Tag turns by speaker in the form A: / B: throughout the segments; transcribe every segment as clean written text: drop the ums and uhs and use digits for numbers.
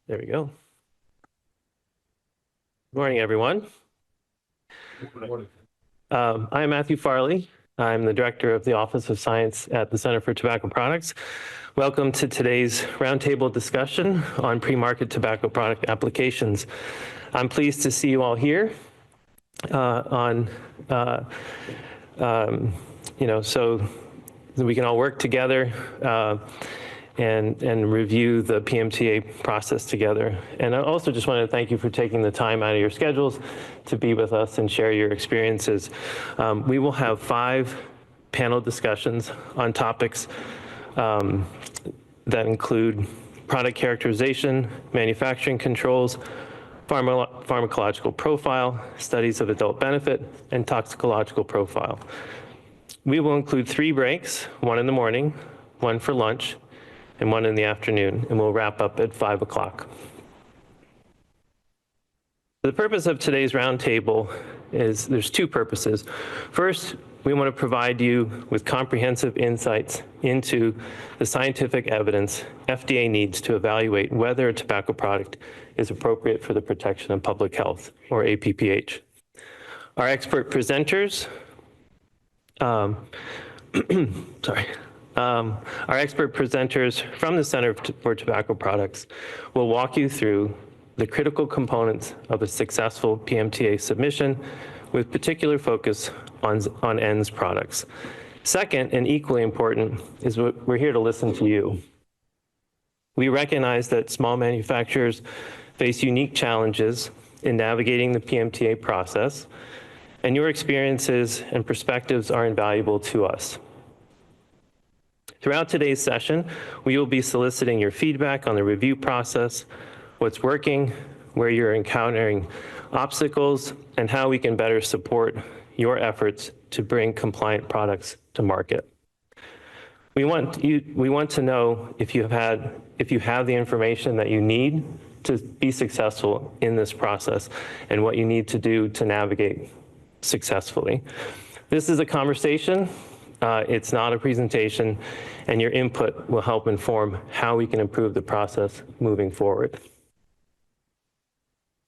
A: There we go. Good morning, everyone. I'm Matthew Farley. I'm the director of the Office of Science at the Center for Tobacco Products. Welcome to today's roundtable discussion on pre-market tobacco product applications. I'm pleased to see you all here so that we can all work together and review the PMTA process together. And I also just want to thank you for taking the time out of your schedules to be with us and share your experiences. We will have 5 panel discussions on topics that include product characterization, manufacturing controls, pharmacological profile, studies of adult benefit, and toxicological profile. We will include 3 breaks, 1 in the morning, 1 for lunch, and 1 in the afternoon, and we'll wrap up at 5 o'clock. The purpose of today's roundtable is there's 2 purposes. First, we want to provide you with comprehensive insights into the scientific evidence FDA needs to evaluate whether a tobacco product is appropriate for the protection of public health, or APPH. Our expert presenters, our expert presenters from the Center for Tobacco Products will walk you through the critical components of a successful PMTA submission with particular focus on ENDS products. Second, and equally important, is we're here to listen to you. We recognize that small manufacturers face unique challenges in navigating the PMTA process, and your experiences and perspectives are invaluable to us. Throughout today's session, we will be soliciting your feedback on the review process, what's working, where you're encountering obstacles, and how we can better support your efforts to bring compliant products to market. We want to know if you have the information that you need to be successful in this process and what you need to do to navigate successfully. This is a conversation. It's not a presentation, and your input will help inform how we can improve the process moving forward.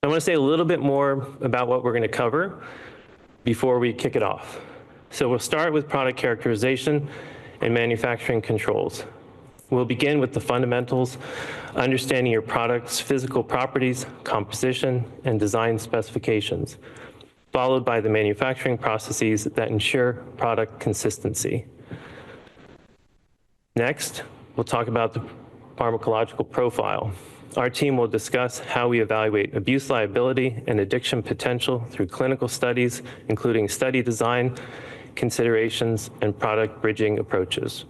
A: I want to say a little bit more about what we're going to cover before we kick it off. So we'll start with product characterization and manufacturing controls. We'll begin with the fundamentals, understanding your product's physical properties, composition, and design specifications, followed by the manufacturing processes that ensure product consistency. Next, we'll talk about the pharmacological profile. Our team will discuss how we evaluate abuse liability and addiction potential through clinical studies, including study design, considerations, and product bridging approaches.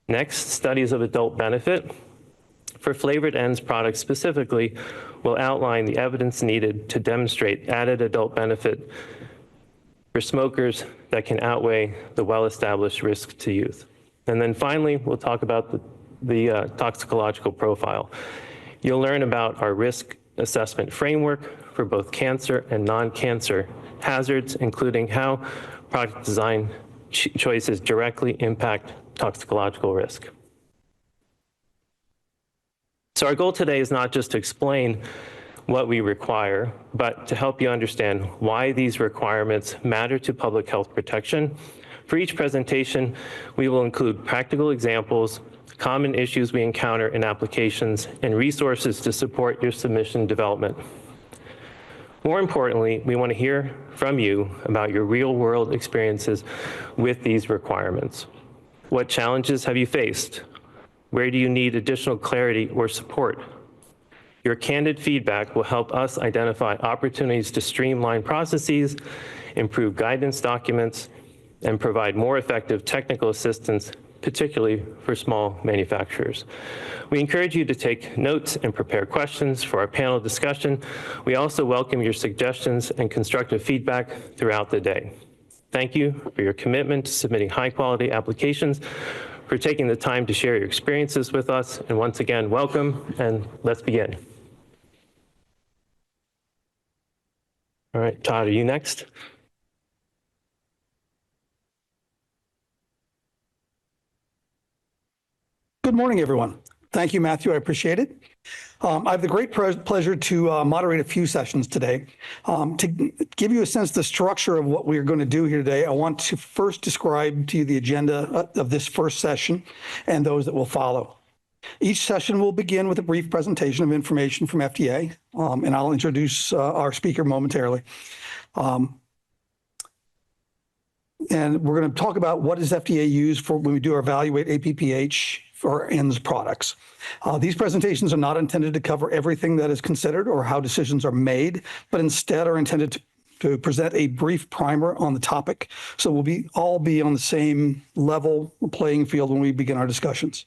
A: Next, studies of adult benefit. For flavored ENDS products specifically, we'll outline the evidence needed to demonstrate added adult benefit for smokers that can outweigh the well-established risk to youth. And then finally, we'll talk about the toxicological profile. You'll learn about our risk assessment framework for both cancer and non-cancer hazards, including how product design choices directly impact toxicological risk. So our goal today is not just to explain what we require, but to help you understand why these requirements matter to public health protection. For each presentation, we will include practical examples, common issues we encounter in applications, and resources to support your submission development. More importantly, we want to hear from you about your real-world experiences with these requirements. What challenges have you faced? Where do you need additional clarity or support? Your candid feedback will help us identify opportunities to streamline processes, improve guidance documents, and provide more effective technical assistance, particularly for small manufacturers. We encourage you to take notes and prepare questions for our panel discussion. We also welcome your suggestions and constructive feedback throughout the day. Thank you for your commitment to submitting high-quality applications, for taking the time to share your experiences with us, and once again, welcome, and let's begin. All right, Todd, are you next?
B: Good morning, everyone. Thank you, Matthew. I appreciate it. I have the great pleasure to moderate a few sessions today. To give you a sense of the structure of what we're going to do here today, I want to first describe to you the agenda of this first session and those that will follow. Each session will begin with a brief presentation of information from FDA, and I'll introduce our speaker momentarily. And we're going to talk about what does FDA use for when we do our evaluate APPH for ENDS products. These presentations are not intended to cover everything that is considered or how decisions are made, but instead are intended to present a brief primer on the topic. So we'll all be on the same level playing field when we begin our discussions.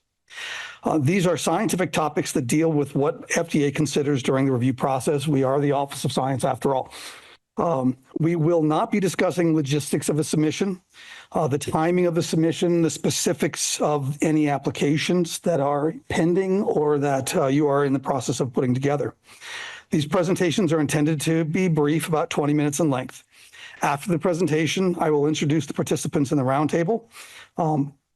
B: These are scientific topics that deal with what FDA considers during the review process. We are the Office of Science after all. We will not be discussing logistics of a submission, the timing of the submission, the specifics of any applications that are pending or that you are in the process of putting together. These presentations are intended to be brief, about 20 minutes in length. After the presentation, I will introduce the participants in the roundtable.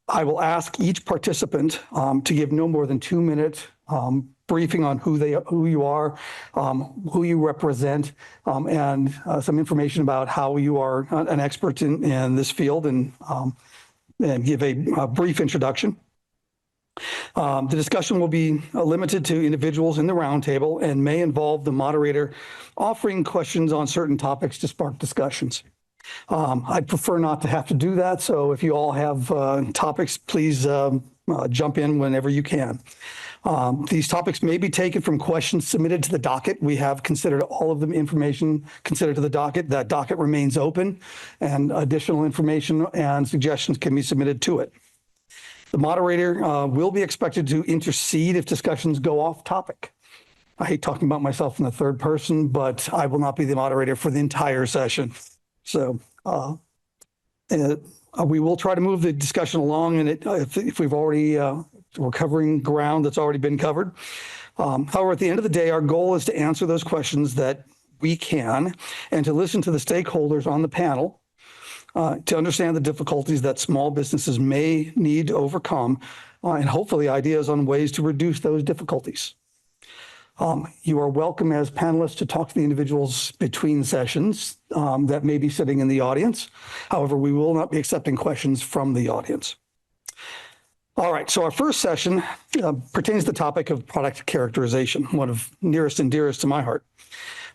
B: I will ask each participant to give no more than 2 minutes briefing on who you are, who you represent, and some information about how you are an expert in this field, and give a brief introduction. The discussion will be limited to individuals in the roundtable and may involve the moderator offering questions on certain topics to spark discussions. I'd prefer not to have to do that, so if you all have topics, please jump in whenever you can. These topics may be taken from questions submitted to the docket. We have considered all of the information considered to the docket. That docket remains open, and additional information and suggestions can be submitted to it. The moderator will be expected to intercede if discussions go off topic. I hate talking about myself in the third person, but I will not be the moderator for the entire session. So we will try to move the discussion along, and if we've already we're covering ground that's already been covered. However, at the end of the day, our goal is to answer those questions that we can and to listen to the stakeholders on the panel to understand the difficulties that small businesses may need to overcome and hopefully ideas on ways to reduce those difficulties. You are welcome as panelists to talk to the individuals between sessions that may be sitting in the audience. However, we will not be accepting questions from the audience. All right, so our first session pertains to the topic of product characterization, one of nearest and dearest to my heart.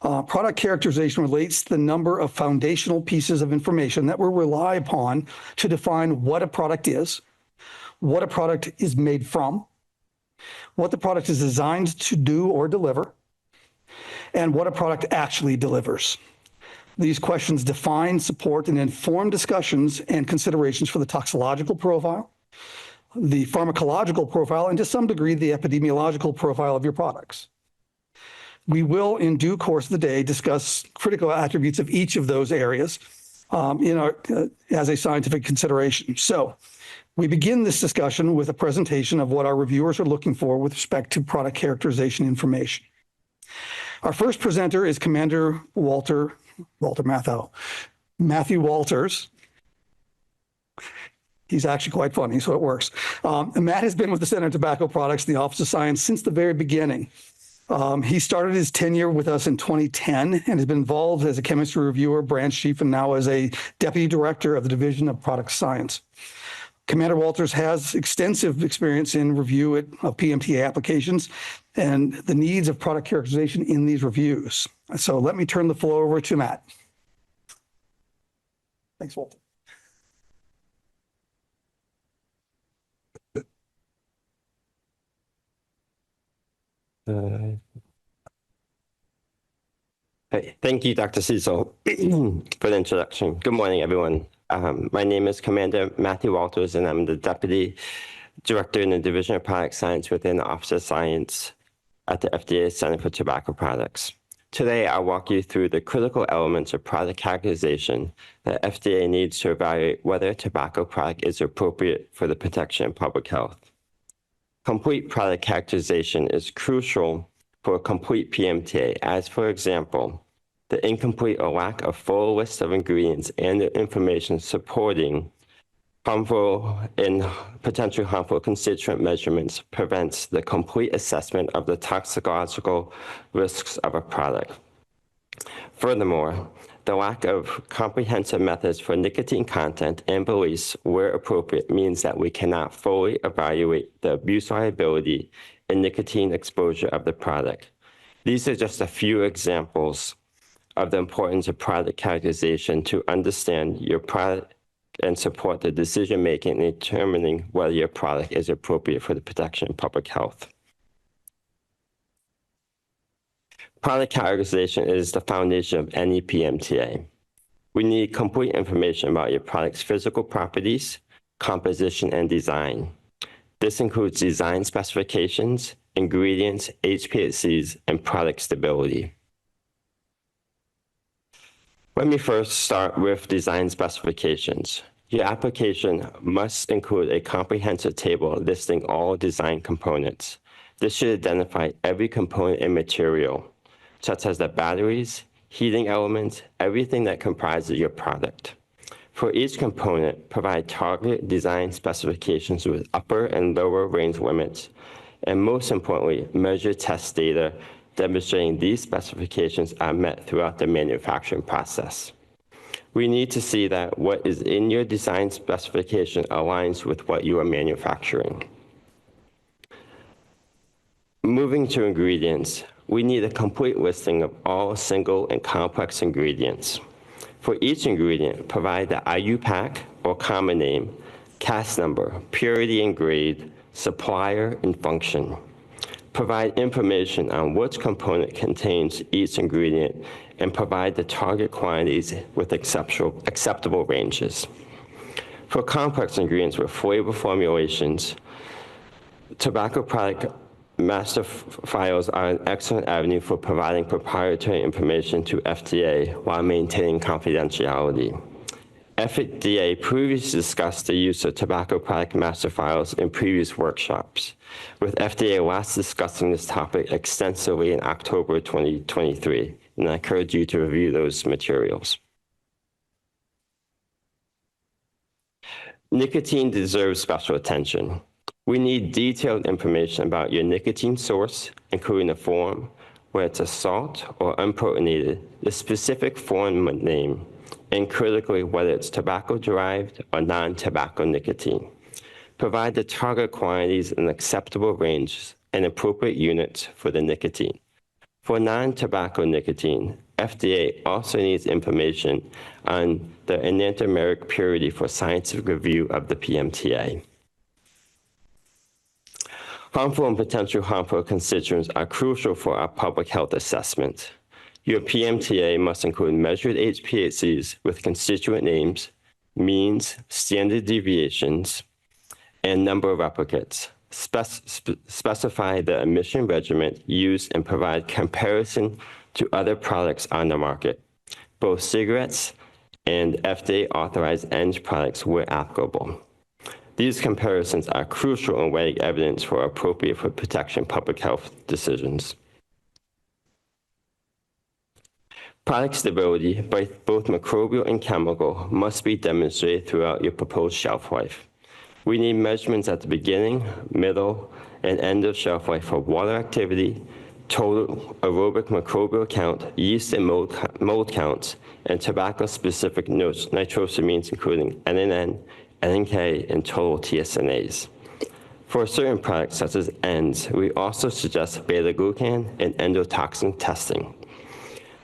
B: Product characterization relates to the number of foundational pieces of information that we rely upon to define what a product is, what a product is made from, what the product is designed to do or deliver, and what a product actually delivers. These questions define, support, and inform discussions and considerations for the toxicological profile, the pharmacological profile, and to some degree, the epidemiological profile of your products. We will, in due course of the day, discuss critical attributes of each of those areas as a scientific consideration. So we begin this discussion with a presentation of what our reviewers are looking for with respect to product characterization information. Our first presenter is Commander Matthew Walters. He's actually quite funny, so it works. Matt has been with the Center of Tobacco Products in the Office of Science since the very beginning. He started his tenure with us in 2010 and has been involved as a chemistry reviewer, branch chief, and now as a deputy director of the Division of Product Science. Commander Walters has extensive experience in review of PMTA applications and the needs of product characterization in these reviews. So let me turn the floor over to Matt. Thanks, Walter.
C: Thank you, Dr. Cecil, for the introduction. Good morning, everyone. My name is Commander Matthew Walters, and I'm the Deputy Director in the Division of Product Science within the Office of Science at the FDA Center for Tobacco Products. Today, I'll walk you through the critical elements of product characterization that FDA needs to evaluate whether a tobacco product is appropriate for the protection of public health. Complete product characterization is crucial for a complete PMTA, as, for example, the incomplete or lack of full list of ingredients and the information supporting harmful and potentially harmful constituent measurements prevents the complete assessment of the toxicological risks of a product. Furthermore, the lack of comprehensive methods for nicotine content and release where appropriate means that we cannot fully evaluate the abuse liability and nicotine exposure of the product. These are just a few examples of the importance of product characterization to understand your product and support the decision-making in determining whether your product is appropriate for the protection of public health. Product categorization is the foundation of any PMTA. We need complete information about your product's physical properties, composition, and design. This includes design specifications, ingredients, HPLCs, and product stability. Let me first start with design specifications. Your application must include a comprehensive table listing all design components. This should identify every component and material, such as the batteries, heating elements, everything that comprises your product. For each component, provide target design specifications with upper and lower range limits, and most importantly, measure test data demonstrating these specifications are met throughout the manufacturing process. We need to see that what is in your design specification aligns with what you are manufacturing. Moving to ingredients, we need a complete listing of all single and complex ingredients. For each ingredient, provide the IUPAC or common name, CAS number, purity and grade, supplier, and function. Provide information on which component contains each ingredient and provide the target quantities with acceptable ranges. For complex ingredients with flavor formulations, tobacco product master files are an excellent avenue for providing proprietary information to FDA while maintaining confidentiality. FDA previously discussed the use of tobacco product master files in previous workshops, with FDA last discussing this topic extensively in October 2023, and I encourage you to review those materials. Nicotine deserves special attention. We need detailed information about your nicotine source, including the form, whether it's a salt or unprotonated, the specific form name, and critically, whether it's tobacco-derived or non-tobacco nicotine. Provide the target quantities in acceptable ranges and appropriate units for the nicotine. For non-tobacco nicotine, FDA also needs information on the enantiomeric purity for scientific review of the PMTA. Harmful and potential harmful constituents are crucial for our public health assessment. Your PMTA must include measured HPLCs with constituent names, means, standard deviations, and number of replicates. Specify the emission regimen used and provide comparison to other products on the market, both cigarettes and FDA-authorized ENDS products where applicable. These comparisons are crucial in weighing evidence for appropriate for protection public health decisions. Product stability, both microbial and chemical, must be demonstrated throughout your proposed shelf life. We need measurements at the beginning, middle, and end of shelf life for water activity, total aerobic microbial count, yeast and mold counts, and tobacco-specific nitrosamines, including NNN, NNK, and total TSNAs. For certain products, such as ENDS, we also suggest beta-glucan and endotoxin testing.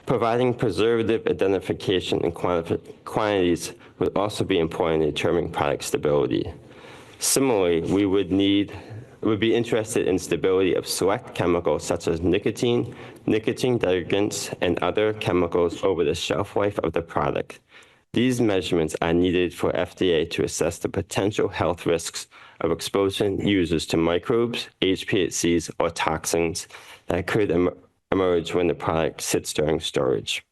C: Providing preservative identification and quantities would also be important in determining product stability. Similarly, we would be interested in stability of select chemicals such as nicotine, nicotine detergents, and other chemicals over the shelf life of the product. These measurements are needed for FDA to assess the potential health risks of exposing users to microbes, HPLCs, or toxins that could emerge when the product sits during storage.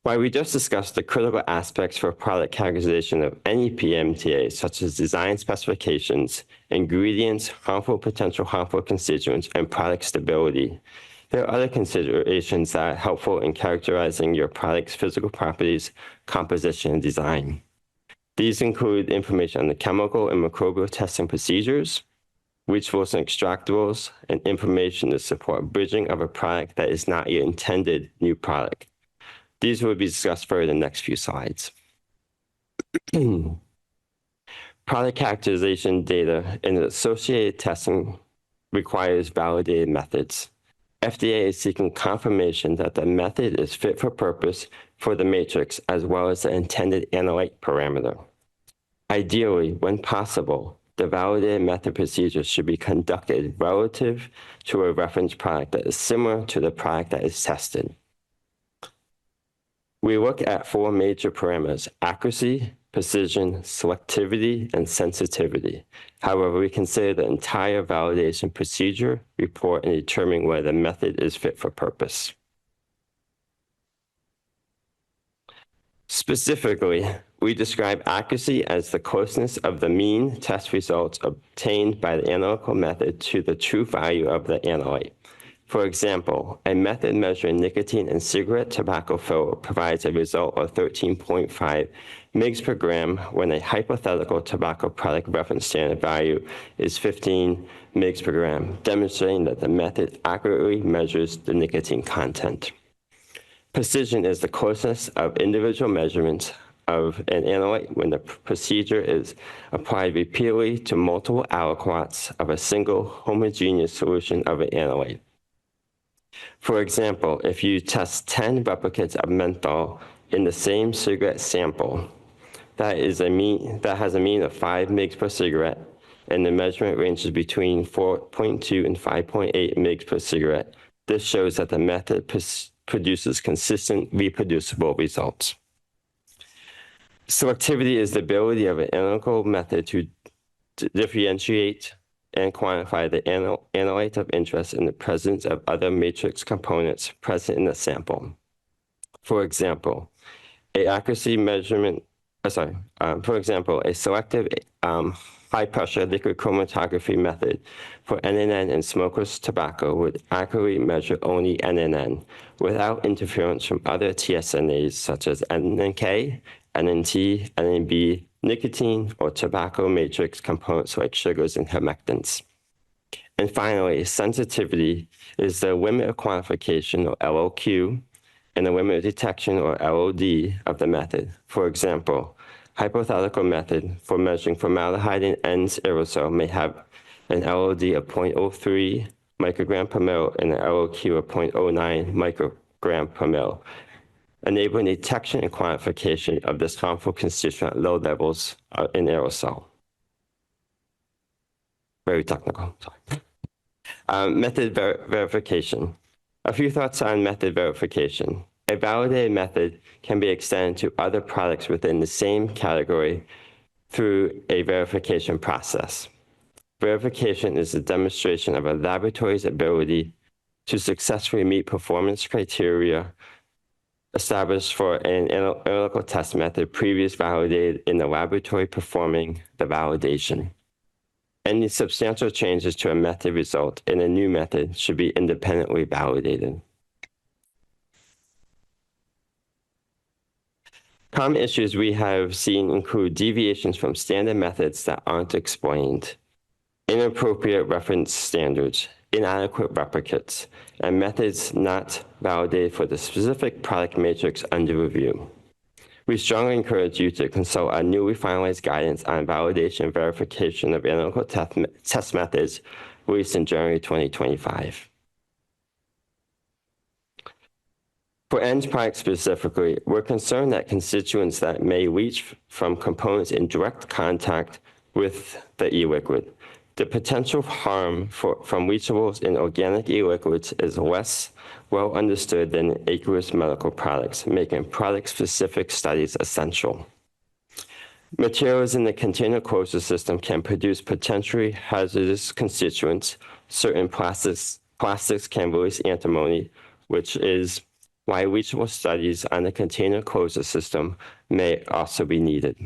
C: While we just discussed the critical aspects for product categorization of any PMTA, such as design specifications, ingredients, potential harmful constituents, and product stability, There are other considerations that are helpful in characterizing your product's physical properties, composition, and design. These include information on the chemical and microbial testing procedures, reachables and extractables, and information to support bridging of a product that is not your intended new product. These will be discussed further in the next few slides. Product characterization data and associated testing requires validated methods. FDA is seeking confirmation that the method is fit for purpose for the matrix as well as the intended analyte parameter. Ideally, when possible, the validated method procedures should be conducted relative to a reference product that is similar to the product that is tested. We look at 4 major parameters: accuracy, precision, selectivity, and sensitivity. However, we consider the entire validation procedure, report, and determine whether the method is fit for purpose. Specifically, we describe accuracy as the closeness of the mean test results obtained by the analytical method to the true value of the analyte. For example, a method measuring nicotine in cigarette tobacco fill provides a result of 13.5 mg per gram when a hypothetical tobacco product reference standard value is 15 mg per gram, demonstrating that the method accurately measures the nicotine content. Precision is the closeness of individual measurements of an analyte when the procedure is applied repeatedly to multiple aliquots of a single homogeneous solution of an analyte. For example, if you test 10 replicates of menthol in the same cigarette sample, that has a mean of 5 mg per cigarette, and the measurement ranges between 4.2 and 5.8 mg per cigarette. This shows that the method produces consistent, reproducible results. Selectivity is the ability of an analytical method to differentiate and quantify the analyte of interest in the presence of other matrix components present in the sample. For example, a selective high-pressure liquid chromatography method for NNN in smokeless tobacco would accurately measure only NNN without interference from other TSNAs such as NNK, NNT, NNB, nicotine, or tobacco matrix components like sugars and humectants. And finally, sensitivity is the limit of quantification, or LOQ, and the limit of detection, or LOD, of the method. For example, hypothetical method for measuring formaldehyde in ENDS aerosol may have an LOD of 0.03 microgram per mil and an LOQ of 0.09 microgram per mil, enabling detection and quantification of this harmful constituent at low levels in aerosol. Very technical, sorry. Method verification. A few thoughts on method verification. A validated method can be extended to other products within the same category through a verification process. Verification is a demonstration of a laboratory's ability to successfully meet performance criteria established for an analytical test method previously validated in the laboratory performing the validation. Any substantial changes to a method result in a new method should be independently validated. Common issues we have seen include deviations from standard methods that aren't explained, inappropriate reference standards, inadequate replicates, and methods not validated for the specific product matrix under review. We strongly encourage you to consult our newly finalized guidance on validation and verification of analytical test methods released in January 2025. For ENDS products specifically, we're concerned that constituents that may leach from components in direct contact with the e-liquid. The potential harm from leachables in organic e-liquids is less well understood than in aqueous medical products, making product-specific studies essential. Materials in the container closure system can produce potentially hazardous constituents. Certain plastics can release antimony, which is why leachable studies on the container closure system may also be needed.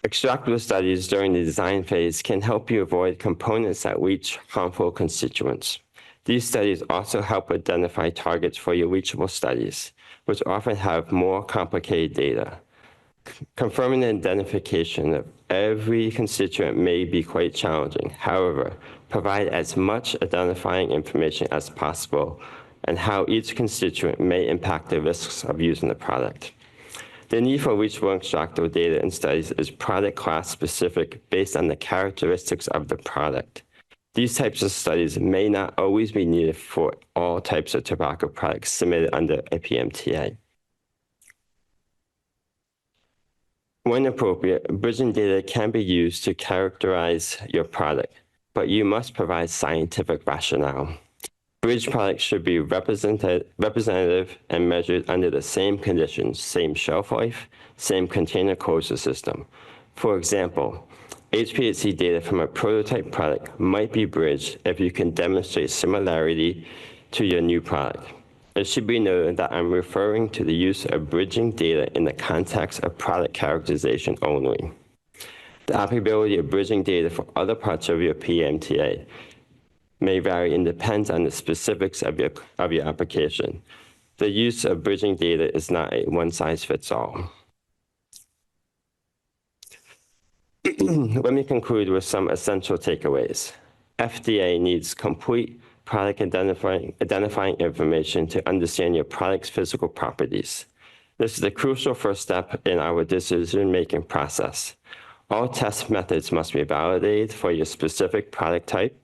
C: Extractable studies during the design phase can help you avoid components that leach harmful constituents. These studies also help identify targets for your reachable studies, which often have more complicated data. Confirming the identification of every constituent may be quite challenging. However, provide as much identifying information as possible and how each constituent may impact the risks of using the product. The need for reachable and extractable data in studies is product class specific based on the characteristics of the product. These types of studies may not always be needed for all types of tobacco products submitted under a PMTA. When appropriate, bridging data can be used to characterize your product, but you must provide scientific rationale. Bridge products should be representative and measured under the same conditions, same shelf life, same container closure system. For example, HPHC data from a prototype product might be bridged if you can demonstrate similarity to your new product. It should be noted that I'm referring to the use of bridging data in the context of product characterization only. The applicability of bridging data for other parts of your PMTA may vary and depends on the specifics of your application. The use of bridging data is not a one-size-fits-all. Let me conclude with some essential takeaways. FDA needs complete product identifying information to understand your product's physical properties. This is a crucial first step in our decision-making process. All test methods must be validated for your specific product type.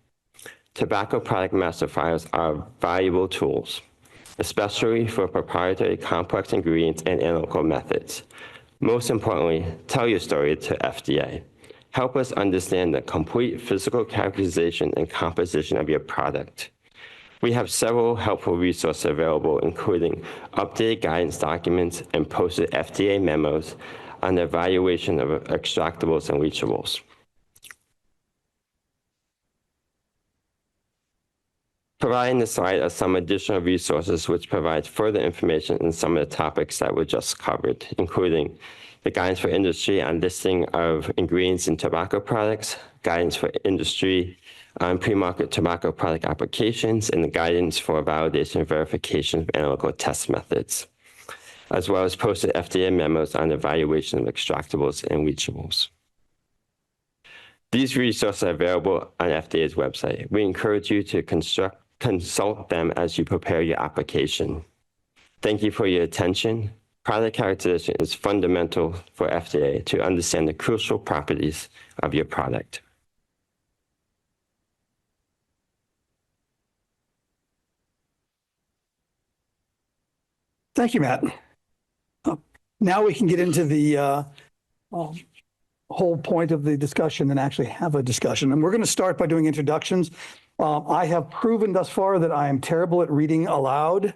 C: Tobacco product master files are valuable tools, especially for proprietary complex ingredients and analytical methods. Most importantly, tell your story to FDA. Help us understand the complete physical characterization and composition of your product. We have several helpful resources available, including updated guidance documents and posted FDA memos on the evaluation of extractables and leachables. Providing the slide are some additional resources which provide further information on some of the topics that were just covered, including the guidance for industry on listing of ingredients in tobacco products, guidance for industry on pre-market tobacco product applications, and the guidance for validation and verification of analytical test methods, as well as posted FDA memos on evaluation of extractables and leachables. These resources are available on FDA's website. We encourage you to consult them as you prepare your application. Thank you for your attention. Product characterization is fundamental for FDA to understand the crucial properties of your product.
B: Thank you, Matt. Now we can get into the whole point of the discussion and actually have a discussion. And we're going to start by doing introductions. I have proven thus far that I am terrible at reading aloud.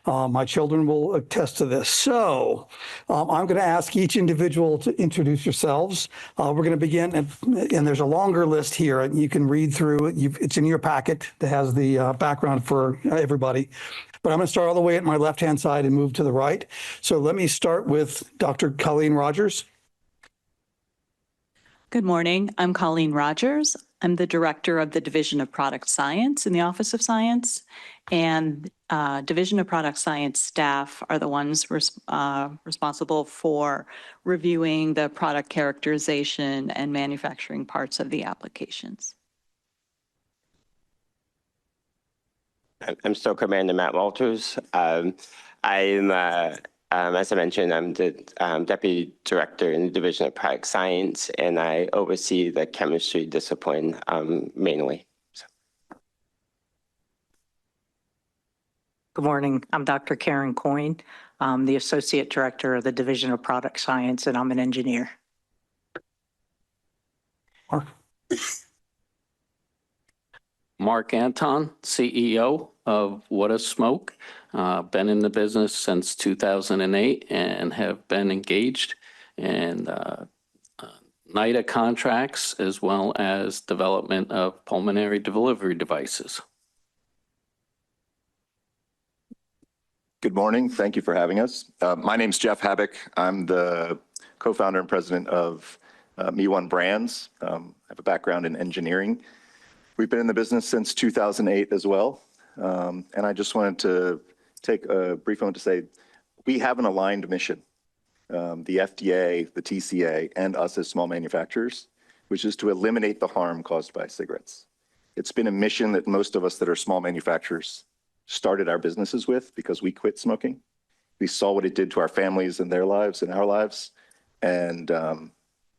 B: My children will attest to this. So I'm going to ask each individual to introduce yourselves. We're going to begin, and there's a longer list here, and you can read through it. It's in your packet that has the background for everybody. But I'm going to start all the way at my left-hand side and move to the right. So let me start with Dr. Colleen Rogers.
D: Good morning. I'm Colleen Rogers. I'm the director of the Division of Product Science in the Office of Science. And Division of Product Science staff are the ones responsible for reviewing the product characterization and manufacturing parts of the applications.
C: I'm still Commander Matt Walters. As I mentioned, I'm the Deputy Director in the Division of Product Science, and I oversee the chemistry discipline mainly. So.
E: Good morning. I'm Dr. Karen Coyne. I'm the Associate Director of the Division of Product Science, and I'm an engineer.
F: Mark Anton, CEO of What a Smoke. Been in the business since 2008 and have been engaged in NIDA contracts as well as development of pulmonary delivery devices.
G: Good morning. Thank you for having us. My name's Jeff Habbick. I'm the co-founder and president of Me1 Brands. I have a background in engineering. We've been in the business since 2008 as well. And I just wanted to take a brief moment to say, we have an aligned mission, the FDA, the TCA, and us as small manufacturers, which is to eliminate the harm caused by cigarettes. It's been a mission that most of us that are small manufacturers started our businesses with because we quit smoking. We saw what it did to our families and their lives and our lives. And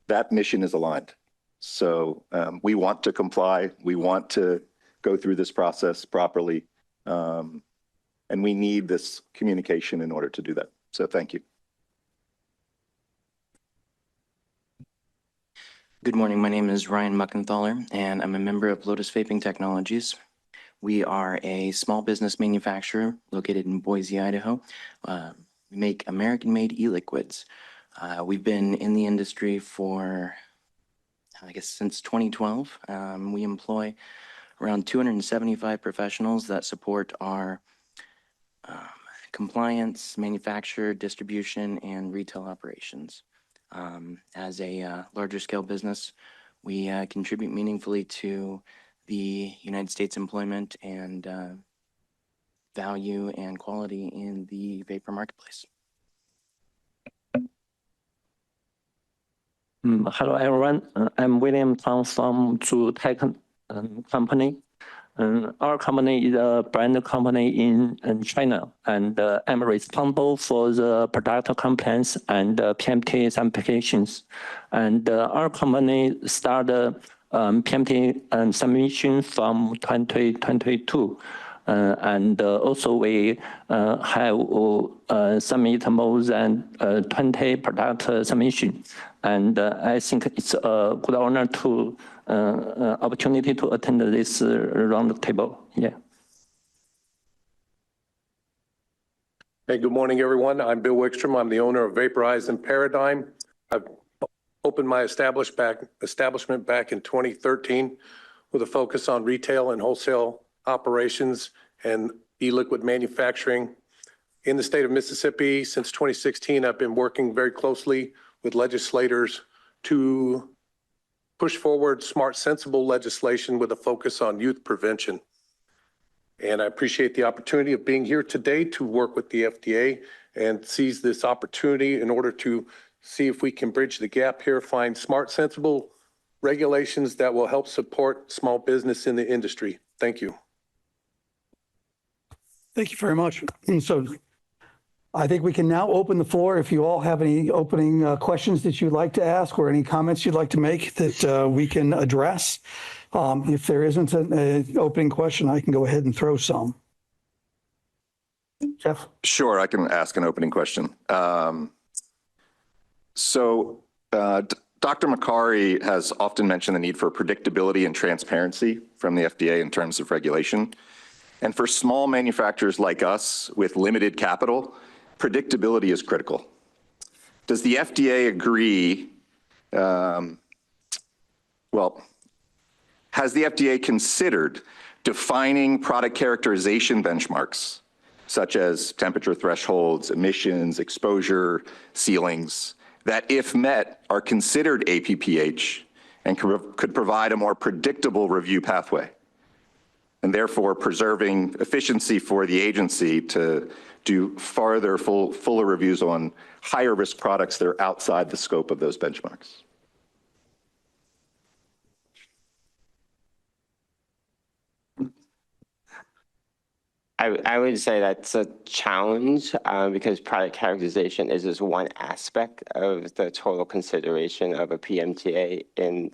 G: that mission is aligned. So we want to comply. We want to go through this process properly. And we need this communication in order to do that. So thank you.
H: Good morning. My name is Ryan Muckenthaler, and I'm a member of Lotus Vaping Technologies. We are a small business manufacturer located in Boise, Idaho. We make American-made e-liquids. We've been in the industry for, I guess, since 2012. We employ around 275 professionals that support our compliance, manufacture, distribution, and retail operations. As a larger scale business, we contribute meaningfully to the United States employment and value and quality in the vapor marketplace.
I: Hello, everyone. I'm William Tang from Zhu Tech Company. Our company is a brand company in China, and I'm responsible for the product compliance and PMTA applications. And our company started PMTA submission from 2022. And also we have submit more than 20 product submission. And I think it's a good honor to opportunity to attend this round table. Yeah.
J: Hey, good morning, everyone. I'm Bill Wickstrom. I'm the owner of Vaporize and Paradigm. I've opened my establishment back in 2013 with a focus on retail and wholesale operations and e-liquid manufacturing. In the state of Mississippi since 2016, I've been working very closely with legislators to push forward smart, sensible legislation with a focus on youth prevention. And I appreciate the opportunity of being here today to work with the FDA and seize this opportunity in order to see if we can bridge the gap here, find smart, sensible regulations that will help support small business in the industry. Thank you.
B: Thank you very much. And so I think we can now open the floor. If you all have any opening questions that you'd like to ask or any comments you'd like to make that we can address. If there isn't an opening question, I can go ahead and throw some. Jeff?
G: Sure, I can ask an opening question. Dr. Makari has often mentioned the need for predictability and transparency from the FDA in terms of regulation. And for small manufacturers like us with limited capital, predictability is critical. Does the FDA agree, has the FDA considered defining product characterization benchmarks, such as temperature thresholds, emissions, exposure, ceilings, that if met are considered APPH and could provide a more predictable review pathway, and therefore preserving efficiency for the agency to do farther, fuller reviews on higher risk products that are outside the scope of those benchmarks?
C: I would say that's a challenge because product characterization is just one aspect of the total consideration of a PMTA in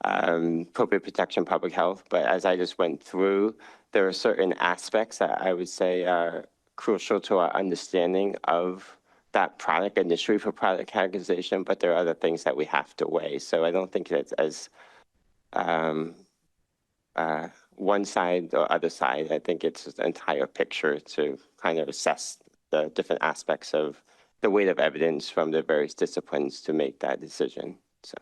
C: appropriate protection public health. But as I just went through, there are certain aspects that I would say are crucial to our understanding of that product initially for product characterization, but there are other things that we have to weigh. So I don't think it's as one side or other side. I think it's an entire picture to kind of assess the different aspects of the weight of evidence from the various disciplines to make that decision. So.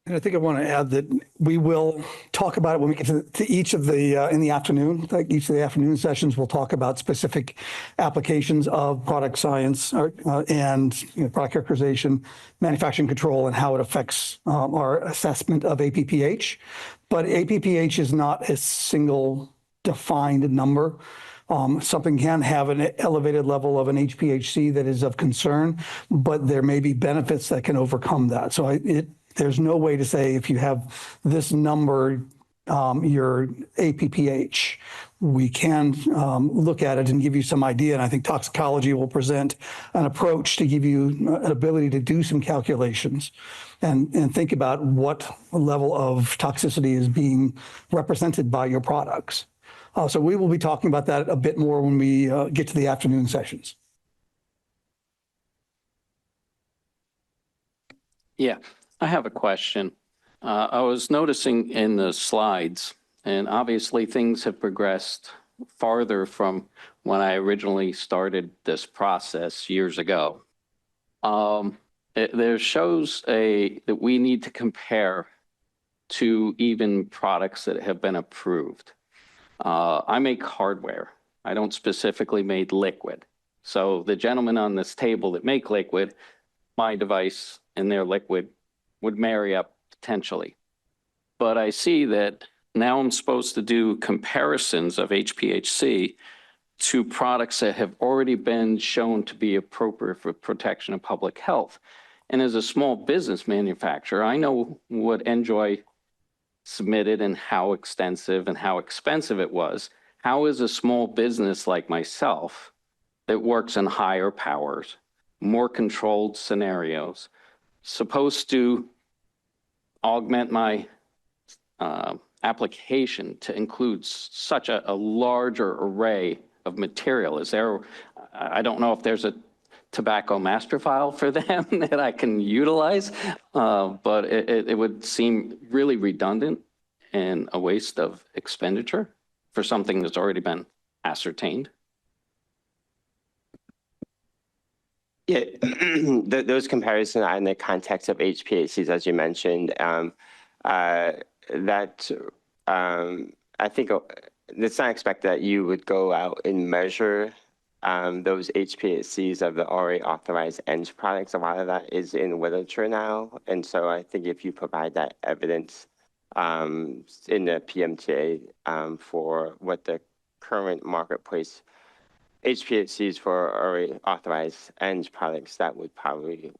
B: And I think I want to add that we will talk about it when we get to each of the, in the afternoon, like each of the afternoon sessions, we'll talk about specific applications of product science and product characterization, manufacturing control, and how it affects our assessment of APPH. But APPH is not a single defined number. Something can have an elevated level of an HPHC that is of concern, but there may be benefits that can overcome that. So there's no way to say if you have this number, your APPH. We can look at it and give you some idea, and I think toxicology will present an approach to give you an ability to do some calculations and think about what level of toxicity is being represented by your products. So we will be talking about that a bit more when we get to the afternoon sessions.
F: Yeah, I have a question. I was noticing in the slides, and obviously things have progressed farther from when I originally started this process years ago. There shows that we need to compare to even products that have been approved. I make hardware. I don't specifically make liquid. So the gentlemen on this table that make liquid, my device and their liquid would marry up potentially. But I see that now I'm supposed to do comparisons of HPHC to products that have already been shown to be appropriate for protection of public health. And as a small business manufacturer, I know what Enjoy submitted and how extensive and how expensive it was. How is a small business like myself that works in higher powers, more controlled scenarios, supposed to augment my application to include such a larger array of material? Is there, I don't know if there's a tobacco master file for them that I can utilize, but it would seem really redundant and a waste of expenditure for something that's already been ascertained.
C: Yeah, those comparisons are in the context of HPHCs, as you mentioned. I think it's not expected that you would go out and measure those HPHCs of the already authorized ENDS products. A lot of that is in literature now. And so I think if you provide that evidence in the PMTA for what the current marketplace HPHCs for already authorized ENDS products, that would probably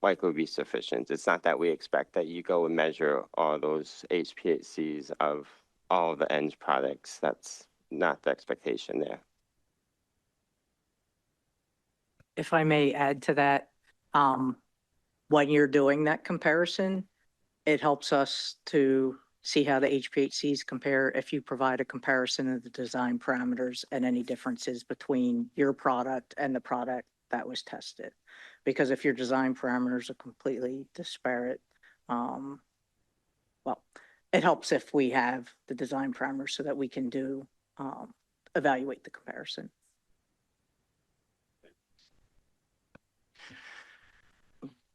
C: likely be sufficient. It's not that we expect that you go and measure all those HPHCs of all the ENDS products. That's not the expectation there.
E: If I may add to that, when you're doing that comparison, it helps us to see how the HPHCs compare if you provide a comparison of the design parameters and any differences between your product and the product that was tested. Because if your design parameters are completely disparate, well, it helps if we have the design parameters so that we can do evaluate the comparison.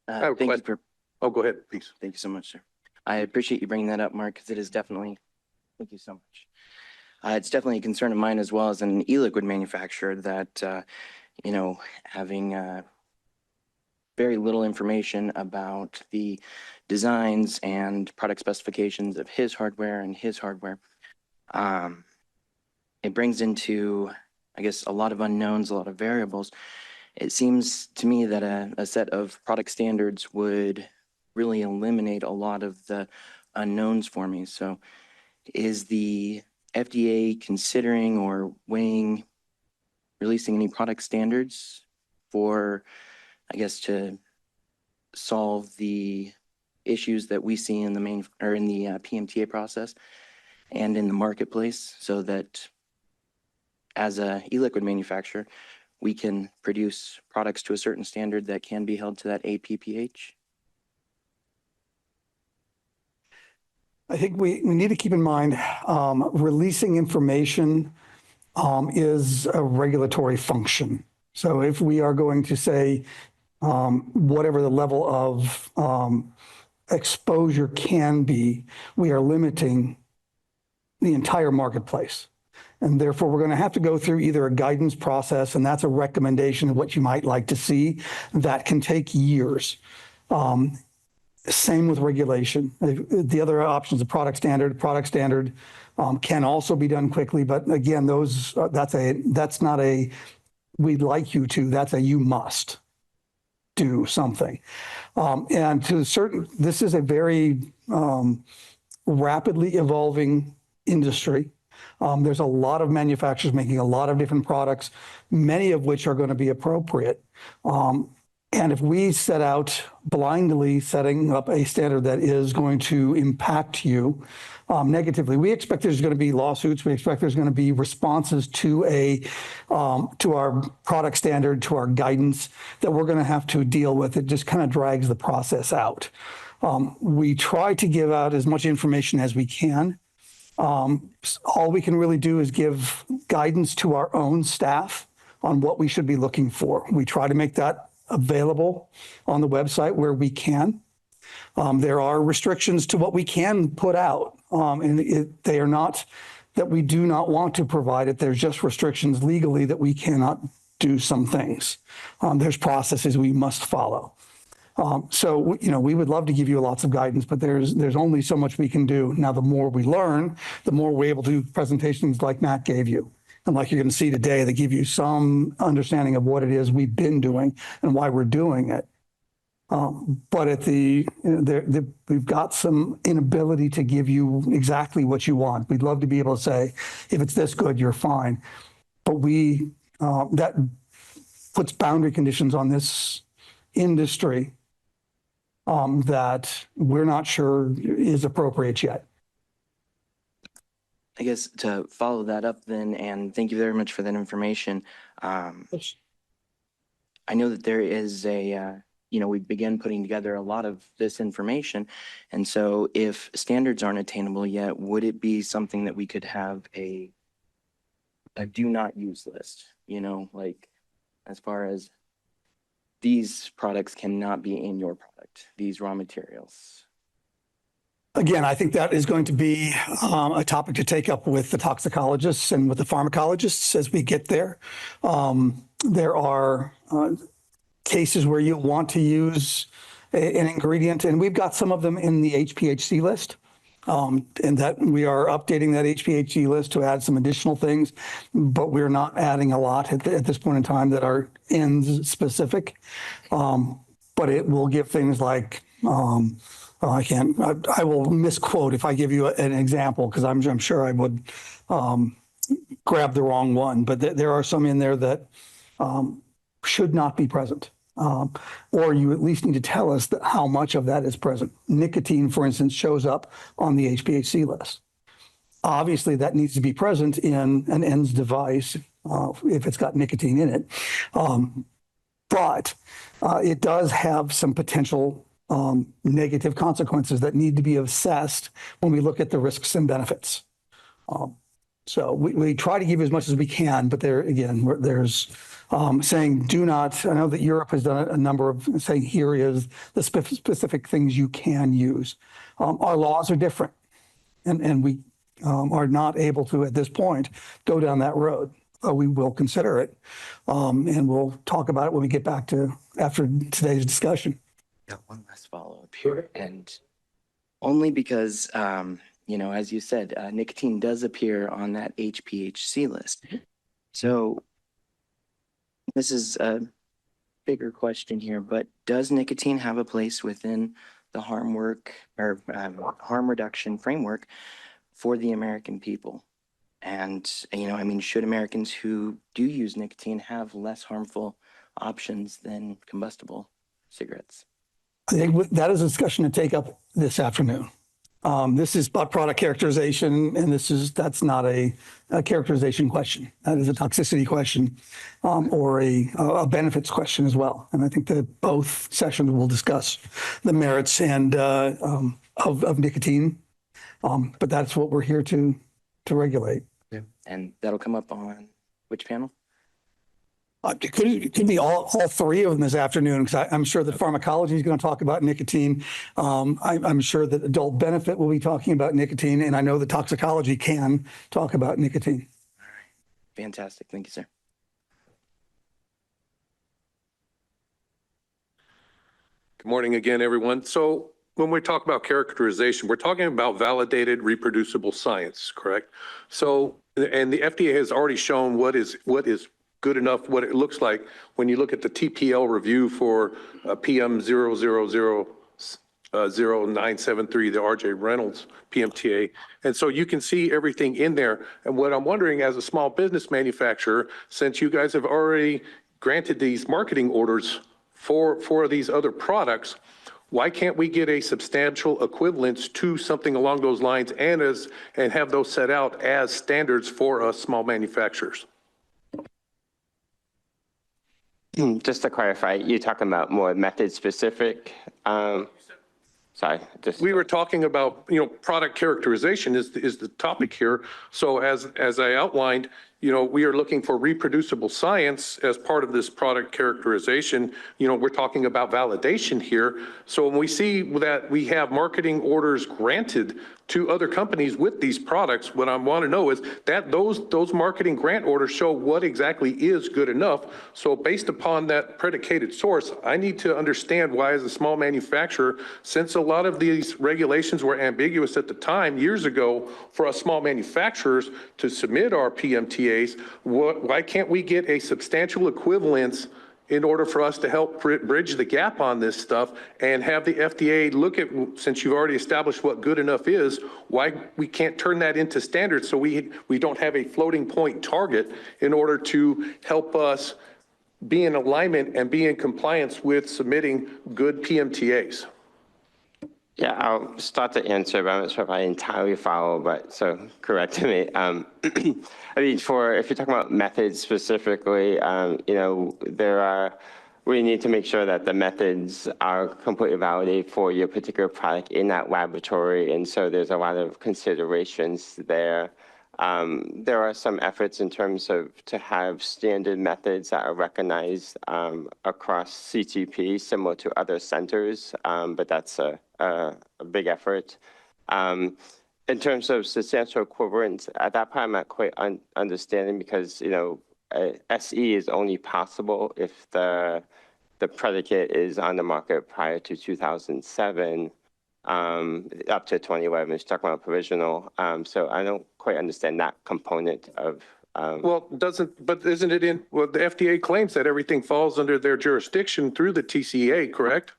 J: I have a question. Oh, go ahead, please.
H: Thank you so much, sir. I appreciate you bringing that up, Mark, because it is definitely, thank you so much. It's definitely a concern of mine as well as an e-liquid manufacturer that, you know, having very little information about the designs and product specifications of his hardware and his hardware. It brings into, I guess, a lot of unknowns, a lot of variables. It seems to me that a set of product standards would really eliminate a lot of the unknowns for me. So is the FDA considering or weighing releasing any product standards for, I guess, to solve the issues that we see in the PMTA process and in the marketplace, so that as a e-liquid manufacturer, we can produce products to a certain standard that can be held to that APPH?
B: I think we need to keep in mind releasing information is a regulatory function. So if we are going to say whatever the level of exposure can be, we are limiting the entire marketplace. And therefore, we're going to have to go through either a guidance process, and that's a recommendation of what you might like to see. That can take years. Same with regulation. The other options, the product standard can also be done quickly, but again, that's not a we'd like you to, that's a you must do something. And to this is a very rapidly evolving industry. There's a lot of manufacturers making a lot of different products, many of which are going to be appropriate. And if we set out blindly setting up a standard that is going to impact you negatively, we expect there's going to be lawsuits. We expect there's going to be responses to our product standard, to our guidance that we're going to have to deal with. It just kind of drags the process out. We try to give out as much information as we can. All we can really do is give guidance to our own staff on what we should be looking for. We try to make that available on the website where we can. There are restrictions to what we can put out, and they are not that we do not want to provide it. There's just restrictions legally that we cannot do some things. There's processes we must follow. So, we would love to give you lots of guidance, but there's only so much we can do. Now, the more we learn, the more we're able to do presentations like Matt gave you. And like you're going to see today, they give you some understanding of what it is we've been doing and why we're doing it. But we've got some inability to give you exactly what you want. We'd love to be able to say, if it's this good, you're fine. But that puts boundary conditions on this industry that we're not sure is appropriate yet.
H: I guess to follow that up then, and thank you very much for that information. I know that there is we began putting together a lot of this information. And so if standards aren't attainable yet, would it be something that we could have a do not use list, like as far as these products cannot be in your product, these raw materials?
B: Again, I think that is going to be a topic to take up with the toxicologists and with the pharmacologists as we get there. There are cases where you want to use an ingredient, and we've got some of them in the HPHC list, and that we are updating that HPHC list to add some additional things, but we're not adding a lot at this point in time that are ENDS specific. But it will give things like I will misquote if I give you an example, because I'm sure I would grab the wrong one, but there are some in there that should not be present. Or you at least need to tell us how much of that is present. Nicotine, for instance, shows up on the HPHC list. Obviously, that needs to be present in an ENDS device if it's got nicotine in it. But it does have some potential negative consequences that need to be assessed when we look at the risks and benefits. So we try to give as much as we can, but there's saying do not. I know that Europe has done a number of saying here is the specific things you can use. Our laws are different, and we are not able to at this point go down that road. We will consider it, and we'll talk about it when we get back to after today's discussion.
H: Got one last follow-up here, and only because, as you said, nicotine does appear on that HPHC list. So this is a bigger question here, but does nicotine have a place within the harm reduction framework for the American people? And, should Americans who do use nicotine have less harmful options than combustible cigarettes?
B: I think that is a discussion to take up this afternoon. This is about product characterization, and that's not a characterization question. That is a toxicity question or a benefits question as well. And I think that both sessions will discuss the merits and of nicotine, but that's what we're here to regulate.
H: Yeah. And that'll come up on which panel?
B: It could be all three of them this afternoon, because I'm sure that pharmacology is going to talk about nicotine. I'm sure that adult benefit will be talking about nicotine, and I know that toxicology can talk about nicotine.
H: All right. Fantastic. Thank you, sir.
J: Good morning again, everyone. So when we talk about characterization, we're talking about validated reproducible science, correct? So, and the FDA has already shown what is good enough, what it looks like when you look at the TPL review for PM 0000973, the RJ Reynolds PMTA. And so you can see everything in there. And what I'm wondering as a small business manufacturer, since you guys have already granted these marketing orders for these other products, why can't we get a substantial equivalence to something along those lines and have those set out as standards for us small manufacturers?
C: Just to clarify, you're talking about more method specific? Sorry, just.
J: We were talking about, product characterization is the topic here. So as I outlined, we are looking for reproducible science as part of this product characterization. We're talking about validation here. So when we see that we have marketing orders granted to other companies with these products, what I want to know is that those marketing grant orders show what exactly is good enough. So based upon that predicated source, I need to understand why, as a small manufacturer, since a lot of these regulations were ambiguous at the time, years ago, for us small manufacturers to submit our PMTAs, why can't we get a substantial equivalence in order for us to help bridge the gap on this stuff and have the FDA look at, since you've already established what good enough is, why we can't turn that into standards so we don't have a floating point target in order to help us be in alignment and be in compliance with submitting good PMTAs?
C: Yeah, I'll start to answer, but I'm not sure if I entirely follow, but so correct me. I mean, if you're talking about methods specifically, we need to make sure that the methods are completely validated for your particular product in that laboratory. And so there's a lot of considerations there. There are some efforts in terms of to have standard methods that are recognized across CTP, similar to other centers, but that's a big effort. In terms of substantial equivalence, at that point I'm not quite understanding because SE is only possible if the predicate is on the market prior to 2007. Up to 2011, it's talking about provisional. So I don't quite understand that component of.
J: But isn't it in, the FDA claims that everything falls under their jurisdiction through the TCA, correct?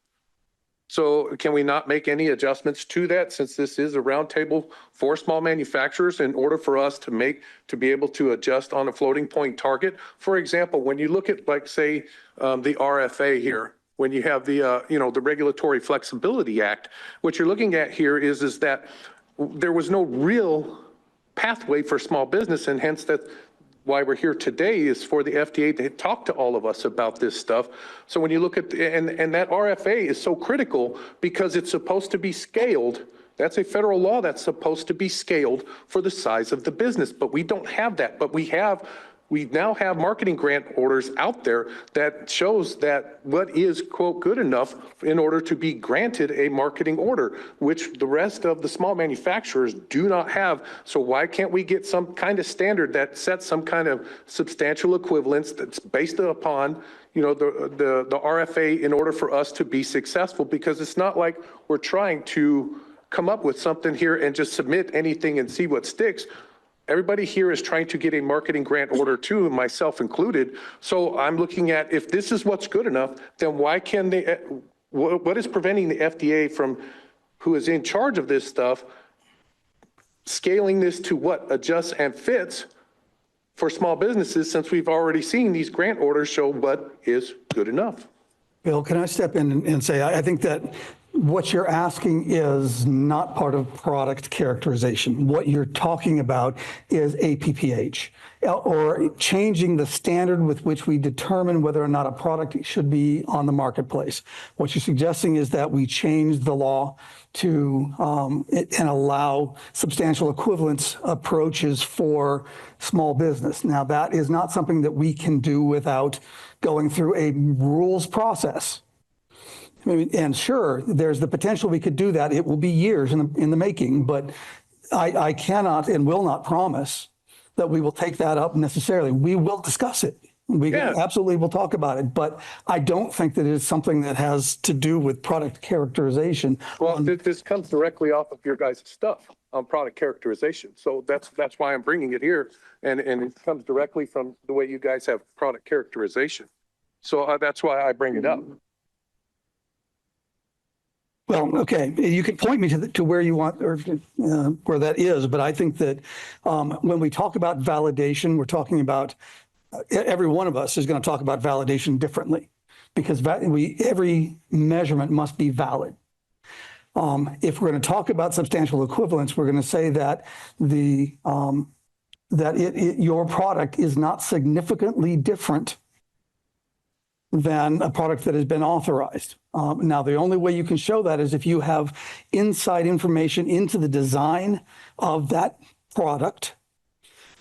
J: So can we not make any adjustments to that since this is a roundtable for small manufacturers in order for us to be able to adjust on a floating point target? For example, when you look at say the RFA here, when you have the, the Regulatory Flexibility Act, what you're looking at here is that there was no real pathway for small business, and hence that's why we're here today is for the FDA to talk to all of us about this stuff. So when you look at, and that RFA is so critical because it's supposed to be scaled. That's a federal law that's supposed to be scaled for the size of the business, but we don't have that. But we now have marketing grant orders out there that shows that what is, quote, good enough in order to be granted a marketing order, which the rest of the small manufacturers do not have. So why can't we get some kind of standard that sets some kind of substantial equivalence that's based upon the RFA in order for us to be successful? Because it's not like we're trying to come up with something here and just submit anything and see what sticks. Everybody here is trying to get a marketing grant order too, myself included. So I'm looking at, if this is what's good enough, then why can they, what is preventing the FDA from, who is in charge of this stuff, scaling this to what adjusts and fits for small businesses, since we've already seen these grant orders show what is good enough?
B: Bill, can I step in and say, I think that what you're asking is not part of product characterization. What you're talking about is APPH, or changing the standard with which we determine whether or not a product should be on the marketplace. What you're suggesting is that we change the law to and allow substantial equivalence approaches for small business. Now, that is not something that we can do without going through a rules process. I mean, and sure, there's the potential we could do that. It will be years in the making, but I cannot and will not promise that we will take that up necessarily. We will discuss it. We
J: Yeah.
B: absolutely will talk about it, but I don't think that it's something that has to do with product characterization.
J: Well, this comes directly off of your guys' stuff on product characterization. So that's why I'm bringing it here. And it comes directly from the way you guys have product characterization. So that's why I bring it up.
B: Well, okay, you can point me to where you want or where that is, but I think that when we talk about validation, we're talking about every one of us is going to talk about validation differently because every measurement must be valid. If we're going to talk about substantial equivalence, we're going to say that your product is not significantly different than a product that has been authorized. Now, the only way you can show that is if you have inside information into the design of that product,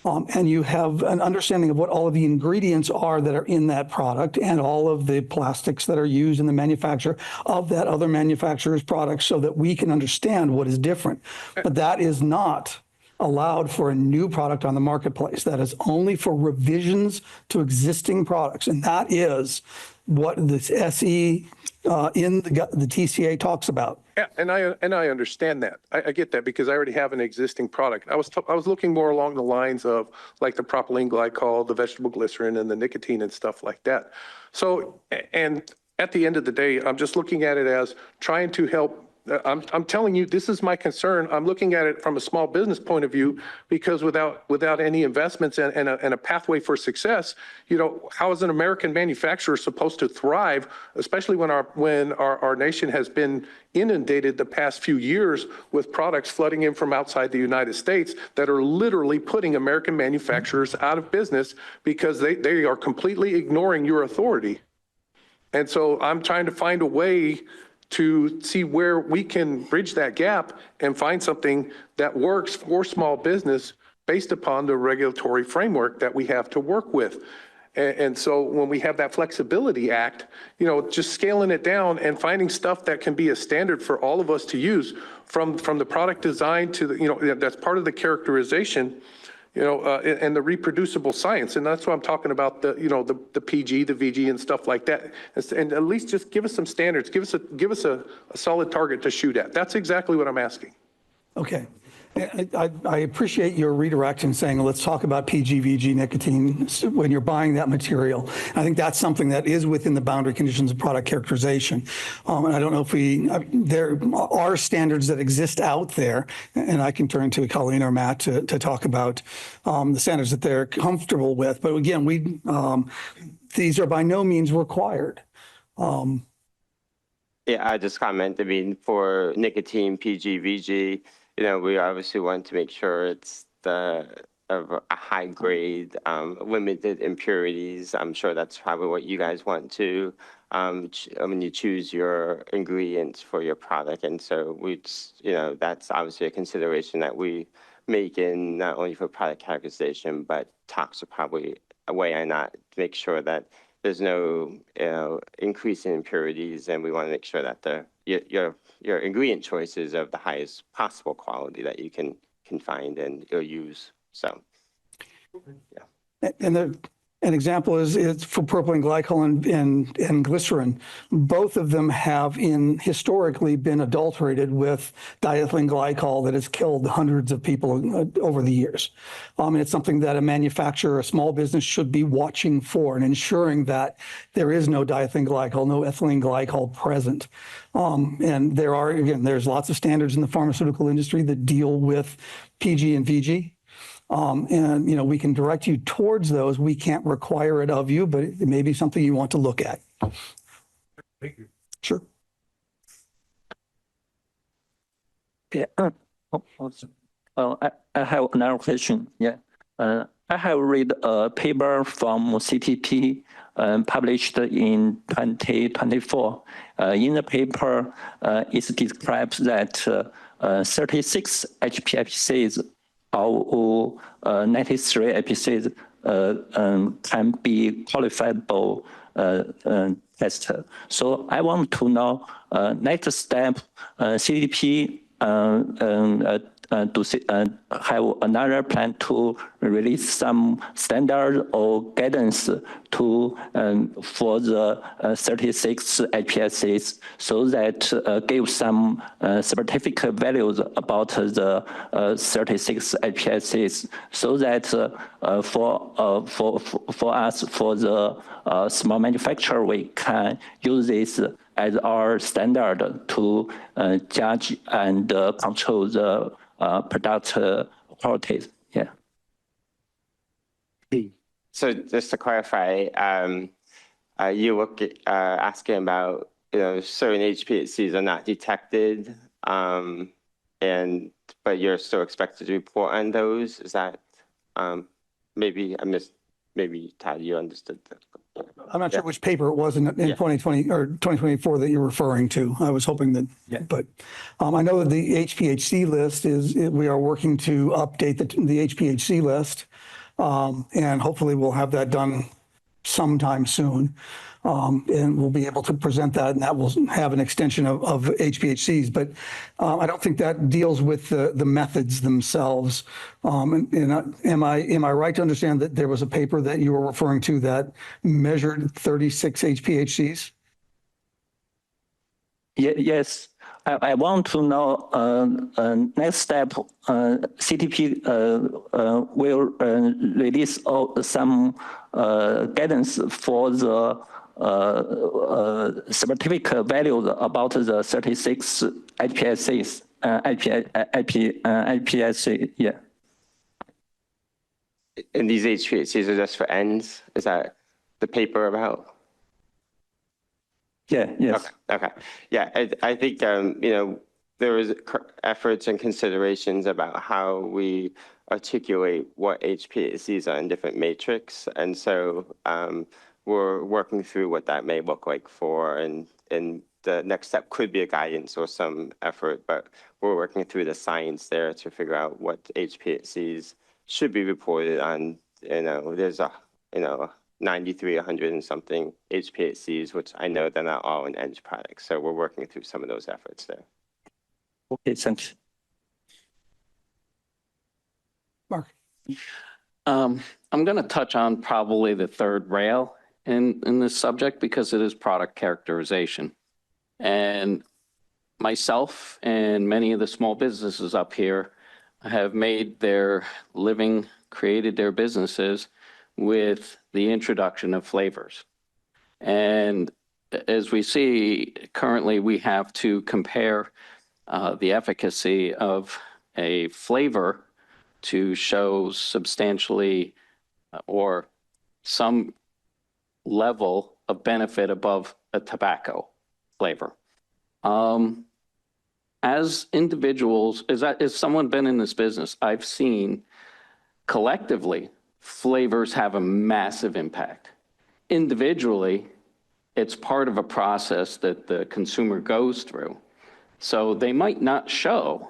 B: and you have an understanding of what all of the ingredients are that are in that product and all of the plastics that are used in the manufacture of that other manufacturer's product so that we can understand what is different. But that is not allowed for a new product on the marketplace. That is only for revisions to existing products. And that is what this SE in the TCA talks about.
J: Yeah, and I understand that. I get that because I already have an existing product. I was looking more along the lines of like the propylene glycol, the vegetable glycerin, and the nicotine and stuff like that. So, and at the end of the day, I'm just looking at it as trying to help. I'm telling you, this is my concern. I'm looking at it from a small business point of view because without any investments and a pathway for success, you know, how is an American manufacturer supposed to thrive, especially when our nation has been inundated the past few years with products flooding in from outside the United States that are literally putting American manufacturers out of business because they are completely ignoring your authority. And so I'm trying to find a way to see where we can bridge that gap and find something that works for small business based upon the regulatory framework that we have to work with. And so when we have that flexibility act, you know, just scaling it down and finding stuff that can be a standard for all of us to use from the product design to the, you know, that's part of the characterization, you know, and the reproducible science. And that's what I'm talking about, the, you know, the PG, the VG and stuff like that. And at least just give us some standards, give us a solid target to shoot at. That's exactly what I'm asking.
B: Okay. I appreciate your redirect in saying, let's talk about PG, VG, nicotine when you're buying that material. I think that's something that is within the boundary conditions of product characterization. And I don't know if there are standards that exist out there, and I can turn to Colleen or Matt to talk about the standards that they're comfortable with. But again, these are by no means required.
C: Yeah, I just comment, I mean, for nicotine, PG, VG, you know, we obviously want to make sure it's of a high grade, limited impurities. I'm sure that's probably what you guys want to when you choose your ingredients for your product. And so you know, that's obviously a consideration that we make in not only for product characterization, but talks are probably a way I not make sure that there's no increase in impurities, and we want to make sure that your ingredient choices of the highest possible quality that you can find and or use. So, yeah.
B: And an example is for propylene glycol and glycerin. Both of them have historically been adulterated with diethylene glycol that has killed hundreds of people over the years. And it's something that a manufacturer, a small business should be watching for and ensuring that there is no diethylene glycol, no ethylene glycol present. And there's lots of standards in the pharmaceutical industry that deal with PG and VG. And, you know, we can direct you towards those. We can't require it of you, but it may be something you want to look at.
J: Thank you.
B: Sure.
I: Yeah. I have another question. Yeah. I have read a paper from CTP published in 2024. In the paper, it describes that 36 HPFCs or 93 episodes can be qualifiable test. So I want to know next step, CDP have another plan to release some standard or guidance to for the 36 HPSCs, so that give some certificate values about the 36 HPSCs, so that for us, for the small manufacturer, we can use this as our standard to judge and control the product qualities. Yeah.
C: So just to clarify, you were asking about, certain HPHCs are not detected, but you're still expected to report on those. Is that maybe I missed? Maybe Todd, you understood that.
B: I'm not sure which paper it was in 2020 or 2024 that you're referring to. I was hoping that, but I know that the HPHC list we are working to update the HPHC list, and hopefully we'll have that done sometime soon. And we'll be able to present that, and that will have an extension of HPHCs. But I don't think that deals with the methods themselves. Am I right to understand that there was a paper that you were referring to that measured 36 HPHCs?
I: Yes. I want to know next step. CTP will release some guidance for the certificate values about the 36 HPSCs, HPSC, yeah.
C: And these HPHCs are just for ENDS? Is that the paper about?
I: Yeah, yes.
C: Okay. Yeah, I think, there was efforts and considerations about how we articulate what HPHCs are in different matrix. And so we're working through what that may look like and the next step could be a guidance or some effort, but we're working through the science there to figure out what HPHCs should be reported on. There's 93, 100 and something HPHCs, which I know they're not all in ENDS products. So we're working through some of those efforts there.
I: Okay, thanks.
B: Mark.
F: I'm going to touch on probably the third rail in this subject because it is product characterization. And myself and many of the small businesses up here have made their living, created their businesses with the introduction of flavors. And as we see, currently we have to compare the efficacy of a flavor to show substantially or some level of benefit above a tobacco flavor. As individuals, as someone been in this business, I've seen collectively flavors have a massive impact. Individually, it's part of a process that the consumer goes through. So they might not show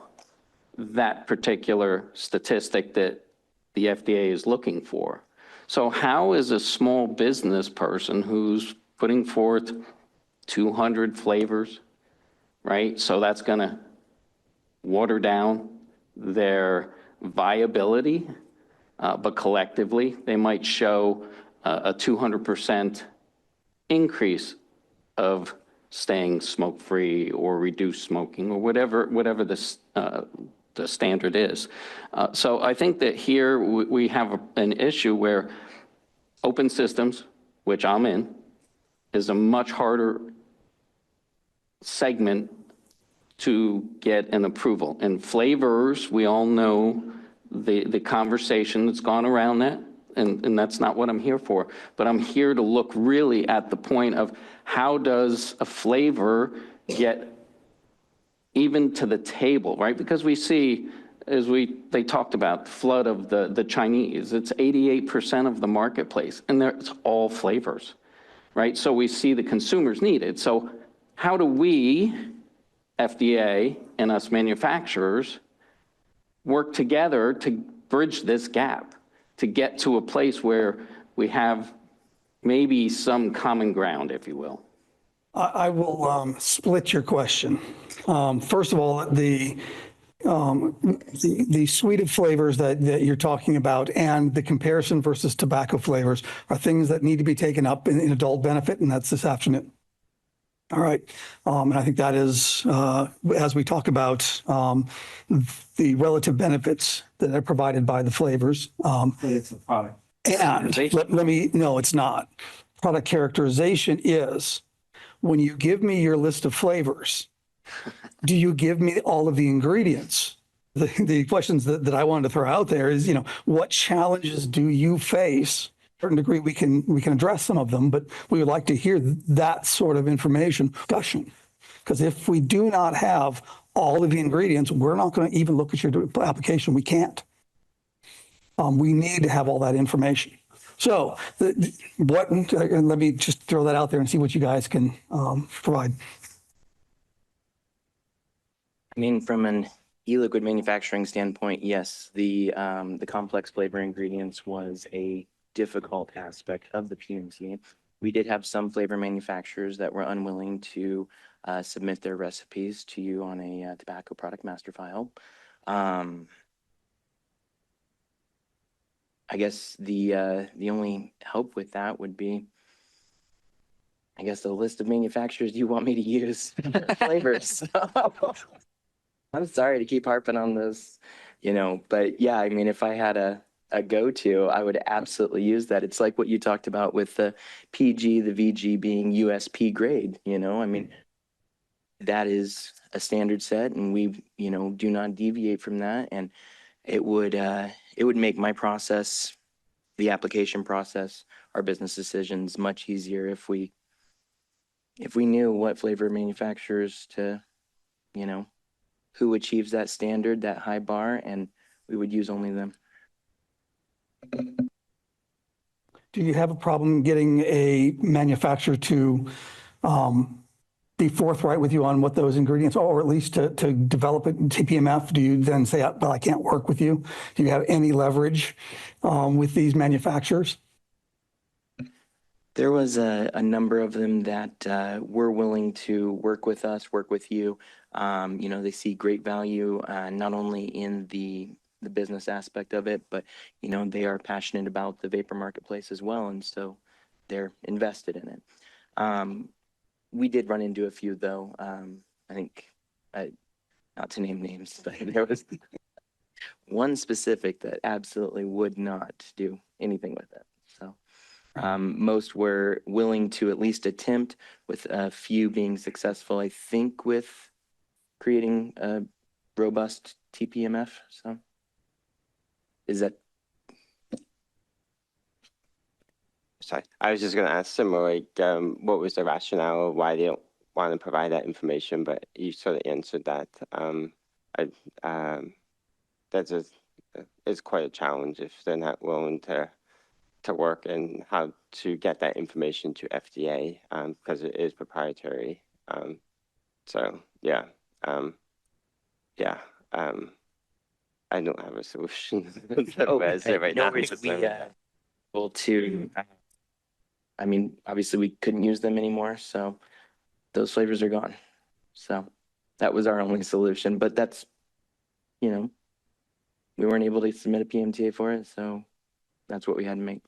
F: that particular statistic that the FDA is looking for. So how is a small business person who's putting forth 200 flavors, right? So that's going to water down their viability, but collectively they might show a 200% increase of staying smoke-free or reduce smoking or whatever the standard is. So I think that here we have an issue where open systems, which I'm in, is a much harder segment to get an approval. And flavors, we all know the conversation that's gone around that, and that's not what I'm here for. But I'm here to look really at the point of how does a flavor get even to the table, right? Because we see, as they talked about, the flood of the Chinese, it's 88% of the marketplace, and it's all flavors, right? So we see the consumers need it. So how do we, FDA and us manufacturers, work together to bridge this gap, to get to a place where we have maybe some common ground, if you will?
B: I will split your question. First of all, the the suite of flavors that you're talking about and the comparison versus tobacco flavors are things that need to be taken up in adult benefit, and that's this afternoon. All right. And I think that is, as we talk about the relative benefits that are provided by the flavors.
I: It's a product.
B: And no, it's not. Product characterization is when you give me your list of flavors, do you give me all of the ingredients? The questions that I wanted to throw out there is, what challenges do you face? To a certain degree, we can address some of them, but we would like to hear that sort of information discussion. Because if we do not have all of the ingredients, we're not going to even look at your application. We can't. We need to have all that information. So and let me just throw that out there and see what you guys can provide.
H: I mean, from an e-liquid manufacturing standpoint, yes, the complex flavor ingredients was a difficult aspect of the PMTA. We did have some flavor manufacturers that were unwilling to submit their recipes to you on a tobacco product master file. I guess the only help with that would be, I guess, the list of manufacturers you want me to use flavors. I'm sorry to keep harping on this, but yeah, I mean, if I had a go-to, I would absolutely use that. It's like what you talked about with the PG, the VG being USP grade, I mean, that is a standard set, and we, do not deviate from that. And it would make my process, the application process, our business decisions much easier if we knew what flavor manufacturers to, who achieves that standard, that high bar, and we would use only them.
B: Do you have a problem getting a manufacturer to be forthright with you on what those ingredients are, or at least to develop it in TPMF? Do you then say, well, I can't work with you? Do you have any leverage with these manufacturers?
H: There was a number of them that were willing to work with us, work with you. They see great value not only in the business aspect of it, but they are passionate about the vapor marketplace as well, and so they're invested in it. We did run into a few though. I think, not to name names, but there was one specific that absolutely would not do anything with it. So most were willing to at least attempt, with a few being successful, I think, with creating a robust TPMF. So is that?
C: Sorry, I was just going to ask similarly, what was the rationale of why they don't want to provide that information, but you sort of answered that. It's quite a challenge if they're not willing to work and how to get that information to FDA because it is proprietary. So yeah, I don't have a solution. Right now.
H: Able to, I mean, obviously we couldn't use them anymore, so those flavors are gone. So that was our only solution, but that's, we weren't able to submit a PMTA for it, so that's what we had to make.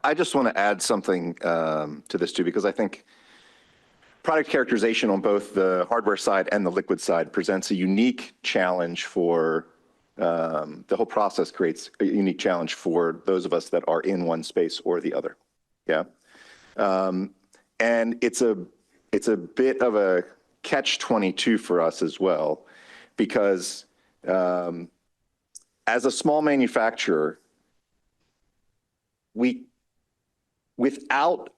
G: I just want to add something to this too, because I think product characterization on both the hardware side and the liquid side presents a unique challenge for the whole process creates a unique challenge for those of us that are in one space or the other. Yeah. And it's a bit of a catch-22 for us as well, because as a small manufacturer, without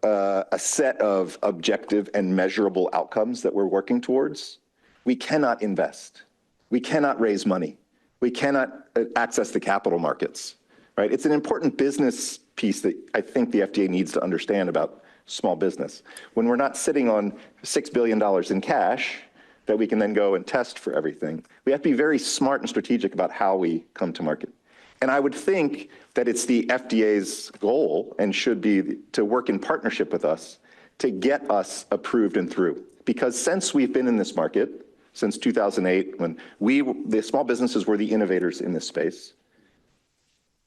G: a set of objective and measurable outcomes that we're working towards, we cannot invest. We cannot raise money. We cannot access the capital markets, right? It's an important business piece that I think the FDA needs to understand about small business. When we're not sitting on $6 billion in cash that we can then go and test for everything, we have to be very smart and strategic about how we come to market. And I would think that it's the FDA's goal and should be to work in partnership with us to get us approved and through. Because since we've been in this market, since 2008, when the small businesses were the innovators in this space.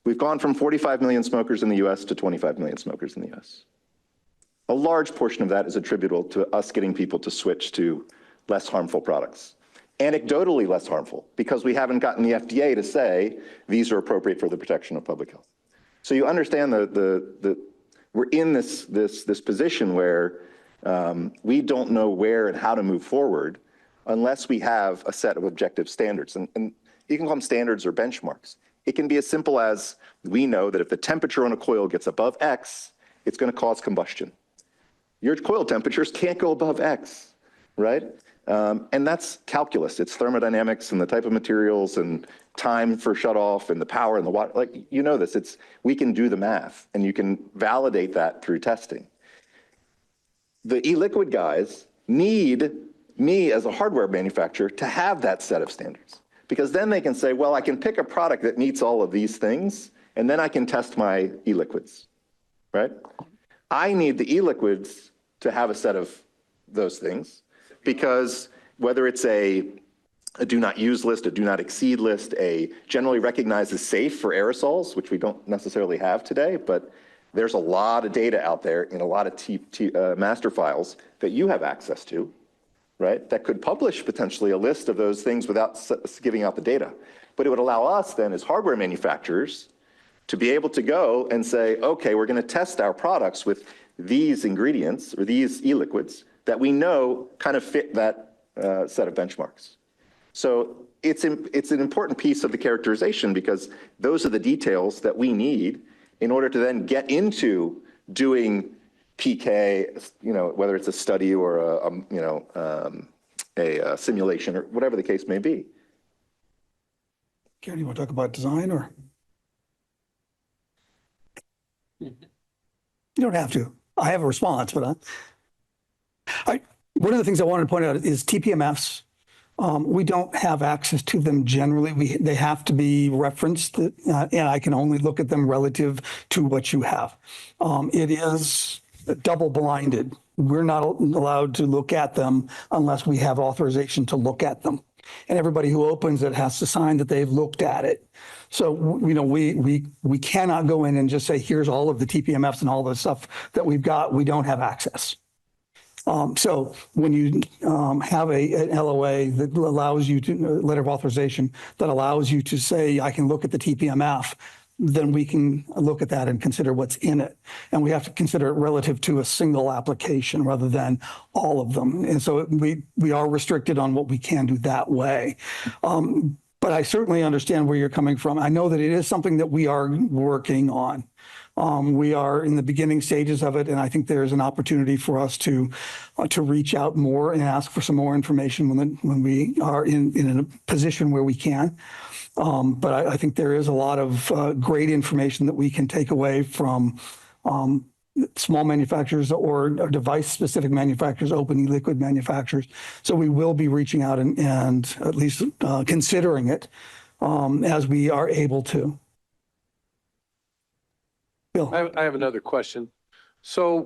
G: We've gone from 45 million smokers in the US to 25 million smokers in the US. A large portion of that is attributable to us getting people to switch to less harmful products. Anecdotally less harmful, because we haven't gotten the FDA to say these are appropriate for the protection of public health. So you understand we're in this position where we don't know where and how to move forward unless we have a set of objective standards. And you can call them standards or benchmarks. It can be as simple as we know that if the temperature on a coil gets above X, it's going to cause combustion. Your coil temperatures can't go above X, right? And that's calculus. It's thermodynamics and the type of materials and time for shut off and the power and the water. Like, you know this, we can do the math and you can validate that through testing. The e-liquid guys need me as a hardware manufacturer to have that set of standards, because then they can say, well, I can pick a product that meets all of these things and then I can test my e-liquids, right? I need the e-liquids to have a set of those things, because whether it's a do not use list, a do not exceed list, a generally recognized as safe for aerosols, which we don't necessarily have today, but there's a lot of data out there in a lot of master files that you have access to, right? That could publish potentially a list of those things without giving out the data. But it would allow us then as hardware manufacturers to be able to go and say, okay, we're going to test our products with these ingredients or these e-liquids that we know kind of fit that set of benchmarks. So it's an important piece of the characterization, because those are the details that we need in order to then get into doing PK, whether it's a study or a simulation or whatever the case may be.
B: Karen, you want to talk about design or? You don't have to. I have a response, but one of the things I wanted to point out is TPMFs. We don't have access to them generally. They have to be referenced, and I can only look at them relative to what you have. It is double blinded. We're not allowed to look at them unless we have authorization to look at them. And everybody who opens it has to sign that they've looked at it. So, we cannot go in and just say, here's all of the TPMFs and all the stuff that we've got. We don't have access. So when you have an LOA that allows you to, letter of authorization, that allows you to say, I can look at the TPMF, then we can look at that and consider what's in it. And we have to consider it relative to a single application rather than all of them. And so we are restricted on what we can do that way. But I certainly understand where you're coming from. I know that it is something that we are working on. We are in the beginning stages of it, and I think there's an opportunity for us to reach out more and ask for some more information when we are in a position where we can. But I think there is a lot of great information that we can take away from small manufacturers or device-specific manufacturers, open e-liquid manufacturers. So we will be reaching out and at least considering it as we are able to. Bill.
J: I have another question. So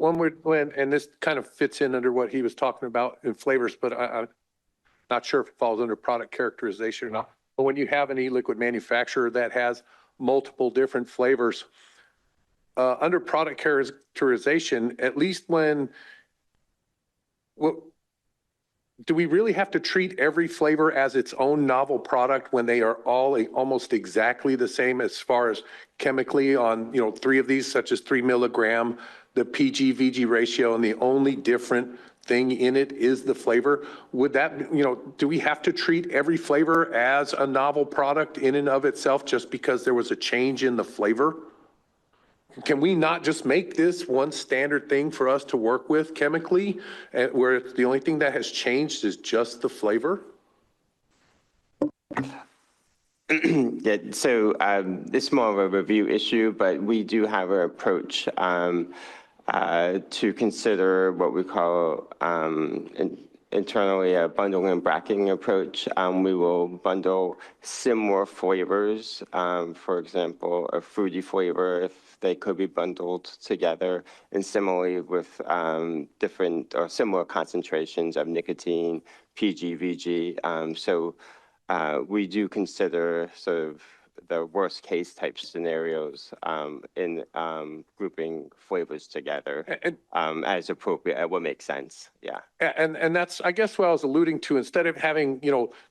J: and this kind of fits in under what he was talking about in flavors, but I'm not sure if it falls under product characterization or not. But when you have an e-liquid manufacturer that has multiple different flavors, under product characterization, at least do we really have to treat every flavor as its own novel product when they are all almost exactly the same as far as chemically on, three of these, such as 3 milligram, the PG-VG ratio, and the only different thing in it is the flavor? Would that, do we have to treat every flavor as a novel product in and of itself just because there was a change in the flavor? Can we not just make this one standard thing for us to work with chemically, where the only thing that has changed is just the flavor?
C: Yeah, so this is more of a review issue, but we do have an approach to consider what we call internally a bundling and bracketing approach. We will bundle similar flavors. For example, a fruity flavor, if they could be bundled together, and similarly with different or similar concentrations of nicotine, PG, VG. So we do consider sort of the worst case type scenarios in grouping flavors together as appropriate, what makes sense. Yeah.
J: And that's, I guess, what I was alluding to. Instead of having,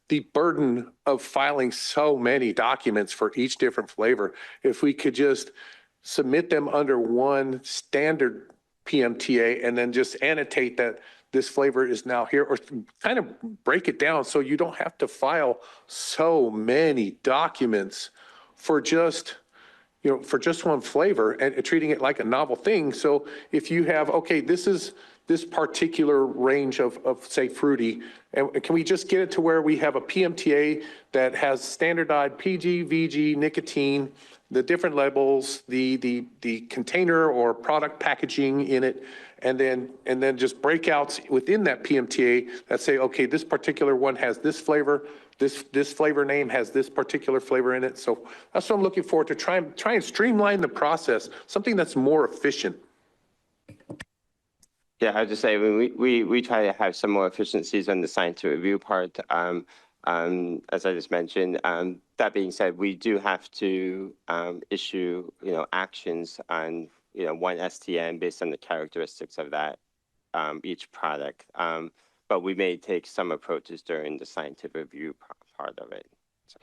J: the burden of filing so many documents for each different flavor, if we could just submit them under one standard PMTA and then just annotate that this flavor is now here, or kind of break it down so you don't have to file so many documents for just one flavor and treating it like a novel thing. So if you have, okay, this is this particular range of say fruity, and can we just get it to where we have a PMTA that has standardized PG, VG, nicotine, the different labels, the container or product packaging in it, and then just breakouts within that PMTA that say, okay, this particular one has this flavor, this flavor name has this particular flavor in it. So that's what I'm looking forward to, try and streamline the process, something that's more efficient.
C: Yeah, I would just say we try to have some more efficiencies on the scientific review part. As I just mentioned, that being said, we do have to issue, actions on, one STN based on the characteristics of that each product. But we may take some approaches during the scientific review part of it. So.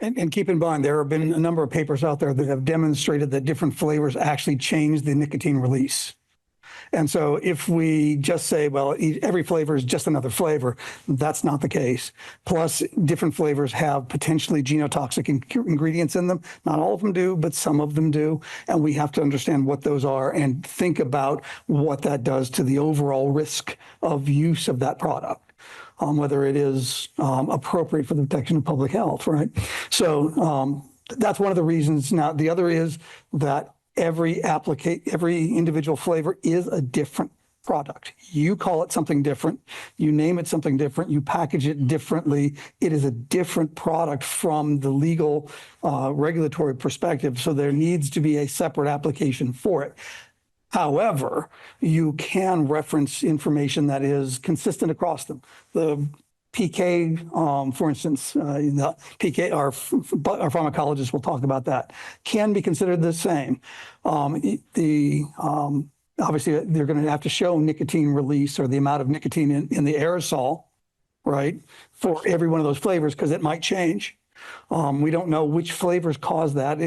B: And keep in mind, there have been a number of papers out there that have demonstrated that different flavors actually change the nicotine release. And so if we just say, well, every flavor is just another flavor, that's not the case. Plus, different flavors have potentially genotoxic ingredients in them. Not all of them do, but some of them do. And we have to understand what those are and think about what that does to the overall risk of use of that product, whether it is appropriate for the protection of public health, right? So that's one of the reasons. Now, the other is that every individual flavor is a different product. You call it something different, you name it something different, you package it differently. It is a different product from the legal regulatory perspective. So there needs to be a separate application for it. However, you can reference information that is consistent across them. The PK, for instance, the PK, our pharmacologists will talk about that, can be considered the same. Obviously, they're going to have to show nicotine release or the amount of nicotine in the aerosol, right, for every one of those flavors, because it might change. We don't know which flavors cause that.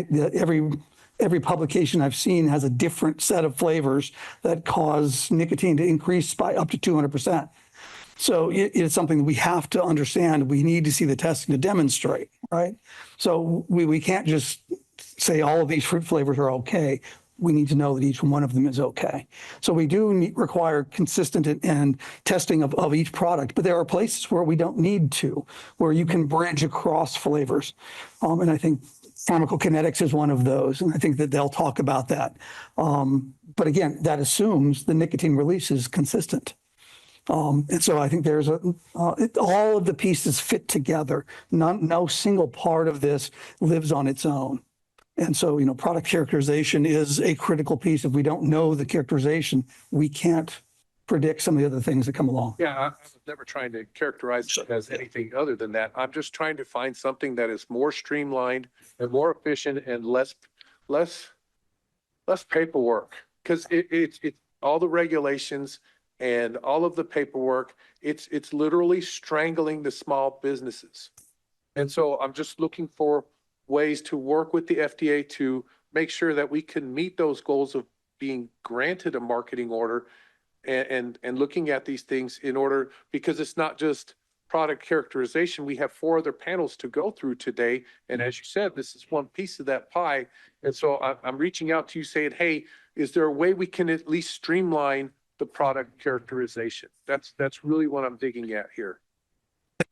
B: Every publication I've seen has a different set of flavors that cause nicotine to increase by up to 200%. So it is something that we have to understand. We need to see the testing to demonstrate, right? So we can't just say all of these fruit flavors are okay. We need to know that each one of them is okay. So we do require consistent and testing of each product, but there are places where we don't need to, where you can bridge across flavors. And I think pharmacokinetics is one of those, and I think that they'll talk about that. But again, that assumes the nicotine release is consistent. And so I think there's all of the pieces fit together. No single part of this lives on its own. And so, product characterization is a critical piece. If we don't know the characterization, we can't predict some of the other things that come along.
J: Yeah, I was never trying to characterize it as anything other than that. I'm just trying to find something that is more streamlined and more efficient and less paperwork, because it's all the regulations and all of the paperwork, it's literally strangling the small businesses. And so I'm just looking for ways to work with the FDA to make sure that we can meet those goals of being granted a marketing order and looking at these things in order, because it's not just product characterization. We have 4 other panels to go through today. And as you said, this is one piece of that pie. And so I'm reaching out to you saying, hey, is there a way we can at least streamline the product characterization? That's really what I'm digging at here.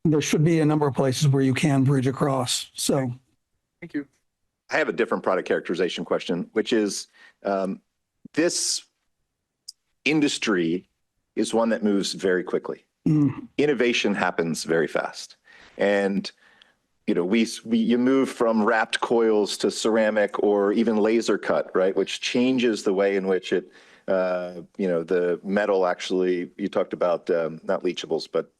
B: There should be a number of places where you can bridge across. So,
J: thank you.
G: I have a different product characterization question, which is this industry is one that moves very quickly. Innovation happens very fast. And you know, you move from wrapped coils to ceramic or even laser cut, right? Which changes the way in which it, you know, the metal actually, you talked about not leachables, but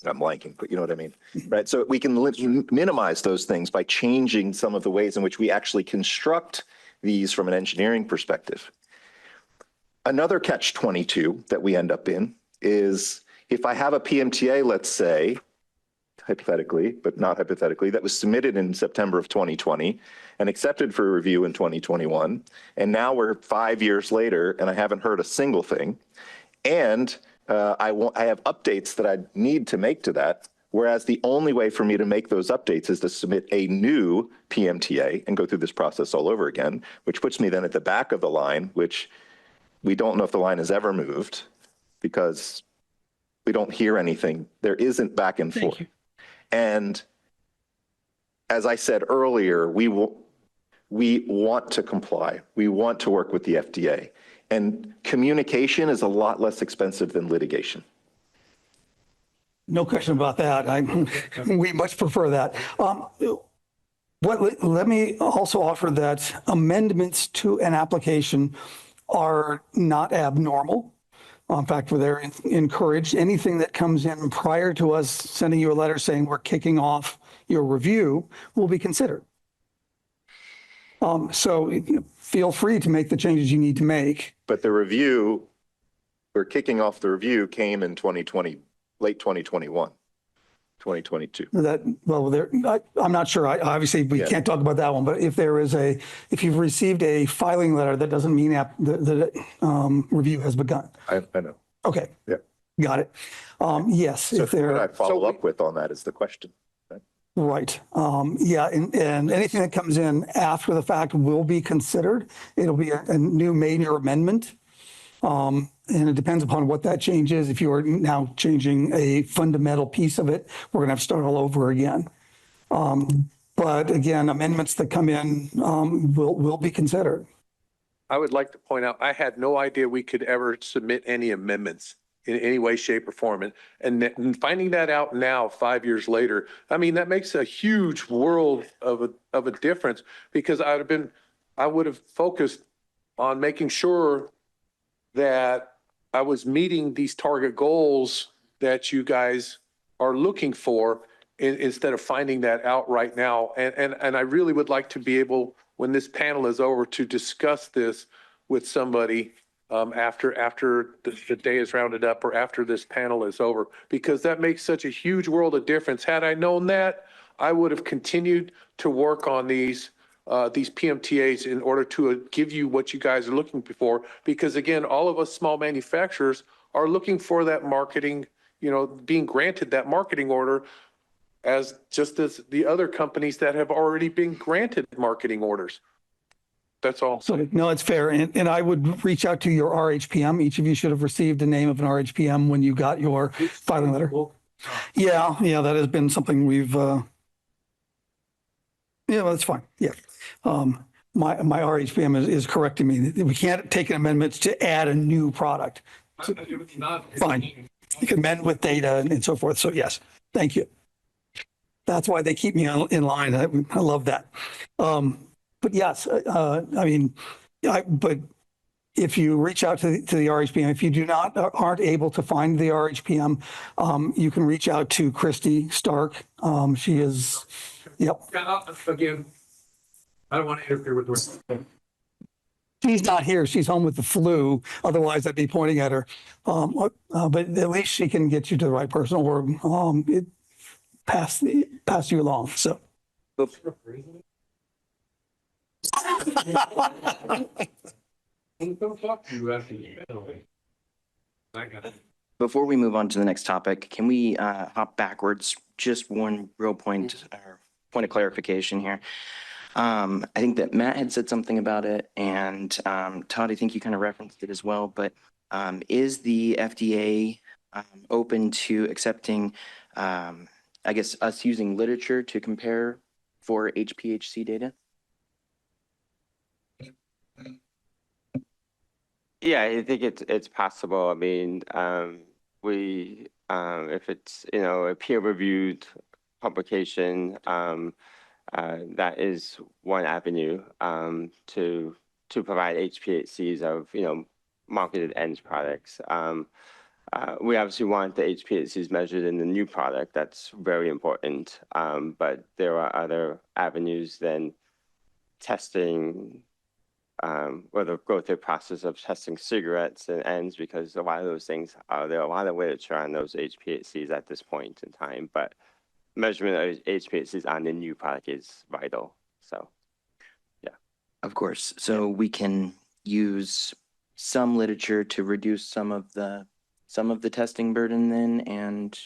G: I'm blanking, but you know what I mean, right? So we can minimize those things by changing some of the ways in which we actually construct these from an engineering perspective. Another catch-22 that we end up in is if I have a PMTA, let's say, hypothetically, but not hypothetically, that was submitted in September of 2020 and accepted for review in 2021. And now we're 5 years later and I haven't heard a single thing. And I have updates that I need to make to that. Whereas the only way for me to make those updates is to submit a new PMTA and go through this process all over again, which puts me then at the back of the line, which we don't know if the line has ever moved because we don't hear anything. There isn't back and forth. And as I said earlier, we want to comply. We want to work with the FDA. And communication is a lot less expensive than litigation.
B: No question about that. We much prefer that. Let me also offer that amendments to an application are not abnormal. In fact, they're encouraged. Anything that comes in prior to us sending you a letter saying we're kicking off your review will be considered. So feel free to make the changes you need to make.
G: But the review, we're kicking off the review came in 2020, late 2021, 2022.
B: I'm not sure. Obviously, we can't talk about that one. But if you've received a filing letter, that doesn't mean the review has begun.
G: I know.
B: Okay.
G: Yeah.
B: Got it. Yes.
G: So what I follow up with on that is the question.
B: Right. Yeah. And anything that comes in after the fact will be considered. It'll be a new major amendment. And it depends upon what that change is. If you are now changing a fundamental piece of it, we're going to have to start all over again. But again, amendments that come in will be considered.
J: I would like to point out, I had no idea we could ever submit any amendments in any way, shape, or form. And finding that out now, 5 years later, I mean, that makes a huge world of a difference, because I would have focused on making sure that I was meeting these target goals that you guys are looking for instead of finding that out right now. And I really would like to be able, when this panel is over, to discuss this with somebody after the day is rounded up or after this panel is over, because that makes such a huge world of difference. Had I known that, I would have continued to work on these PMTAs in order to give you what you guys are looking for. Because again, all of us small manufacturers are looking for that marketing, being granted that marketing order as just as the other companies that have already been granted marketing orders. That's all.
B: So, no, it's fair. And I would reach out to your RHPM. Each of you should have received the name of an RHPM when you got your filing letter. Yeah, that has been something we've, that's fine. Yeah. My RHPM is correcting me. We can't take an amendment to add a new product. So, fine. You can amend with data and so forth. So yes, thank you. That's why they keep me in line. I love that. But yes, but if you reach out to the RHPM, if you aren't able to find the RHPM, you can reach out to Christy Stark. She is, yep.
K: Again, I don't want to interfere with the.
B: She's not here. She's home with the flu. Otherwise, I'd be pointing at her. But at least she can get you to the right person, or pass you along. So.
H: Before we move on to the next topic, can we hop backwards? Just one real point of clarification here. I think that Matt had said something about it, and Todd, I think you kind of referenced it as well, but is the FDA open to accepting, I guess, us using literature to compare for HPHC data?
C: Yeah, I think it's possible. I mean, If it's, a peer-reviewed publication, that is one avenue to provide HPHCs of, marketed ends products. We obviously want the HPHCs measured in the new product. That's very important. But there are other avenues than testing or the go through process of testing cigarettes and ends, because a lot of those things there are a lot of literature on those HPHCs at this point in time, but measurement of HPHCs on the new product is vital. So, yeah.
H: Of course. So we can use some literature to reduce some of the testing burden then, and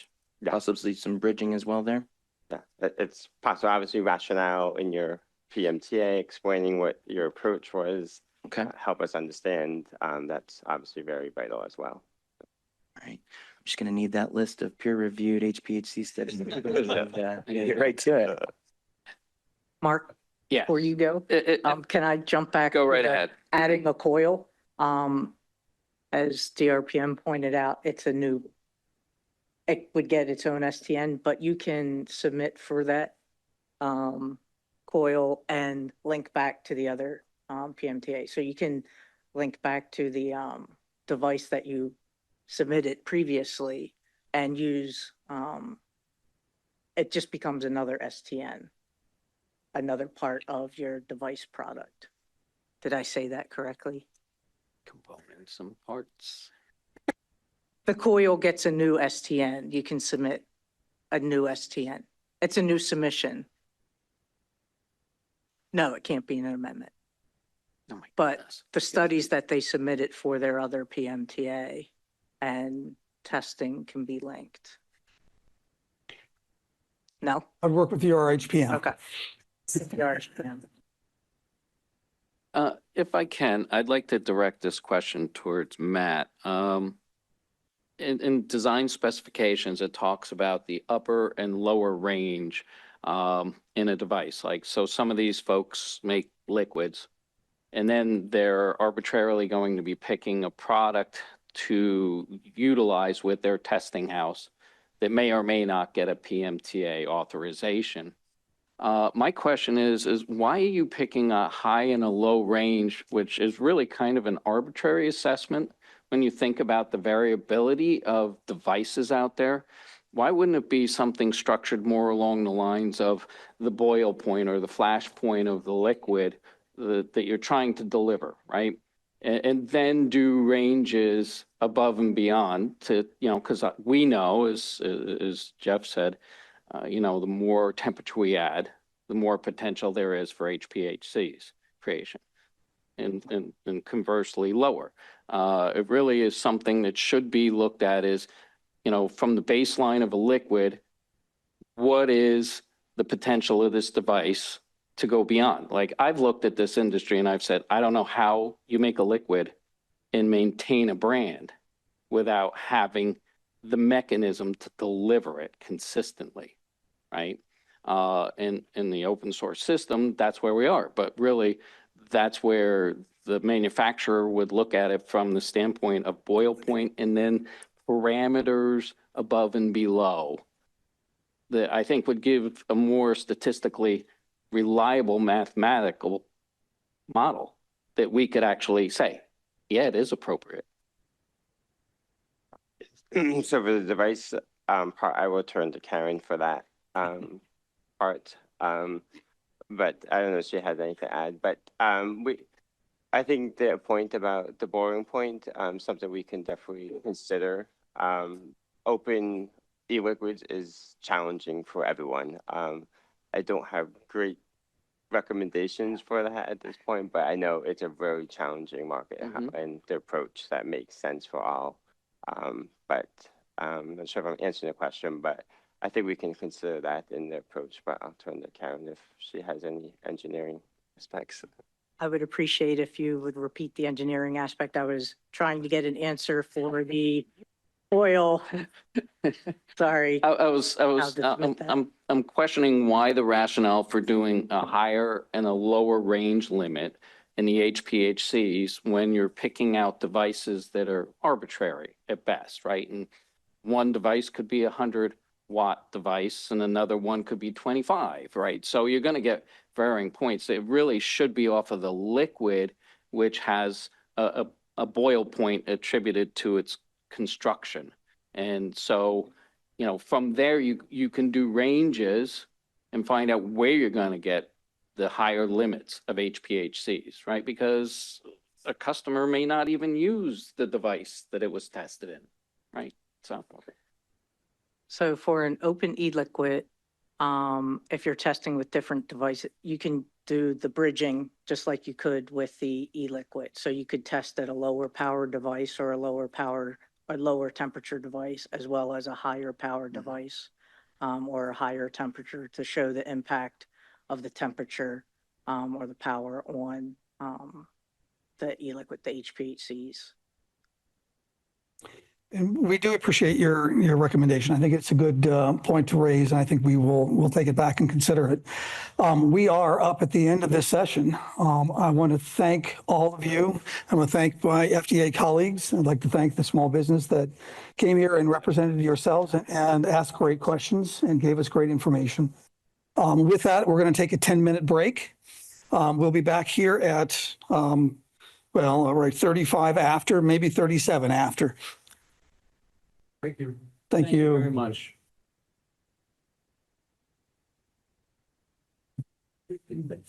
H: possibly some bridging as well there.
C: Yeah, it's possible. Obviously, rationale in your PMTA explaining what your approach was.
H: Okay.
C: Help us understand. That's obviously very vital as well.
H: All right. I'm just going to need that list of peer-reviewed HPHC studies. And, get right to it.
E: Mark,
F: Yeah.
E: before you go, can I jump back?
F: Go
E: to
F: right
E: the
F: ahead.
E: Adding a coil, as DRPM pointed out, it would get its own STN, but you can submit for that coil and link back to the other PMTA. So you can link back to the device that you submitted previously and use, it just becomes another STN, another part of your device product. Did I say that correctly?
F: Components and parts.
E: The coil gets a new STN. You can submit a new STN. It's a new submission. No, it can't be an amendment.
F: Oh my
E: But
F: goodness.
E: the studies that they submitted for their other PMTA and testing can be linked. No?
B: I'd work with the RHPM.
E: Okay. RHPM.
F: If I can, I'd like to direct this question towards Matt. In design specifications, it talks about the upper and lower range in a device. Like, so some of these folks make liquids, and then they're arbitrarily going to be picking a product to utilize with their testing house that may or may not get a PMTA authorization. My question is why are you picking a high and a low range, which is really kind of an arbitrary assessment when you think about the variability of devices out there? Why wouldn't it be something structured more along the lines of the boil point or the flash point of the liquid that you're trying to deliver, right? And then do ranges above and beyond to, because we know, as Jeff said, the more temperature we add, the more potential there is for HPHCs creation, and conversely lower. It really is something that should be looked at as, from the baseline of a liquid, what is the potential of this device to go beyond? Like, I've looked at this industry and I've said, I don't know how you make a liquid and maintain a brand without having the mechanism to deliver it consistently, right? In the open source system, that's where we are. But really, that's where the manufacturer would look at it from the standpoint of boil point and then parameters above and below that I think would give a more statistically reliable mathematical model that we could actually say, yeah, it is appropriate.
C: So for the device part, I will turn to Karen for that part. But I don't know if she has anything to add. But I think the point about the boiling point, something we can definitely consider. Open e-liquids is challenging for everyone. I don't have great recommendations for that at this point, but I know it's a very challenging market and the approach that makes sense for all. But I'm not sure if I'm answering the question, but I think we can consider that in the approach, but I'll turn to Karen if she has any engineering aspects.
E: I would appreciate if you would repeat the engineering aspect. I was trying to get an answer for the oil. Sorry.
F: I'm questioning why the rationale for doing a higher and a lower range limit in the HPHCs when you're picking out devices that are arbitrary at best, right? And one device could be a 100-watt device and another one could be 25, right? So you're going to get varying points. It really should be off of the liquid, which has a boil point attributed to its construction. And so, you know, from there, you can do ranges and find out where you're going to get the higher limits of HPHCs, right? Because a customer may not even use the device that it was tested in, right?
E: So for an open e-liquid, if you're testing with different devices, you can do the bridging just like you could with the e-liquid. So you could test at a lower power device or a lower temperature device, as well as a higher power device or a higher temperature to show the impact of the temperature or the power on the e-liquid, the HPHCs.
B: And we do appreciate your recommendation. I think it's a good point to raise, and I think we'll take it back and consider it. We are up at the end of this session. I want to thank all of you. I want to thank my FDA colleagues. I'd like to thank the small business that came here and represented yourselves and asked great questions and gave us great information. With that, we're going to take a 10-minute break. We'll be back here at, well, all right, 35 after, maybe 37 after.
K: Thank you.
B: Thank you
F: very much.
L: Thank you.
F: Thank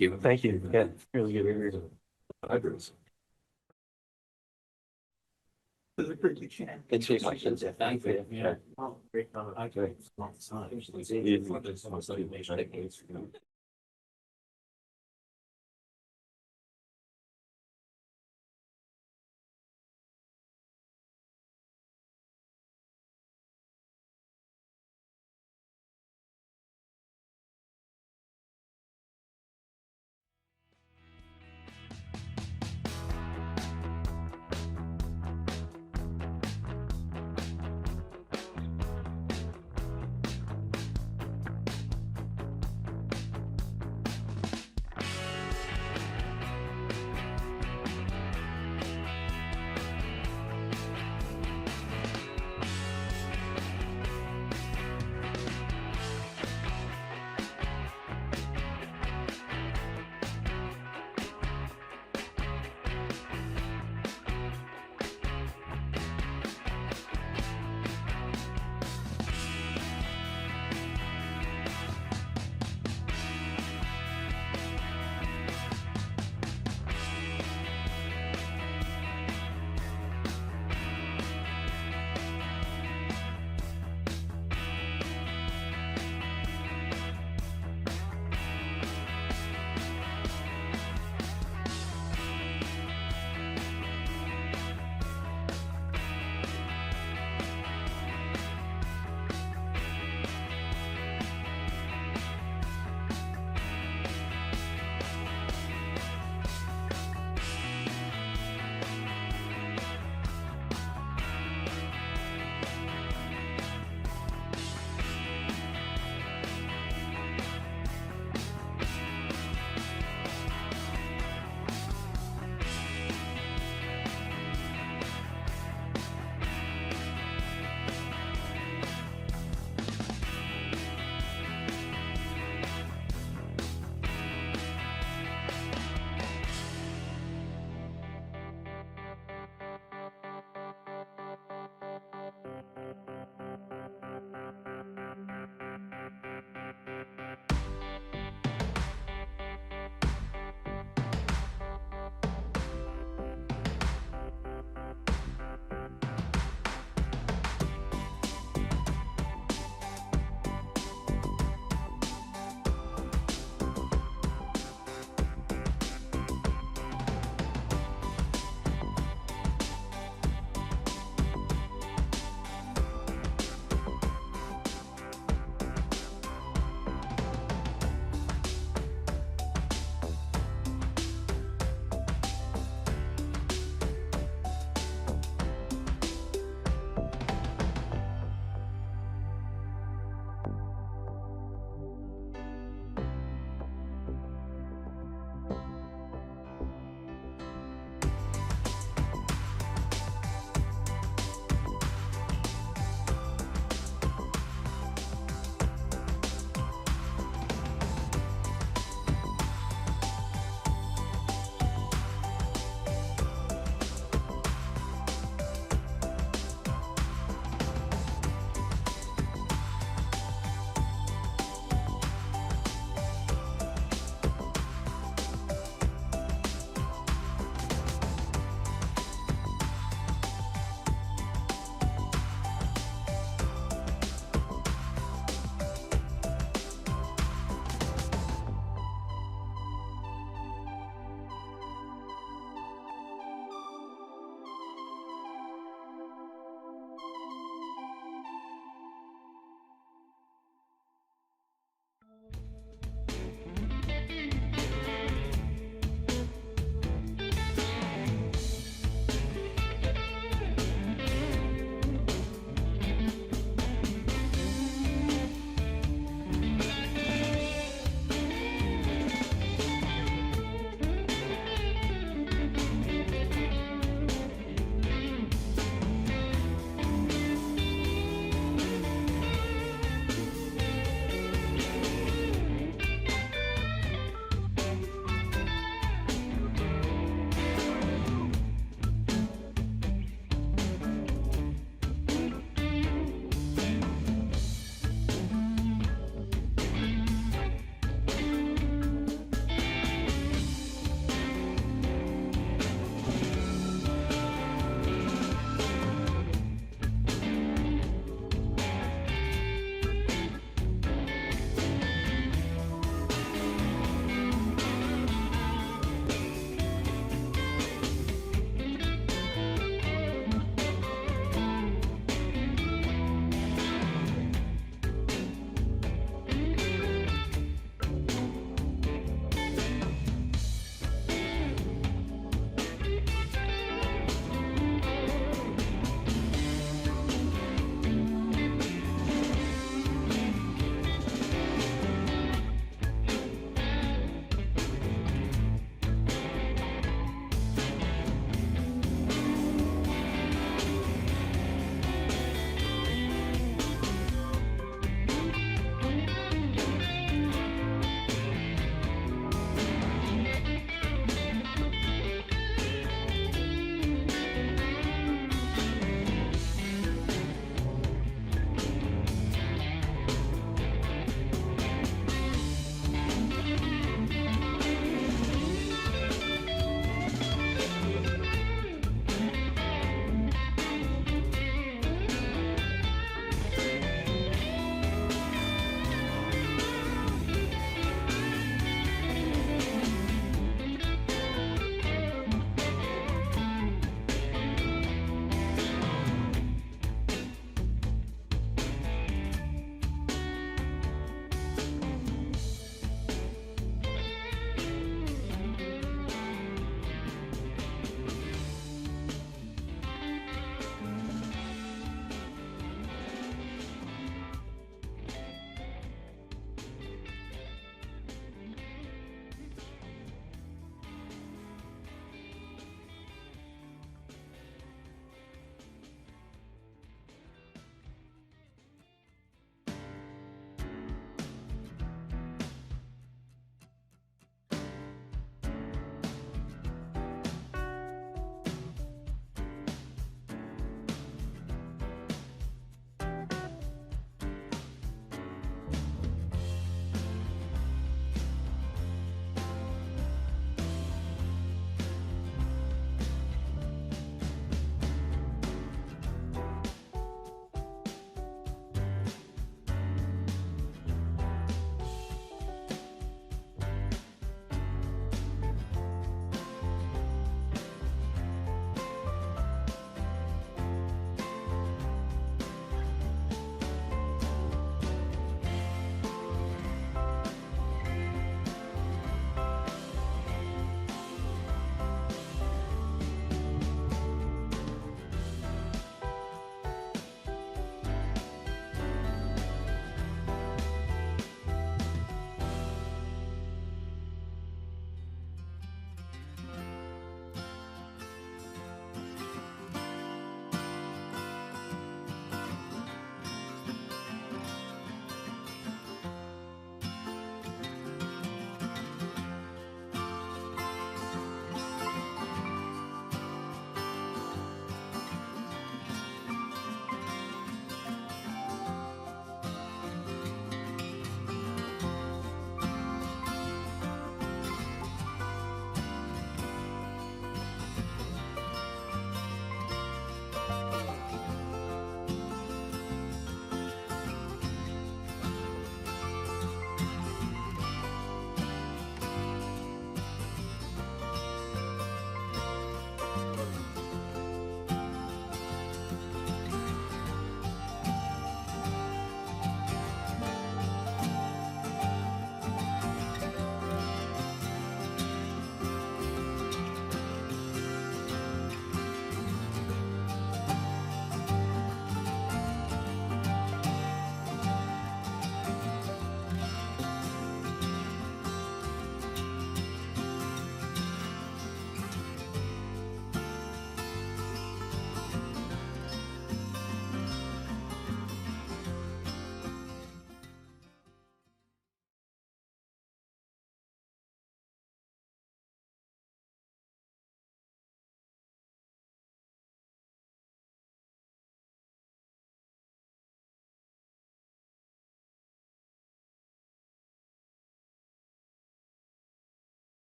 F: you.
A: Thank you. Yeah, really good.
L: Thanks for your questions. Thank you.
K: Yeah.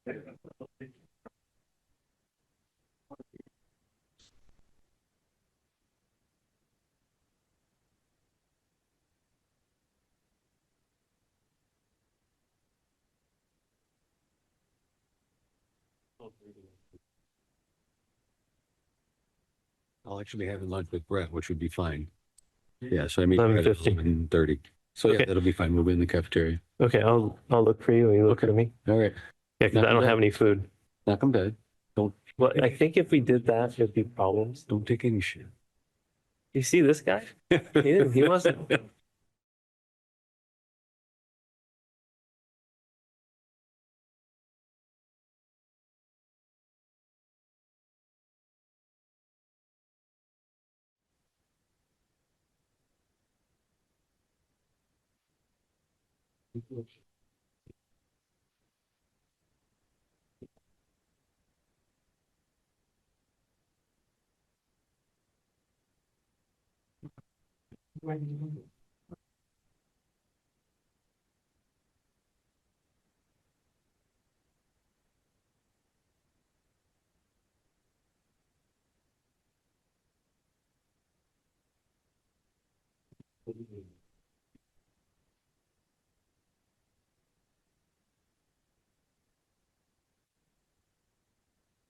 K: I'll actually be having lunch with Brett, which would be fine. Yeah, so I mean,
A: 11:50.
K: 11:30. So yeah,
A: Okay.
K: that'll be fine. We'll be in the cafeteria.
A: Okay, I'll look for you and you look
K: Okay.
A: for me.
K: All right.
A: Yeah, because I don't have any food.
K: Not come bad. Don't
A: Well, I think if we did that, there'd be problems.
K: don't take any shit.
A: You see this guy? He wasn't.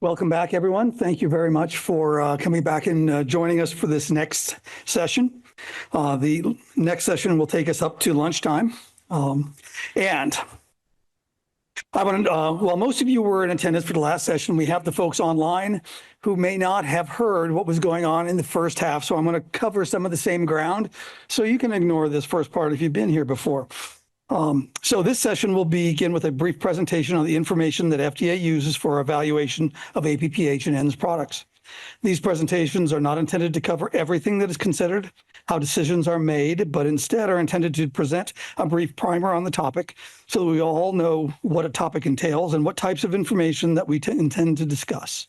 B: Welcome back, everyone. Thank you very much for coming back and joining us for this next session. The next session will take us up to lunchtime. And I want to, while most of you were in attendance for the last session, we have the folks online who may not have heard what was going on in the first half. So I'm going to cover some of the same ground. So you can ignore this first part if you've been here before. So this session will begin with a brief presentation on the information that FDA uses for evaluation of APPH and ENDS products. These presentations are not intended to cover everything that is considered, how decisions are made, but instead are intended to present a brief primer on the topic so that we all know what a topic entails and what types of information that we intend to discuss.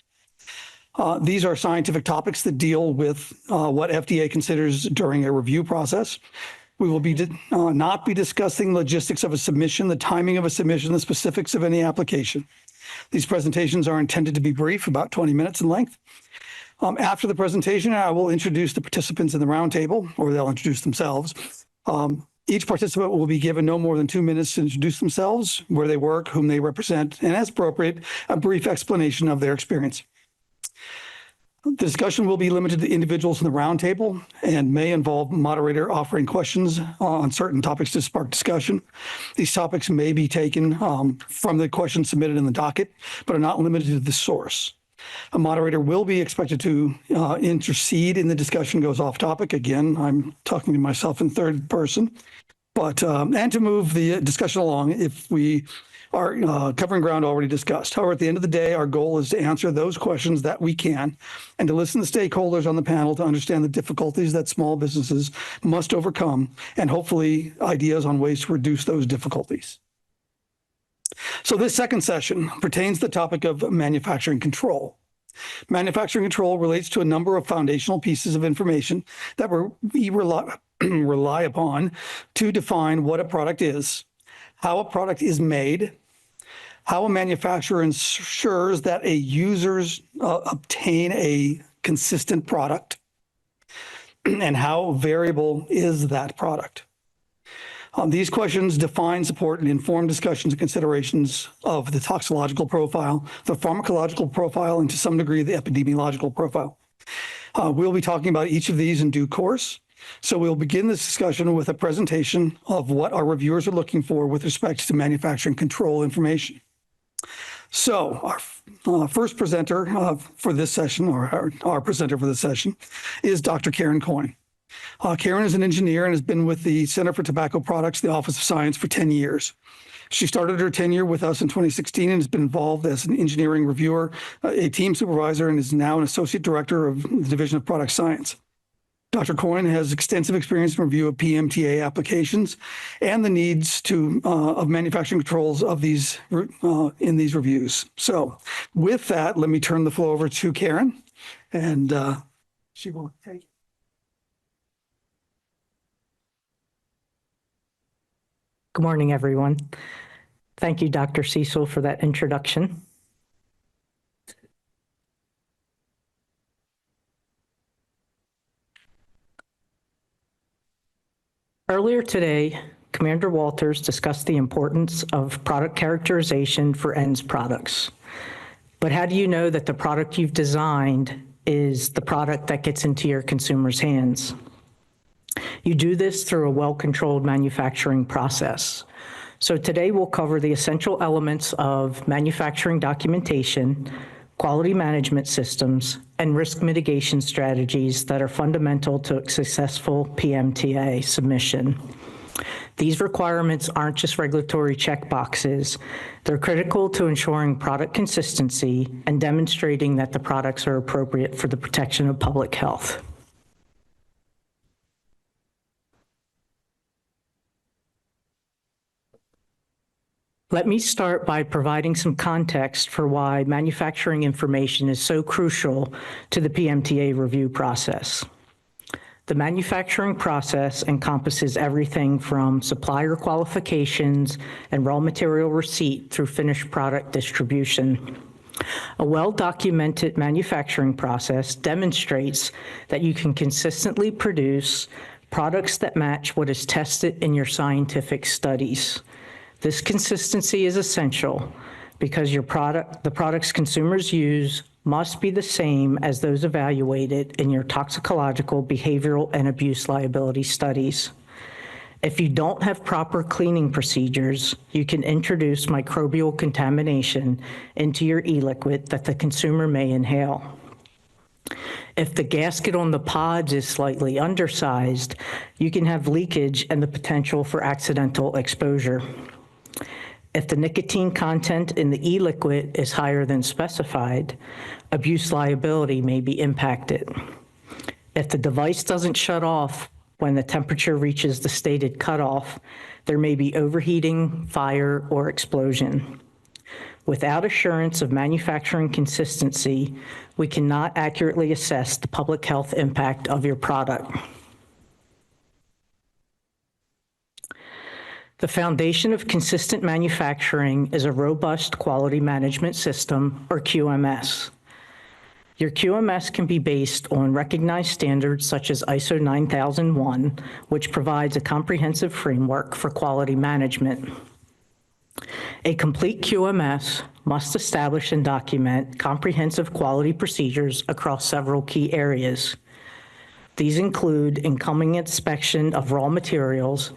B: These are scientific topics that deal with what FDA considers during a review process. We will not be discussing logistics of a submission, the timing of a submission, the specifics of any application. These presentations are intended to be brief, about 20 minutes in length. After the presentation, I will introduce the participants in the roundtable, or they'll introduce themselves. Each participant will be given no more than 2 minutes to introduce themselves, where they work, whom they represent, and as appropriate, a brief explanation of their experience. The discussion will be limited to individuals in the roundtable and may involve moderator offering questions on certain topics to spark discussion. These topics may be taken from the questions submitted in the docket, but are not limited to the source. A moderator will be expected to intercede in the discussion goes off topic. Again, I'm talking to myself in third person, but and to move the discussion along if we are covering ground already discussed. However, at the end of the day, our goal is to answer those questions that we can and to listen to stakeholders on the panel to understand the difficulties that small businesses must overcome and hopefully ideas on ways to reduce those difficulties. So this second session pertains to the topic of manufacturing control. Manufacturing control relates to a number of foundational pieces of information that we rely upon to define what a product is, how a product is made, how a manufacturer ensures that users obtain a consistent product, and how variable is that product. These questions define, support, and inform discussions and considerations of the toxicological profile, the pharmacological profile, and to some degree, the epidemiological profile. We'll be talking about each of these in due course. So we'll begin this discussion with a presentation of what our reviewers are looking for with respect to manufacturing control information. So our first presenter for this session, or our presenter for this session, is Dr. Karen Coyne. Karen is an engineer and has been with the Center for Tobacco Products, the Office of Science, for 10 years. She started her tenure with us in 2016 and has been involved as an engineering reviewer, a team supervisor, and is now an associate director of the Division of Product Science. Dr. Coyne has extensive experience in review of PMTA applications and the needs of manufacturing controls of these in these reviews. So with that, let me turn the floor over to Karen, and she will take it.
E: Good morning, everyone. Thank you, Dr. Cecil, for that introduction. Earlier today, Commander Walters discussed the importance of product characterization for ENDS products. But how do you know that the product you've designed is the product that gets into your consumer's hands? You do this through a well-controlled manufacturing process. So today we'll cover the essential elements of manufacturing documentation, quality management systems, and risk mitigation strategies that are fundamental to a successful PMTA submission. These requirements aren't just regulatory checkboxes. They're critical to ensuring product consistency and demonstrating that the products are appropriate for the protection of public health. Let me start by providing some context for why manufacturing information is so crucial to the PMTA review process. The manufacturing process encompasses everything from supplier qualifications and raw material receipt through finished product distribution. A well-documented manufacturing process demonstrates that you can consistently produce products that match what is tested in your scientific studies. This consistency is essential because the products consumers use must be the same as those evaluated in your toxicological, behavioral, and abuse liability studies. If you don't have proper cleaning procedures, you can introduce microbial contamination into your e-liquid that the consumer may inhale. If the gasket on the pods is slightly undersized, you can have leakage and the potential for accidental exposure. If the nicotine content in the e-liquid is higher than specified, abuse liability may be impacted. If the device doesn't shut off when the temperature reaches the stated cutoff, there may be overheating, fire, or explosion. Without assurance of manufacturing consistency, we cannot accurately assess the public health impact of your product. The foundation of consistent manufacturing is a robust quality management system, or QMS. Your QMS can be based on recognized standards such as ISO 9001, which provides a comprehensive framework for quality management. A complete QMS must establish and document comprehensive quality procedures across several key areas. These include incoming inspection of raw materials,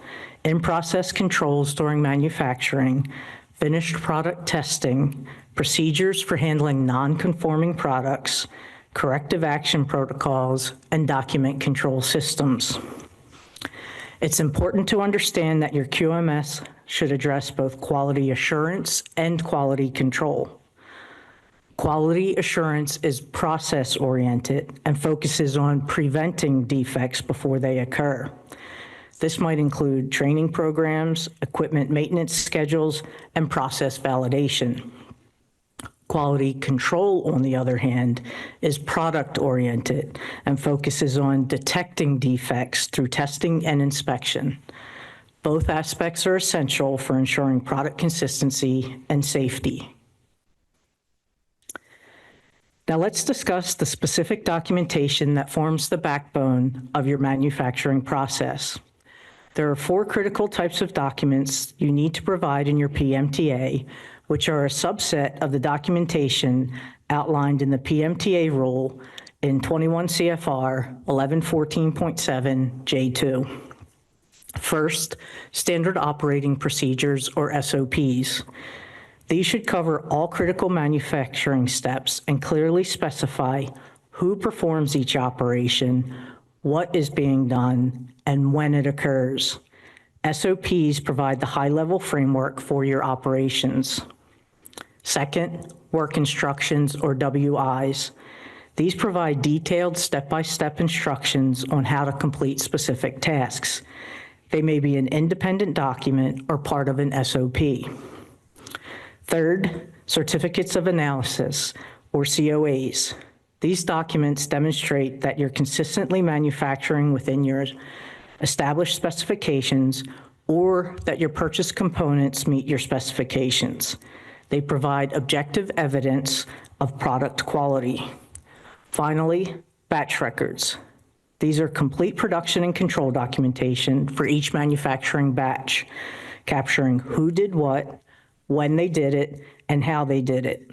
E: in-process controls during manufacturing, finished product testing, procedures for handling non-conforming products, corrective action protocols, and document control systems. It's important to understand that your QMS should address both quality assurance and quality control. Quality assurance is process-oriented and focuses on preventing defects before they occur. This might include training programs, equipment maintenance schedules, and process validation. Quality control, on the other hand, is product-oriented and focuses on detecting defects through testing and inspection. Both aspects are essential for ensuring product consistency and safety. Now let's discuss the specific documentation that forms the backbone of your manufacturing process. There are 4 critical types of documents you need to provide in your PMTA, which are a subset of the documentation outlined in the PMTA rule in 21 CFR 1114.7 J2. First, standard operating procedures, or SOPs. These should cover all critical manufacturing steps and clearly specify who performs each operation, what is being done, and when it occurs. SOPs provide the high-level framework for your operations. Second, work instructions, or WIs. These provide detailed step-by-step instructions on how to complete specific tasks. They may be an independent document or part of an SOP. Third, certificates of analysis, or COAs. These documents demonstrate that you're consistently manufacturing within your established specifications or that your purchased components meet your specifications. They provide objective evidence of product quality. Finally, batch records. These are complete production and control documentation for each manufacturing batch, capturing who did what, when they did it, and how they did it.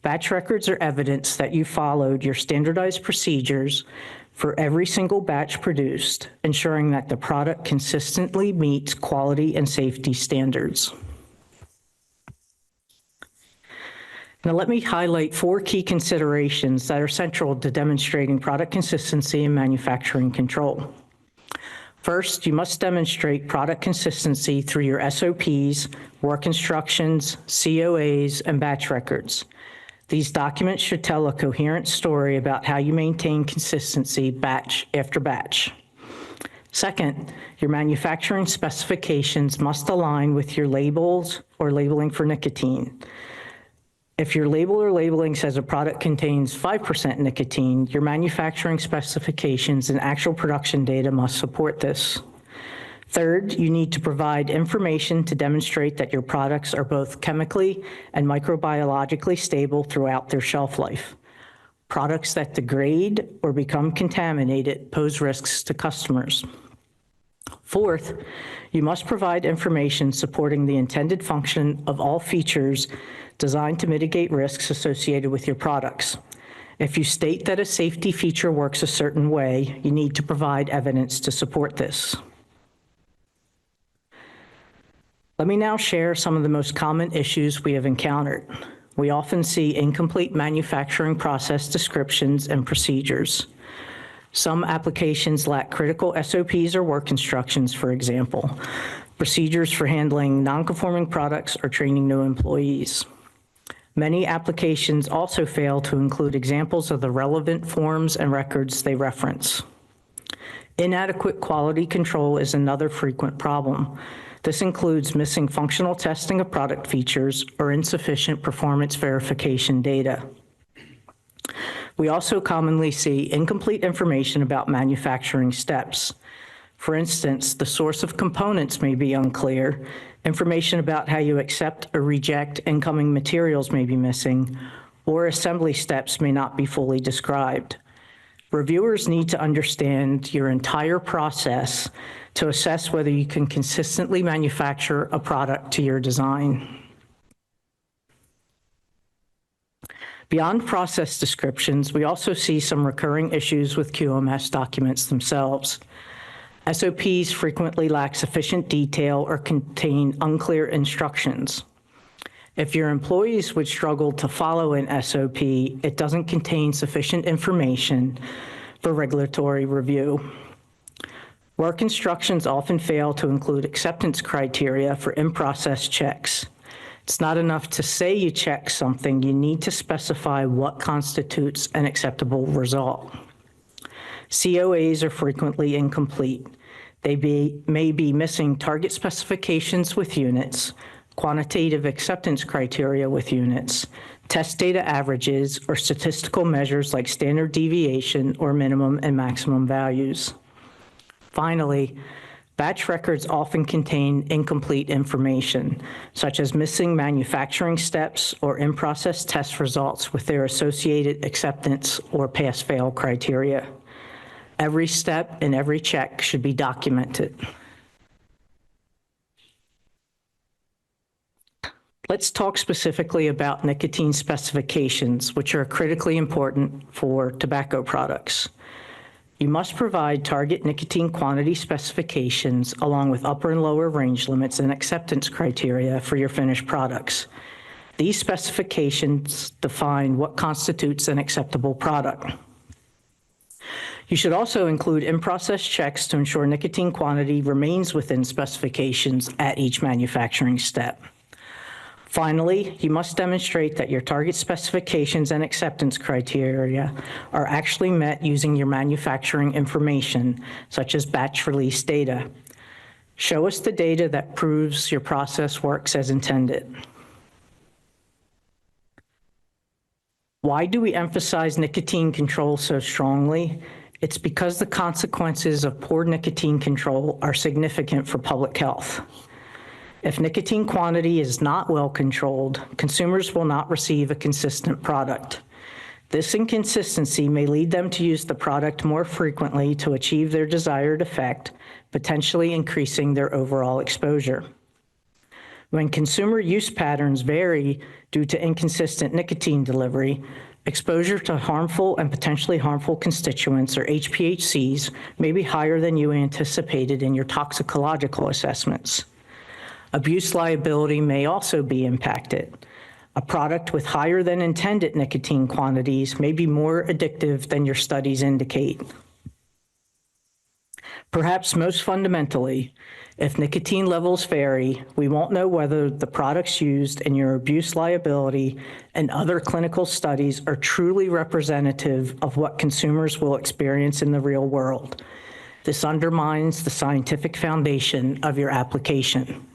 E: Batch records are evidence that you followed your standardized procedures for every single batch produced, ensuring that the product consistently meets quality and safety standards. Now let me highlight 4 key considerations that are central to demonstrating product consistency and manufacturing control. First, you must demonstrate product consistency through your SOPs, work instructions, COAs, and batch records. These documents should tell a coherent story about how you maintain consistency batch after batch. Second, your manufacturing specifications must align with your labels or labeling for nicotine. If your label or labeling says a product contains 5% nicotine, your manufacturing specifications and actual production data must support this. Third, you need to provide information to demonstrate that your products are both chemically and microbiologically stable throughout their shelf life. Products that degrade or become contaminated pose risks to customers. Fourth, you must provide information supporting the intended function of all features designed to mitigate risks associated with your products. If you state that a safety feature works a certain way, you need to provide evidence to support this. Let me now share some of the most common issues we have encountered. We often see incomplete manufacturing process descriptions and procedures. Some applications lack critical SOPs or work instructions, for example, procedures for handling non-conforming products or training new employees. Many applications also fail to include examples of the relevant forms and records they reference. Inadequate quality control is another frequent problem. This includes missing functional testing of product features or insufficient performance verification data. We also commonly see incomplete information about manufacturing steps. For instance, the source of components may be unclear, information about how you accept or reject incoming materials may be missing, or assembly steps may not be fully described. Reviewers need to understand your entire process to assess whether you can consistently manufacture a product to your design. Beyond process descriptions, we also see some recurring issues with QMS documents themselves. SOPs frequently lack sufficient detail or contain unclear instructions. If your employees would struggle to follow an SOP, it doesn't contain sufficient information for regulatory review. Work instructions often fail to include acceptance criteria for in-process checks. It's not enough to say you check something, you need to specify what constitutes an acceptable result. COAs are frequently incomplete. They may be missing target specifications with units, quantitative acceptance criteria with units, test data averages, or statistical measures like standard deviation or minimum and maximum values. Finally, batch records often contain incomplete information, such as missing manufacturing steps or in-process test results with their associated acceptance or pass-fail criteria. Every step and every check should be documented. Let's talk specifically about nicotine specifications, which are critically important for tobacco products. You must provide target nicotine quantity specifications along with upper and lower range limits and acceptance criteria for your finished products. These specifications define what constitutes an acceptable product. You should also include in-process checks to ensure nicotine quantity remains within specifications at each manufacturing step. Finally, you must demonstrate that your target specifications and acceptance criteria are actually met using your manufacturing information, such as batch release data. Show us the data that proves your process works as intended. Why do we emphasize nicotine control so strongly?
M: It's because the consequences of poor nicotine control are significant for public health. If nicotine quantity is not well controlled, consumers will not receive a consistent product. This inconsistency may lead them to use the product more frequently to achieve their desired effect, potentially increasing their overall exposure. When consumer use patterns vary due to inconsistent nicotine delivery, exposure to harmful and potentially harmful constituents, or HPHCs, may be higher than you anticipated in your toxicological assessments. Abuse liability may also be impacted. A product with higher than intended nicotine quantities may be more addictive than your studies indicate. Perhaps most fundamentally, if nicotine levels vary, we won't know whether the products used in your abuse liability and other clinical studies are truly representative of what consumers will experience in the real world. This undermines the scientific foundation of your application.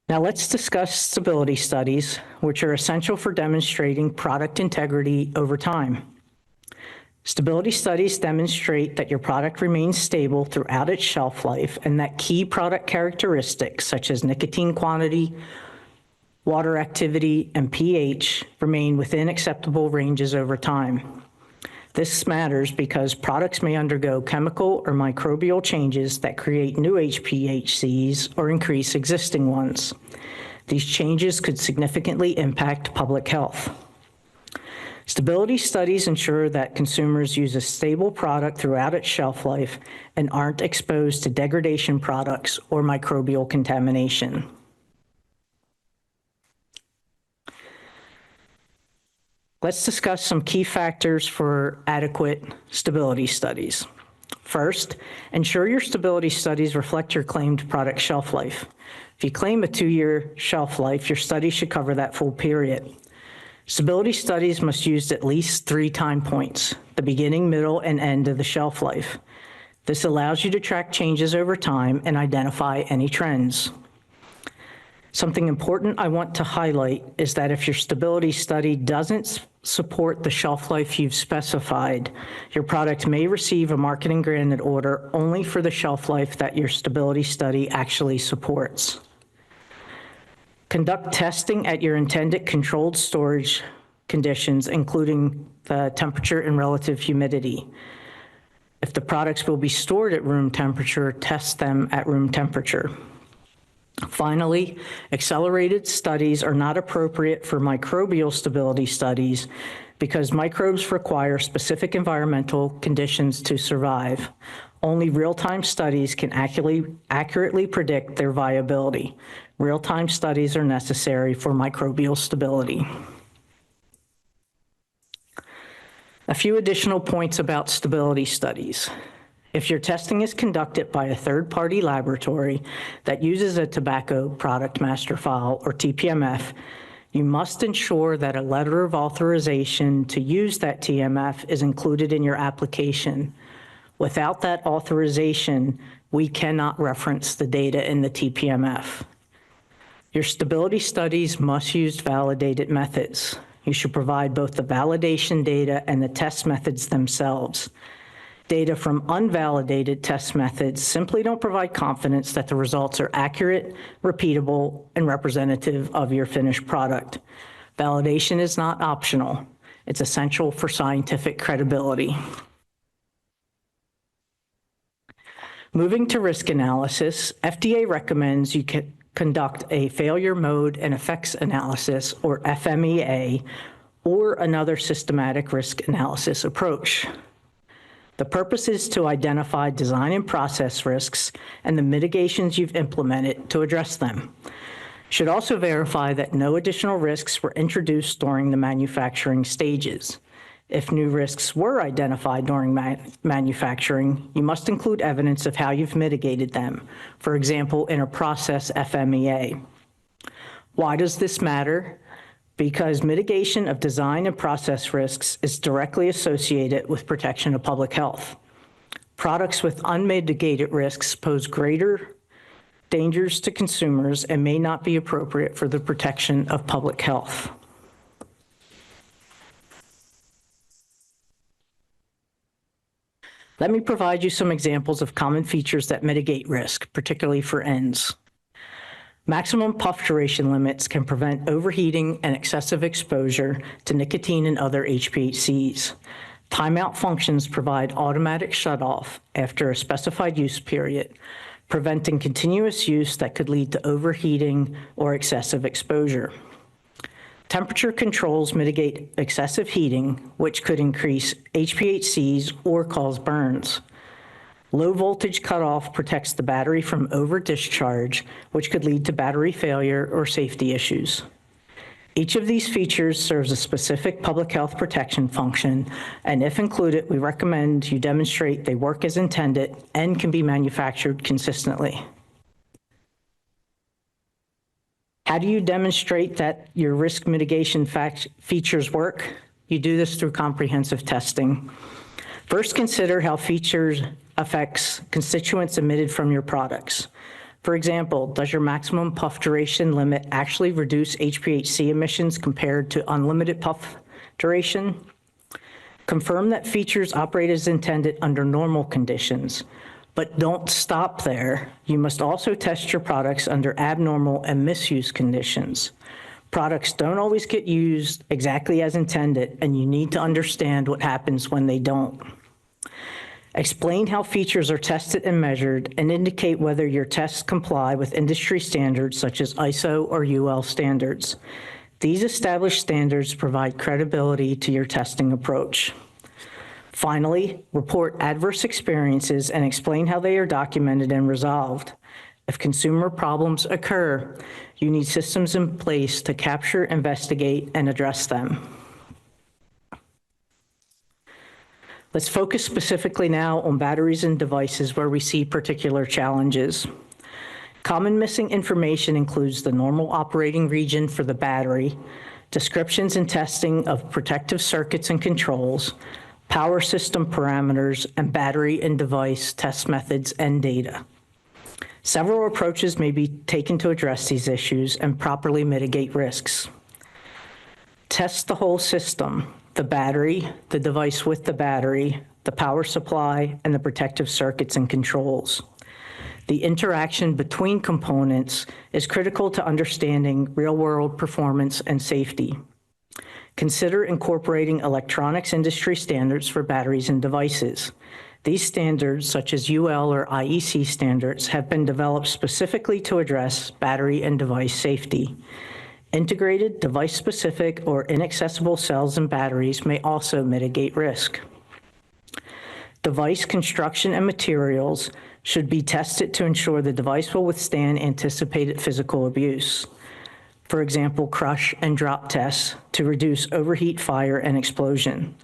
M: Now let's discuss stability studies, which are essential for demonstrating product integrity over time. Stability studies demonstrate that your product remains stable throughout its shelf life and that key product characteristics such as nicotine quantity, water activity, and pH remain within acceptable ranges over time. This matters because products may undergo chemical or microbial changes that create new HPHCs or increase existing ones. These changes could significantly impact public health. Stability studies ensure that consumers use a stable product throughout its shelf life and aren't exposed to degradation products or microbial contamination. Let's discuss some key factors for adequate stability studies. First, ensure your stability studies reflect your claimed product shelf life. If you claim a 2-year shelf life, your study should cover that full period. Stability studies must use at least 3 time points, the beginning, middle, and end of the shelf life. This allows you to track changes over time and identify any trends. Something important I want to highlight is that if your stability study doesn't support the shelf life you've specified, your product may receive a marketing granted order only for the shelf life that your stability study actually supports. Conduct testing at your intended controlled storage conditions, including the temperature and relative humidity. If the products will be stored at room temperature, test them at room temperature. Finally, accelerated studies are not appropriate for microbial stability studies because microbes require specific environmental conditions to survive. Only real-time studies can accurately predict their viability. Real-time studies are necessary for microbial stability. A few additional points about stability studies. If your testing is conducted by a third-party laboratory that uses a tobacco product master file, or TPMF, you must ensure that a letter of authorization to use that TMF is included in your application. Without that authorization, we cannot reference the data in the TPMF. Your stability studies must use validated methods. You should provide both the validation data and the test methods themselves. Data from unvalidated test methods simply don't provide confidence that the results are accurate, repeatable, and representative of your finished product. Validation is not optional. It's essential for scientific credibility. Moving to risk analysis, FDA recommends you conduct a failure mode and effects analysis, or FMEA, or another systematic risk analysis approach. The purpose is to identify design and process risks and the mitigations you've implemented to address them. You should also verify that no additional risks were introduced during the manufacturing stages. If new risks were identified during manufacturing, you must include evidence of how you've mitigated them, for example, in a process FMEA. Why does this matter? Because mitigation of design and process risks is directly associated with protection of public health. Products with unmitigated risks pose greater dangers to consumers and may not be appropriate for the protection of public health. Let me provide you some examples of common features that mitigate risk, particularly for ENDS. Maximum puff duration limits can prevent overheating and excessive exposure to nicotine and other HPHCs. Timeout functions provide automatic shutoff after a specified use period, preventing continuous use that could lead to overheating or excessive exposure. Temperature controls mitigate excessive heating, which could increase HPHCs or cause burns. Low voltage cutoff protects the battery from over discharge, which could lead to battery failure or safety issues. Each of these features serves a specific public health protection function, and if included, we recommend you demonstrate they work as intended and can be manufactured consistently. How do you demonstrate that your risk mitigation features work? You do this through comprehensive testing. First, consider how features affects constituents emitted from your products. For example, does your maximum puff duration limit actually reduce HPHC emissions compared to unlimited puff duration? Confirm that features operate as intended under normal conditions, but don't stop there. You must also test your products under abnormal and misuse conditions. Products don't always get used exactly as intended, and you need to understand what happens when they don't. Explain how features are tested and measured, and indicate whether your tests comply with industry standards such as ISO or UL standards. These established standards provide credibility to your testing approach. Finally, report adverse experiences and explain how they are documented and resolved. If consumer problems occur, you need systems in place to capture, investigate, and address them. Let's focus specifically now on batteries and devices where we see particular challenges. Common missing information includes the normal operating region for the battery, descriptions and testing of protective circuits and controls, power system parameters, and battery and device test methods and data. Several approaches may be taken to address these issues and properly mitigate risks. Test the whole system: the battery, the device with the battery, the power supply, and the protective circuits and controls. The interaction between components is critical to understanding real-world performance and safety. Consider incorporating electronics industry standards for batteries and devices. These standards, such as UL or IEC standards, have been developed specifically to address battery and device safety. Integrated, device-specific, or inaccessible cells and batteries may also mitigate risk. Device construction and materials should be tested to ensure the device will withstand anticipated physical abuse. For example, crush and drop tests to reduce overheat, fire, and explosion.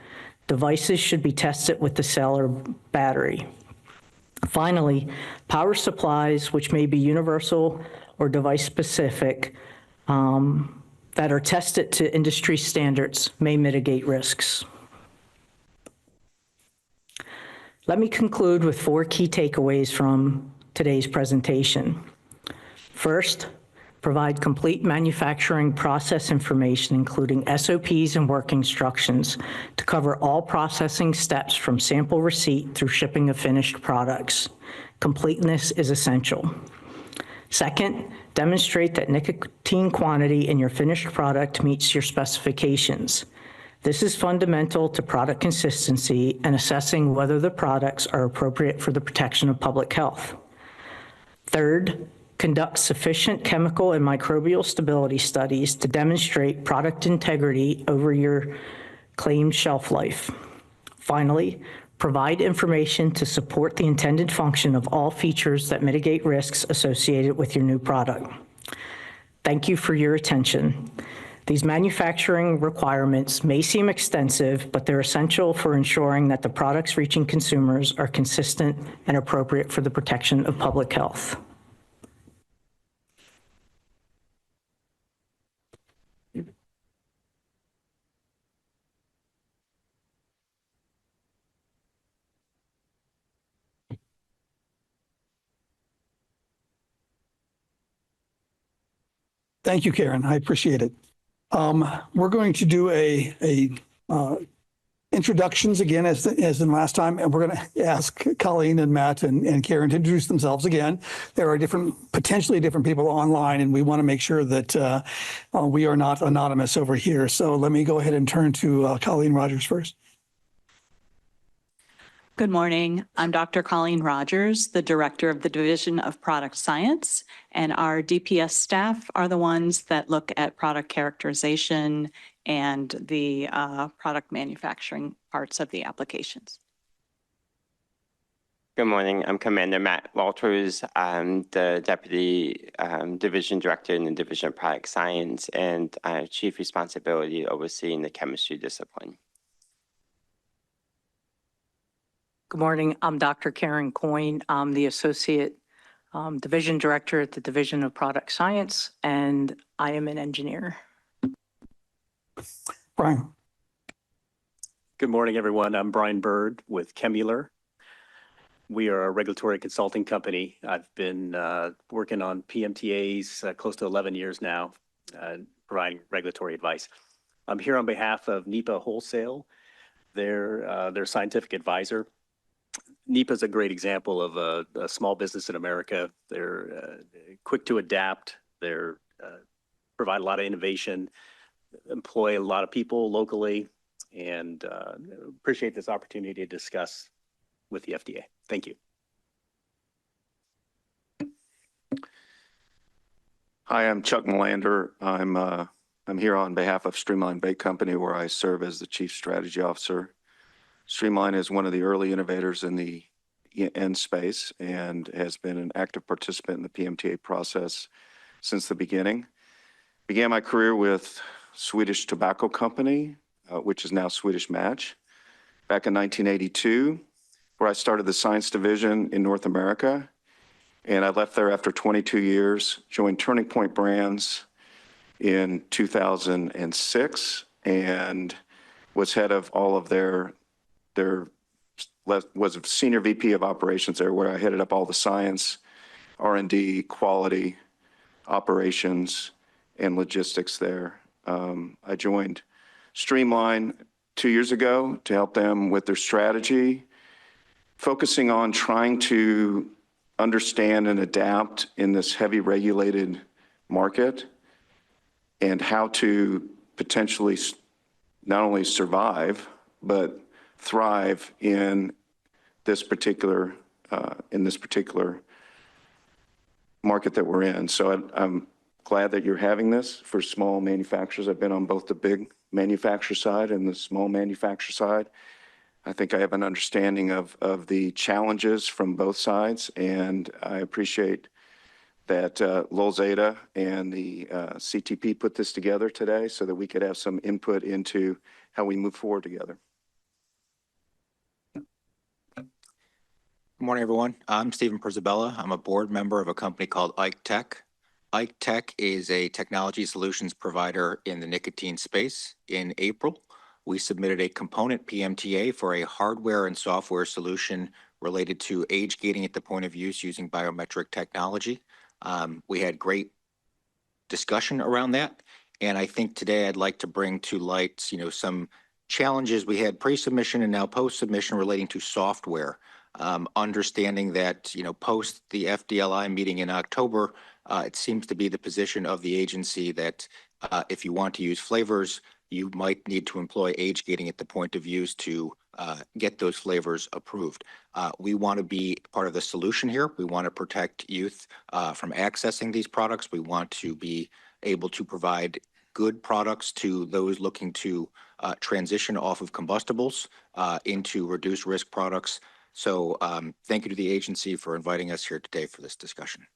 M: Devices should be tested with the cell or battery. Finally, power supplies, which may be universal or device-specific, that are tested to industry standards, may mitigate risks. Let me conclude with 4 key takeaways from today's presentation. First, provide complete manufacturing process information, including SOPs and work instructions, to cover all processing steps from sample receipt through shipping of finished products. Completeness is essential. Second, demonstrate that nicotine quantity in your finished product meets your specifications. This is fundamental to product consistency and assessing whether the products are appropriate for the protection of public health. Third, conduct sufficient chemical and microbial stability studies to demonstrate product integrity over your claimed shelf life. Finally, provide information to support the intended function of all features that mitigate risks associated with your new product. Thank you for your attention. These manufacturing requirements may seem extensive, but they're essential for ensuring that the products reaching consumers are consistent and appropriate for the protection of public health.
B: Thank you, Karen. I appreciate it. We're going to do a introductions again, as in last time, and we're going to ask Colleen and Matt and Karen to introduce themselves again. There are potentially different people online, and we want to make sure that we are not anonymous over here. So let me go ahead and turn to Colleen Rogers first.
D: Good morning. I'm Dr. Colleen Rogers, the Director of the Division of Product Science, and our DPS staff are the ones that look at product characterization and the product manufacturing parts of the applications.
C: Good morning. I'm Commander Matt Walters. I'm the Deputy Division Director in the Division of Product Science, and I have chief responsibility overseeing the chemistry discipline.
E: Good morning. I'm Dr. Karen Coyne. I'm the Associate Division Director at the Division of Product Science, and I am an engineer.
B: Brian.
N: Good morning, everyone. I'm Brian Bird with Chemular. We are a regulatory consulting company. I've been working on PMTAs close to 11 years now, providing regulatory advice. I'm here on behalf of NEPA Wholesale, their scientific advisor. NEPA is a great example of a small business in America. They're quick to adapt. They're provide a lot of innovation, employ a lot of people locally, and appreciate this opportunity to discuss with the FDA. Thank you.
O: Hi, I'm Chuck Melander. I'm here on behalf of Streamline Bake Company, where I serve as the Chief Strategy Officer. Streamline is one of the early innovators in the ENDS space and has been an active participant in the PMTA process since the beginning. Began my career with Swedish Tobacco Company, which is now Swedish Match, back in 1982, where I started the science division in North America. And I left there after 22 years, joined Turning Point Brands in 2006, and was head of all of was a senior VP of operations there, where I headed up all the science, R&D, quality, operations, and logistics there. I joined Streamline 2 years ago to help them with their strategy, focusing on trying to understand and adapt in this heavy regulated market and how to potentially not only survive, but thrive in this particular market that we're in. So I'm glad that you're having this for small manufacturers. I've been on both the big manufacturer side and the small manufacturer side. I think I have an understanding of the challenges from both sides, and I appreciate that Lowell Zeta and the CTP put this together today so that we could have some input into how we move forward together.
P: Good morning, everyone. I'm Stephen Perzabella. I'm a board member of a company called Ike Tech. Ike Tech is a technology solutions provider in the nicotine space. In April, we submitted a component PMTA for a hardware and software solution related to age gating at the point of use using biometric technology. We had great discussion around that. And I think today I'd like to bring to light, some challenges we had pre-submission and now post-submission relating to software. Understanding that, post the FDLI meeting in October, it seems to be the position of the agency that if you want to use flavors, you might need to employ age gating at the point of use to get those flavors approved. We want to be part of the solution here. We want to protect youth from accessing these products. We want to be able to provide good products to those looking to transition off of combustibles into reduced risk products. So thank you to the agency for inviting us here today for this discussion.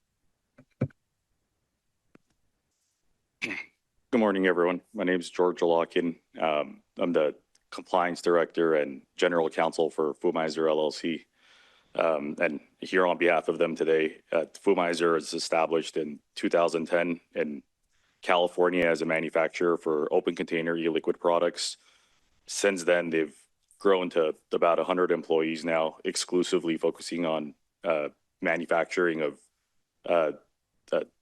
Q: Good morning, everyone. My name is George Alokin. I'm the compliance director and general counsel for Fumizer LLC. And here on behalf of them today, Fumizer was established in 2010 in California as a manufacturer for open container e-liquid products. Since then, they've grown to about 100 employees now, exclusively focusing on manufacturing of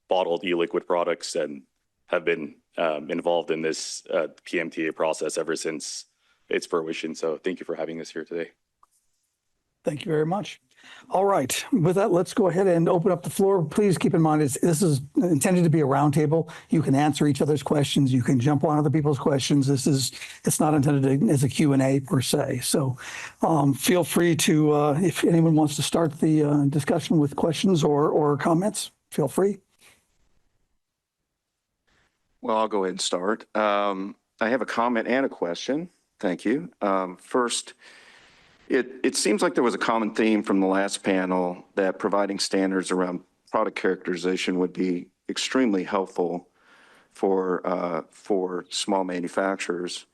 Q: bottled e-liquid products, and have been involved in this PMTA process ever since its fruition. So thank you for having us here today.
B: Thank you very much. All right. With that, let's go ahead and open up the floor. Please keep in mind, this is intended to be a roundtable. You can answer each other's questions. You can jump on other people's questions. It's not intended as a Q&A per se. So feel free to, if anyone wants to start the discussion with questions or comments, feel free.
O: Well, I'll go ahead and start. I have a comment and a question. Thank you. First, it seems like there was a common theme from the last panel that providing standards around product characterization would be extremely helpful for small manufacturers.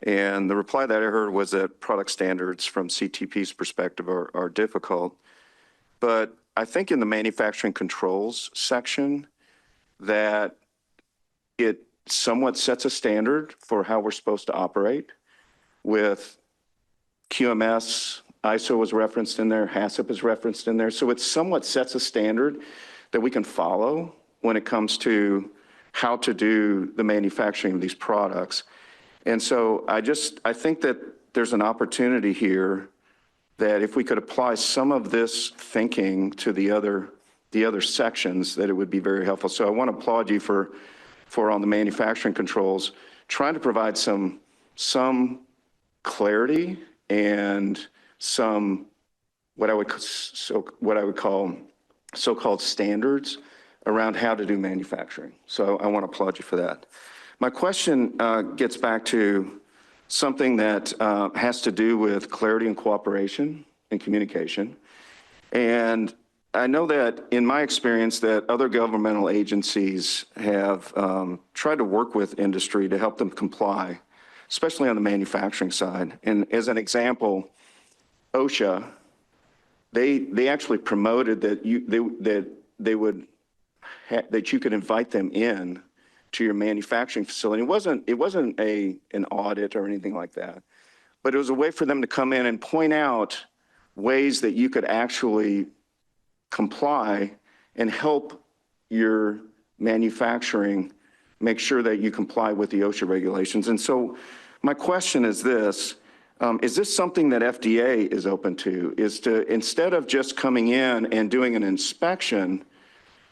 O: And the reply that I heard was that product standards from CTP's perspective are difficult. But I think in the manufacturing controls section that it somewhat sets a standard for how we're supposed to operate with QMS, ISO was referenced in there, HACCP is referenced in there. So it somewhat sets a standard that we can follow when it comes to how to do the manufacturing of these products. And so I think that there's an opportunity here that if we could apply some of this thinking to the other sections, that it would be very helpful. So I want to applaud you for on the manufacturing controls, trying to provide some clarity and some what I would call so-called standards around how to do manufacturing. So I want to applaud you for that. My question gets back to something that has to do with clarity and cooperation and communication. And I know that in my experience that other governmental agencies have tried to work with industry to help them comply, especially on the manufacturing side. And as an example, OSHA, they actually promoted that you could invite them in to your manufacturing facility. It wasn't an audit or anything like that, but it was a way for them to come in and point out ways that you could actually comply and help your manufacturing make sure that you comply with the OSHA regulations. And so my question is this something that FDA is open to, is to, instead of just coming in and doing an inspection,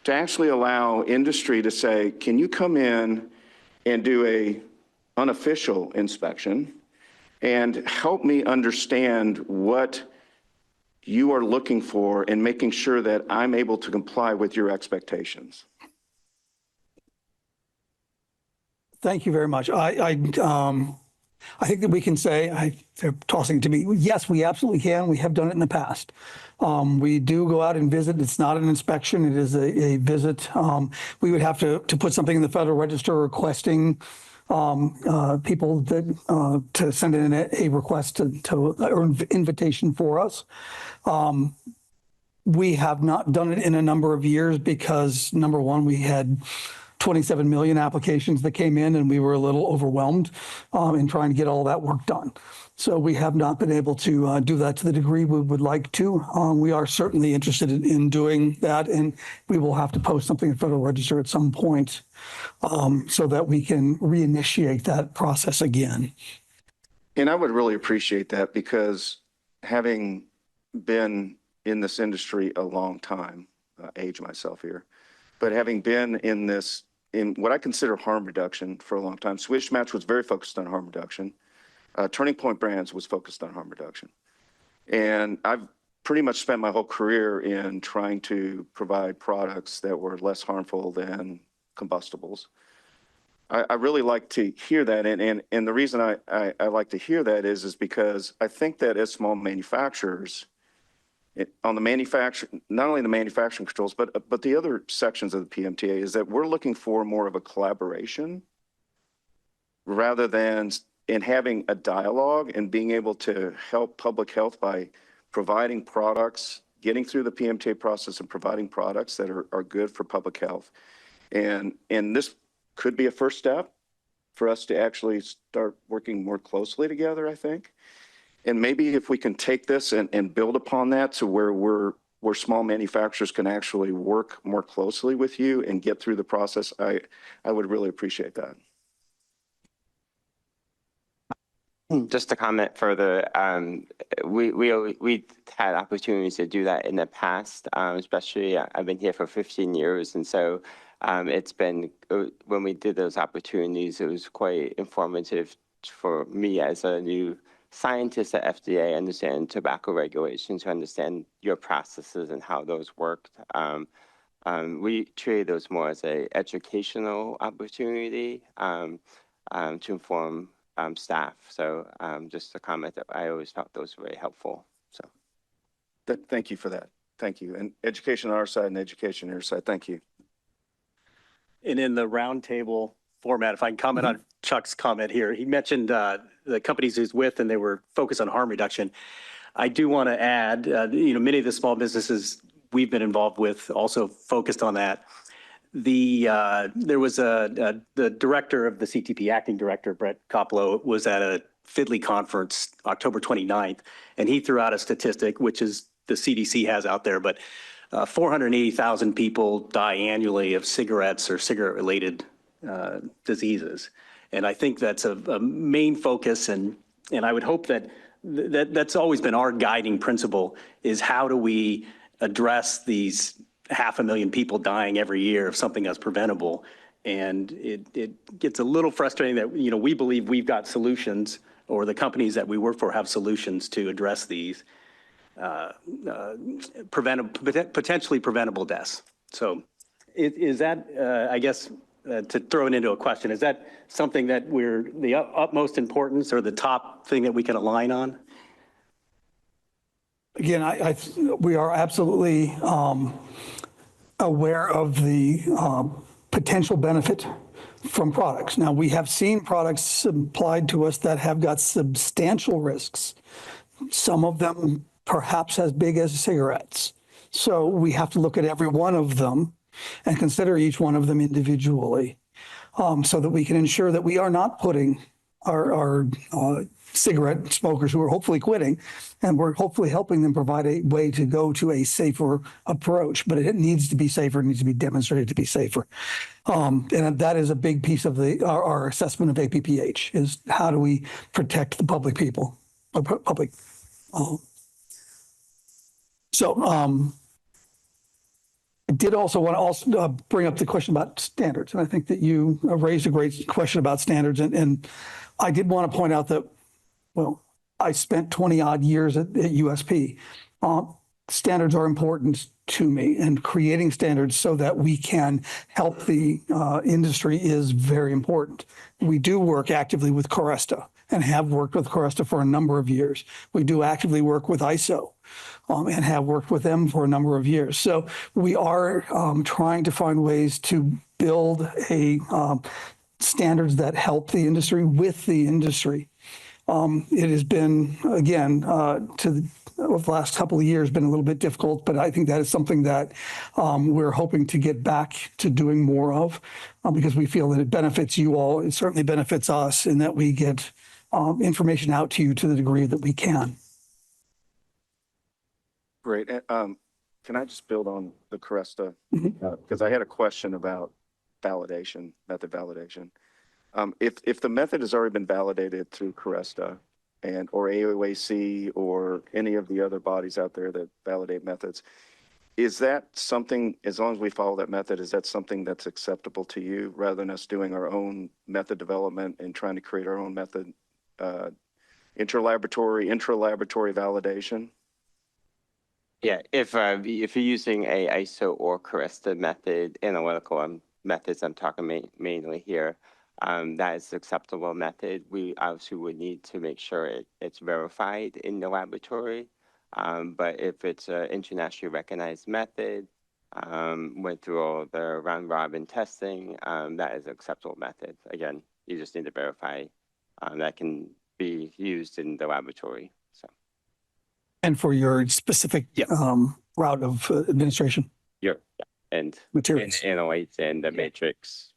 O: to actually allow industry to say, can you come in and do a unofficial inspection and help me understand what you are looking for and making sure that I'm able to comply with your expectations?
B: Thank you very much. I think that we can say, they're tossing it to me, yes, we absolutely can. We have done it in the past. We do go out and visit. It's not an inspection. It is a visit. We would have to put something in the Federal Register requesting people that to send in a request or invitation for us. We have not done it in a number of years because, number one, we had 27 million applications that came in and we were a little overwhelmed in trying to get all that work done. So we have not been able to do that to the degree we would like to. We are certainly interested in doing that, and we will have to post something in the Federal Register at some point so that we can reinitiate that process again.
O: And I would really appreciate that, because having been in this industry a long time, age myself here, but having been in what I consider harm reduction for a long time, Swedish Match was very focused on harm reduction. Turning Point Brands was focused on harm reduction. And I've pretty much spent my whole career in trying to provide products that were less harmful than combustibles. I really like to hear that. And the reason I like to hear that is because I think that as small manufacturers, on the not only the manufacturing controls, but the other sections of the PMTA, is that we're looking for more of a collaboration rather than in having a dialogue and being able to help public health by providing products, getting through the PMTA process and providing products that are good for public health. And this could be a first step for us to actually start working more closely together, I think. And maybe if we can take this and build upon that to where small manufacturers can actually work more closely with you and get through the process, I would really appreciate that.
C: Just to comment further, we had opportunities to do that in the past, especially I've been here for 15 years. And so it's been, when we did those opportunities, it was quite informative for me as a new scientist at FDA, understand tobacco regulations, to understand your processes and how those worked. We treated those more as a educational opportunity to inform staff. So just a comment that I always felt those were very helpful. So
O: Thank you for that. Thank you. And education on our side and education on your side. Thank you.
N: And in the roundtable format, if I can comment on Chuck's comment here, he mentioned the companies he's with and they were focused on harm reduction. I do want to add, many of the small businesses we've been involved with also focused on that. There was the director of the CTP, acting director, Brett Koplow, was at a Fidley conference October 29th, and he threw out a statistic, which is the CDC has out there, but 480,000 people die annually of cigarettes or cigarette-related diseases. And I think that's a main focus, and I would hope that's always been our guiding principle, is how do we address these 500,000 people dying every year of something that's preventable. And it gets a little frustrating that, we believe we've got solutions, or the companies that we work for have solutions to address these potentially preventable deaths. So is that, I guess, to throw it into a question, is that something that we're the utmost importance or the top thing that we can align on?
B: Again, we are absolutely aware of the potential benefit from products. Now, we have seen products supplied to us that have got substantial risks, some of them perhaps as big as cigarettes. So we have to look at every one of them and consider each one of them individually, so that we can ensure that we are not putting our cigarette smokers who are hopefully quitting, and we're hopefully helping them provide a way to go to a safer approach. But it needs to be safer, it needs to be demonstrated to be safer. And that is a big piece of our assessment of APPH, is how do we protect the public. I did also want to bring up the question about standards. And I think that you raised a great question about standards. And I did want to point out that, well, I spent 20 odd years at USP. Standards are important to me, and creating standards so that we can help the industry is very important. We do work actively with Coresta and have worked with Coresta for a number of years. We do actively work with ISO and have worked with them for a number of years. So we are trying to find ways to build standards that help the industry with the industry. It has been, again, over the last couple of years, been a little bit difficult, but I think that is something that we're hoping to get back to doing more of, because we feel that it benefits you all. It certainly benefits us in that we get information out to you to the degree that we can.
O: Great. Can I just build on the Coresta? Because I had a question about method validation. If the method has already been validated through Coresta or AOAC or any of the other bodies out there that validate methods, is that something, as long as we follow that method, is that something that's acceptable to you, rather than us doing our own method development and trying to create our own method, intralaboratory validation?
C: Yeah, if you're using a ISO or Coresta method, analytical methods, I'm talking mainly here, that is an acceptable method. We obviously would need to make sure it's verified in the laboratory. But if it's an internationally recognized method, went through all the round robin testing, that is an acceptable method. Again, you just need to verify that can be used in the laboratory. So.
B: And for your specific route of administration?
C: And
B: materials.
C: And analytes and the matrix.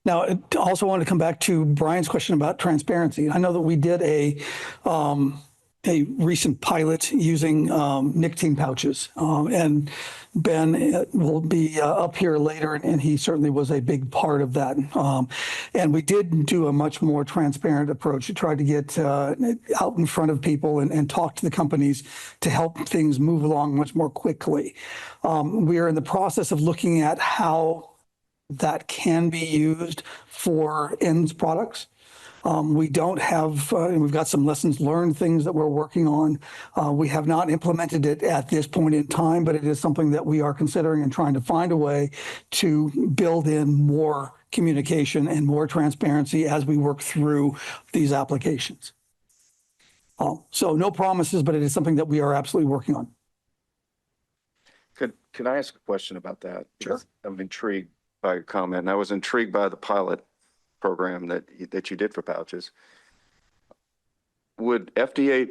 B: Now, I also want to come back to Brian's question about transparency. I know that we did a a recent pilot using nicotine pouches. And Ben will be up here later, and he certainly was a big part of that. And we did do a much more transparent approach. We tried to get out in front of people and talk to the companies to help things move along much more quickly. We are in the process of looking at how that can be used for ENDS products. We don't have, we've got some lessons learned things that we're working on. We have not implemented it at this point in time, but it is something that we are considering and trying to find a way to build in more communication and more transparency as we work through these applications. So no promises, but it is something that we are absolutely working on.
O: Could I ask a question about that?
B: Sure.
O: I'm intrigued by your comment, and I was intrigued by the pilot program that you did for pouches. Would FDA,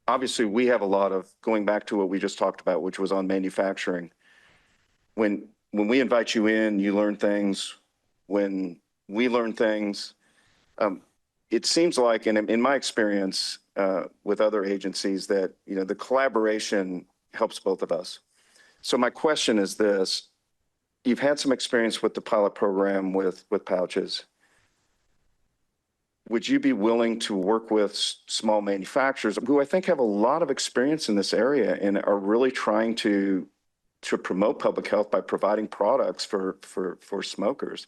O: obviously we have a lot of, going back to what we just talked about, which was on manufacturing. When we invite you in, you learn things. When we learn things, it seems like, and in my experience with other agencies, that the collaboration helps both of us. So my question is this: you've had some experience with the pilot program with pouches. Would you be willing to work with small manufacturers who I think have a lot of experience in this area and are really trying to promote public health by providing products for smokers?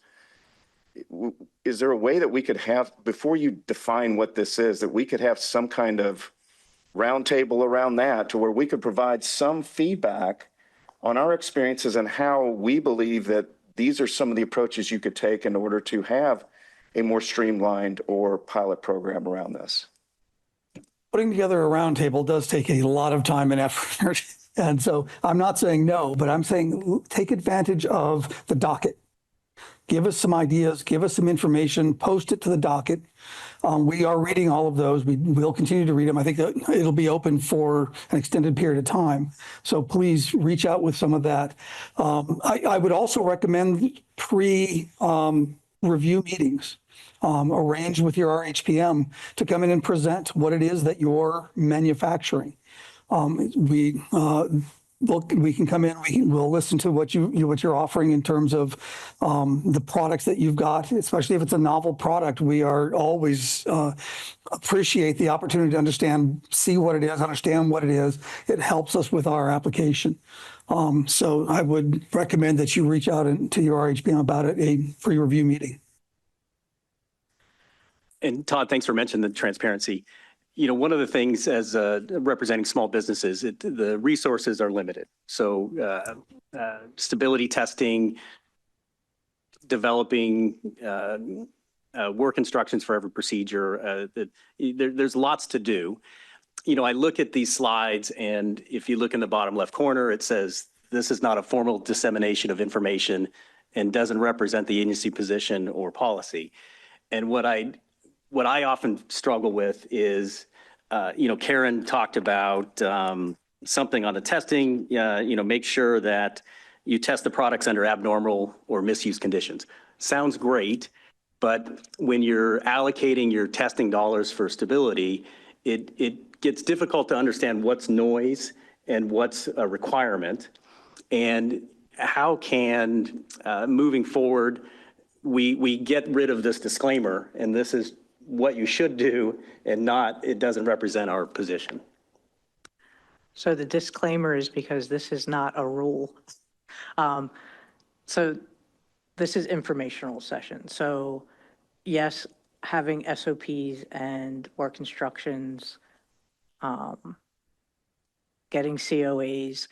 O: Is there a way that we could have, before you define what this is, that we could have some kind of roundtable around that to where we could provide some feedback on our experiences and how we believe that these are some of the approaches you could take in order to have a more streamlined or pilot program around this?
B: Putting together a roundtable does take a lot of time and effort. And so I'm not saying no, but I'm saying take advantage of the docket. Give us some ideas, give us some information, post it to the docket. We are reading all of those. We will continue to read them. I think that it'll be open for an extended period of time. So please reach out with some of that. I would also recommend review meetings. Arrange with your RHPM to come in and present what it is that you're manufacturing. We can come in, we'll listen to what you're offering in terms of the products that you've got, especially if it's a novel product. We are always appreciate the opportunity to understand, see what it is, understand what it is. It helps us with our application. So I would recommend that you reach out to your RHPM about it, a free review meeting.
N: And Todd, thanks for mentioning the transparency. One of the things as representing small businesses, the resources are limited. So stability testing, developing work instructions for every procedure, there's lots to do. I look at these slides, and if you look in the bottom left corner, it says this is not a formal dissemination of information and doesn't represent the agency position or policy. And what I often struggle with is, Karen talked about something on the testing, make sure that you test the products under abnormal or misuse conditions. Sounds great, but when you're allocating your testing dollars for stability, it gets difficult to understand what's noise and what's a requirement, and how can, moving forward, we get rid of this disclaimer, and this is what you should do, and not, it doesn't represent our position.
E: So the disclaimer is because this is not a rule. So this is informational session. So yes, having SOPs and work instructions, getting COAs,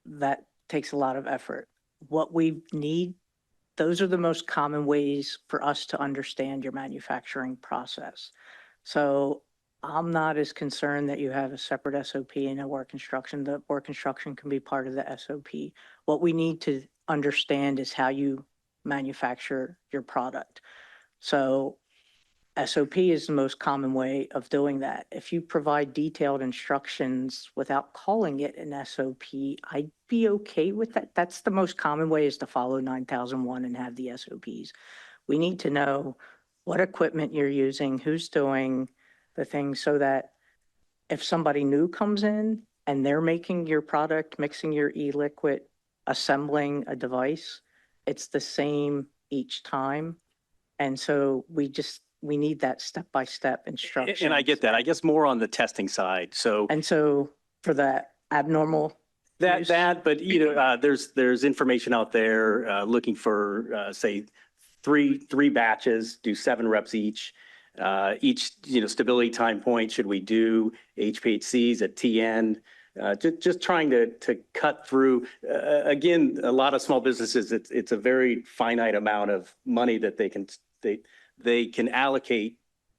E: that takes a lot of effort. What we need, those are the most common ways for us to understand your manufacturing process. So I'm not as concerned that you have a separate SOP and a work instruction. The work instruction can be part of the SOP. What we need to understand is how you manufacture your product. So SOP is the most common way of doing that. If you provide detailed instructions without calling it an SOP, I'd be okay with that. That's the most common way, is to follow 9001 and have the SOPs. We need to know what equipment you're using, who's doing the things, so that if somebody new comes in and they're making your product, mixing your e-liquid, assembling a device, it's the same each time. And so we need that step-by-step instruction.
N: And I get that. I guess more on the testing side. So
E: And so for that abnormal use?
N: but there's information out there looking for, say, three batches, do 7 reps each. Each, stability time point, should we do HPHCs at T-end? Just trying to cut through. Again, a lot of small businesses, it's a very finite amount of money that they can allocate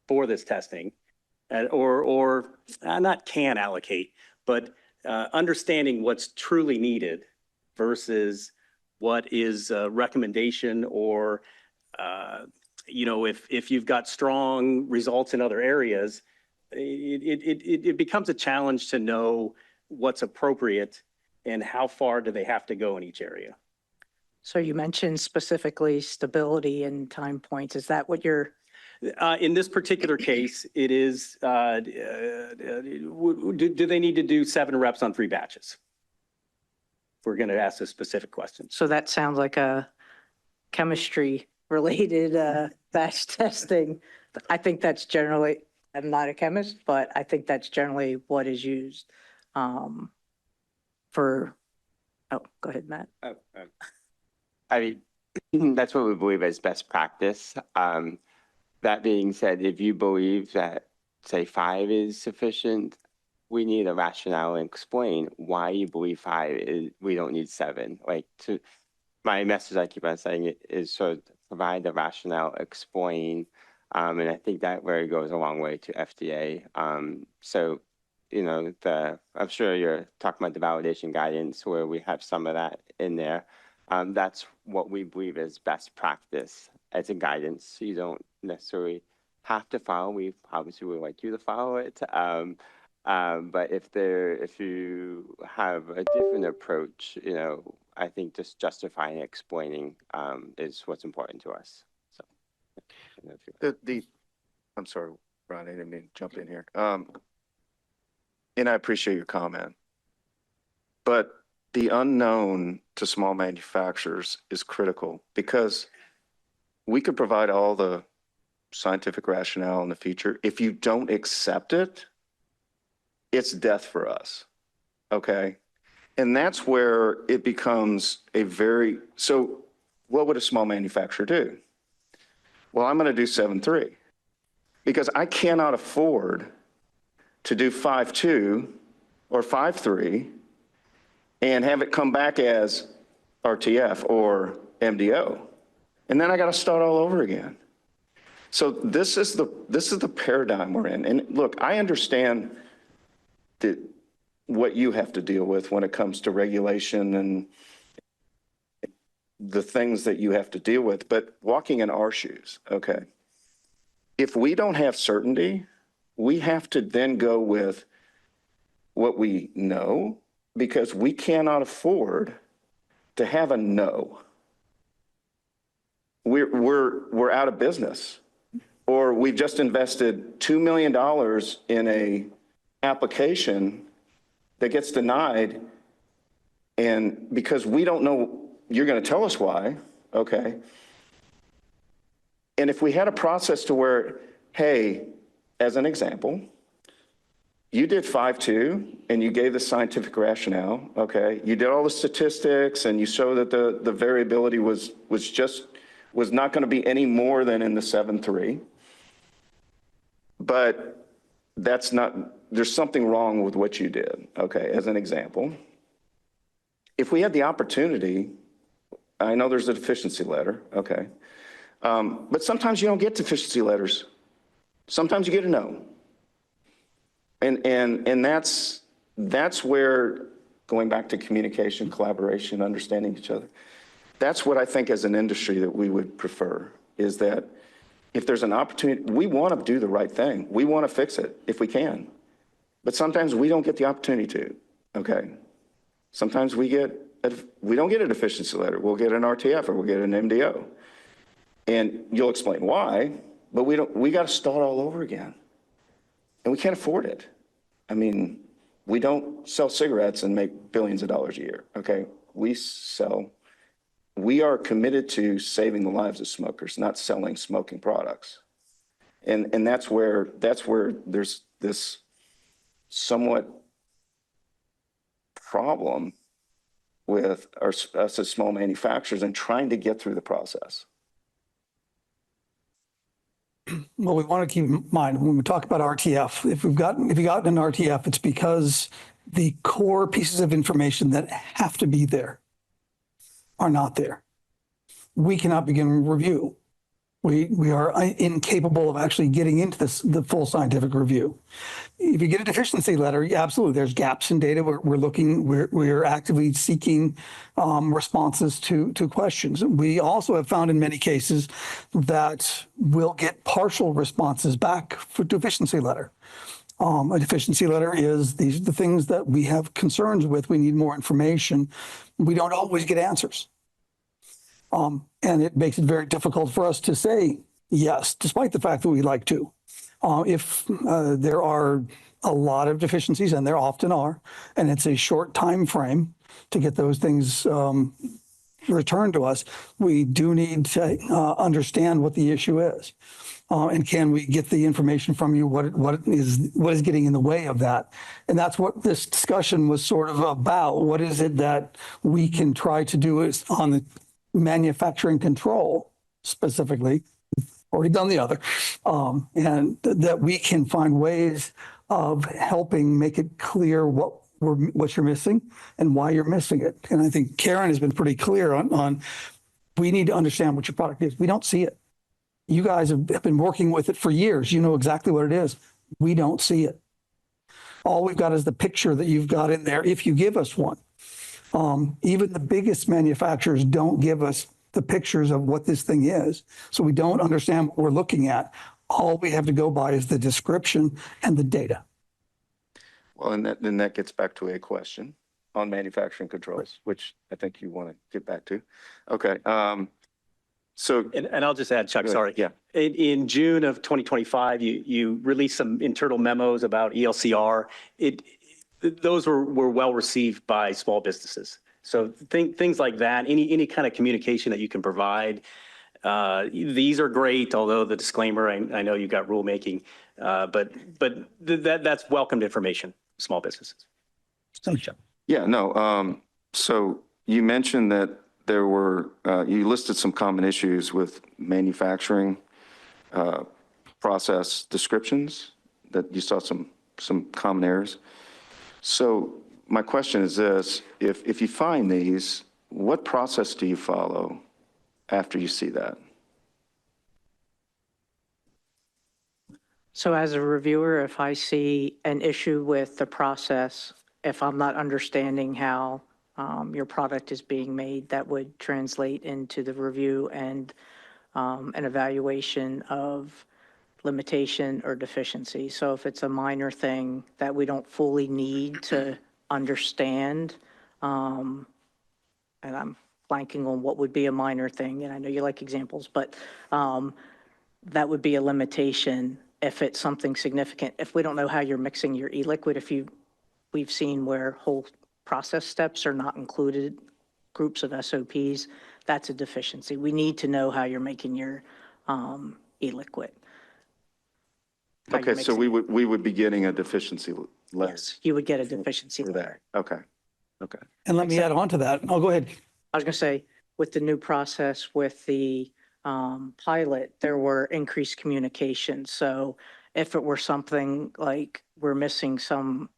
N: for this testing, or not can allocate, but understanding what's truly needed versus what is a recommendation, or if you've got strong results in other areas, it becomes a challenge to know what's appropriate and how far do they have to go in each area.
E: So you mentioned specifically stability and time points. Is that what you're?
N: In this particular case, it is, do they need to do 7 reps on 3 batches? We're going to ask a specific question.
E: So that sounds like a chemistry related batch testing. I think that's generally, I'm not a chemist, but I think that's generally what is used for, oh, go ahead, Matt.
C: I mean, that's what we believe is best practice. That being said, if you believe that, say, 5 is sufficient, we need a rationale and explain why you believe 5 is, we don't need 7. My message I keep on saying is sort of provide the rationale, explain, and I think that really goes a long way to FDA. I'm sure you're talking about the validation guidance where we have some of that in there. That's what we believe is best practice as a guidance. You don't necessarily have to follow. We obviously would like you to follow it. But if you have a different approach, I think just justifying and explaining is what's important to us. So,
G: I'm sorry, Ron, I didn't mean to jump in here. And I appreciate your comment, but the unknown to small manufacturers is critical, because we could provide all the scientific rationale in the future. If you don't accept it, it's death for us, okay? And that's where it becomes so what would a small manufacturer do? Well, I'm gonna do 7.3 because I cannot afford to do 5.2 or 5.3 and have it come back as RTF or MDO. And then I got to start all over again. So this is the paradigm we're in. And look, I understand what you have to deal with when it comes to regulation and the things that you have to deal with, but walking in our shoes, okay? If we don't have certainty, we have to then go with what we know, because we cannot afford to have a no. We're out of business, or we've just invested $2 million in a application that gets denied, and because we don't know, you're going to tell us why, okay? And if we had a process to where, hey, as an example, you did 5.2 and you gave the scientific rationale, okay? You did all the statistics and you showed that the variability was not going to be any more than in the 7.3. But that's not, there's something wrong with what you did, okay, as an example. If we had the opportunity, I know there's a deficiency letter, okay, but sometimes you don't get deficiency letters. Sometimes you get a no. And that's where, going back to communication, collaboration, understanding each other, that's what I think as an industry that we would prefer, is that if there's an opportunity, we want to do the right thing. We want to fix it if we can. But sometimes we don't get the opportunity to, okay? Sometimes we don't get a deficiency letter. We'll get an RTF or we'll get an MDO. And you'll explain why, but we got to start all over again. And we can't afford it.
O: I mean, we don't sell cigarettes and make billions of dollars a year, okay? We are committed to saving the lives of smokers, not selling smoking products. And that's where there's this somewhat problem with us as small manufacturers and trying to get through the process.
B: Well, we want to keep in mind when we talk about RTF, if you got an RTF, it's because the core pieces of information that have to be there are not there. We cannot begin review. We are incapable of actually getting into the full scientific review. If you get a deficiency letter, yeah, absolutely, there's gaps in data. We're actively seeking responses to questions. We also have found in many cases that we'll get partial responses back for deficiency letter. A deficiency letter is these are the things that we have concerns with. We need more information. We don't always get answers. And it makes it very difficult for us to say yes, despite the fact that we like to. If there are a lot of deficiencies, and there often are, and it's a short time frame to get those things returned to us, we do need to understand what the issue is. And can we get the information from you, what is getting in the way of that? And that's what this discussion was sort of about. What is it that we can try to do is on the manufacturing control specifically, already done the other, and that we can find ways of helping make it clear what you're missing and why you're missing it. And I think Karen has been pretty clear on we need to understand what your product is. We don't see it. You guys have been working with it for years. You know exactly what it is. We don't see it. All we've got is the picture that you've got in there if you give us one. Even the biggest manufacturers don't give us the pictures of what this thing is. So we don't understand what we're looking at. All we have to go by is the description and the data.
O: Well, and then that gets back to a question on manufacturing controls, which I think you want to get back to. Okay. So,
N: and I'll just add, Chuck, sorry.
O: Yeah.
N: In June of 2025, you released some internal memos about ELCR. Those were well received by small businesses. So things like that, any kind of communication that you can provide, these are great. Although the disclaimer, I know you got rulemaking, but that's welcomed information, small businesses.
B: Thank you.
O: Yeah, no. So you mentioned that there were, you listed some common issues with manufacturing process descriptions, that you saw some common errors. So my question is this, if you find these, what process do you follow after you see that?
E: So as a reviewer, if I see an issue with the process, if I'm not understanding how your product is being made, that would translate into the review and an evaluation of limitation or deficiency. So if it's a minor thing that we don't fully need to understand, and I'm blanking on what would be a minor thing, and I know you like examples, but that would be a limitation if it's something significant. If we don't know how you're mixing your e-liquid, we've seen where whole process steps are not included, groups of SOPs, that's a deficiency. We need to know how you're making your e-liquid.
O: Okay, so we would be getting a deficiency letter.
E: Yes, you would get a deficiency letter.
O: Okay.
B: And let me add on to that. Oh, go ahead.
E: I was going to say, with the new process, with the pilot, there were increased communication. So if it were something like we're missing some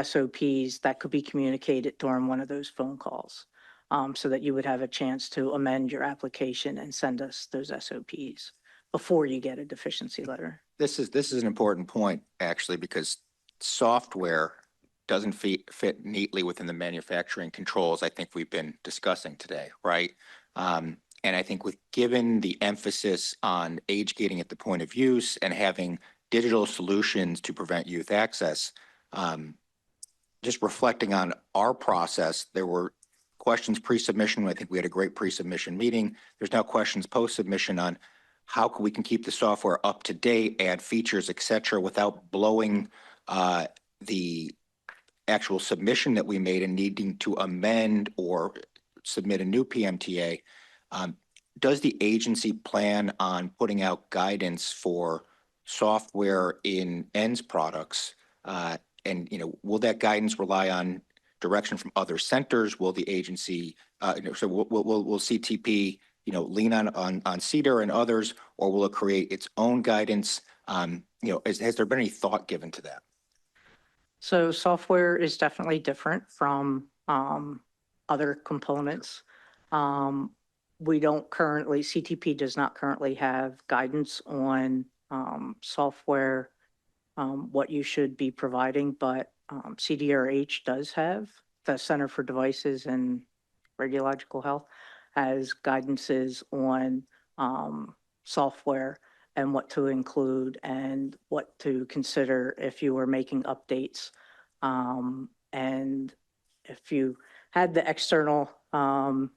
E: SOPs, that could be communicated during one of those phone calls, so that you would have a chance to amend your application and send us those SOPs before you get a deficiency letter.
P: This is an important point, actually, because software doesn't fit neatly within the manufacturing controls I think we've been discussing today, right? And I think given the emphasis on age gating at the point of use and having digital solutions to prevent youth access, just reflecting on our process, there were questions pre-submission. I think we had a great pre-submission meeting. There's now questions post-submission on how we can keep the software up to date, add features, et cetera, without blowing the actual submission that we made and needing to amend or submit a new PMTA, does the agency plan on putting out guidance for software in ENDS products? And, will that guidance rely on direction from other centers? Will the agency, so will CTP, lean on CDER and others, or will it create its own guidance? Has there been any thought given to that?
E: So software is definitely different from other components. We don't currently, CTP does not currently have guidance on software, what you should be providing, but CDRH does have, the Center for Devices and Radiological Health has guidances on software and what to include and what to consider if you were making updates. And if you had the external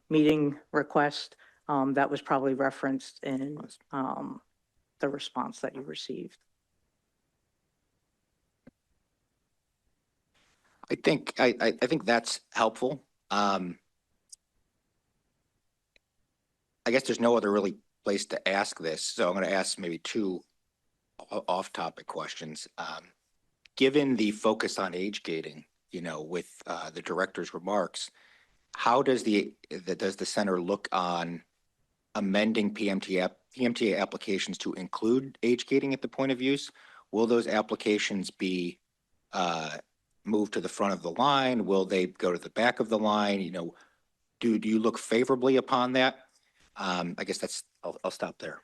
E: meeting request, that was probably referenced in the response that you received.
P: I think that's helpful. I guess there's no other really place to ask this, so I'm going to ask maybe two off-topic questions. Given the focus on age gating, with the director's remarks, how does the center look on amending PMTA applications to include age gating at the point of use? Will those applications be moved to the front of the line? Will they go to the back of the line? Do you look favorably upon that? I guess I'll stop there.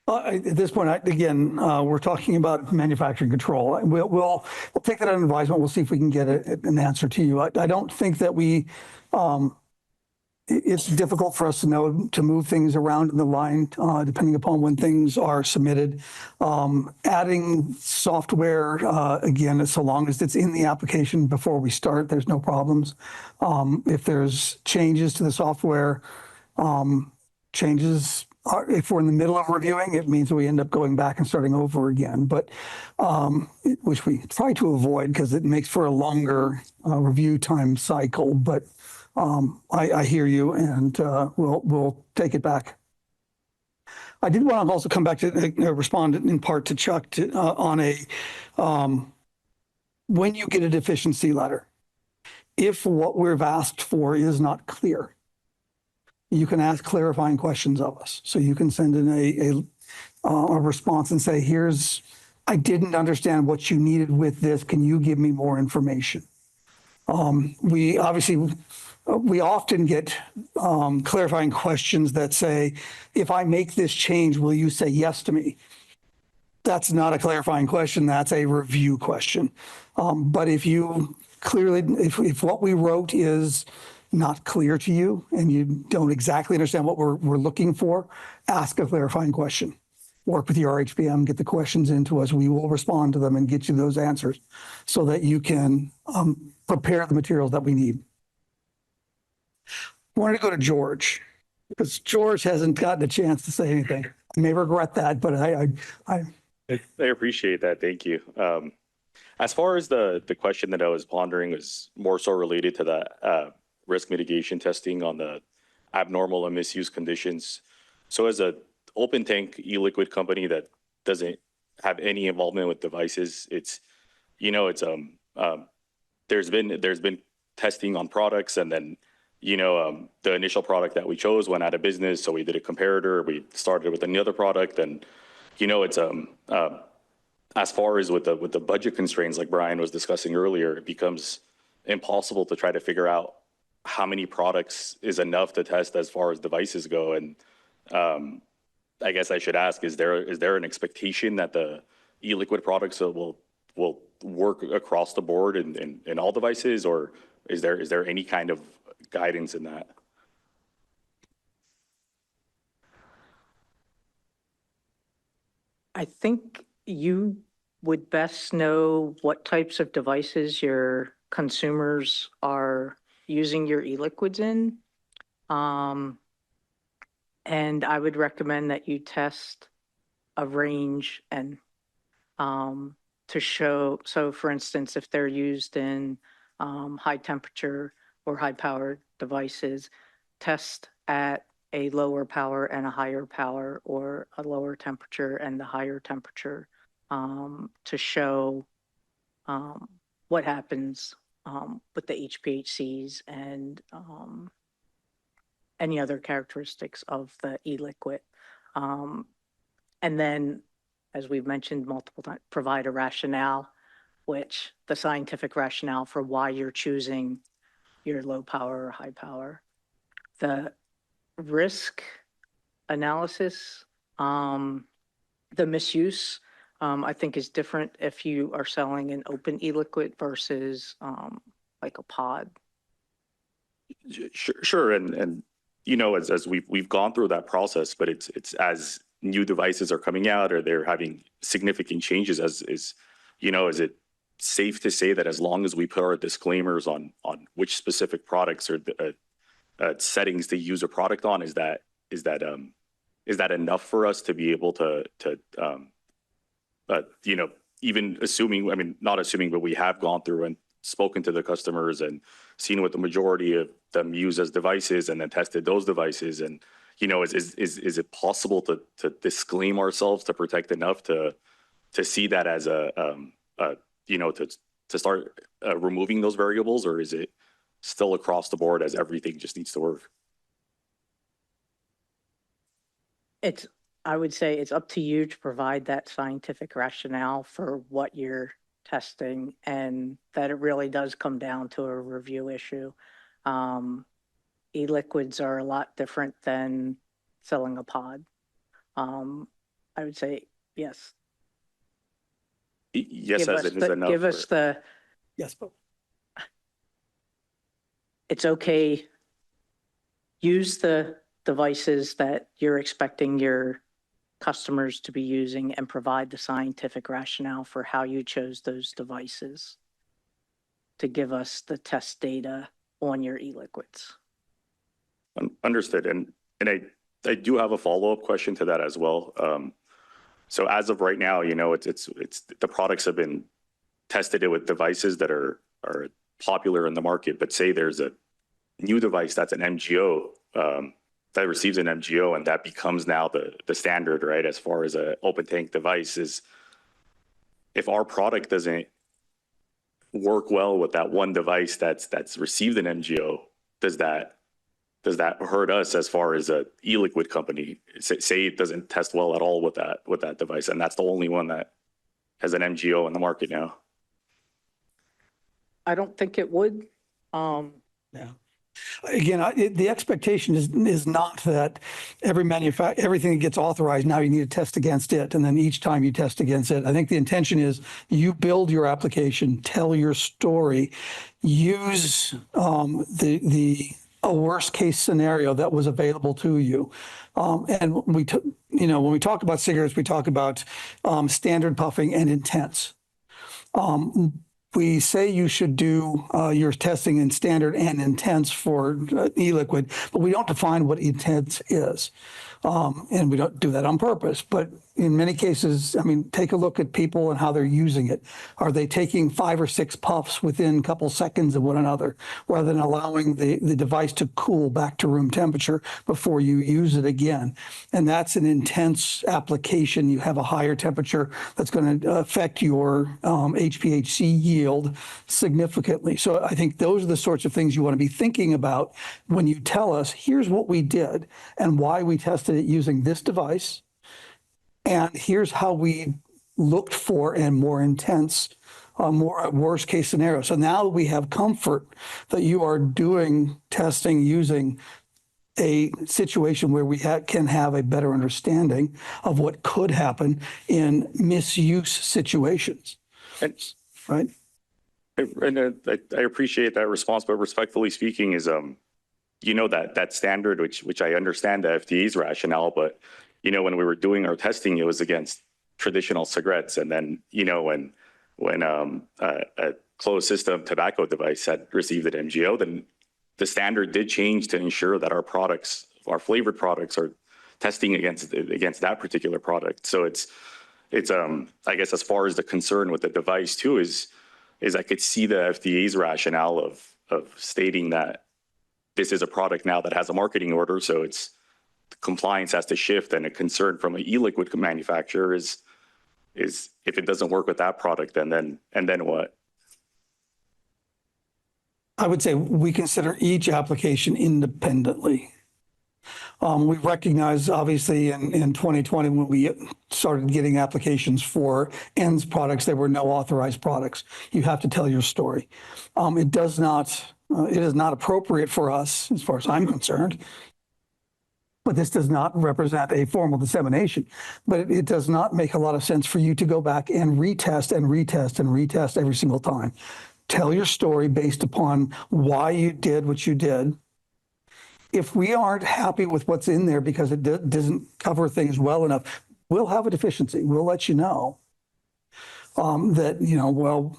B: At this point, we're talking about manufacturing control. We'll take that under advisement. We'll see if we can get an answer to you. I don't think that it's difficult for us to move things around in the line, depending upon when things are submitted. Adding software, again, so long as it's in the application before we start, there's no problems. If there's changes to the software, if we're in the middle of reviewing, it means we end up going back and starting over again, but which we try to avoid because it makes for a longer review time cycle. But I hear you, and we'll take it back. I did want to also come back to respond in part to Chuck on when you get a deficiency letter, if what we've asked for is not clear, you can ask clarifying questions of us. So you can send in a response and say, I didn't understand what you needed with this. Can you give me more information? We often get clarifying questions that say, if I make this change, will you say yes to me? That's not a clarifying question. That's a review question. But if what we wrote is not clear to you and you don't exactly understand what we're looking for, ask a clarifying question. Work with your RHPM, get the questions into us. We will respond to them and get you those answers so that you can prepare the materials that we need. I wanted to go to George because George hasn't gotten a chance to say anything. I may regret that, but I
Q: appreciate that. Thank you. As far as the question that I was pondering was more so related to that risk mitigation testing on the abnormal and misuse conditions. So as a open tank e-liquid company that doesn't have any involvement with devices, there's been testing on products, and then the initial product that we chose went out of business, so we did a comparator. We started with another product, and as far as with the budget constraints, like Brian was discussing earlier, it becomes impossible to try to figure out how many products is enough to test as far as devices go. And I guess I should ask, is there an expectation that the e-liquid products will work across the board in all devices, or is there any kind of guidance in that?
E: I think you would best know what types of devices your consumers are using your e-liquids in. And I would recommend that you test a range and to show, so for instance, if they're used in high temperature or high powered devices, test at a lower power and a higher power, or a lower temperature and a higher temperature, to show what happens with the HPHCs and any other characteristics of the e-liquid. And then, as we've mentioned multiple times, provide a rationale, which the scientific rationale for why you're choosing your low power or high power. The risk analysis, the misuse, I think is different if you are selling an open e-liquid versus like a pod.
Q: Sure. And you know, as we've gone through that process, but it's as new devices are coming out or they're having significant changes, is it safe to say that as long as we put our disclaimers on which specific products or the settings to use a product on, is that enough for us to be able to even assuming, I mean, not assuming, but we have gone through and spoken to the customers and seen what the majority of them use as devices and then tested those devices. And, is it possible to disclaim ourselves to protect enough to see that as to start removing those variables, or is it still across the board as everything just needs to work?
E: I would say it's up to you to provide that scientific rationale for what you're testing, and that it really does come down to a review issue. E-liquids are a lot different than selling a pod. I would say yes.
Q: Yes, as it is enough.
E: Give us the.
B: Yes, but
E: It's okay. Use the devices that you're expecting your customers to be using and provide the scientific rationale for how you chose those devices to give us the test data on your e-liquids.
Q: Understood. And I do have a follow-up question to that as well. So as of right now, it's the products have been tested with devices that are popular in the market, but say there's a new device that's an MGO that receives an MGO, and that becomes now the standard, right? As far as an open tank device, is if our product doesn't work well with that one device that's received an MGO, does that hurt us as far as a e-liquid company? Say it doesn't test well at all with that device, and that's the only one that has an MGO in the market now.
E: I don't think it would.
B: yeah. Again, the expectation is not that everything that gets authorized, now you need to test against it, and then each time you test against it. I think the intention is you build your application, tell your story, use a worst case scenario that was available to you. And when we talk about cigarettes, we talk about standard puffing and intense. We say you should do your testing in standard and intense for e-liquid, but we don't define what intense is. And we don't do that on purpose. But in many cases, I mean, take a look at people and how they're using it. Are they taking 5 or 6 puffs within a couple seconds of one another, rather than allowing the device to cool back to room temperature before you use it again? And that's an intense application. You have a higher temperature that's going to affect your HPHC yield significantly. So I think those are the sorts of things you want to be thinking about when you tell us, here's what we did and why we tested it using this device. And here's how we looked for a more intense, more worst case scenario. So now we have comfort that you are doing testing using a situation where we can have a better understanding of what could happen in misuse situations. Right?
Q: And I appreciate that response, but respectfully speaking is, that standard, which I understand the FDA's rationale, but when we were doing our testing, it was against traditional cigarettes. And then, when a closed system tobacco device had received an MGO, then the standard did change to ensure that our flavored products are testing against that particular product. So it's, I guess as far as the concern with the device too is I could see the FDA's rationale of stating that this is a product now that has a marketing order, so it's compliance has to shift, and a concern from an e-liquid manufacturer is if it doesn't work with that product, and then what?
B: I would say we consider each application independently. We recognize, obviously, in 2020, when we started getting applications for ENDS products, there were no authorized products. You have to tell your story. It is not appropriate for us, as far as I'm concerned, but this does not represent a formal dissemination. But it does not make a lot of sense for you to go back and retest and retest and retest every single time. Tell your story based upon why you did what you did. If we aren't happy with what's in there because it doesn't cover things well enough, we'll have a deficiency. We'll let you know that, well,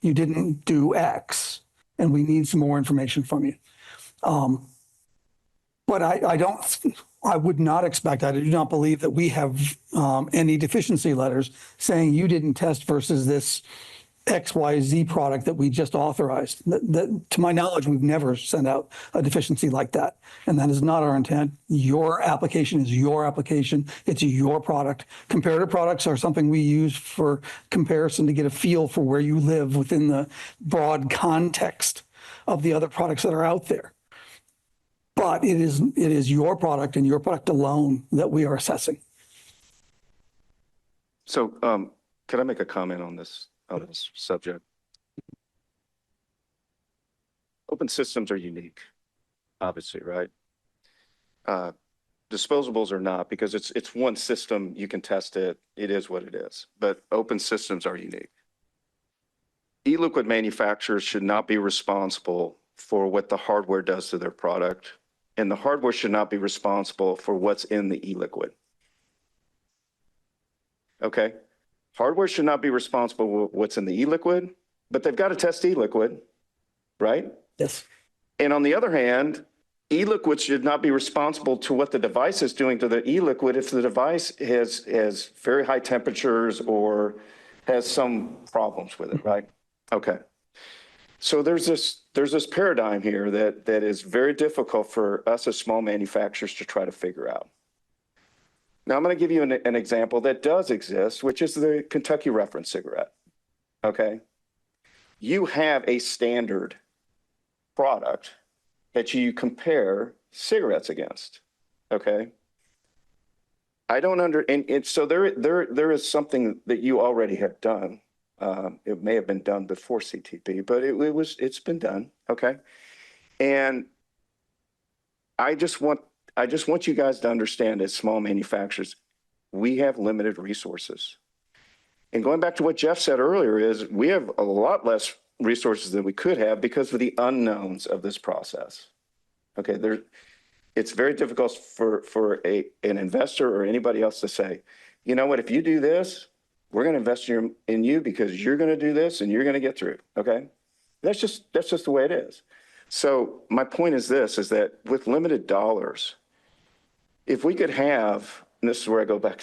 B: you didn't do X and we need some more information from you. But I would not expect, I do not believe that we have any deficiency letters saying you didn't test versus this XYZ product that we just authorized. To my knowledge, we've never sent out a deficiency like that. And that is not our intent. Your application is your application. It's your product. Comparative products are something we use for comparison to get a feel for where you live within the broad context of the other products that are out there. But it is your product and your product alone that we are assessing.
O: So can I make a comment on this subject? Open systems are unique, obviously, right? Disposables are not, because it's one system, you can test it, it is what it is. But open systems are unique. E-liquid manufacturers should not be responsible for what the hardware does to their product, and the hardware should not be responsible for what's in the e-liquid. Okay? Hardware should not be responsible for what's in the e-liquid, but they've got to test e-liquid, right?
B: Yes.
O: And on the other hand, e-liquid should not be responsible to what the device is doing to the e-liquid if the device has very high temperatures or has some problems with it, right? Okay. So there's this paradigm here that is very difficult for us as small manufacturers to try to figure out. Now, I'm going to give you an example that does exist, which is the Kentucky reference cigarette, okay? You have a standard product that you compare cigarettes against, okay? So there is something that you already have done. It may have been done before CTP, but it's been done, okay? And I just want you guys to understand, as small manufacturers, we have limited resources. And going back to what Jeff said earlier is we have a lot less resources than we could have because of the unknowns of this process. Okay, it's very difficult for an investor or anybody else to say, you know what, if you do this, we're going to invest in you because you're going to do this and you're going to get through, okay? That's just the way it is. So my point is this, is that with limited dollars, if we could have, and this is where I go back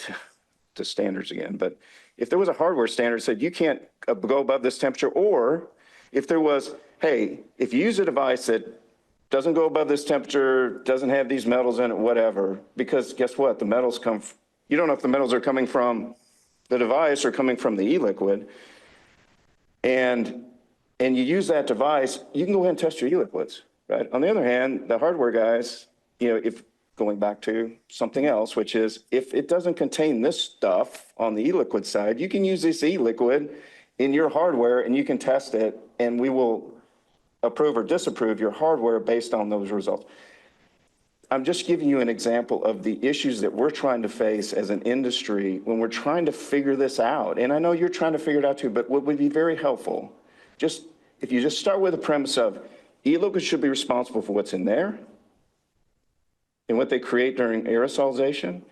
O: to standards again, but if there was a hardware standard that said you can't go above this temperature, or if there was, hey, if you use a device that doesn't go above this temperature, doesn't have these metals in it, whatever, because guess what? The metals you don't know if the metals are coming from the device or coming from the e-liquid, and you use that device, you can go ahead and test your e-liquids, right? On the other hand, the hardware guys, if going back to something else, which is if it doesn't contain this stuff on the e-liquid side, you can use this e-liquid in your hardware and you can test it, and we will approve or disapprove your hardware based on those results. I'm just giving you an example of the issues that we're trying to face as an industry when we're trying to figure this out. And I know you're trying to figure it out too, but what would be very helpful, if you just start with the premise of e-liquid should be responsible for what's in there and what they create during aerosolization,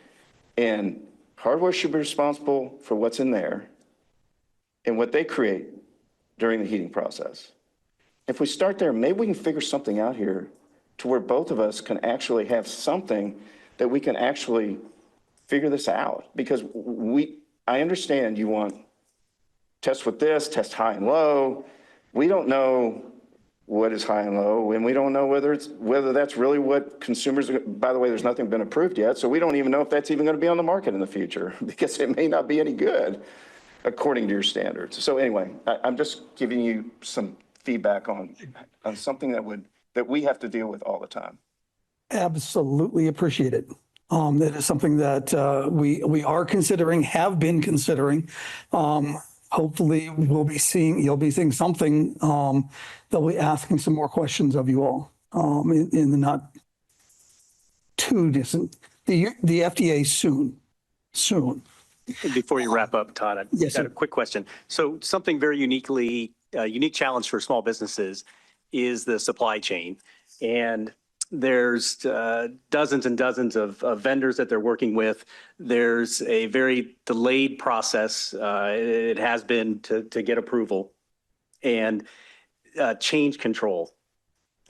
O: and hardware should be responsible for what's in there and what they create during the heating process. If we start there, maybe we can figure something out here to where both of us can actually have something that we can actually figure this out, because
R: I understand you want test with this, test high and low. We don't know what is high and low, and we don't know whether that's really what consumers are. By the way, there's nothing been approved yet, so we don't even know if that's even going to be on the market in the future because it may not be any good according to your standards. So anyway, I'm just giving you some feedback on something that we have to deal with all the time.
B: Absolutely appreciate it. That is something that we are considering, have been considering. Hopefully you'll be seeing something. They'll be asking some more questions of you all in the not too distant, the FDA soon.
N: Before you wrap up, Todd, I've
B: Yes,
N: got
B: sir.
N: a quick question. So something very unique challenge for small businesses is the supply chain. And there's dozens and dozens of vendors that they're working with. There's a very delayed process. It has been to get approval and change control.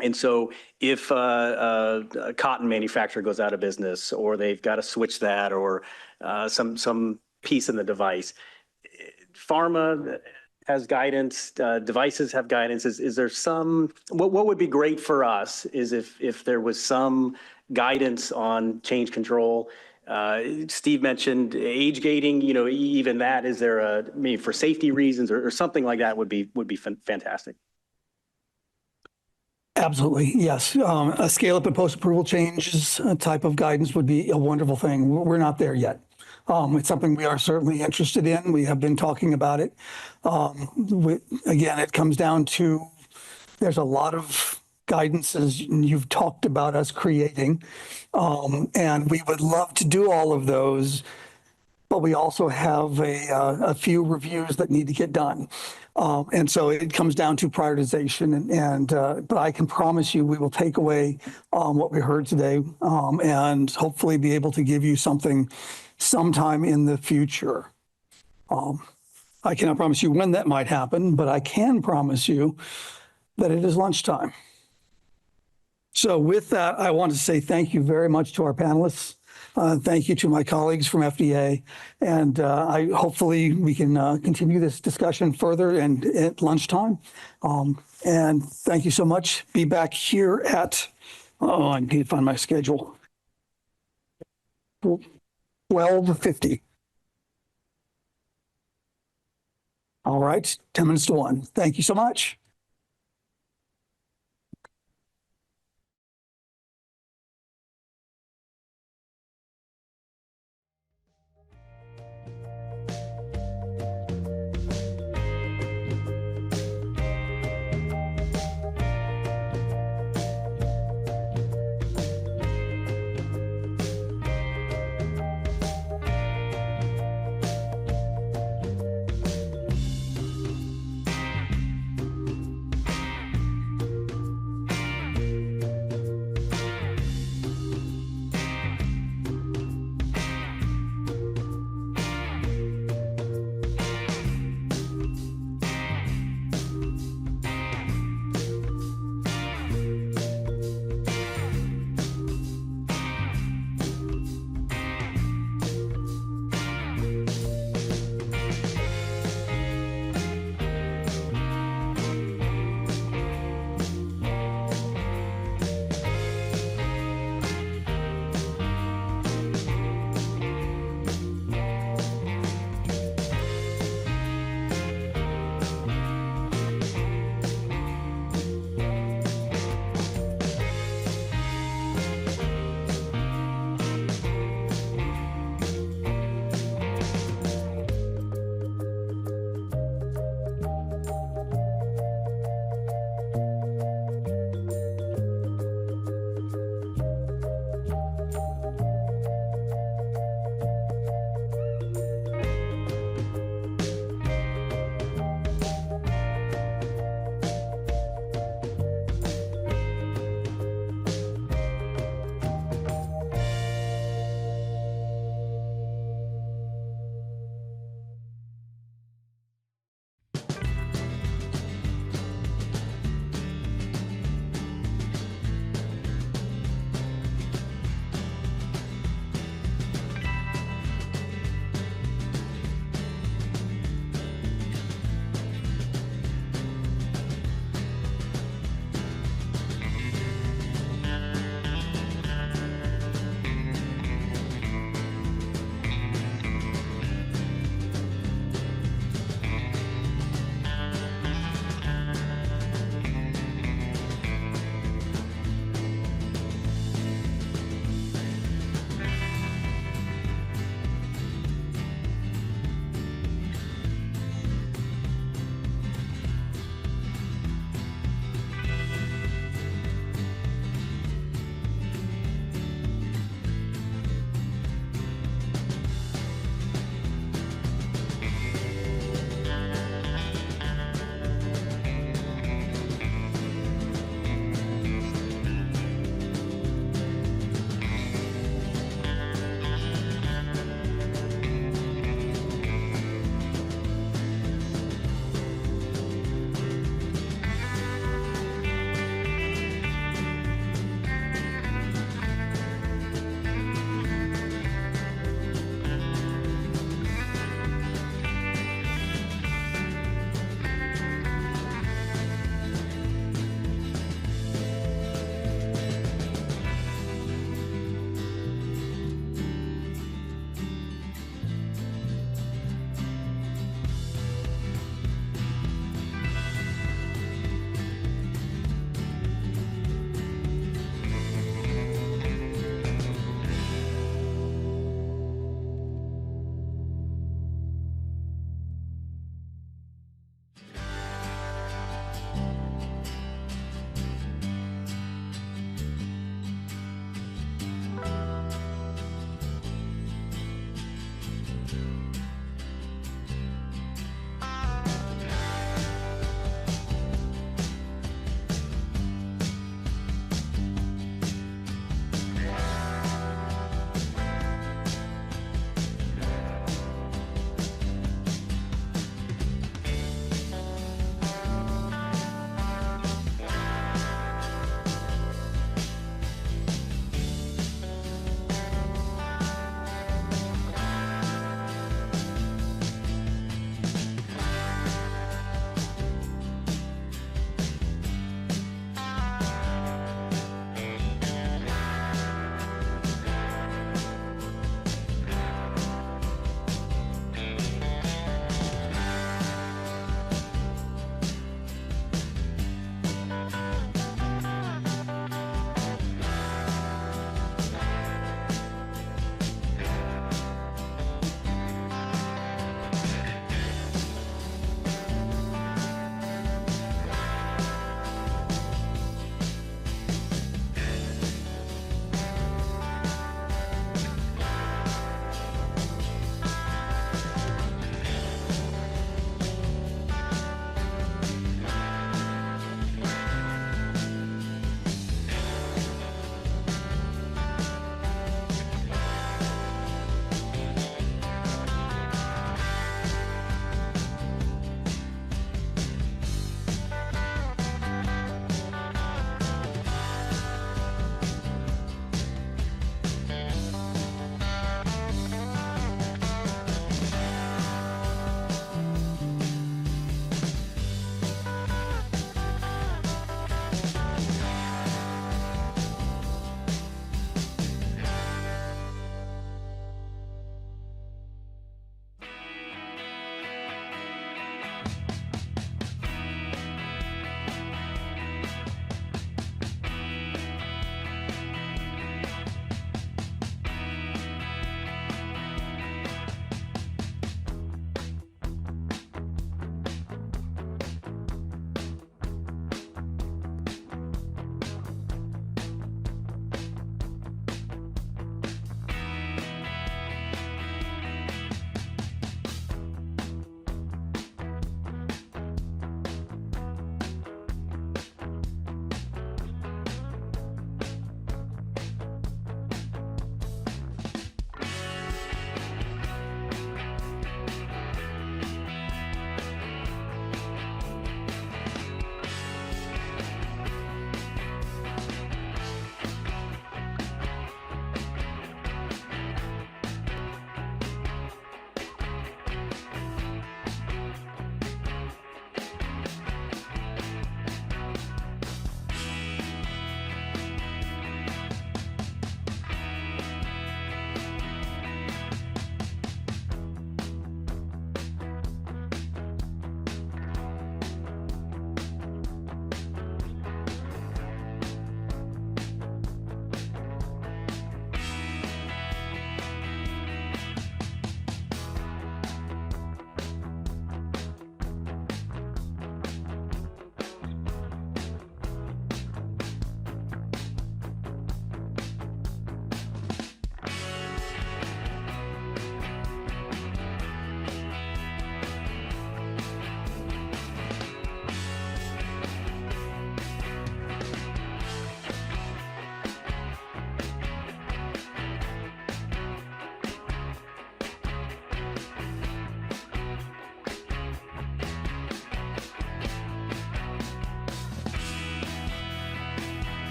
N: And so if a cotton manufacturer goes out of business, or they've got to switch that, or some piece in the device, pharma has guidance, devices have guidance. Is there some, what would be great for us is if there was some guidance on change control. Steve mentioned age gating, even that, is there maybe for safety reasons or something like that would be fantastic.
B: Absolutely, yes. A scale up and post-approval changes type of guidance would be a wonderful thing. We're not there yet. It's something we are certainly interested in. We have been talking about it. Again, it comes down to, there's a lot of guidances you've talked about us creating, and we would love to do all of those, but we also have a few reviews that need to get done. And so it comes down to prioritization, but I can promise you we will take away what we heard today and hopefully be able to give you something sometime in the future. I cannot promise you when that might happen, but I can promise you that it is lunchtime. So with that, I want to say thank you very much to our panelists. Thank you to my colleagues from FDA, and hopefully we can continue this discussion further and at lunchtime. And thank you so much. Be back here at, I need to find my schedule. 12:50. All right, 10 minutes to 1. Thank you so much.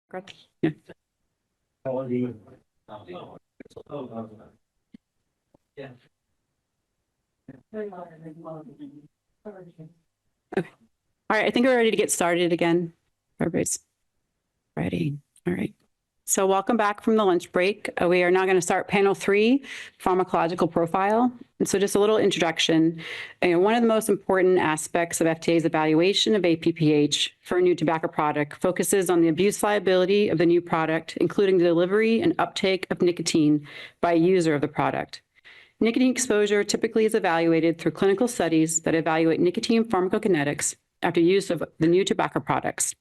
S: Correct? Yeah. Okay. All right, I think we're ready to get started again. Everybody's ready. All right. So welcome back from the lunch break. We are now going to start panel 3, pharmacological profile. And so just a little introduction. One of the most important aspects of FDA's evaluation of APPH for a new tobacco product focuses on the abuse liability of the new product, including the delivery and uptake of nicotine by a user of the product. Nicotine exposure typically is evaluated through clinical studies that evaluate nicotine pharmacokinetics after use of the new tobacco products.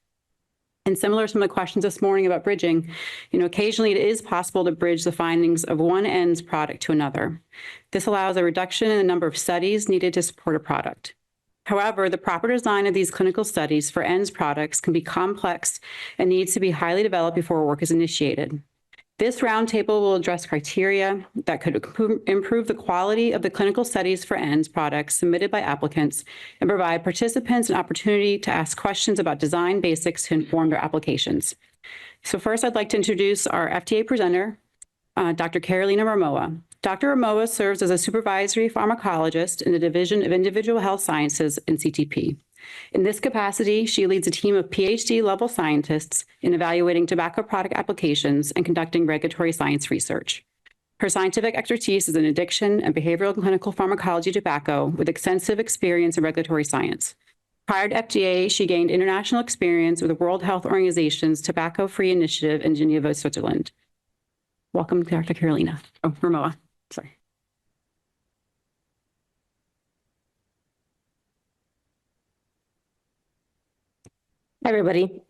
S: And similar to some of the questions this morning about bridging, occasionally it is possible to bridge the findings of one ENDS product to another. This allows a reduction in the number of studies needed to support a product. However, the proper design of these clinical studies for ENDS products can be complex and needs to be highly developed before work is initiated. This roundtable will address criteria that could improve the quality of the clinical studies for ENDS products submitted by applicants and provide participants an opportunity to ask questions about design basics to inform their applications. So first, I'd like to introduce our FDA presenter, Dr. Carolina Ramoa. Dr. Ramoa serves as a supervisory pharmacologist in the Division of Individual Health Sciences in CTP. In this capacity, she leads a team of PhD-level scientists in evaluating tobacco product applications and conducting regulatory science research. Her scientific expertise is in addiction and behavioral and clinical pharmacology tobacco with extensive experience in regulatory science. Prior to FDA, she gained international experience with the World Health Organization's Tobacco-Free Initiative in Geneva, Switzerland. Welcome, Dr. Carolina. Oh, Ramoa, sorry.
T: Hi, everybody.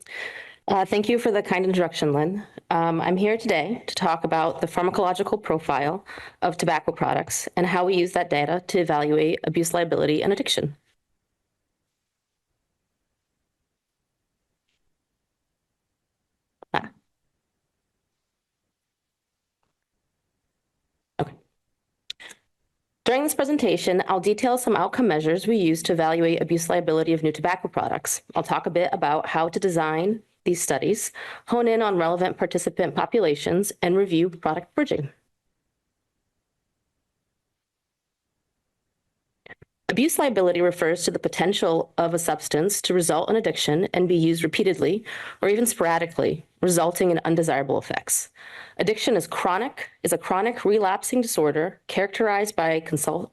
T: Thank you for the kind introduction, Lynn. I'm here today to talk about the pharmacological profile of tobacco products and how we use that data to evaluate abuse liability and addiction. During this presentation, I'll detail some outcome measures we use to evaluate abuse liability of new tobacco products. I'll talk a bit about how to design these studies, hone in on relevant participant populations, and review product bridging. Abuse liability refers to the potential of a substance to result in addiction and be used repeatedly or even sporadically, resulting in undesirable effects. Addiction is a chronic relapsing disorder characterized by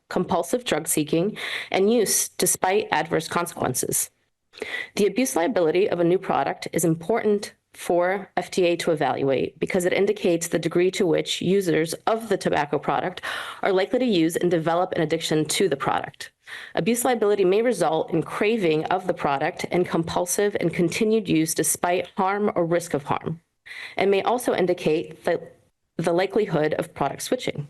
T: compulsive drug seeking and use despite adverse consequences. The abuse liability of a new product is important for FDA to evaluate because it indicates the degree to which users of the tobacco product are likely to use and develop an addiction to the product. Abuse liability may result in craving of the product and compulsive and continued use despite harm or risk of harm, and may also indicate the likelihood of product switching.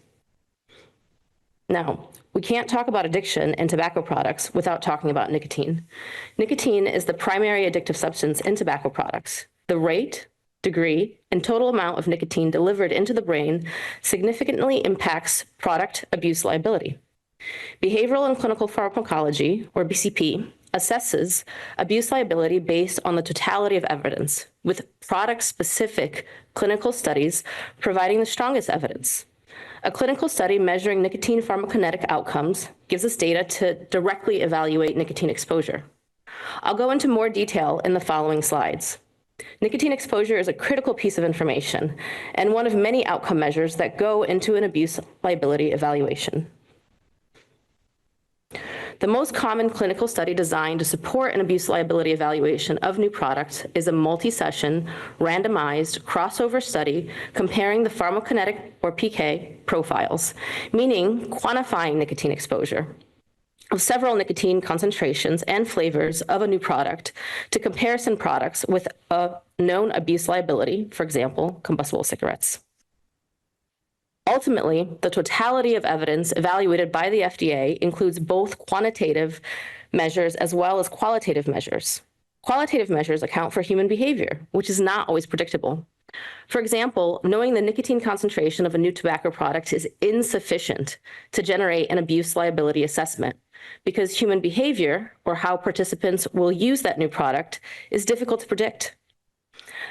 T: Now, we can't talk about addiction in tobacco products without talking about nicotine. Nicotine is the primary addictive substance in tobacco products. The rate, degree, and total amount of nicotine delivered into the brain significantly impacts product abuse liability. Behavioral and clinical pharmacology, or BCP, assesses abuse liability based on the totality of evidence, with product-specific clinical studies providing the strongest evidence. A clinical study measuring nicotine pharmacokinetic outcomes gives us data to directly evaluate nicotine exposure. I'll go into more detail in the following slides. Nicotine exposure is a critical piece of information and one of many outcome measures that go into an abuse liability evaluation. The most common clinical study designed to support an abuse liability evaluation of new products is a multi-session, randomized, crossover study comparing the pharmacokinetic, or PK, profiles, meaning quantifying nicotine exposure of several nicotine concentrations and flavors of a new product to comparison products with a known abuse liability, for example, combustible cigarettes. Ultimately, the totality of evidence evaluated by the FDA includes both quantitative measures as well as qualitative measures. Qualitative measures account for human behavior, which is not always predictable. For example, knowing the nicotine concentration of a new tobacco product is insufficient to generate an abuse liability assessment because human behavior, or how participants will use that new product, is difficult to predict.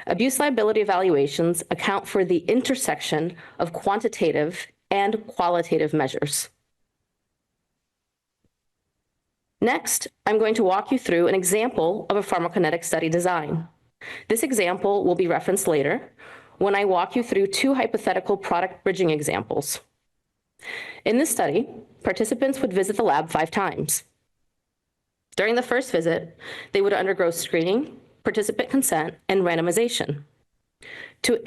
T: Abuse liability evaluations account for the intersection of quantitative and qualitative measures. Next, I'm going to walk you through an example of a pharmacokinetic study design. This example will be referenced later when I walk you through two hypothetical product bridging examples. In this study, participants would visit the lab 5 times. During the first visit, they would undergo screening, participant consent, and randomization. To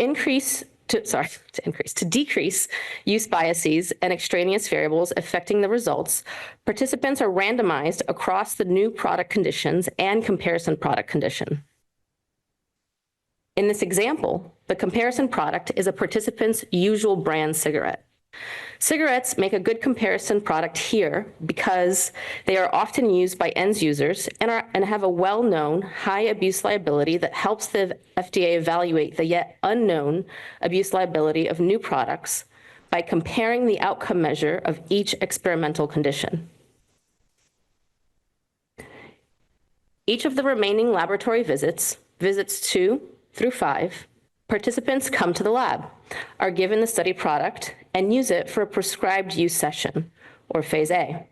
T: decrease use biases and extraneous variables affecting the results, participants are randomized across the new product conditions and comparison product condition. In this example, the comparison product is a participant's usual brand cigarette. Cigarettes make a good comparison product here because they are often used by end users and have a well-known high abuse liability that helps the FDA evaluate the yet unknown abuse liability of new products by comparing the outcome measure of each experimental condition. Each of the remaining laboratory visits, visits 2 through 5, participants come to the lab, are given the study product, and use it for a prescribed use session, or Phase A,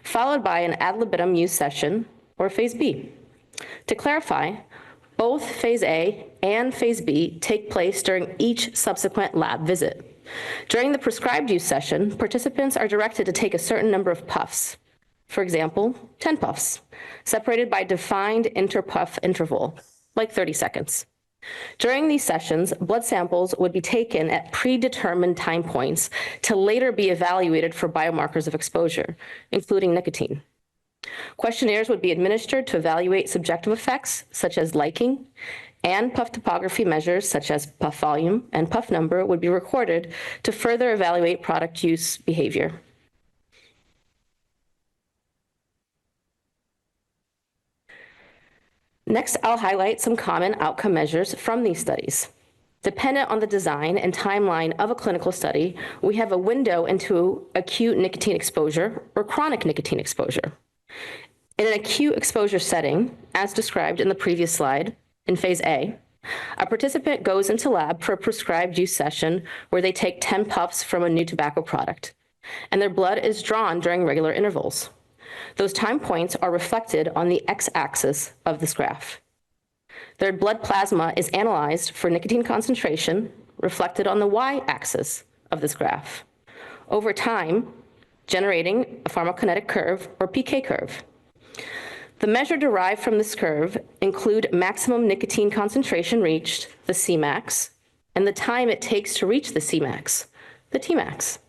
T: followed by an ad libitum use session, or Phase B. To clarify, both Phase A and Phase B take place during each subsequent lab visit. During the prescribed use session, participants are directed to take a certain number of puffs, for example, 10 puffs, separated by defined interpuff interval, like 30 seconds. During these sessions, blood samples would be taken at predetermined time points to later be evaluated for biomarkers of exposure, including nicotine. Questionnaires would be administered to evaluate subjective effects, such as liking, and puff topography measures, such as puff volume and puff number, would be recorded to further evaluate product use behavior. Next, I'll highlight some common outcome measures from these studies. Dependent on the design and timeline of a clinical study, we have a window into acute nicotine exposure or chronic nicotine exposure. In an acute exposure setting, as described in the previous slide, in Phase A, a participant goes into lab for a prescribed use session where they take 10 puffs from a new tobacco product, and their blood is drawn during regular intervals. Those time points are reflected on the x-axis of this graph. Their blood plasma is analyzed for nicotine concentration, reflected on the y-axis of this graph. Over time, generating a pharmacokinetic curve or PK curve. The measure derived from this curve include maximum nicotine concentration reached, the Cmax, and the time it takes to reach the Cmax, the Tmax.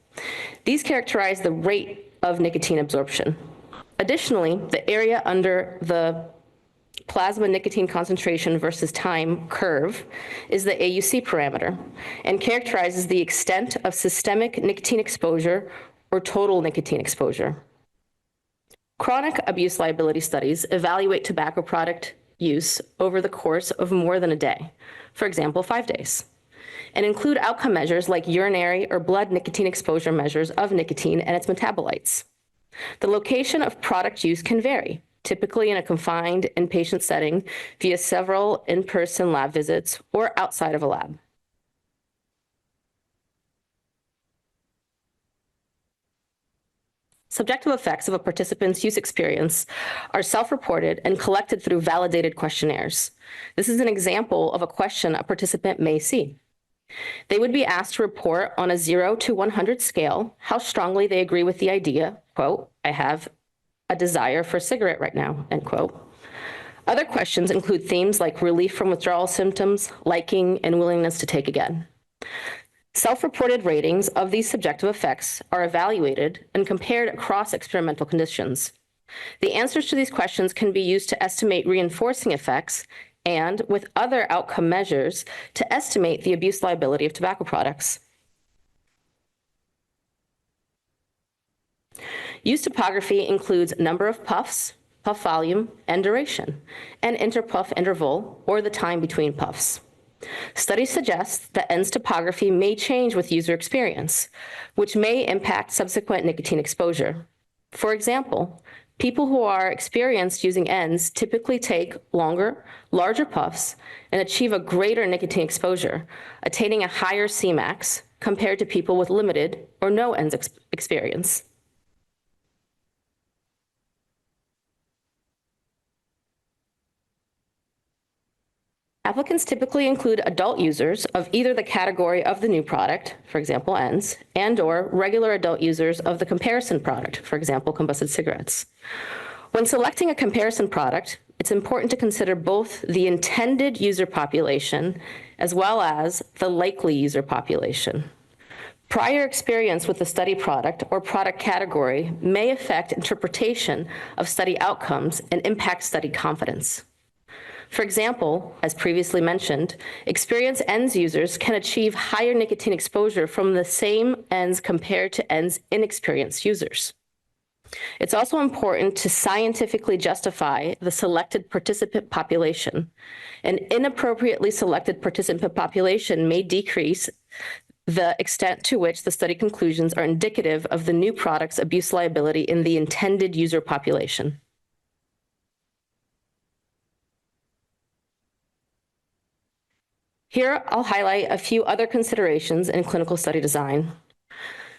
T: These characterize the rate of nicotine absorption. Additionally, the area under the plasma nicotine concentration versus time curve is the AUC parameter and characterizes the extent of systemic nicotine exposure or total nicotine exposure. Chronic abuse liability studies evaluate tobacco product use over the course of more than a day, for example, 5 days, and include outcome measures like urinary or blood nicotine exposure measures of nicotine and its metabolites. The location of product use can vary, typically in a confined inpatient setting via several in-person lab visits or outside of a lab. Subjective effects of a participant's use experience are self-reported and collected through validated questionnaires. This is an example of a question a participant may see. They would be asked to report on a 0 to 100 scale how strongly they agree with the idea, quote, I have a desire for a cigarette right now, end quote. Other questions include themes like relief from withdrawal symptoms, liking, and willingness to take again. Self-reported ratings of these subjective effects are evaluated and compared across experimental conditions. The answers to these questions can be used to estimate reinforcing effects and, with other outcome measures, to estimate the abuse liability of tobacco products. Use topography includes number of puffs, puff volume, and duration, and interpuff interval, or the time between puffs. Studies suggest that ENDS topography may change with user experience, which may impact subsequent nicotine exposure. For example, People who are experienced using ENDS typically take longer, larger puffs and achieve a greater nicotine exposure, attaining a higher Cmax compared to people with limited or no ENDS experience. Applicants typically include adult users of either the category of the new product, for example, ENDS, and/or regular adult users of the comparison product, for example, combusted cigarettes. When selecting a comparison product, it's important to consider both the intended user population as well as the likely user population. Prior experience with the study product or product category may affect interpretation of study outcomes and impact study confidence. For example, as previously mentioned, experienced ENDS users can achieve higher nicotine exposure from the same ENDS compared to ENDS inexperienced users. It's also important to scientifically justify the selected participant population. An inappropriately selected participant population may decrease the extent to which the study conclusions are indicative of the new product's abuse liability in the intended user population. Here, I'll highlight a few other considerations in clinical study design.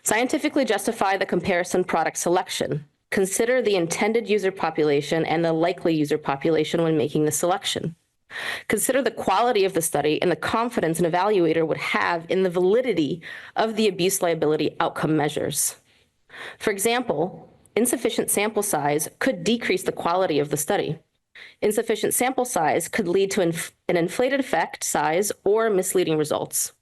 T: Scientifically justify the comparison product selection. Consider the intended user population and the likely user population when making the selection. Consider the quality of the study and the confidence an evaluator would have in the validity of the abuse liability outcome measures. For example, insufficient sample size could decrease the quality of the study. Insufficient sample size could lead to an inflated effect size or misleading results.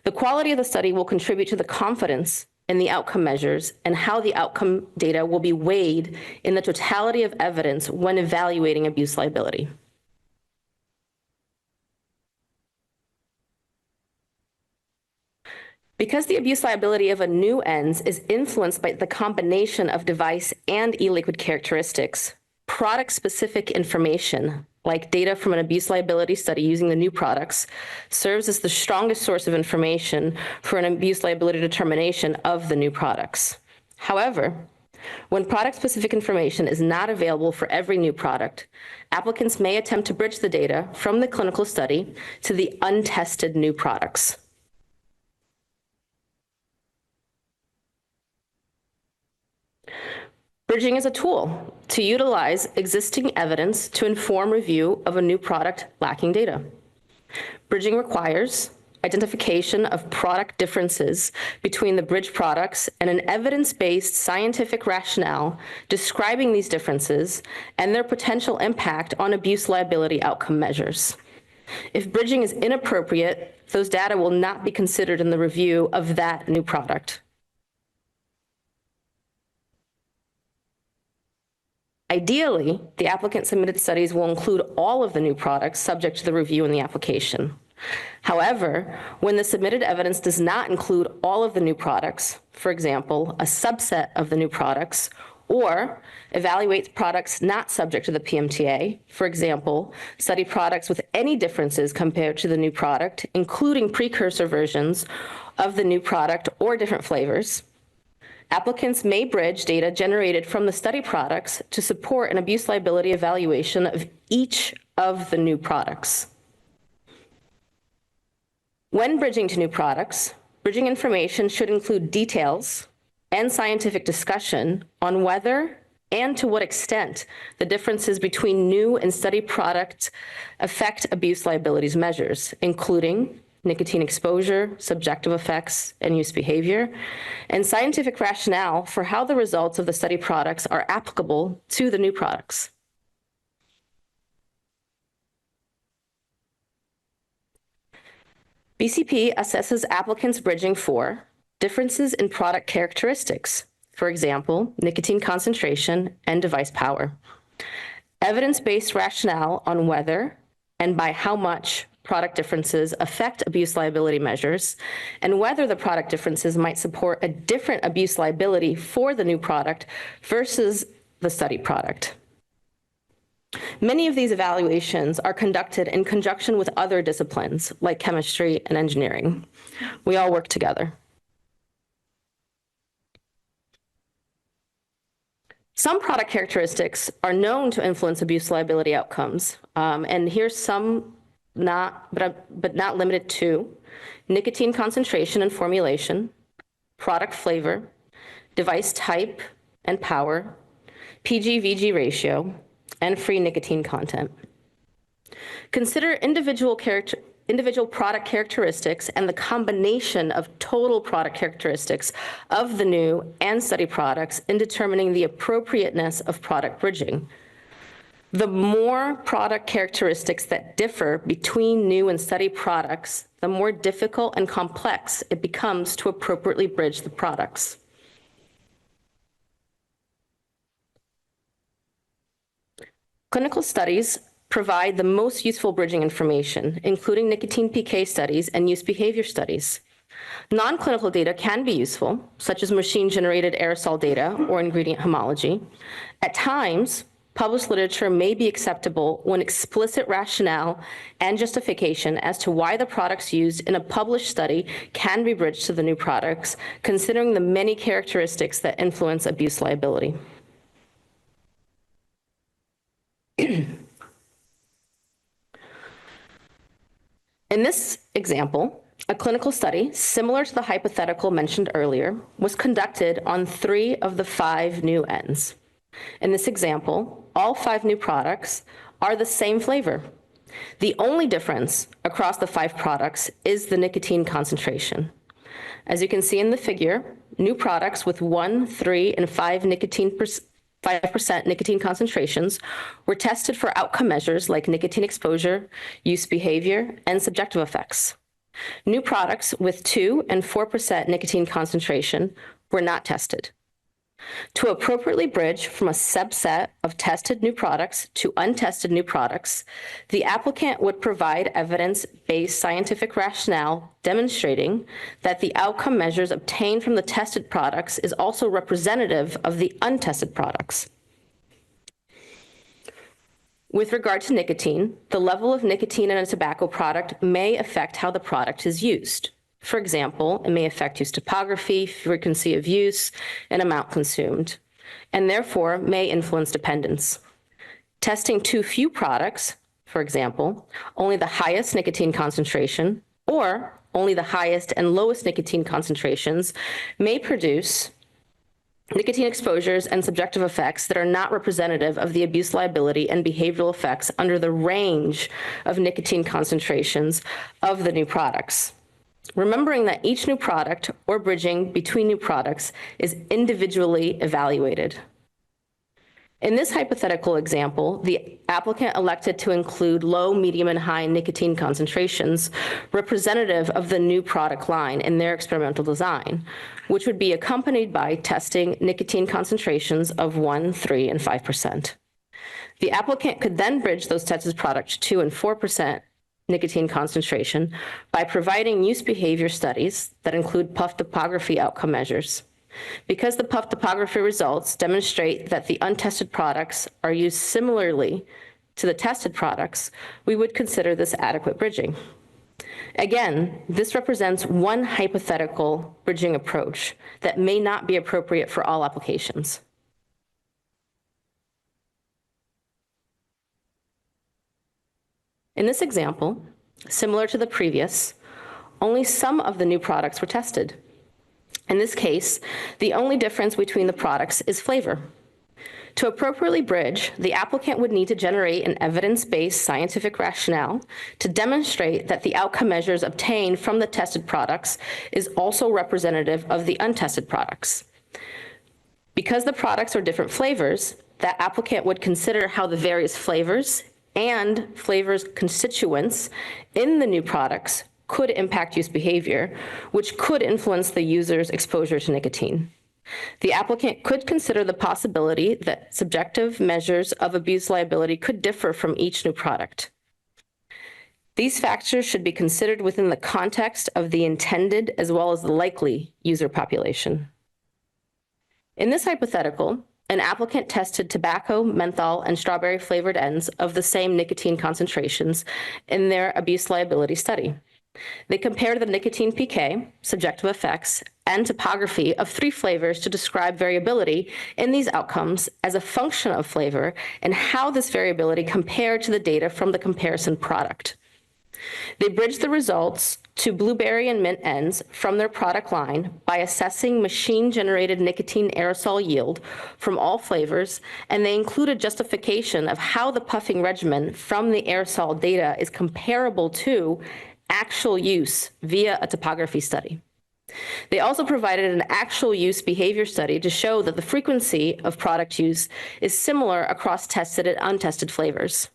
T: The quality of the study will contribute to the confidence in the outcome measures and how the outcome data will be weighed in the totality of evidence when evaluating abuse liability. Because the abuse liability of a new ENDS is influenced by the combination of device and e-liquid characteristics, product-specific information, like data from an abuse liability study using the new products, serves as the strongest source of information for an abuse liability determination of the new products. However, when product-specific information is not available for every new product, applicants may attempt to bridge the data from the clinical study to the untested new products. Bridging is a tool to utilize existing evidence to inform review of a new product lacking data. Bridging requires identification of product differences between the bridge products and an evidence-based scientific rationale describing these differences and their potential impact on abuse liability outcome measures. If bridging is inappropriate, those data will not be considered in the review of that new product. Ideally, the applicant submitted studies will include all of the new products subject to the review in the application. However, when the submitted evidence does not include all of the new products, for example, a subset of the new products, or evaluates products not subject to the PMTA, for example, study products with any differences compared to the new product, including precursor versions of the new product or different flavors, applicants may bridge data generated from the study products to support an abuse liability evaluation of each of the new products. When bridging to new products, bridging information should include details and scientific discussion on whether and to what extent the differences between new and study products affect abuse liabilities measures, including nicotine exposure, subjective effects, and use behavior, and scientific rationale for how the results of the study products are applicable to the new products. BCP assesses applicants' bridging for differences in product characteristics, for example, nicotine concentration and device power, evidence-based rationale on whether and by how much product differences affect abuse liability measures, and whether the product differences might support a different abuse liability for the new product versus the study product. Many of these evaluations are conducted in conjunction with other disciplines like chemistry and engineering. We all work together. Some product characteristics are known to influence abuse liability outcomes. And here's some but not limited to nicotine concentration and formulation, product flavor, device type and power, PG-VG ratio, and free nicotine content. Consider individual product characteristics and the combination of total product characteristics of the new and study products in determining the appropriateness of product bridging. The more product characteristics that differ between new and study products, the more difficult and complex it becomes to appropriately bridge the products. Clinical studies provide the most useful bridging information, including nicotine PK studies and use behavior studies. Non-clinical data can be useful, such as machine-generated aerosol data or ingredient homology. At times, published literature may be acceptable when explicit rationale and justification as to why the products used in a published study can be bridged to the new products, considering the many characteristics that influence abuse liability. In this example, a clinical study similar to the hypothetical mentioned earlier was conducted on 3 of the 5 new ENDS. In this example, all 5 new products are the same flavor. The only difference across the 5 products is the nicotine concentration. As you can see in the figure, new products with 1, 3, and 5% nicotine concentrations were tested for outcome measures like nicotine exposure, use behavior, and subjective effects. New products with 2 and 4% nicotine concentration were not tested. To appropriately bridge from a subset of tested new products to untested new products, the applicant would provide evidence-based scientific rationale demonstrating that the outcome measures obtained from the tested products is also representative of the untested products. With regard to nicotine, the level of nicotine in a tobacco product may affect how the product is used. For example, it may affect use topography, frequency of use, and amount consumed, and therefore may influence dependence. Testing too few products, for example, only the highest nicotine concentration or only the highest and lowest nicotine concentrations, may produce nicotine exposures and subjective effects that are not representative of the abuse liability and behavioral effects under the range of nicotine concentrations of the new products. Remembering that each new product or bridging between new products is individually evaluated. In this hypothetical example, the applicant elected to include low, medium, and high nicotine concentrations representative of the new product line in their experimental design, which would be accompanied by testing nicotine concentrations of 1, 3, and 5%. The applicant could then bridge those tested products to 2 and 4% nicotine concentration by providing use behavior studies that include puff topography outcome measures. Because the puff topography results demonstrate that the untested products are used similarly to the tested products, we would consider this adequate bridging. Again, this represents one hypothetical bridging approach that may not be appropriate for all applications. In this example, similar to the previous, only some of the new products were tested. In this case, the only difference between the products is flavor. To appropriately bridge, the applicant would need to generate an evidence-based scientific rationale to demonstrate that the outcome measures obtained from the tested products is also representative of the untested products. Because the products are different flavors, that applicant would consider how the various flavors and flavors constituents in the new products could impact use behavior, which could influence the user's exposure to nicotine. The applicant could consider the possibility that subjective measures of abuse liability could differ from each new product. These factors should be considered within the context of the intended as well as the likely user population. In this hypothetical, an applicant tested tobacco, menthol, and strawberry flavored ENDS of the same nicotine concentrations in their abuse liability study. They compared the nicotine PK, subjective effects, and topography of 3 flavors to describe variability in these outcomes as a function of flavor and how this variability compared to the data from the comparison product. They bridged the results to blueberry and mint ends from their product line by assessing machine-generated nicotine aerosol yield from all flavors, and they included justification of how the puffing regimen from the aerosol data is comparable to actual use via a topography study. They also provided an actual use behavior study to show that the frequency of product use is similar across tested and untested flavors.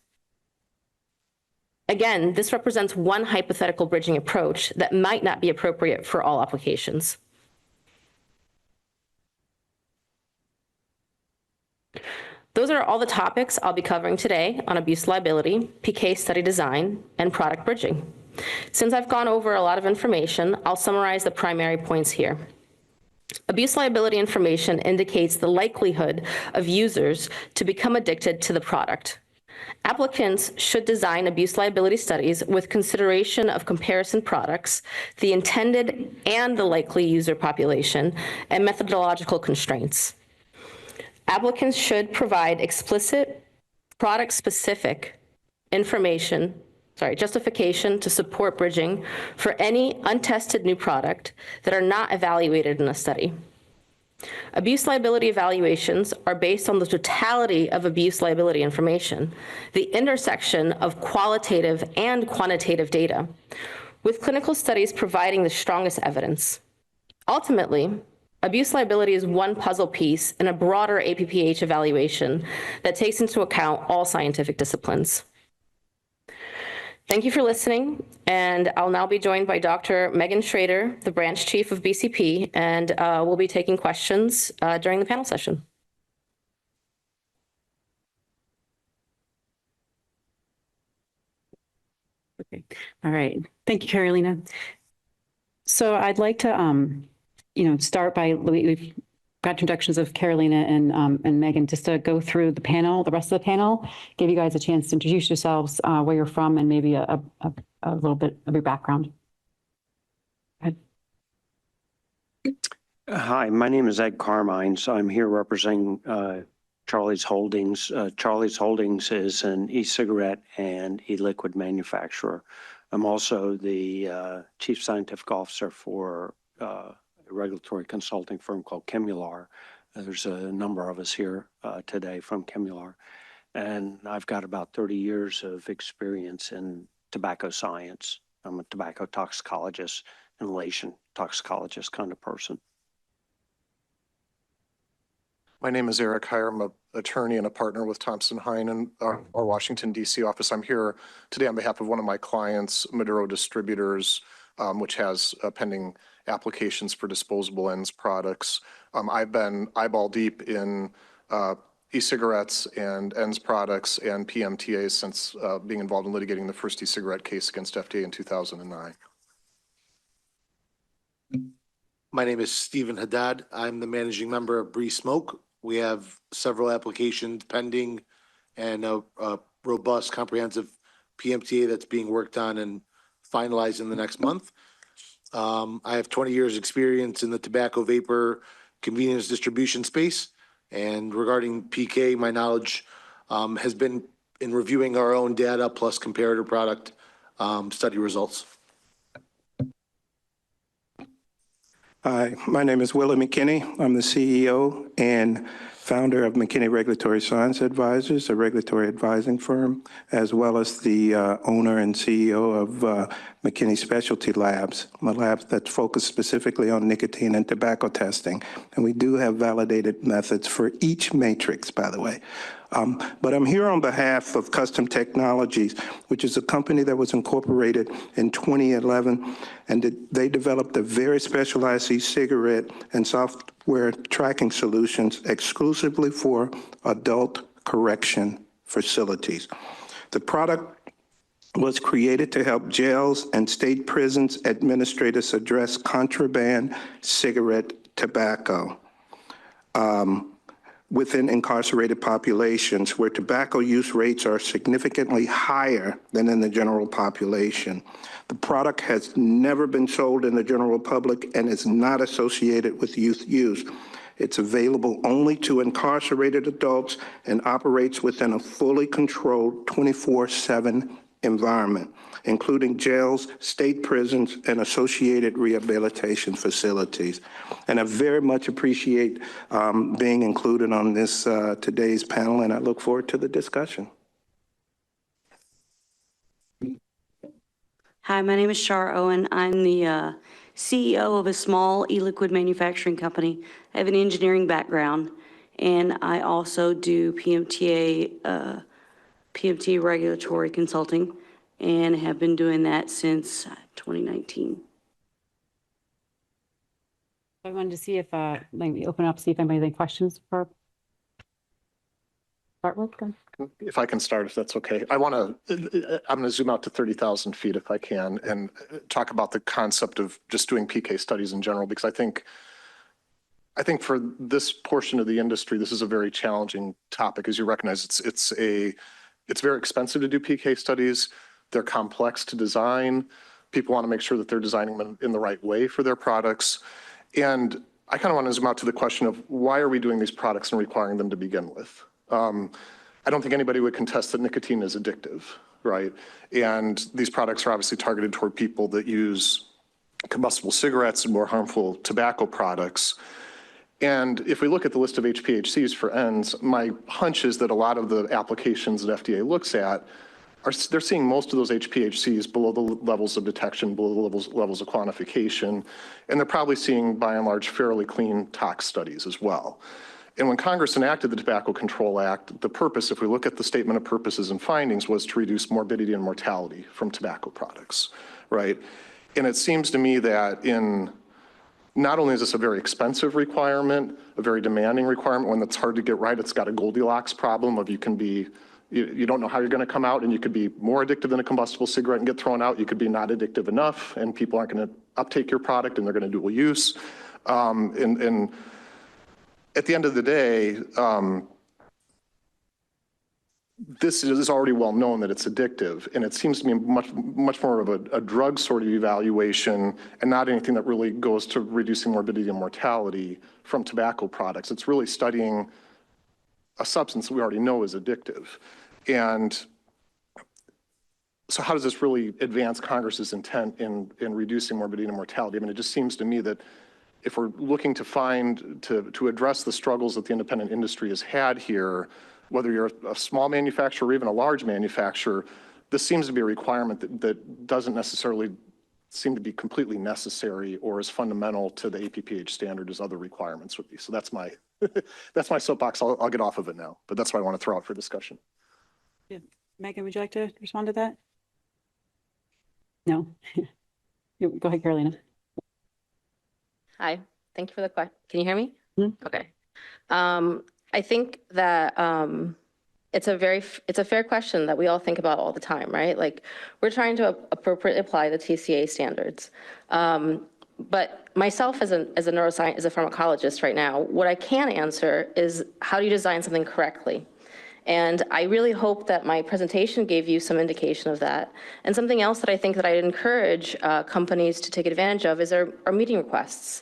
T: Again, this represents one hypothetical bridging approach that might not be appropriate for all applications. Those are all the topics I'll be covering today on abuse liability, PK study design, and product bridging. Since I've gone over a lot of information, I'll summarize the primary points here. Abuse liability information indicates the likelihood of users to become addicted to the product. Applicants should design abuse liability studies with consideration of comparison products, the intended and the likely user population, and methodological constraints. Applicants should provide explicit product-specific justification to support bridging for any untested new product that are not evaluated in a study. Abuse liability evaluations are based on the totality of abuse liability information, the intersection of qualitative and quantitative data, with clinical studies providing the strongest evidence. Ultimately, abuse liability is one puzzle piece in a broader APPH evaluation that takes into account all scientific disciplines. Thank you for listening, and I'll now be joined by Dr. Megan Schrader, the branch chief of BCP, and we'll be taking questions during the panel session.
S: Okay. All right. Thank you, Carolina. So I'd like to, start by, we've got introductions of Carolina and Megan, just to go through the panel, the rest of the panel, give you guys a chance to introduce yourselves, where you're from, and maybe a little bit of your background.
U: Hi, my name is Ed Carmine. So I'm here representing Charlie's Holdings. Charlie's Holdings is an e-cigarette and e-liquid manufacturer. I'm also the chief scientific officer for a regulatory consulting firm called Chemular. There's a number of us here today from Chemular. And I've got about 30 years of experience in tobacco science. I'm a tobacco toxicologist, inhalation toxicologist kind of person.
V: My name is Eric Heyer. I'm an attorney and a partner with Thompson Hine in our Washington, D.C. office. I'm here today on behalf of one of my clients, Maduro Distributors, which has pending applications for disposable ends products. I've been eyeball deep in e-cigarettes and ends products and PMTAs since being involved in litigating the first e-cigarette case against FDA in 2009.
W: My name is Stephen Haddad. I'm the managing member of Bree Smoke. We have several applications pending and a robust, comprehensive PMTA that's being worked on and finalized in the next month. I have 20 years experience in the tobacco vapor convenience distribution space. And regarding PK, my knowledge has been in reviewing our own data plus comparator product study results.
X: Hi, my name is Willie McKinney. I'm the CEO and founder of McKinney Regulatory Science Advisors, a regulatory advising firm, as well as the owner and CEO of McKinney Specialty Labs, a lab that's focused specifically on nicotine and tobacco testing. And we do have validated methods for each matrix, by the way. But I'm here on behalf of Custom Technologies, which is a company that was incorporated in 2011, and they developed a very specialized e-cigarette and software tracking solutions exclusively for adult correction facilities. The product was created to help jails and state prisons administrators address contraband cigarette tobacco. within incarcerated populations where tobacco use rates are significantly higher than in the general population. The product has never been sold in the general public and is not associated with youth use. It's available only to incarcerated adults and operates within a fully controlled 24/7 environment, including jails, state prisons, and associated rehabilitation facilities. And I very much appreciate being included on this today's panel, and I look forward to the discussion.
F: Hi, my name is Shar Owen. I'm the CEO of a small e-liquid manufacturing company. I have an engineering background, and I also do PMTA regulatory consulting, and have been doing that since 2019.
S: I wanted to see if, let me open up, see if anybody has any questions for start with.
V: If I can start, if that's okay. I'm going to zoom out to 30,000 feet if I can and talk about the concept of just doing PK studies in general, because I think for this portion of the industry, this is a very challenging topic. As you recognize, it's very expensive to do PK studies. They're complex to design. People want to make sure that they're designing them in the right way for their products. And I kind of want to zoom out to the question of why are we doing these products and requiring them to begin with? I don't think anybody would contest that nicotine is addictive, right? And these products are obviously targeted toward people that use combustible cigarettes and more harmful tobacco products. And if we look at the list of HPHCs for ENDS, my hunch is that a lot of the applications that FDA looks at they're seeing most of those HPHCs below the levels of detection, below the levels of quantification, and they're probably seeing, by and large, fairly clean tox studies as well. And when Congress enacted the Tobacco Control Act, the purpose, if we look at the statement of purposes and findings, was to reduce morbidity and mortality from tobacco products, right? And it seems to me that not only is this a very expensive requirement, a very demanding requirement, one that's hard to get right, it's got a Goldilocks problem of you don't know how you're going to come out, and you could be more addictive than a combustible cigarette and get thrown out. You could be not addictive enough, and people aren't going to uptake your product, and they're going to dual use. And at the end of the day, this is already well known that it's addictive, and it seems to me much more of a drug sort of evaluation and not anything that really goes to reducing morbidity and mortality from tobacco products. It's really studying a substance that we already know is addictive. And so how does this really advance Congress's intent in reducing morbidity and mortality? I mean, it just seems to me that if we're looking to address the struggles that the independent industry has had here, whether you're a small manufacturer or even a large manufacturer, this seems to be a requirement that doesn't necessarily seem to be completely necessary or as fundamental to the APPH standard as other requirements would be. So that's my soapbox. I'll get off of it now, but that's what I want to throw out for discussion.
S: Yeah. Megan, would you like to respond to that? No. Go ahead, Carolina.
T: Hi, thank you for the question. Can you hear me?
S: Mm-hmm.
T: Okay. I think that it's a fair question that we all think about all the time, right? Like, we're trying to appropriately apply the TCA standards. But myself as a neuroscientist, as a pharmacologist right now, what I can answer is how do you design something correctly? And I really hope that my presentation gave you some indication of that. And something else that I think that I'd encourage companies to take advantage of is our meeting requests.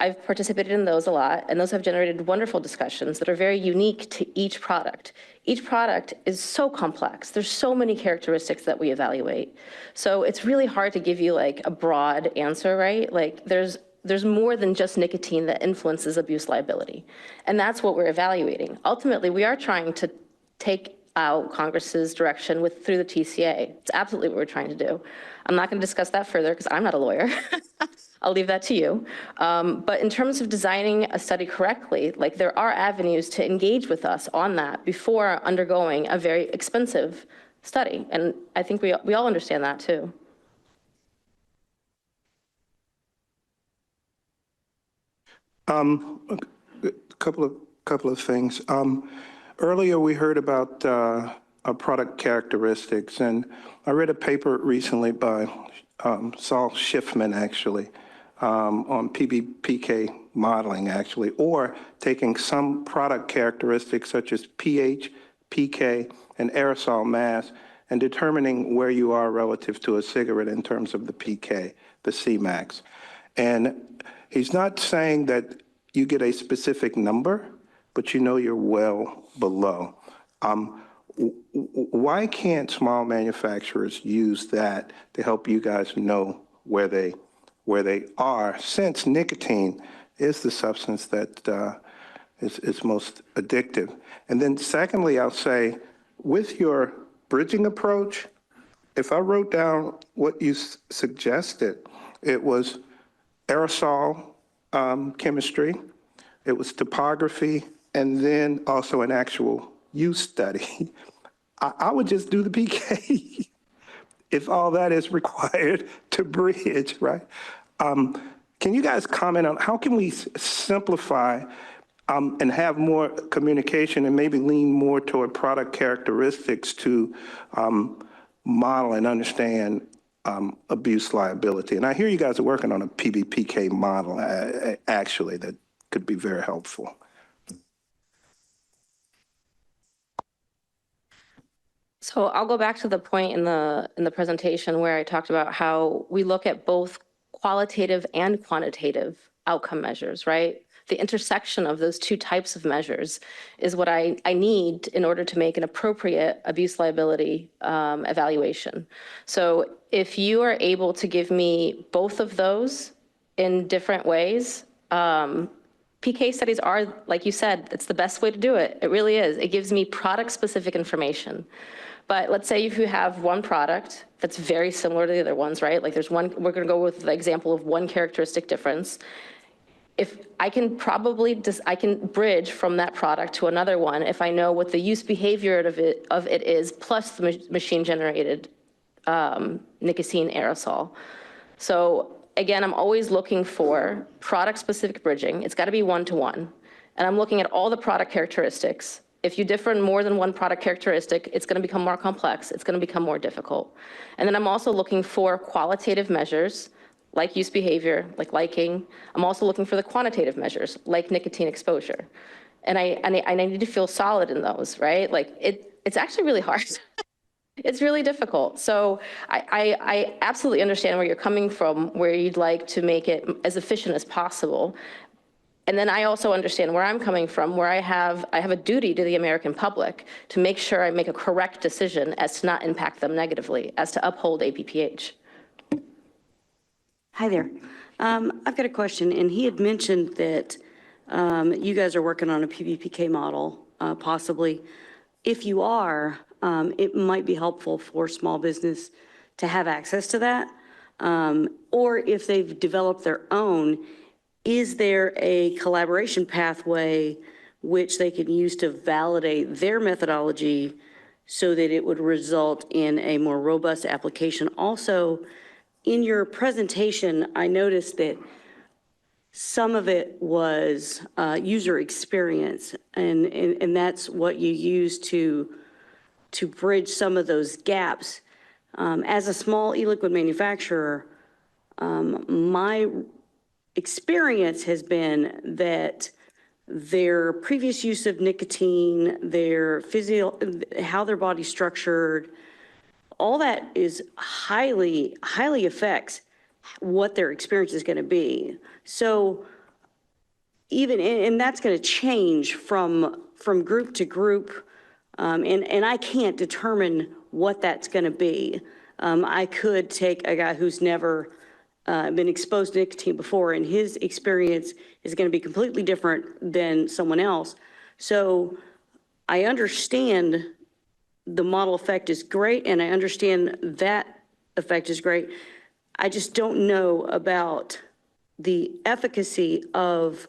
T: I've participated in those a lot, and those have generated wonderful discussions that are very unique to each product. Each product is so complex. There's so many characteristics that we evaluate. So it's really hard to give you like a broad answer, right? Like there's more than just nicotine that influences abuse liability. And that's what we're evaluating. Ultimately, we are trying to take out Congress's direction through the TCA. It's absolutely what we're trying to do. I'm not going to discuss that further because I'm not a lawyer. I'll leave that to you. But in terms of designing a study correctly, like there are avenues to engage with us on that before undergoing a very expensive study. And I think we all understand that too.
X: A couple of things. Earlier we heard about product characteristics, and I read a paper recently by Saul Schiffman, actually, on PBPK modeling, actually, or taking some product characteristics such as pH, PK, and aerosol mass, and determining where you are relative to a cigarette in terms of the PK, the Cmax. And he's not saying that you get a specific number, but you know you're well below. Why can't small manufacturers use that to help you guys know where they are, since nicotine is the substance that is most addictive? And then secondly, I'll say, with your bridging approach, if I wrote down what you suggested, it was aerosol chemistry, it was topography, and then also an actual use study. I would just do the PK if all that is required to bridge, right? Can you guys comment on how can we simplify and have more communication and maybe lean more toward product characteristics to model and understand abuse liability? And I hear you guys are working on a PBPK model, actually, that could be very helpful.
T: So I'll go back to the point in the presentation where I talked about how we look at both qualitative and quantitative outcome measures, right? The intersection of those two types of measures is what I need in order to make an appropriate abuse liability evaluation. So if you are able to give me both of those in different ways, PK studies are, like you said, it's the best way to do it. It really is. It gives me product-specific information. But let's say if you have one product that's very similar to the other ones, right? Like there's one, we're going to go with the example of one characteristic difference. If I can probably I can bridge from that product to another one if I know what the use behavior of it is, plus the machine-generated nicotine aerosol. So again, I'm always looking for product-specific bridging. It's got to be one-to-one. And I'm looking at all the product characteristics. If you differ in more than one product characteristic, it's going to become more complex. It's going to become more difficult. And then I'm also looking for qualitative measures like use behavior, like liking. I'm also looking for the quantitative measures like nicotine exposure. And I need to feel solid in those, right? Like it's actually really hard. It's really difficult. So I absolutely understand where you're coming from, where you'd like to make it as efficient as possible. And then I also understand where I'm coming from, where I have a duty to the American public to make sure I make a correct decision as to not impact them negatively, as to uphold APPH.
F: Hi there. I've got a question, and he had mentioned that you guys are working on a PBPK model, possibly. If you are, it might be helpful for small business to have access to that. Or if they've developed their own, is there a collaboration pathway which they can use to validate their methodology so that it would result in a more robust application? Also, in your presentation, I noticed that some of it was user experience, and that's what you use to bridge some of those gaps. As a small e-liquid manufacturer, my experience has been that their previous use of nicotine, their how their body's structured, all that is highly affects what their experience is going to be. So even, and that's going to change from group to group. And I can't determine what that's going to be. I could take a guy who's never been exposed to nicotine before, and his experience is going to be completely different than someone else. So I understand the model effect is great, and I understand that effect is great. I just don't know about the efficacy of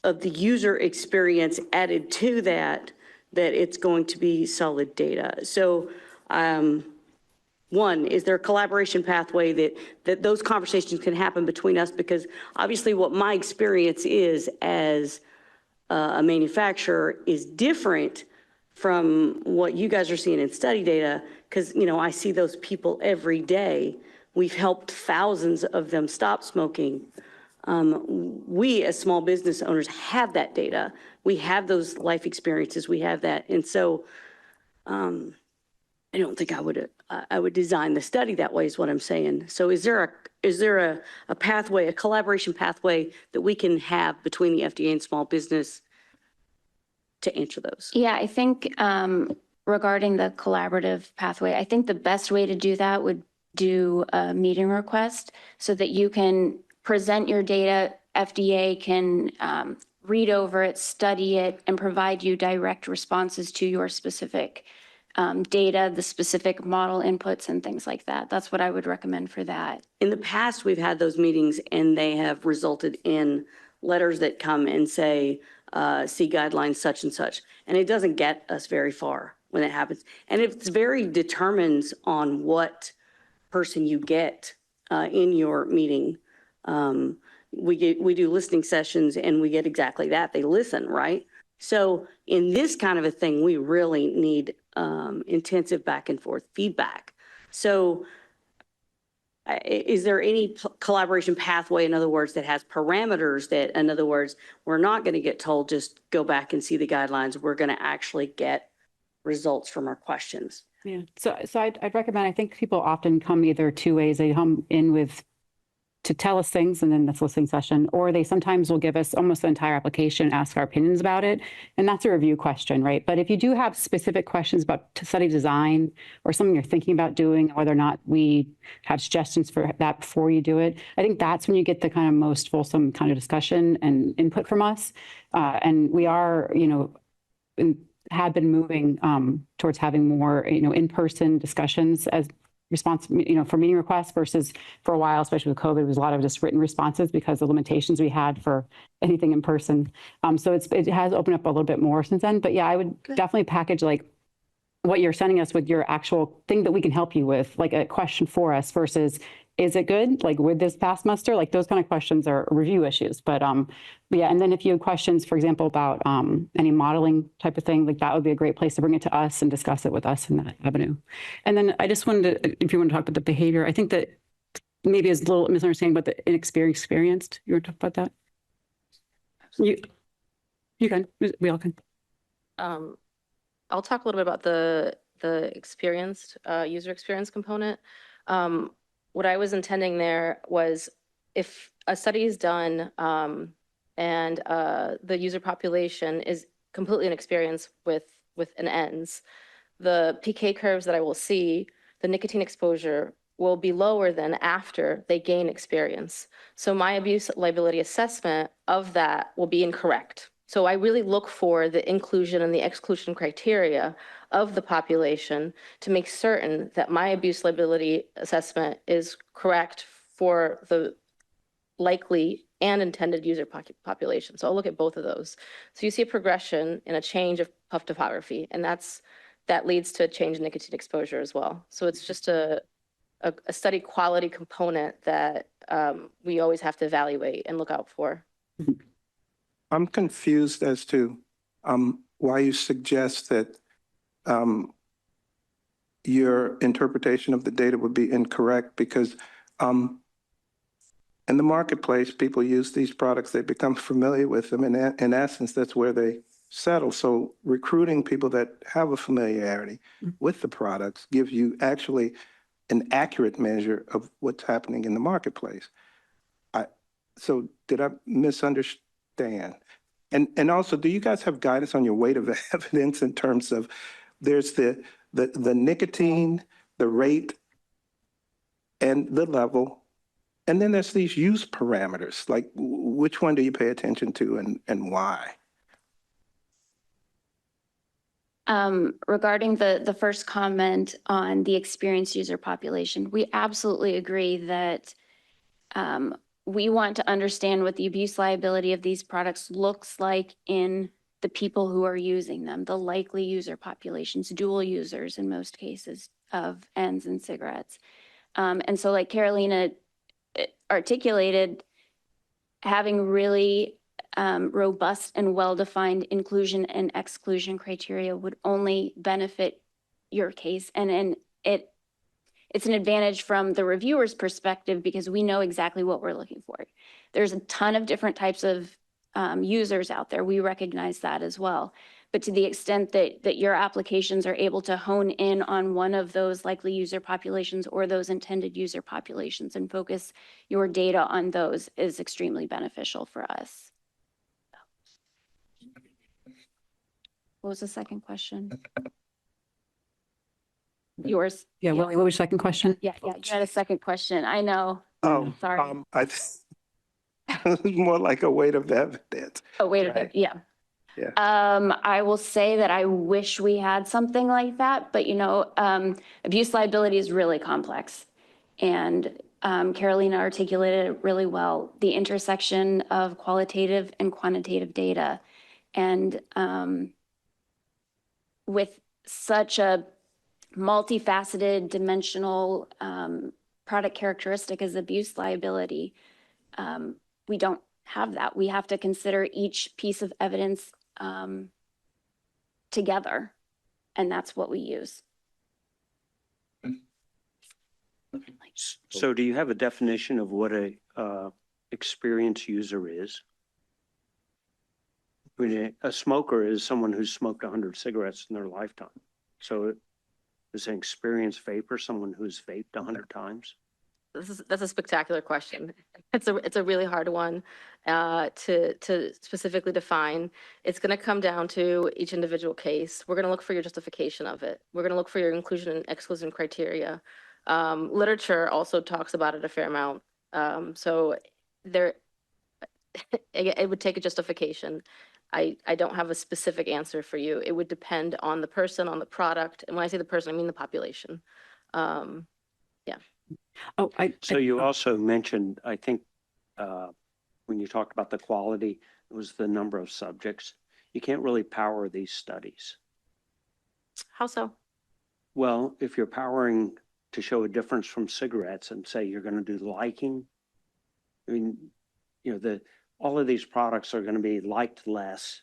F: the user experience added to that it's going to be solid data. So one, is there a collaboration pathway that those conversations can happen between us? Because obviously what my experience is as a manufacturer is different from what you guys are seeing in study data, because I see those people every day. we've helped thousands of them stop smoking. We as small business owners have that data. We have those life experiences. We have that. And so I don't think I would design the study that way is what I'm saying. So is there a pathway, a collaboration pathway that we can have between the FDA and small business to answer those?
H: Yeah, I think regarding the collaborative pathway, I think the best way to do that would do a meeting request so that you can present your data. FDA can read over it, study it, and provide you direct responses to your specific data, the specific model inputs and things like that. That's what I would recommend for that.
F: In the past, we've had those meetings and they have resulted in letters that come and say, see guidelines such and such. And it doesn't get us very far when it happens. And it's very determines on what person you get in your meeting. We do listening sessions and we get exactly that. They listen, right? So in this kind of a thing, we really need intensive back and forth feedback. So is there any collaboration pathway, in other words, that has parameters that, in other words, we're not going to get told, just go back and see the guidelines. We're going to actually get results from our questions.
S: Yeah. So I'd recommend, I think people often come either two ways. They come in with to tell us things and then that's listening session, or they sometimes will give us almost the entire application, ask our opinions about it. And that's a review question, right? But if you do have specific questions about study design or something you're thinking about doing, whether or not we have suggestions for that before you do it, I think that's when you get the kind of most fulsome kind of discussion and input from us. And we are, have been moving towards having more, in-person discussions as response, for meeting requests versus for a while, especially with COVID, it was a lot of just written responses because of the limitations we had for anything in person. So it has opened up a little bit more since then. But yeah, I would definitely package like what you're sending us with your actual thing that we can help you with, like a question for us versus, is it good? Like, would this pass muster? Like those kind of questions are review issues. But yeah, and then if you have questions, for example, about any modeling type of thing, like that would be a great place to bring it to us and discuss it with us in that avenue. And then I just wanted to, if you want to talk about the behavior, I think that maybe is a little misunderstanding about the inexperienced. You want to talk about that? You can. We all can.
I: I'll talk a little bit about the experienced user experience component. What I was intending there was if a study is done and the user population is completely inexperienced with an ENDS, the PK curves that I will see, the nicotine exposure will be lower than after they gain experience. So my abuse liability assessment of that will be incorrect. So I really look for the inclusion and the exclusion criteria of the population to make certain that my abuse liability assessment is correct for the likely and intended user population. So I'll look at both of those. So you see a progression in a change of puff topography, and that leads to a change in nicotine exposure as well. So it's just a study quality component that we always have to evaluate and look out for.
X: I'm confused as to why you suggest that your interpretation of the data would be incorrect, because in the marketplace, people use these products, they become familiar with them, and in essence, that's where they settle. So recruiting people that have a familiarity with the products gives you actually an accurate measure of what's happening in the marketplace. So did I misunderstand? And also, do you guys have guidance on your weight of evidence in terms of there's the nicotine, the rate, and the level, and then there's these use parameters, like which one do you pay attention to and why?
H: Regarding the first comment on the experienced user population, we absolutely agree that we want to understand what the abuse liability of these products looks like in the people who are using them, the likely user populations, dual users in most cases of ENDS and cigarettes. And so like Carolina articulated, having really robust and well-defined inclusion and exclusion criteria would only benefit your case. And it it's an advantage from the reviewer's perspective because we know exactly what we're looking for. There's a ton of different types of users out there. We recognize that as well. But to the extent that your applications are able to hone in on one of those likely user populations or those intended user populations and focus your data on those is extremely beneficial for us. What was the second question? Yours?
S: Yeah, Willie, what was your second question?
H: Yeah, you had a second question. I know.
X: Oh,
H: Sorry.
X: It's more like a weight of evidence.
H: Oh, wait a
X: right?
H: minute. Yeah.
X: Yeah.
H: I will say that I wish we had something like that, but abuse liability is really complex. And Carolina articulated it really well, the intersection of qualitative and quantitative data. And with such a multifaceted, dimensional product characteristic as abuse liability, we don't have that. We have to consider each piece of evidence together, and that's what we use.
U: So do you have a definition of what a experienced user is? I mean, a smoker is someone who's smoked 100 cigarettes in their lifetime. So is an experienced vapor someone who's vaped 100 times?
I: That's a spectacular question. It's a really hard one to specifically define. It's going to come down to each individual case. We're going to look for your justification of it. We're going to look for your inclusion and exclusion criteria. Literature also talks about it a fair amount. So there, it would take a justification. I don't have a specific answer for you. It would depend on the person, on the product. And when I say the person, I mean the population. Yeah.
S: Oh,
U: So you also mentioned, I think, when you talked about the quality, it was the number of subjects. You can't really power these studies.
I: How so?
U: Well, if you're powering to show a difference from cigarettes and say you're going to do liking, I mean, all of these products are going to be liked less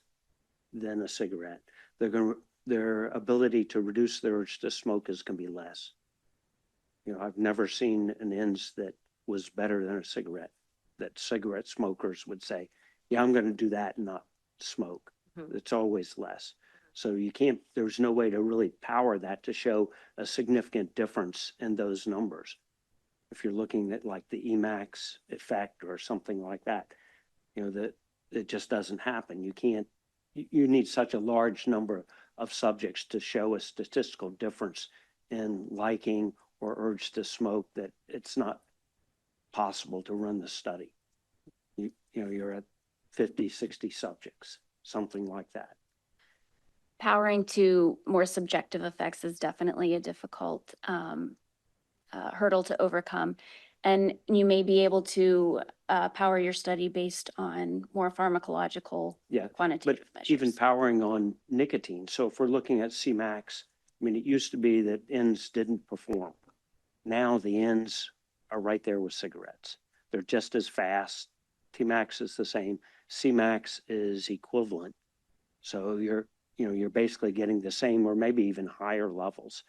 U: than a cigarette. Their ability to reduce the urge to smoke is going to be less. I've never seen an ENDS that was better than a cigarette, that cigarette smokers would say, yeah, I'm going to do that and not smoke. Mm-hmm. It's always less. So there's no way to really power that to show a significant difference in those numbers. If you're looking at like the Emax effect or something like that, that it just doesn't happen. You need such a large number of subjects to show a statistical difference in liking or urge to smoke that it's not possible to run the study. You're at 50, 60 subjects, something like that.
H: Powering to more subjective effects is definitely a difficult hurdle to overcome. And you may be able to power your study based on more pharmacological quantitative measures.
U: Even powering on nicotine. So if we're looking at Cmax, I mean, it used to be that ENDS didn't perform. Now the ENDS are right there with cigarettes. They're just as fast. Tmax is the same. Cmax is equivalent. So you're basically getting the same or maybe even higher levels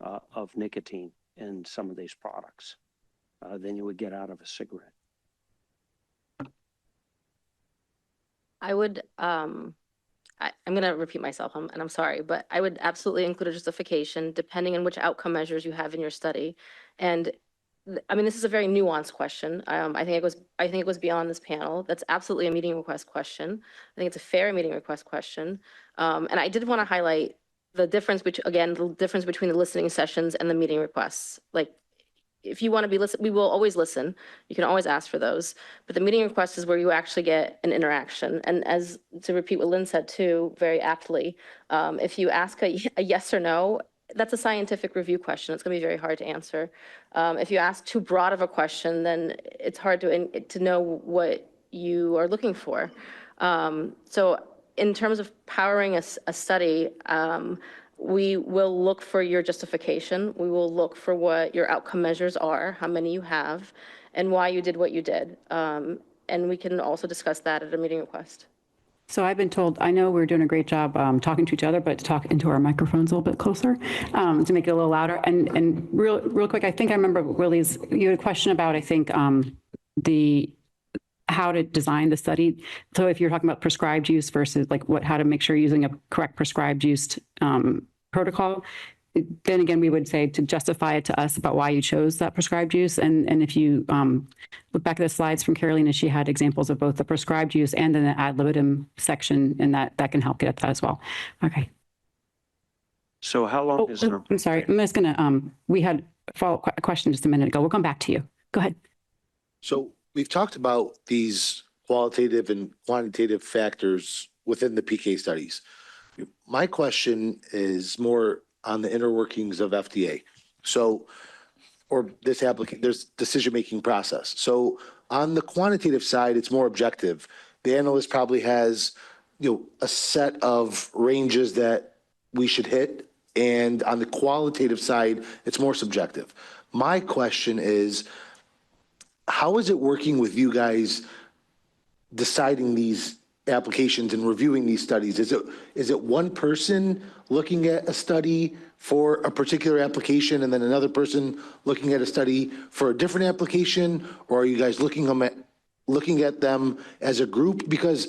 U: of nicotine in some of these products than you would get out of a cigarette.
I: I would, I'm going to repeat myself, and I'm sorry, but I would absolutely include a justification depending on which outcome measures you have in your study. And I mean, this is a very nuanced question. I think it goes beyond this panel. That's absolutely a meeting request question. I think it's a fair meeting request question. And I did want to highlight the difference between the listening sessions and the meeting requests. Like, if you want to be listened, we will always listen. You can always ask for those. But the meeting request is where you actually get an interaction. And as to repeat what Lynn said too, very aptly, if you ask a yes or no, that's a scientific review question. It's going to be very hard to answer. If you ask too broad of a question, then it's hard to know what you are looking for. So in terms of powering a study, we will look for your justification. We will look for what your outcome measures are, how many you have, and why you did what you did. And we can also discuss that at a meeting request.
S: So I've been told, I know we're doing a great job talking to each other, but to talk into our microphones a little bit closer to make it a little louder. And real quick, I think I remember Willie's, you had a question about, I think, how to design the study. So if you're talking about prescribed use versus like how to make sure you're using a correct prescribed use protocol, then again, we would say to justify it to us about why you chose that prescribed use. And if you look back at the slides from Carolina, she had examples of both the prescribed use and then the ad libitum section, and that can help get at that as well. Okay.
U: So how long is there?
S: I'm sorry. I'm just going to, we had a follow-up question just a minute ago. We'll come back to you. Go ahead.
W: So we've talked about these qualitative and quantitative factors within the PK studies. My question is more on the inner workings of FDA. So, or this applicant, there's decision-making process. So on the quantitative side, it's more objective. The analyst probably has, a set of ranges that we should hit. And on the qualitative side, it's more subjective. My question is, how is it working with you guys deciding these applications and reviewing these studies? Is it one person looking at a study for a particular application and then another person looking at a study for a different application? Or are you guys looking at them as a group? Because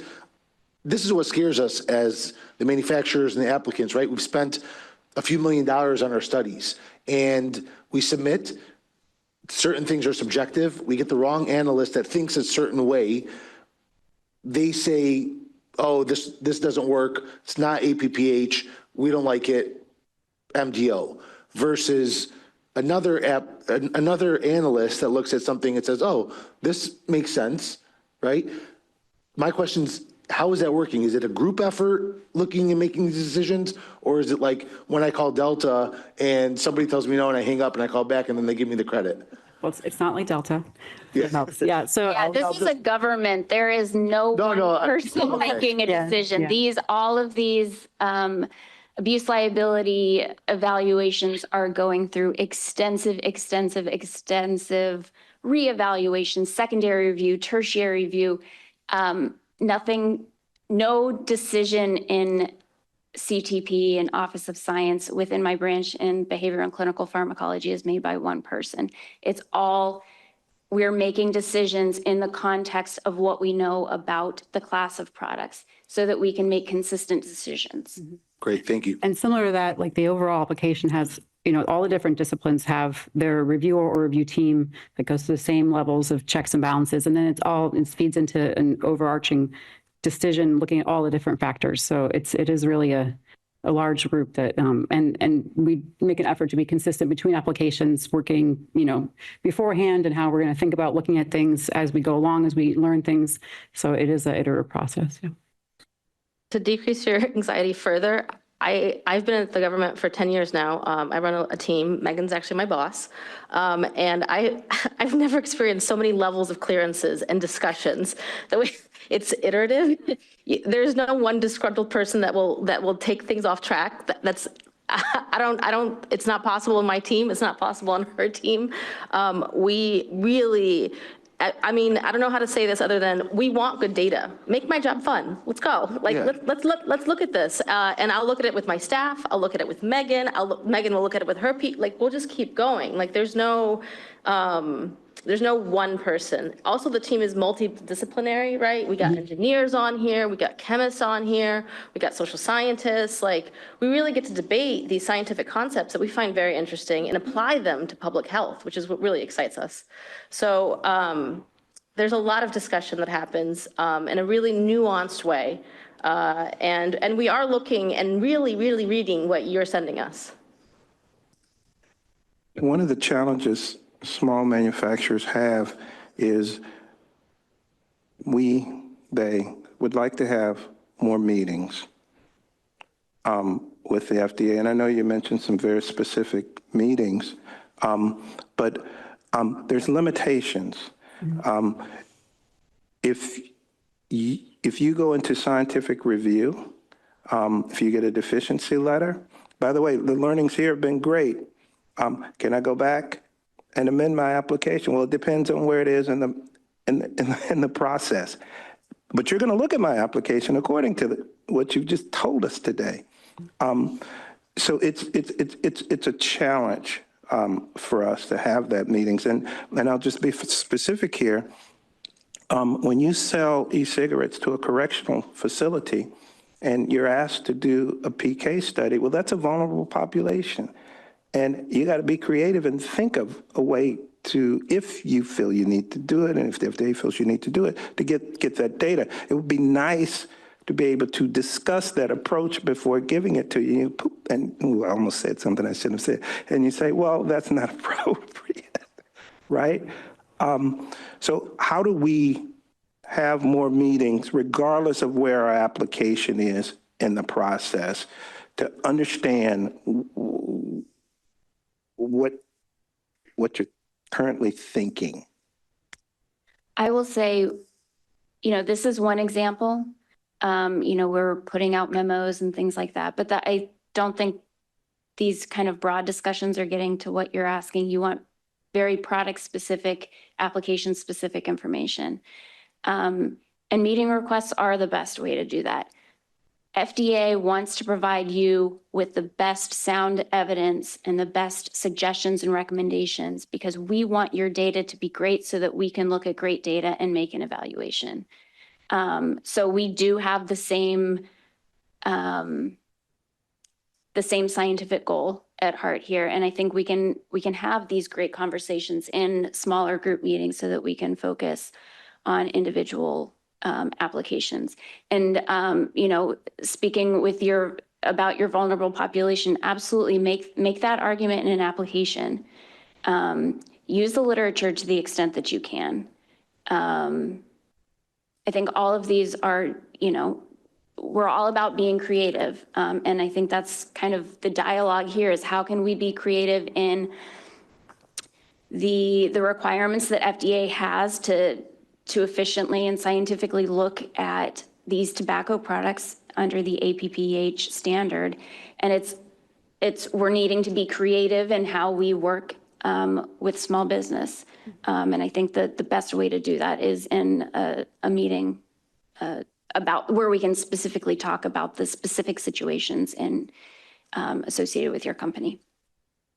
W: this is what scares us as the manufacturers and the applicants, right? We've spent a few $1 million on our studies and we submit. Certain things are subjective. We get the wrong analyst that thinks a certain way. They say, oh, this doesn't work. It's not APPH. We don't like it. MDO. Versus another analyst that looks at something and says, oh, this makes sense, right? My question is, how is that working? Is it a group effort looking and making these decisions? Or is it like when I call Delta and somebody tells me no and I hang up and I call back and then they give me the credit?
S: Well, it's not like Delta.
W: Yeah.
S: Yeah. So
H: this is a government. There is no one person making a decision. All of these abuse liability evaluations are going through extensive reevaluation, secondary review, tertiary review. No decision in CTP and Office of Science within my branch in behavioral and clinical pharmacology is made by one person. We're making decisions in the context of what we know about the class of products so that we can make consistent decisions.
W: Great, thank you.
S: And similar to that, like the overall application has, all the different disciplines have their reviewer or review team that goes to the same levels of checks and balances. And then it feeds into an overarching decision looking at all the different factors. So it is really a large group that, and we make an effort to be consistent between applications, working, beforehand and how we're going to think about looking at things as we go along, as we learn things. So it is an iterative process. Yeah.
I: To decrease your anxiety further, I've been at the government for 10 years now. I run a team. Megan's actually my boss. And I've never experienced so many levels of clearances and discussions. It's iterative. There's no one disgruntled person that will take things off track. It's not possible in my team. It's not possible on her team. We really, I don't know how to say this other than we want good data. Make my job fun. Let's go. Let's look at this. And I'll look at it with my staff. I'll look at it with Megan. Megan will look at it with her people. We'll just keep going. There's no one person. Also, the team is multidisciplinary, right? We got engineers on here. We got chemists on here. We got social scientists. We really get to debate these scientific concepts that we find very interesting and apply them to public health, which is what really excites us. So there's a lot of discussion that happens in a really nuanced way. And we are looking and really, really reading what you're sending us.
X: One of the challenges small manufacturers have is they would like to have more meetings with the FDA. And I know you mentioned some very specific meetings, but there's limitations. If you go into scientific review, if you get a deficiency letter, by the way, the learnings here have been great. Can I go back and amend my application? Well, it depends on where it is in the process. But you're going to look at my application according to what you've just told us today. So it's a challenge for us to have that meetings. And I'll just be specific here. When you sell e-cigarettes to a correctional facility and you're asked to do a PK study, well, that's a vulnerable population. And you got to be creative and think of a way to, if you feel you need to do it, and if the FDA feels you need to do it, to get that data. It would be nice to be able to discuss that approach before giving it to you. And I almost said something I shouldn't have said. And you say, well, that's not appropriate, right? So how do we have more meetings, regardless of where our application is in the process, to understand what you're currently thinking?
H: I will say, this is one example. We're putting out memos and things like that, but I don't think these kind of broad discussions are getting to what you're asking. You want very product specific, application specific information. And meeting requests are the best way to do that. FDA wants to provide you with the best sound evidence and the best suggestions and recommendations because we want your data to be great so that we can look at great data and make an evaluation. So we do have the same scientific goal at heart here. And I think we can have these great conversations in smaller group meetings so that we can focus on individual applications. And, speaking with about your vulnerable population, absolutely make that argument in an application. Use the literature to the extent that you can. I think all of these are, we're all about being creative. And I think that's kind of the dialogue here is how can we be creative in the requirements that FDA has to efficiently and scientifically look at these tobacco products under the APPH standard. And we're needing to be creative in how we work with small business. And I think that the best way to do that is in a meeting about where we can specifically talk about the specific situations associated with your company.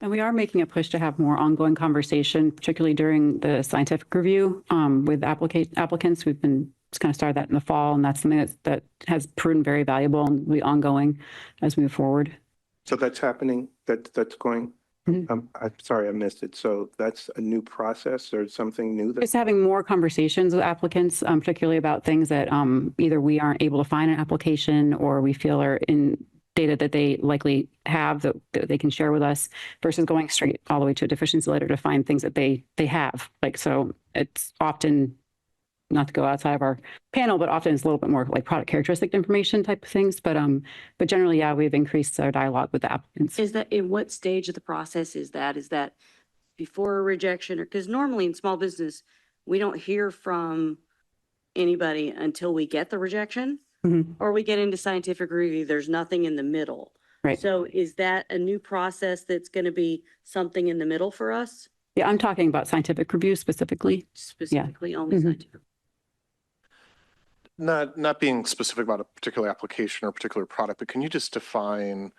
S: And we are making a push to have more ongoing conversation, particularly during the scientific review with applicants. We've been kind of started that in the fall, and that's something that has proven very valuable and will be ongoing as we move forward.
X: So that's happening, that's going, I'm sorry, I missed it. So that's a new process or something new?
S: Just having more conversations with applicants, particularly about things that either we aren't able to find an application or we feel are in data that they likely have that they can share with us versus going straight all the way to a deficiency letter to find things that they have. So it's often, not to go outside of our panel, but often it's a little bit more like product characteristic information type of things. But generally, yeah, we've increased our dialogue with the applicants.
F: Is that in what stage of the process is that? Is that before a rejection? Or because normally in small business, we don't hear from anybody until we get the rejection. Or we get into scientific review, there's nothing in the middle.
S: Right.
F: So is that a new process that's going to be something in the middle for us?
S: Yeah, I'm talking about scientific review specifically.
F: Specifically, only scientific.
V: Not being specific about a particular application or a particular product, but can you just define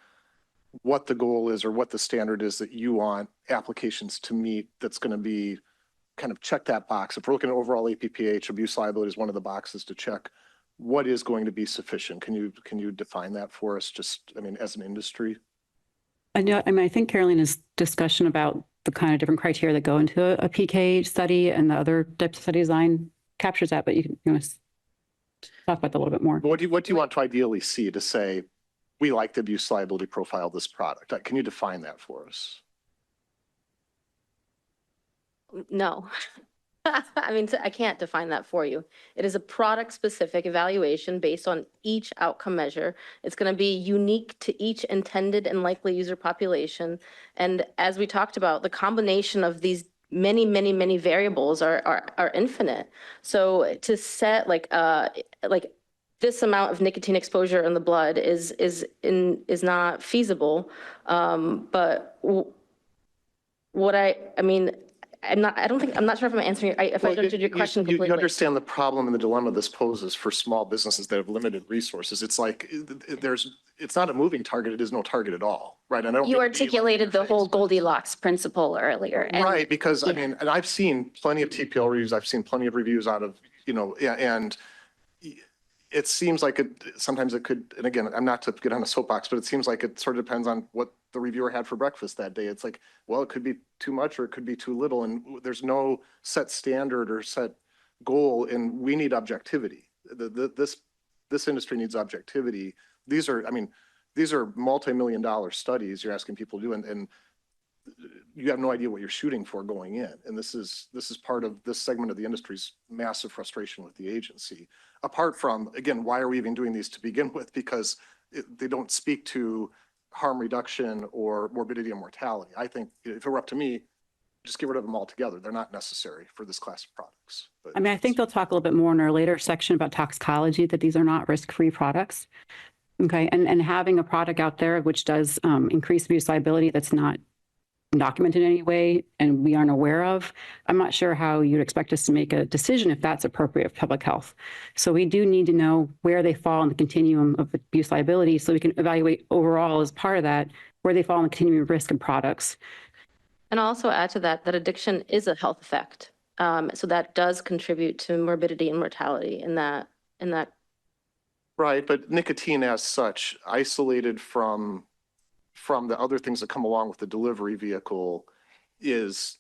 V: what the goal is or what the standard is that you want applications to meet that's going to be kind of check that box? If we're looking at overall APPH, abuse liability is one of the boxes to check. What is going to be sufficient? Can you define that for us just, as an industry?
S: I think Carolina's discussion about the kind of different criteria that go into a PK study and the other types of study design captures that, but you can talk about that a little bit more.
V: What do you want to ideally see to say, we like the abuse liability profile of this product? Can you define that for us?
I: No. I can't define that for you. It is a product-specific evaluation based on each outcome measure. It's going to be unique to each intended and likely user population. And as we talked about, the combination of these many, many, many variables are infinite. So to set like this amount of nicotine exposure in the blood is not feasible. But I'm not sure if I'm answering, if I understood your question completely.
V: You understand the problem and the dilemma this poses for small businesses that have limited resources. It's like, it's not a moving target, it is no target at all, right? And I don't
H: You
V: mean to be
H: articulated the whole Goldilocks principle earlier. And
V: right, because I mean, and I've seen plenty of TPL reviews, I've seen plenty of reviews out of, and it seems like sometimes it could, and again, I'm not to get on a soapbox, but it seems like it sort of depends on what the reviewer had for breakfast that day. It's like, well, it could be too much or it could be too little. And there's no set standard or set goal, and we need objectivity. This industry needs objectivity. These are multi-million-dollar studies you're asking people to do, and you have no idea what you're shooting for going in. And this is part of this segment of the industry's massive frustration with the agency. Apart from, again, why are we even doing these to begin with? Because they don't speak to harm reduction or morbidity and mortality. I think if it were up to me, just get rid of them altogether. They're not necessary for this class of products. But
S: I mean, I think they'll talk a little bit more in our later section about toxicology, that these are not risk-free products. Okay, and having a product out there which does increase abuse liability that's not documented in any way and we aren't aware of, I'm not sure how you'd expect us to make a decision if that's appropriate for public health. So we do need to know where they fall in the continuum of abuse liability so we can evaluate overall as part of that where they fall in the continuum of risk of products.
I: And I'll also add to that addiction is a health effect. So that does contribute to morbidity and mortality in that.
V: Right, but nicotine as such, isolated from the other things that come along with the delivery vehicle, is,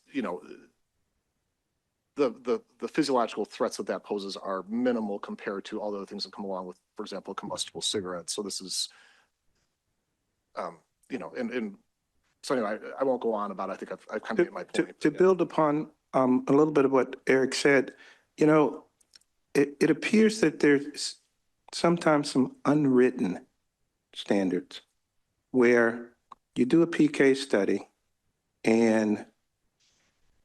V: the physiological threats that poses are minimal compared to all the other things that come along with, for example, combustible cigarettes. So this is, so anyway, I won't go on about it. I think I've kind of made my point.
X: To build upon a little bit of what Eric said, it appears that there's sometimes some unwritten standards where you do a PK study and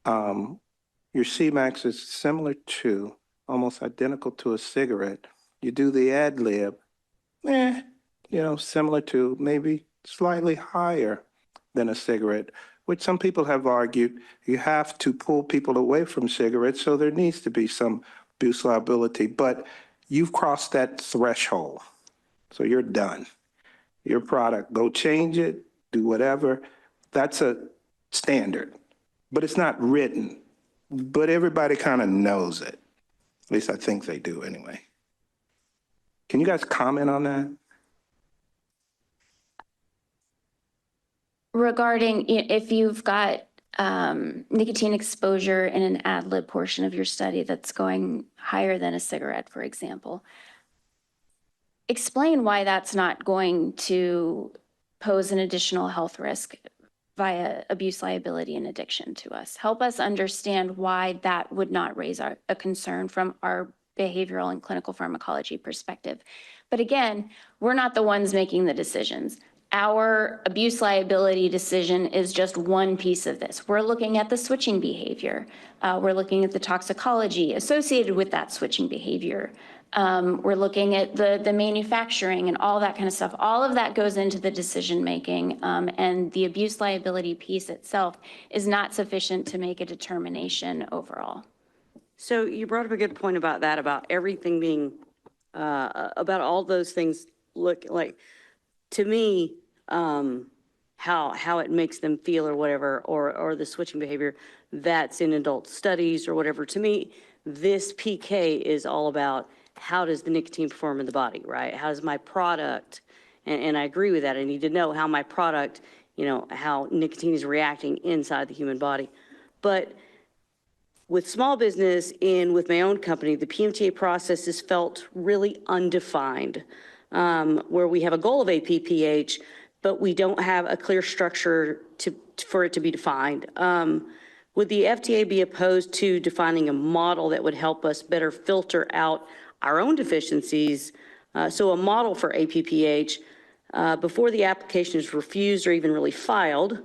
X: your Cmax is similar to, almost identical to a cigarette. You do the ad lib, similar to, maybe slightly higher than a cigarette, which some people have argued you have to pull people away from cigarettes, so there needs to be some abuse liability. But you've crossed that threshold, so you're done. Your product, go change it, do whatever. That's a standard, but it's not written. But everybody kind of knows it. At least I think they do anyway. Can you guys comment on that?
H: regarding if you've got nicotine exposure in an ad lib portion of your study that's going higher than a cigarette, for example, explain why that's not going to pose an additional health risk via abuse, liability, and addiction to us. Help us understand why that would not raise a concern from our behavioral and clinical pharmacology perspective. But again, we're not the ones making the decisions. Our abuse liability decision is just one piece of this. We're looking at the switching behavior. We're looking at the toxicology associated with that switching behavior. We're looking at the manufacturing and all that kind of stuff. All of that goes into the decision making, and the abuse liability piece itself is not sufficient to make a determination overall.
F: So you brought up a good point about that, about everything being, about all those things look like, to me, how it makes them feel or whatever, or the switching behavior that's in adult studies or whatever. To me, this PK is all about how does the nicotine perform in the body, right? How does my product, and I agree with that, I need to know how my product, how nicotine is reacting inside the human body. But with small business and with my own company, the PMTA process is felt really undefined, where we have a goal of APPH, but we don't have a clear structure for it to be defined. Would the FDA be opposed to defining a model that would help us better filter out our own deficiencies? So a model for APPH before the application is refused or even really filed.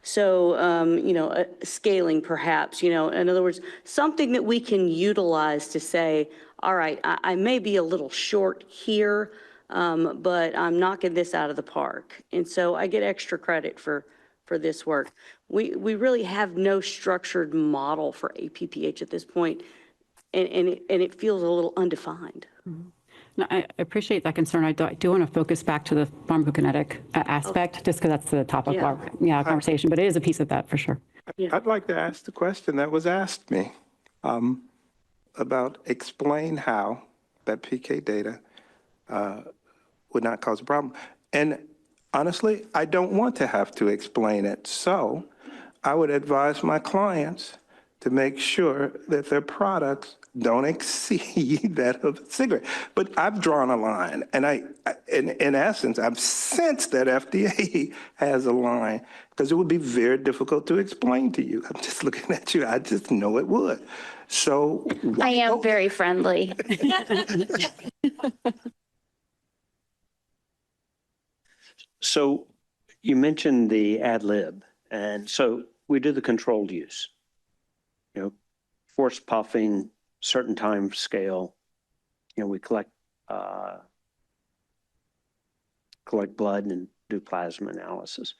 F: So, scaling perhaps, in other words, something that we can utilize to say, all right, I may be a little short here, but I'm knocking this out of the park. And so I get extra credit for for this work. We really have no structured model for APPH at this point, and it feels a little undefined.
S: No, I appreciate that concern. I do want to focus back to the pharmacokinetic aspect, just because that's the topic of our conversation, but it is a piece of that for sure.
X: I'd like to ask the question that was asked me about explain how that PK data would not cause a problem. And honestly, I don't want to have to explain it. So I would advise my clients to make sure that their products don't exceed that of a cigarette. But I've drawn a line, and in essence, I've sensed that FDA has a line, because it would be very difficult to explain to you. I'm just looking at you. I just know it would. So
H: I am very friendly.
U: So you mentioned the ad lib, and so we do the controlled use, force puffing, certain time scale, we collect blood and do plasma analysis.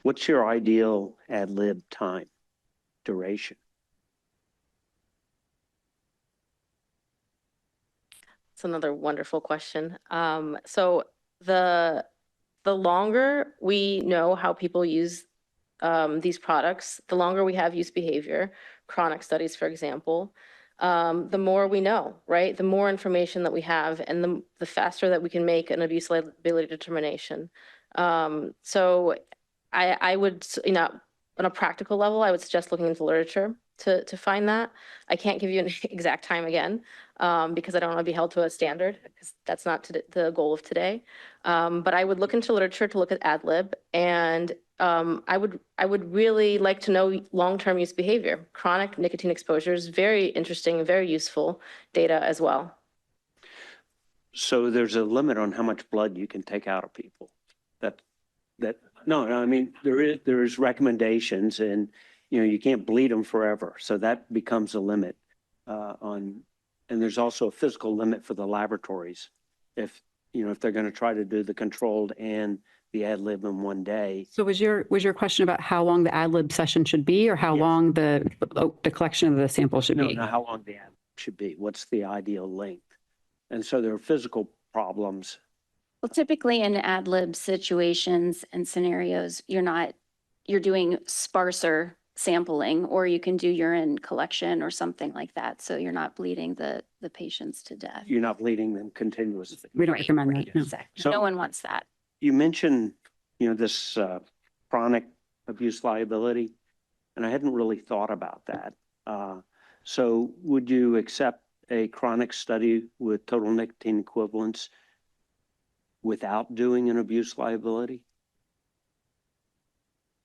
U: What's your ideal ad lib time duration?
I: It's another wonderful question. So the longer we know how people use these products, the longer we have use behavior, chronic studies, for example, the more we know, right? The more information that we have, and the faster that we can make an abuse liability determination. So I would, on a practical level, I would suggest looking into literature to find that. I can't give you an exact time again, because I don't want to be held to a standard, because that's not the goal of today. But I would look into literature to look at ad lib, and I would really like to know long-term use behavior. Chronic nicotine exposure is very interesting, very useful data as well.
U: So there's a limit on how much blood you can take out of people. No, I mean, there is recommendations, and you can't bleed them forever. So that becomes a limit and there's also a physical limit for the laboratories. If they're going to try to do the controlled and the ad lib in one day.
S: So was your question about how long the ad lib session should be, or how long the collection of the sample should be?
U: No, how long the ad lib should be. What's the ideal length? And so there are physical problems.
H: Well, typically in ad lib situations and scenarios, you're doing sparser sampling, or you can do urine collection or something like that. So you're not bleeding the patients to death.
U: You're not bleeding them continuously.
S: We don't recommend that. No.
H: Exactly.
U: So
H: no one wants that.
U: You mentioned, this chronic abuse liability, and I hadn't really thought about that. So would you accept a chronic study with total nicotine equivalents without doing an abuse liability?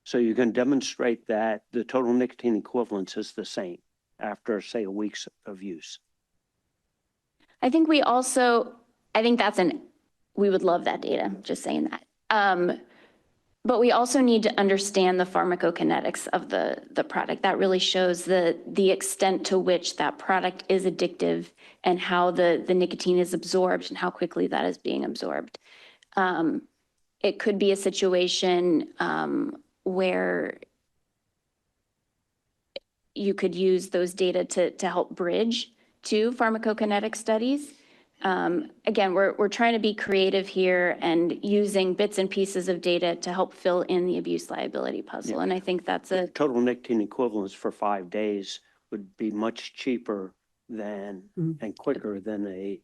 U: So you can demonstrate that the total nicotine equivalence is the same after, say, a week of use.
H: I think we would love that data, just saying that. But we also need to understand the pharmacokinetics of the product. That really shows the extent to which that product is addictive, and how the nicotine is absorbed and how quickly that is being absorbed. It could be a situation where you could use those data to help bridge to pharmacokinetic studies. Again, we're trying to be creative here and using bits and pieces of data to help fill in the abuse liability puzzle. And I think that's
U: total nicotine equivalence for 5 days would be much cheaper than and quicker than a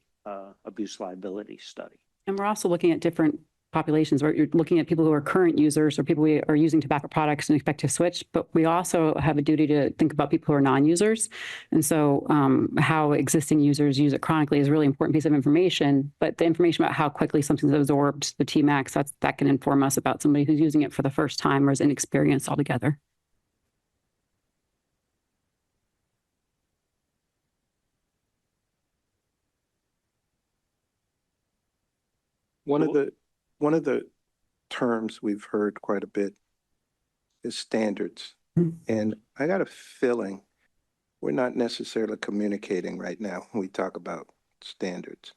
U: abuse liability study.
S: And we're also looking at different populations, where you're looking at people who are current users or people who are using tobacco products and expect to switch, but we also have a duty to think about people who are non-users. And so how existing users use it chronically is a really important piece of information, but the information about how quickly something's absorbed, the Tmax, that can inform us about somebody who's using it for the first time or is inexperienced altogether.
X: One of the terms we've heard quite a bit is standards. And I got a feeling we're not necessarily communicating right now when we talk about standards.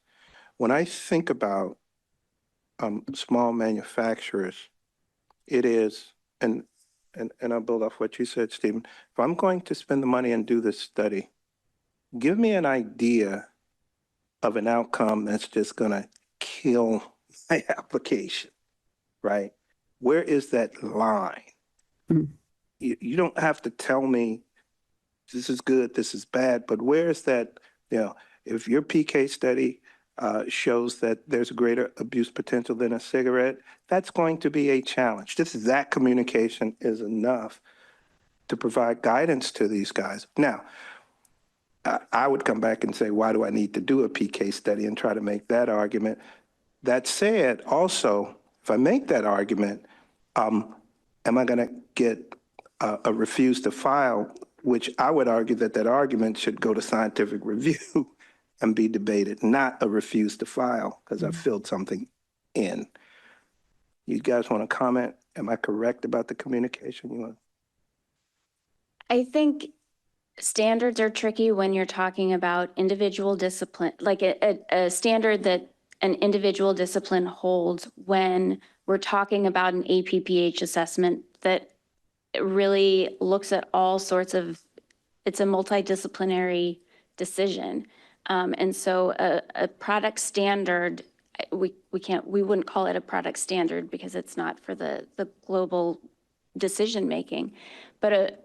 X: When I think about small manufacturers, it is, and and I'll build off what you said, Stephen. If I'm going to spend the money and do this study, give me an idea of an outcome that's just going to kill my application, right? Where is that line? You don't have to tell me this is good, this is bad, but where is that, if your PK study shows that there's a greater abuse potential than a cigarette, that's going to be a challenge. Just that communication is enough to provide guidance to these guys. Now, I would come back and say, why do I need to do a PK study and try to make that argument? That said, also, if I make that argument, am I going to get a refuse to file, which I would argue that argument should go to scientific review and be debated, not a refuse to file because I filled something in. You guys want to comment? Am I correct about the communication?
H: I think standards are tricky when you're talking about individual discipline, like a standard that an individual discipline holds when we're talking about an APPH assessment that really looks at all sorts of, it's a multidisciplinary decision. And so a product standard, we wouldn't call it a product standard because it's not for the global decision-making, but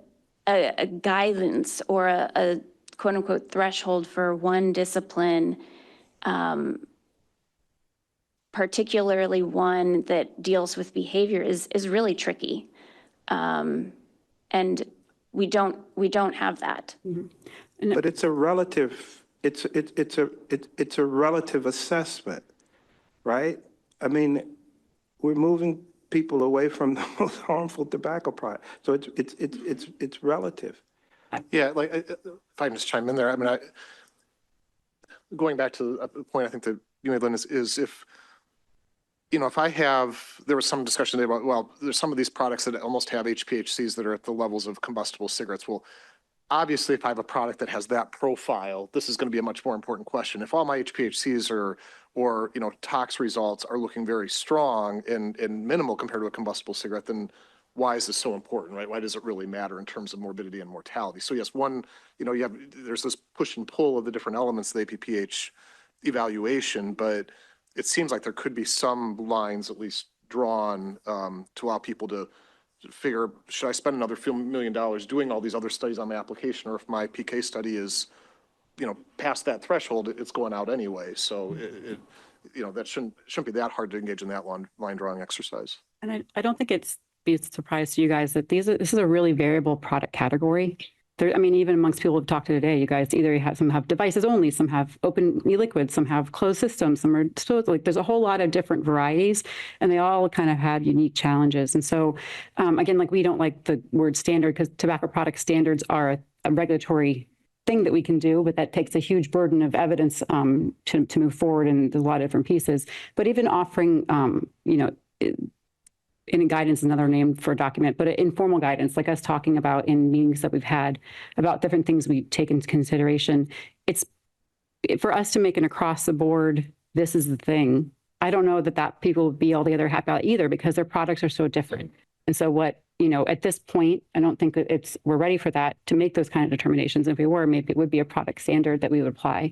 H: a guidance or a quote unquote threshold for one discipline, particularly one that deals with behavior is really tricky. And we don't have that.
X: But it's a relative, it's a relative assessment, right? I mean, we're moving people away from the most harmful tobacco product. So it's relative.
V: Yeah, like if I can just chime in there, I mean, going back to the point I think that you made, Lynn, is if, there was some discussion today about, well, there's some of these products that almost have HPHCs that are at the levels of combustible cigarettes. Well, obviously, if I have a product that has that profile, this is going to be a much more important question. If all my HPHCs or tox results are looking very strong and minimal compared to a combustible cigarette, then why is this so important, right? Why does it really matter in terms of morbidity and mortality? So yes, there's this push and pull of the different elements of the APPH evaluation, but it seems like there could be some lines at least drawn to allow people to figure, should I spend another few $1 million doing all these other studies on my application, or if my PK study is, past that threshold, it's going out anyway. So that shouldn't be that hard to engage in that line drawing exercise. And
S: I don't think it's be a surprise to you guys that this is a really variable product category. I mean, even amongst people we've talked to today, you guys some have devices only, some have open e-liquids, some have closed systems, some are disposable. Like there's a whole lot of different varieties, and they all kind of have unique challenges. And so, again, like we don't like the word standard because tobacco product standards are a regulatory thing that we can do, but that takes a huge burden of evidence to move forward, and there's a lot of different pieces. But even offering, any guidance is another name for a document, but informal guidance, like us talking about in meetings that we've had about different things we take into consideration. It's for us to make an across the board, this is the thing. I don't know that people would be altogether happy about either because their products are so different. And so at this point, I don't think that we're ready for that to make those kind of determinations. If we were, maybe it would be a product standard that we would apply.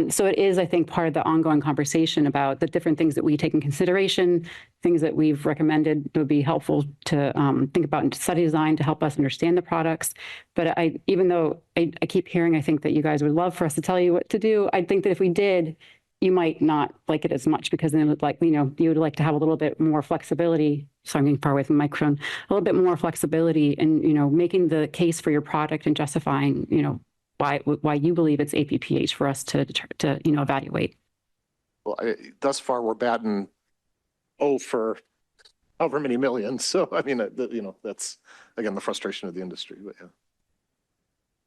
S: So it is, I think, part of the ongoing conversation about the different things that we take in consideration, things that we've recommended that would be helpful to think about in study design to help us understand the products. But even though I keep hearing, I think that you guys would love for us to tell you what to do, I think that if we did, you might not like it as much because then it would you would like to have a little bit more flexibility. So I'm getting far away from the microphone, a little bit more flexibility in, making the case for your product and justifying, why you believe it's APPH for us to evaluate.
V: Well, thus far we're batting for however many millions. So, I mean, that's, again, the frustration of the industry, but yeah.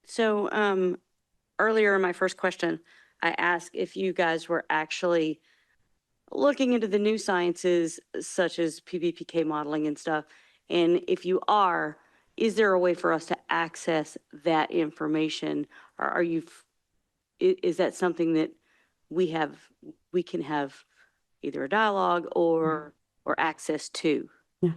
F: So earlier in my first question, I asked if you guys were actually looking into the new sciences such as PBPK modeling and stuff. And if you are, is there a way for us to access that information? Or is that something that we can have either a dialogue or access to?
S: Yeah.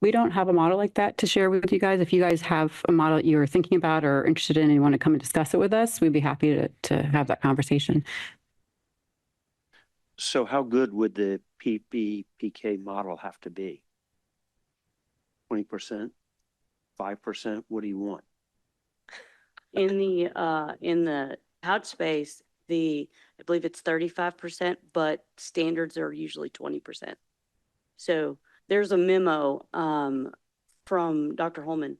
S: We don't have a model like that to share with you guys. If you guys have a model that you're thinking about or interested in and you want to come and discuss it with us, we'd be happy to have that conversation.
U: So how good would the PBPK model have to be? 20%, 5%? What do you want?
F: In the pouch space, I believe it's 35%, but standards are usually 20%. So there's a memo from Dr. Holman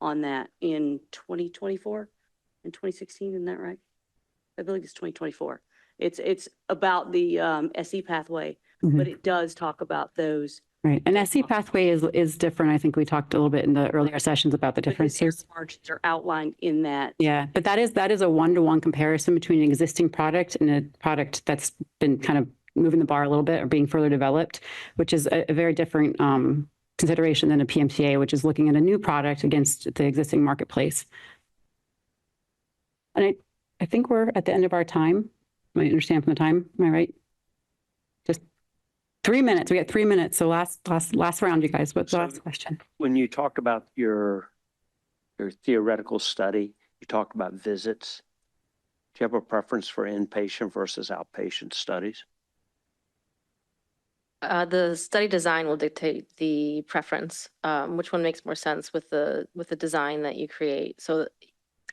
F: on that in 2024 and 2016, isn't that right? I believe it's 2024. It's about the SE pathway, but it does talk about those.
S: Right. And SE pathway is different. I think we talked a little bit in the earlier sessions about the differences.
F: Margins are outlined in that.
S: Yeah, but that is a one-to-one comparison between an existing product and a product that's been kind of moving the bar a little bit or being further developed, which is a very different consideration than a PMTA, which is looking at a new product against the existing marketplace. And I think we're at the end of our time. I understand from the time. Am I right? Just 3 minutes. We got 3 minutes. So last round, you guys. What's the last question?
U: When you talked about your theoretical study, you talked about visits. Do you have a preference for inpatient versus outpatient studies?
I: The study design will dictate the preference, which one makes more sense with the design that you create. So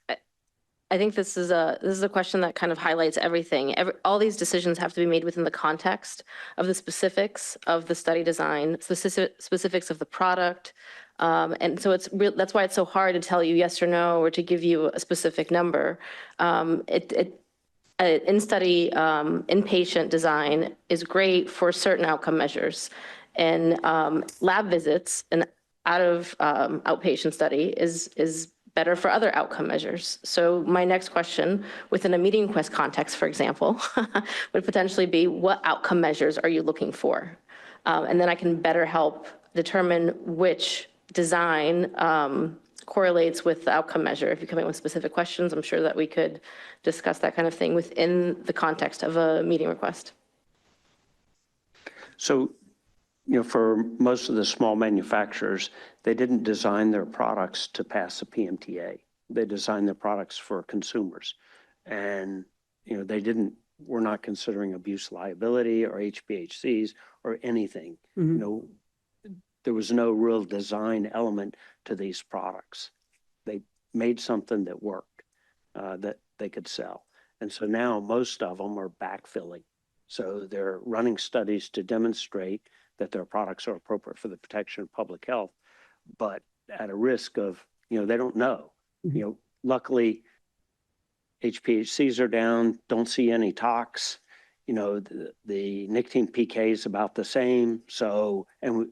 I: I think this is a question that kind of highlights everything. All these decisions have to be made within the context of the specifics of the study design, specifics of the product. And so that's why it's so hard to tell you yes or no, or to give you a specific number. In-study inpatient design is great for certain outcome measures. And lab visits and outpatient study is better for other outcome measures. So my next question within a meeting request context, for example, would potentially be, what outcome measures are you looking for? And then I can better help determine which design correlates with the outcome measure. If you come in with specific questions, I'm sure that we could discuss that kind of thing within the context of a meeting request.
U: So, for most of the small manufacturers, they didn't design their products to pass a PMTA. They designed their products for consumers. And, we're not considering abuse liability or HPHCs or anything. There was no real design element to these products. They made something that worked, that they could sell. And so now most of them are backfilling. So they're running studies to demonstrate that their products are appropriate for the protection of public health, but at a risk of, they don't know. Luckily, HPHCs are down, don't see any tox. The nicotine PK is about the same. So, and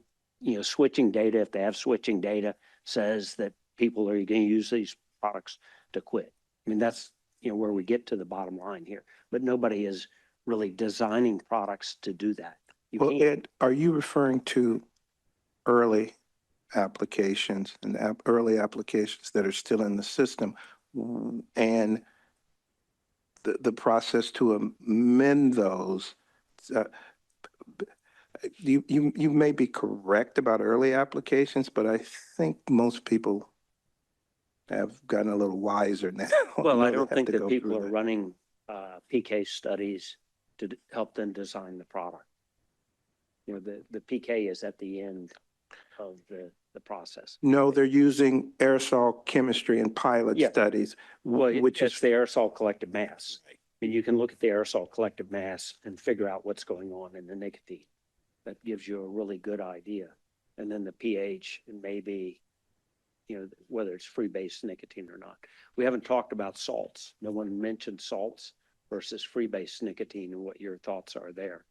U: switching data, if they have switching data, says that people are going to use these products to quit. I mean, that's, where we get to the bottom line here. But nobody is really designing products to do that.
X: Well, Ed, are you referring to early applications and early applications that are still in the system and the process to amend those? You may be correct about early applications, but I think most people have gotten a little wiser now.
U: Well, I don't think that people are running PK studies to help them design the product. The PK is at the end of the process.
X: No, they're using aerosol chemistry and pilot studies,
U: which is the aerosol collective mass. I mean, you can look at the aerosol collective mass and figure out what's going on in the nicotine. That gives you a really good idea. And then the pH and maybe, whether it's free-base nicotine or not. We haven't talked about salts. No one mentioned salts versus free-base nicotine and what your thoughts are there.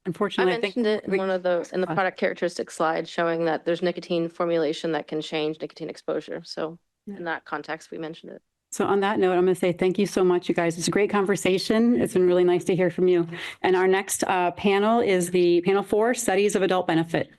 S: Unfortunately,
I: I mentioned it in one of those in the product characteristics slide, showing that there's nicotine formulation that can change nicotine exposure. So in that context, we mentioned it.
S: So on that note, I'm going to say thank you so much, you guys. It's a great conversation. It's been really nice to hear from you. And our next panel is the panel 4, Studies of Adult Benefit.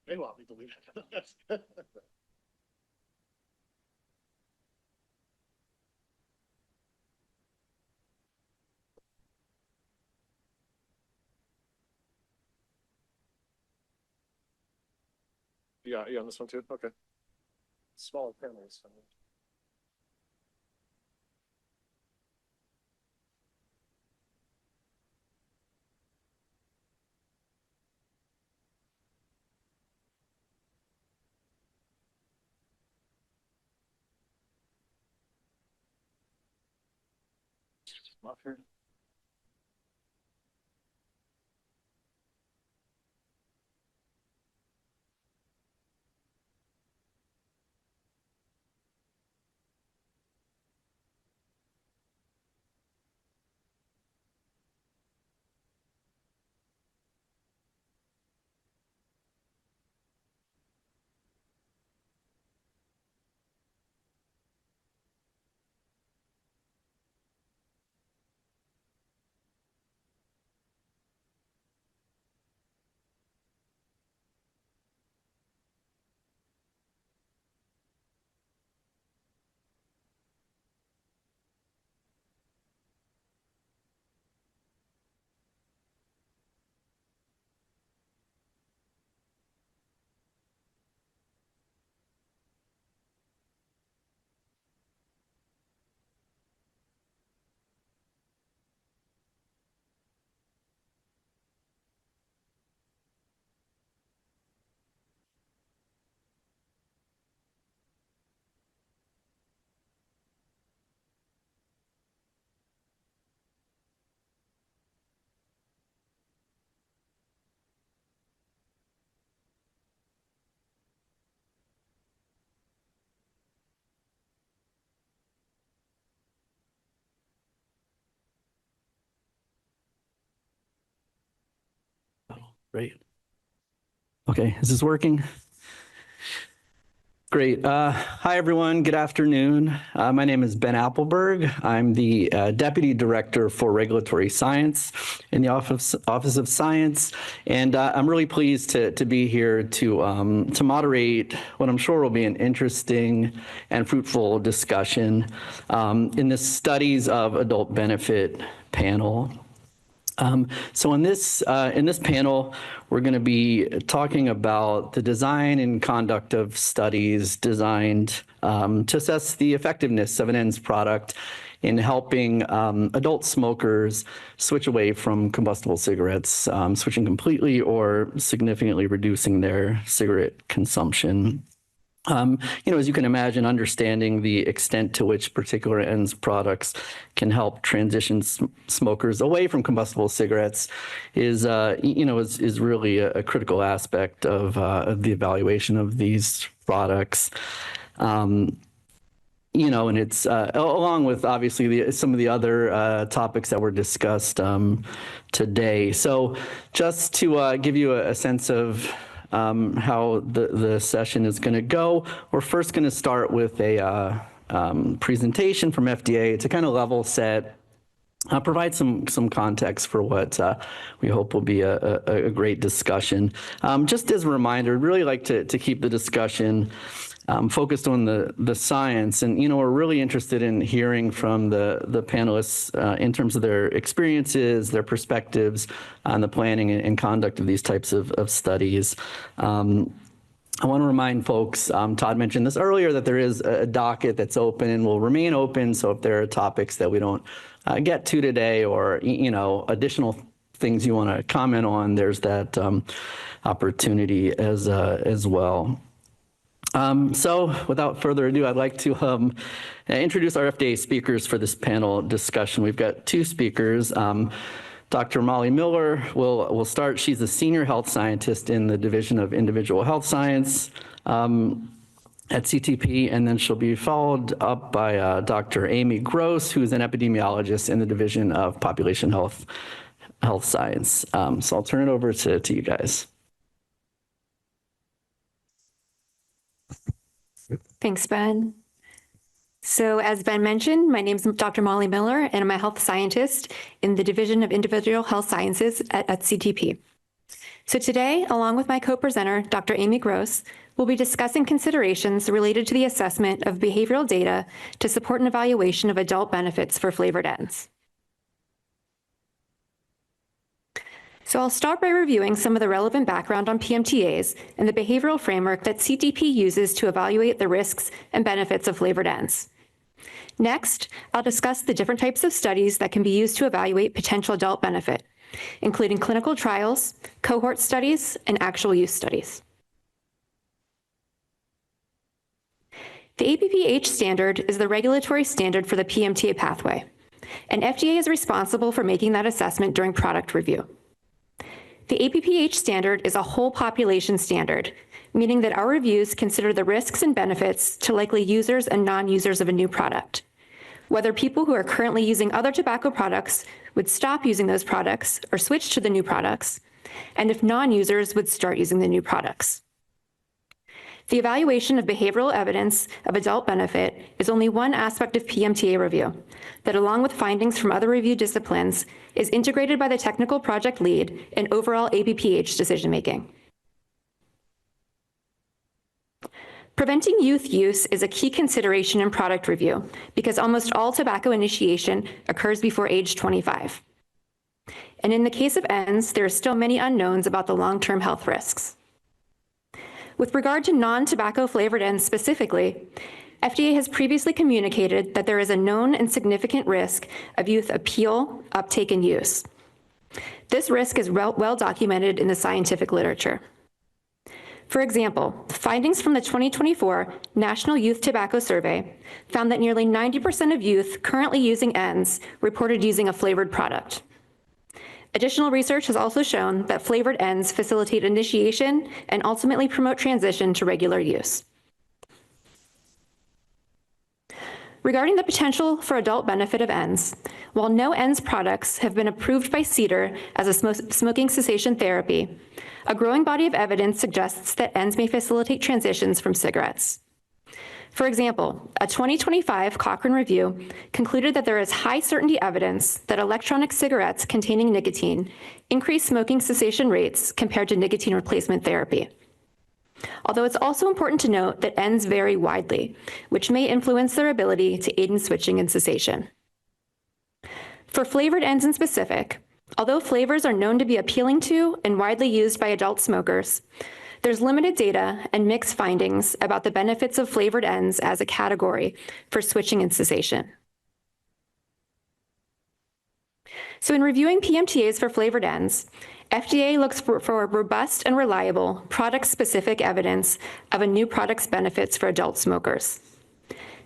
V: They want me to leave. Yeah, on this one too? Okay. Smaller panels. Up here.
A: Great. Okay, is this working? Great. Hi, everyone. Good afternoon. My name is Ben Appleberg. I'm the Deputy Director for Regulatory Science in the Office of Science, and I'm really pleased to be here to moderate what I'm sure will be an interesting and fruitful discussion in the Studies of Adult Benefit panel. So in this panel, we're going to be talking about the design and conduct of studies designed to assess the effectiveness of an ENDS product in helping adult smokers switch away from combustible cigarettes, switching completely or significantly reducing their cigarette consumption. As you can imagine, understanding the extent to which particular ENDS products can help transition smokers away from combustible cigarettes is really a critical aspect of the evaluation of these products. And it's along with obviously some of the other topics that were discussed today. So just to give you a sense of how the session is going to go. We're first going to start with a presentation from FDA to kind of level set, provide some context for what we hope will be a great discussion. Just as a reminder, I'd really like to keep the discussion focused on the science, and we're really interested in hearing from the panelists in terms of their experiences, their perspectives on the planning and conduct of these types of studies. I want to remind folks, Todd mentioned this earlier, that there is a docket that's open and will remain open. So if there are topics that we don't get to today, or additional things you want to comment on, there's that opportunity as well. So without further ado, I'd like to introduce our FDA speakers for this panel discussion. We've got two speakers. Dr. Molly Miller will start. She's a senior health scientist in the Division of Individual Health Science at CTP, and then she'll be followed up by Dr. Amy Gross, who's an epidemiologist in the Division of Population Health Science. So I'll turn it over to you guys.
J: Thanks, Ben. So as Ben mentioned, my name is Dr. Molly Miller, and I'm a health scientist in the Division of Individual Health Sciences at CTP. So today, along with my co-presenter, Dr. Amy Gross, we'll be discussing considerations related to the assessment of behavioral data to support an evaluation of adult benefits for flavored ends. So I'll start by reviewing some of the relevant background on PMTAs and the behavioral framework that CDP uses to evaluate the risks and benefits of flavored ends. Next, I'll discuss the different types of studies that can be used to evaluate potential adult benefit, including clinical trials, cohort studies, and actual use studies. The APPH standard is the regulatory standard for the PMTA pathway, and FDA is responsible for making that assessment during product review. The APPH standard is a whole population standard, meaning that our reviews consider the risks and benefits to likely users and non-users of a new product. Whether people who are currently using other tobacco products would stop using those products or switch to the new products, and if non-users would start using the new products. The evaluation of behavioral evidence of adult benefit is only one aspect of PMTA review that, along with findings from other review disciplines, is integrated by the technical project lead in overall APPH decision-making. Preventing youth use is a key consideration in product review because almost all tobacco initiation occurs before age 25. And in the case of ENDS, there are still many unknowns about the long-term health risks. With regard to non-tobacco flavored ends specifically, FDA has previously communicated that there is a known and significant risk of youth appeal, uptake, and use. This risk is well documented in the scientific literature. For example, findings from the 2024 National Youth Tobacco Survey found that nearly 90% of youth currently using ENDS reported using a flavored product. Additional research has also shown that flavored ends facilitate initiation and ultimately promote transition to regular use. Regarding the potential for adult benefit of ENDS, while no ENDS products have been approved by CDER as a smoking cessation therapy, a growing body of evidence suggests that ENDS may facilitate transitions from cigarettes. For example, a 2025 Cochrane review concluded that there is high certainty evidence that electronic cigarettes containing nicotine increase smoking cessation rates compared to nicotine replacement therapy. Although it's also important to note that ENDS vary widely, which may influence their ability to aid in switching and cessation. For flavored ENDS in specific, although flavors are known to be appealing to and widely used by adult smokers, there's limited data and mixed findings about the benefits of flavored ends as a category for switching and cessation. So in reviewing PMTAs for flavored ends, FDA looks for robust and reliable product-specific evidence of a new product's benefits for adult smokers.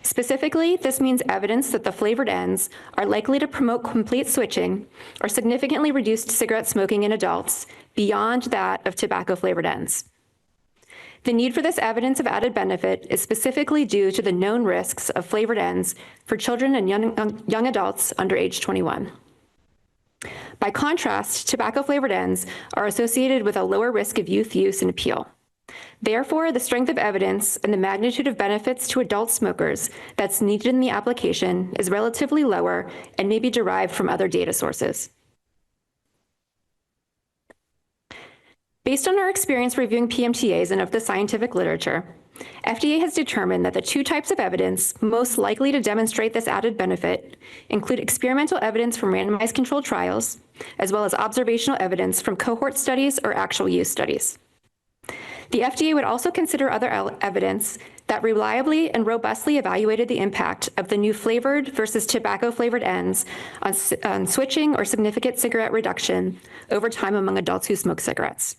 J: Specifically, this means evidence that the flavored ends are likely to promote complete switching or significantly reduced cigarette smoking in adults beyond that of tobacco-flavored ends. The need for this evidence of added benefit is specifically due to the known risks of flavored ends for children and young adults under age 21. By contrast, tobacco-flavored ends are associated with a lower risk of youth use and appeal. Therefore, the strength of evidence and the magnitude of benefits to adult smokers that's needed in the application is relatively lower and may be derived from other data sources. Based on our experience reviewing PMTAs and of the scientific literature, FDA has determined that the two types of evidence most likely to demonstrate this added benefit include experimental evidence from randomized controlled trials, as well as observational evidence from cohort studies or actual use studies. The FDA would also consider other evidence that reliably and robustly evaluated the impact of the new flavored versus tobacco-flavored ends on switching or significant cigarette reduction over time among adults who smoke cigarettes.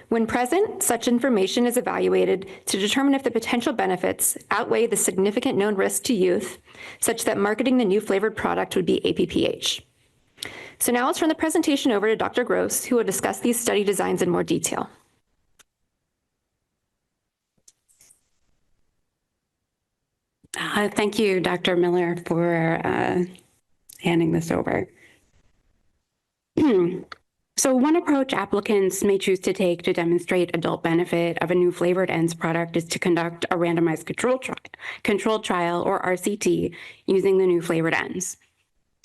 J: When present, such information is evaluated to determine if the potential benefits outweigh the significant known risk to youth, such that marketing the new flavored product would be APPH. So now I'll turn the presentation over to Dr. Gross, who will discuss these study designs in more detail.
S: Thank you, Dr. Miller, for handing this over. So one approach applicants may choose to take to demonstrate adult benefit of a new flavored ends product is to conduct a randomized controlled trial, or RCT, using the new flavored ends.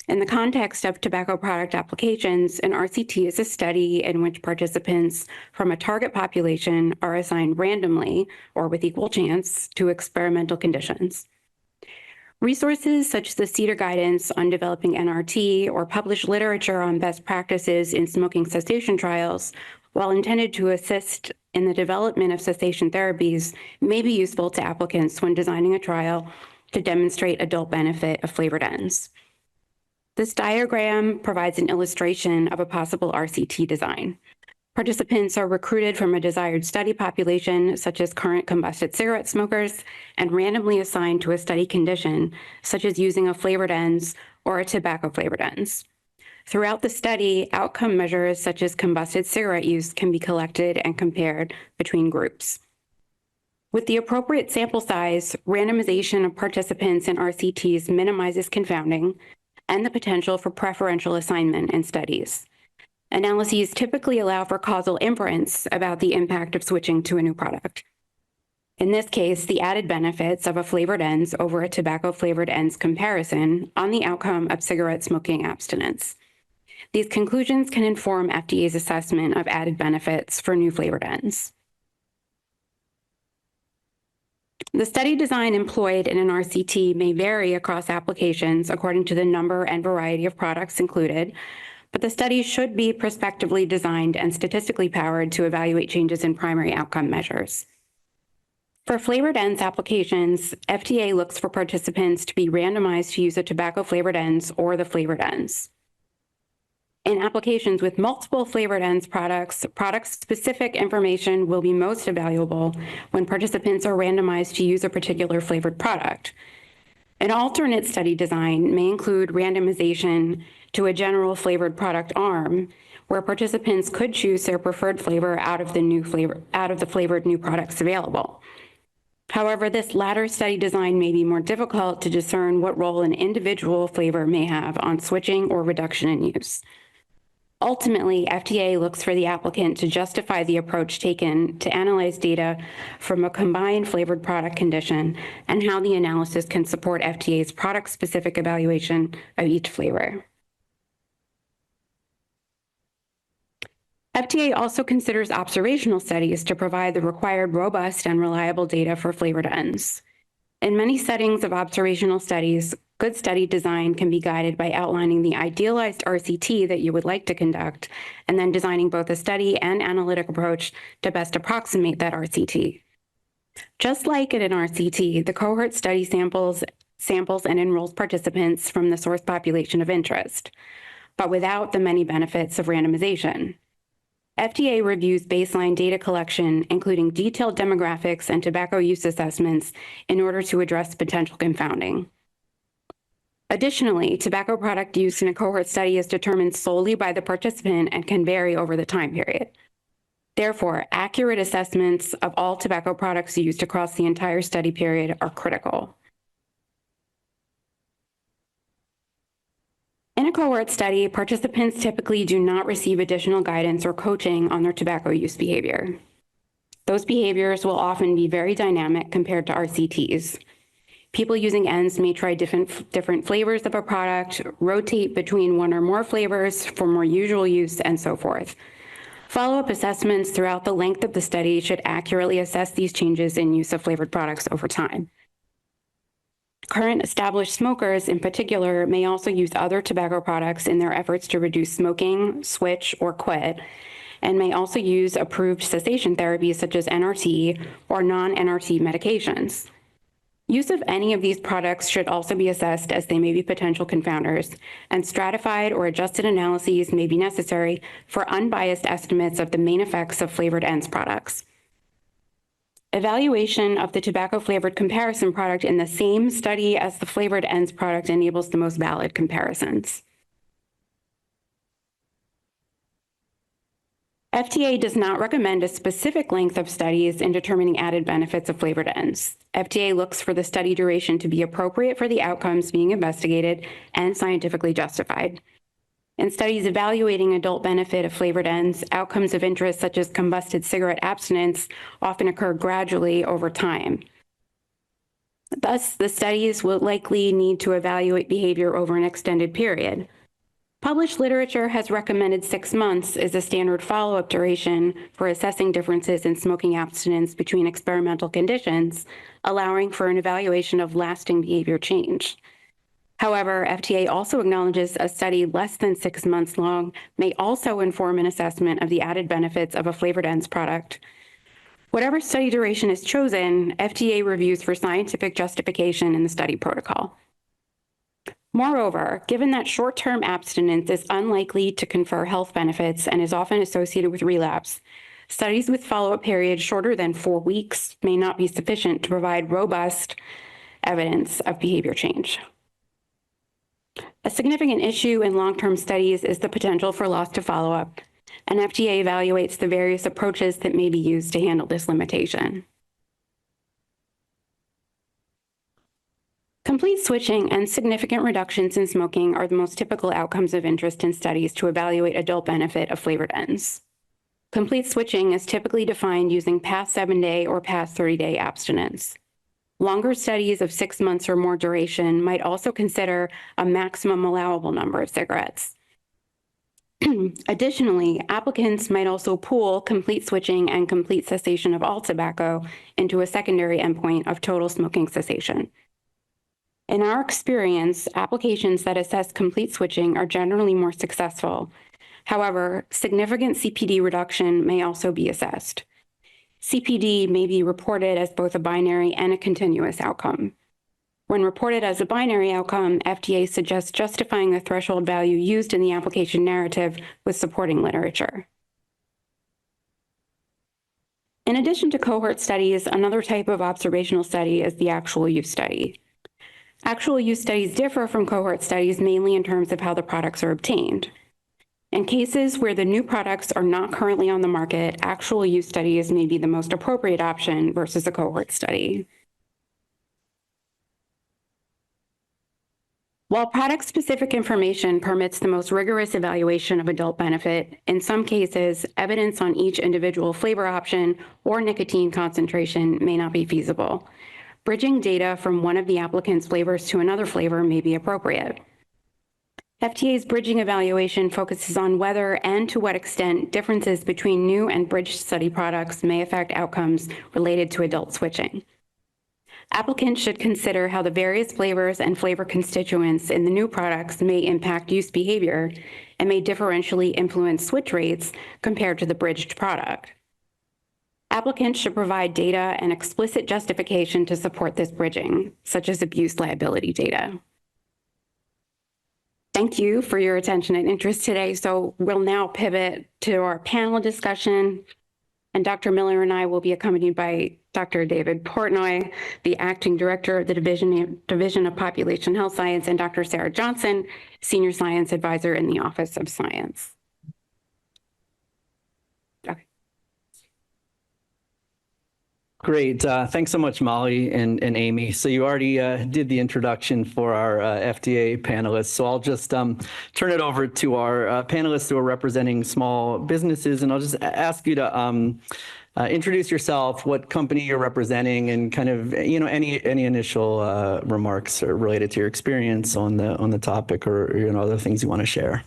J: In the context of tobacco product applications, an RCT is a study in which participants from a target population are assigned randomly or with equal chance to experimental conditions. Resources such as the CEDAR guidance on developing NRT or published literature on best practices in smoking cessation trials, while intended to assist in the development of cessation therapies, may be useful to applicants when designing a trial to demonstrate adult benefit of flavored ends. This diagram provides an illustration of a possible RCT design. Participants are recruited from a desired study population, such as current combusted cigarette smokers, and randomly assigned to a study condition, such as using a flavored ends or a tobacco flavored ends. Throughout the study, outcome measures such as combusted cigarette use can be collected and compared between groups. With the appropriate sample size, randomization of participants in RCTs minimizes confounding and the potential for preferential assignment in studies. Analyses typically allow for causal inference about the impact of switching to a new product. In this case, the added benefits of a flavored ends over a tobacco flavored ends comparison on the outcome of cigarette smoking abstinence. These conclusions can inform FDA's assessment of added benefits for new flavored ends. The study design employed in an RCT may vary across applications according to the number and variety of products included, but the study should be prospectively designed and statistically powered to evaluate changes in primary outcome measures. For flavored ends applications, FDA looks for participants to be randomized to use a tobacco flavored ends or the flavored ends. In applications with multiple flavored ends products, product-specific information will be most valuable when participants are randomized to use a particular flavored product. An alternate study design may include randomization to a general flavored product arm, where participants could choose their preferred flavor out of the flavored new products available. However, this latter study design may be more difficult to discern what role an individual flavor may have on switching or reduction in use. Ultimately, FDA looks for the applicant to justify the approach taken to analyze data from a combined flavored product condition and how the analysis can support FDA's product-specific evaluation of each flavor. FDA also considers observational studies to provide the required robust and reliable data for flavored ends. In many settings of observational studies, good study design can be guided by outlining the idealized RCT that you would like to conduct, and then designing both a study and analytic approach to best approximate that RCT. Just like in an RCT, the cohort study samples and enrolls participants from the source population of interest, but without the many benefits of randomization. FDA reviews baseline data collection, including detailed demographics and tobacco use assessments, in order to address potential confounding. Additionally, tobacco product use in a cohort study is determined solely by the participant and can vary over the time period. Therefore, accurate assessments of all tobacco products used across the entire study period are critical. In a cohort study, participants typically do not receive additional guidance or coaching on their tobacco use behavior. Those behaviors will often be very dynamic compared to RCTs. People using ends may try different flavors of a product, rotate between one or more flavors for more usual use, and so forth. Follow-up assessments throughout the length of the study should accurately assess these changes in use of flavored products over time. Current established smokers, in particular, may also use other tobacco products in their efforts to reduce smoking, switch, or quit, and may also use approved cessation therapies such as NRT or non-NRT medications. Use of any of these products should also be assessed, as they may be potential confounders, and stratified or adjusted analyses may be necessary for unbiased estimates of the main effects of flavored ends products. Evaluation of the tobacco-flavored comparison product in the same study as the flavored ends product enables the most valid comparisons. FDA does not recommend a specific length of studies in determining added benefits of flavored ends. FDA looks for the study duration to be appropriate for the outcomes being investigated and scientifically justified. In studies evaluating adult benefit of flavored ends, outcomes of interest such as combusted cigarette abstinence often occur gradually over time.
S: Thus, the studies will likely need to evaluate behavior over an extended period. Published literature has recommended 6 months as a standard follow-up duration for assessing differences in smoking abstinence between experimental conditions, allowing for an evaluation of lasting behavior change. However, FDA also acknowledges a study less than 6 months long may also inform an assessment of the added benefits of a flavored ENDS product. Whatever study duration is chosen, FDA reviews for scientific justification in the study protocol. Moreover, given that short-term abstinence is unlikely to confer health benefits and is often associated with relapse, studies with follow-up periods shorter than 4 weeks may not be sufficient to provide robust evidence of behavior change. A significant issue in long-term studies is the potential for loss to follow-up, and FDA evaluates the various approaches that may be used to handle this limitation. Complete switching and significant reductions in smoking are the most typical outcomes of interest in studies to evaluate adult benefit of flavored ENDS. Complete switching is typically defined using past 7-day or past 30-day abstinence. Longer studies of 6 months or more duration might also consider a maximum allowable number of cigarettes. Additionally, applicants might also pool complete switching and complete cessation of all tobacco into a secondary endpoint of total smoking cessation. In our experience, applications that assess complete switching are generally more successful. However, significant CPD reduction may also be assessed. CPD may be reported as both a binary and a continuous outcome. When reported as a binary outcome, FDA suggests justifying the threshold value used in the application narrative with supporting literature. In addition to cohort studies, another type of observational study is the actual use study. Actual use studies differ from cohort studies mainly in terms of how the products are obtained. In cases where the new products are not currently on the market, actual use studies may be the most appropriate option versus a cohort study. While product-specific information permits the most rigorous evaluation of adult benefit, in some cases, evidence on each individual flavor option or nicotine concentration may not be feasible. Bridging data from one of the applicant's flavors to another flavor may be appropriate. FDA's bridging evaluation focuses on whether and to what extent differences between new and bridged study products may affect outcomes related to adult switching. Applicants should consider how the various flavors and flavor constituents in the new products may impact use behavior and may differentially influence switch rates compared to the bridged product. Applicants should provide data and explicit justification to support this bridging, such as abuse liability data. Thank you for your attention and interest today. So we'll now pivot to our panel discussion. And Dr. Miller and I will be accompanied by Dr. David Portnoy, the Acting Director of the Division of Population Health Science, and Dr. Sarah Johnson, Senior Science Advisor in the Office of Science. Okay.
A: Great. Thanks so much, Molly and Amy. So you already did the introduction for our FDA panelists. So I'll just turn it over to our panelists who are representing small businesses, and I'll just ask you to introduce yourself, what company you're representing, and kind of any initial remarks related to your experience on the topic, or other things you want to share.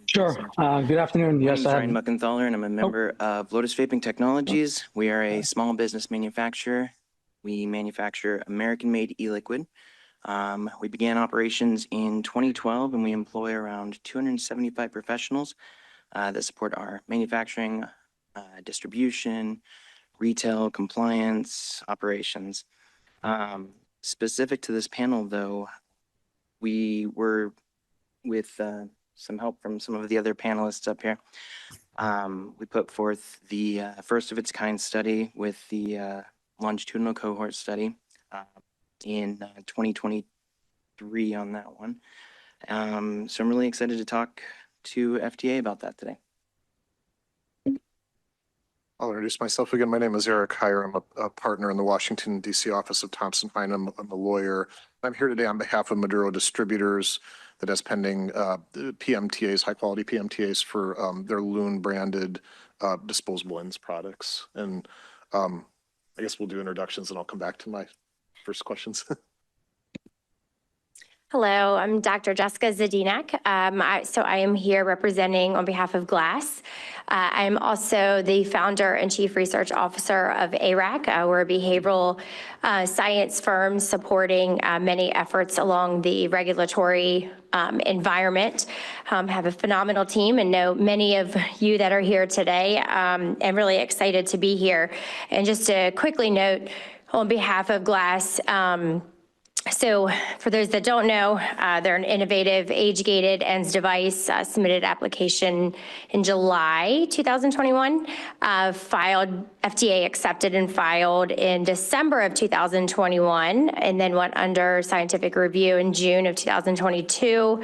D: Sure. Good afternoon. Yes,
K: I'm Ryan Muckenthaler, and I'm a member of Lotus Vaping Technologies. We are a small business manufacturer. We manufacture American-made e-liquid. We began operations in 2012, and we employ around 275 professionals that support our manufacturing, distribution, retail, compliance, operations. Specific to this panel, though, we were with some help from some of the other panelists up here. We put forth the first of its kind study with the longitudinal cohort study in 2023 on that one. So I'm really excited to talk to FDA about that today.
V: I'll introduce myself again. My name is Eric Heyer. I'm a partner in the Washington, D.C. office of Thompson Hine. I'm a lawyer. I'm here today on behalf of Maduro Distributors that has pending PMTAs, high-quality PMTAs for their Loon branded disposable ends products. And I guess we'll do introductions and I'll come back to my first questions.
C: Hello, I'm Dr. Jessica Zadinak. I am here representing on behalf of GLASS. I'm also the founder and chief research officer of ARAC. We're a behavioral science firm supporting many efforts along the regulatory environment. Have a phenomenal team and know many of you that are here today, and really excited to be here. And just to quickly note on behalf of GLASS, so for those that don't know, they're an innovative age-gated ENDS device, submitted application in July 2021, filed, FDA accepted and filed in December of 2021, and then went under scientific review in June of 2022.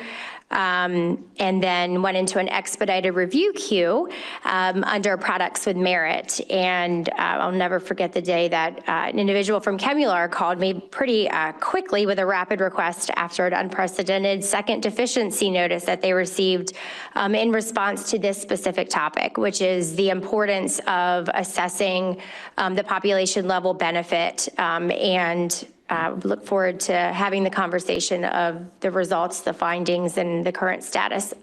C: And then went into an expedited review queue under products with merit. And I'll never forget the day that an individual from Chemular called me pretty quickly with a rapid request after an unprecedented second deficiency notice that they received in response to this specific topic, which is the importance of assessing the population level benefit and look forward to having the conversation of the results, the findings, and the current status.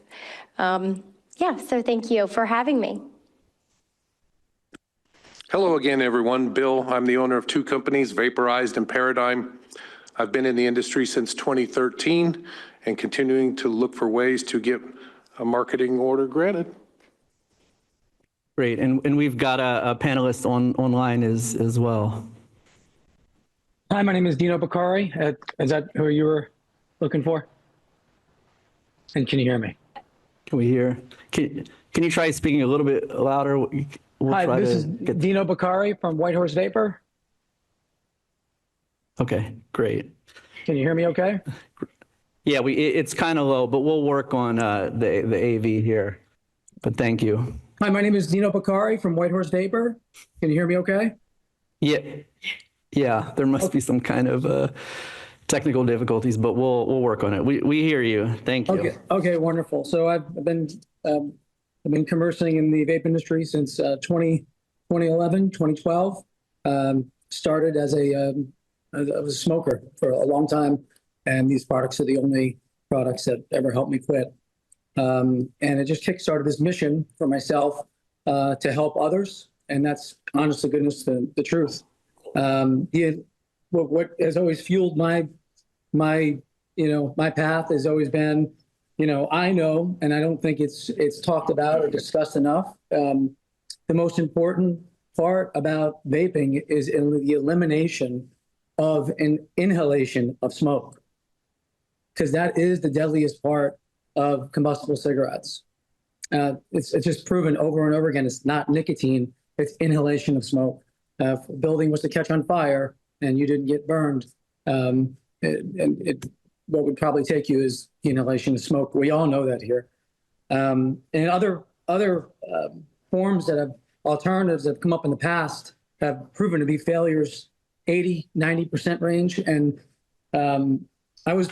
C: So thank you for having me.
G: Hello again, everyone. Bill, I'm the owner of two companies, Vaporized and Paradigm. I've been in the industry since 2013 and continuing to look for ways to get a marketing order granted.
A: Great, and we've got a panelist online as well.
D: Hi, my name is Dino Bakari. Is that who you were looking for? And can you hear me?
A: Can we hear? Can you try speaking a little bit louder?
D: Hi, this is Dino Bakari from Whitehorse Vapor.
A: Okay, great.
D: Can you hear me okay?
A: Yeah, it's kind of low, but we'll work on the AV here. But thank you.
D: Hi, my name is Dino Bakari from Whitehorse Vapor. Can you hear me okay?
A: Yeah, there must be some kind of technical difficulties, but we'll work on it. We hear you. Thank you.
D: Okay, wonderful. So I've been commercializing in the vape industry since 2011, 2012. Started as a smoker for a long time, and these products are the only products that ever helped me quit. And it just kickstarted this mission for myself to help others, and that's honest to goodness the truth. What has always fueled my path has always been, I know, and I don't think it's talked about or discussed enough. The most important part about vaping is in the elimination of an inhalation of smoke, because that is the deadliest part of combustible cigarettes. It's just proven over and over again. It's not nicotine, it's inhalation of smoke. If a building was to catch on fire and you didn't get burned, what would probably take you is inhalation of smoke. We all know that here. And other forms that have alternatives that have come up in the past have proven to be failures, 80, 90% range. And I was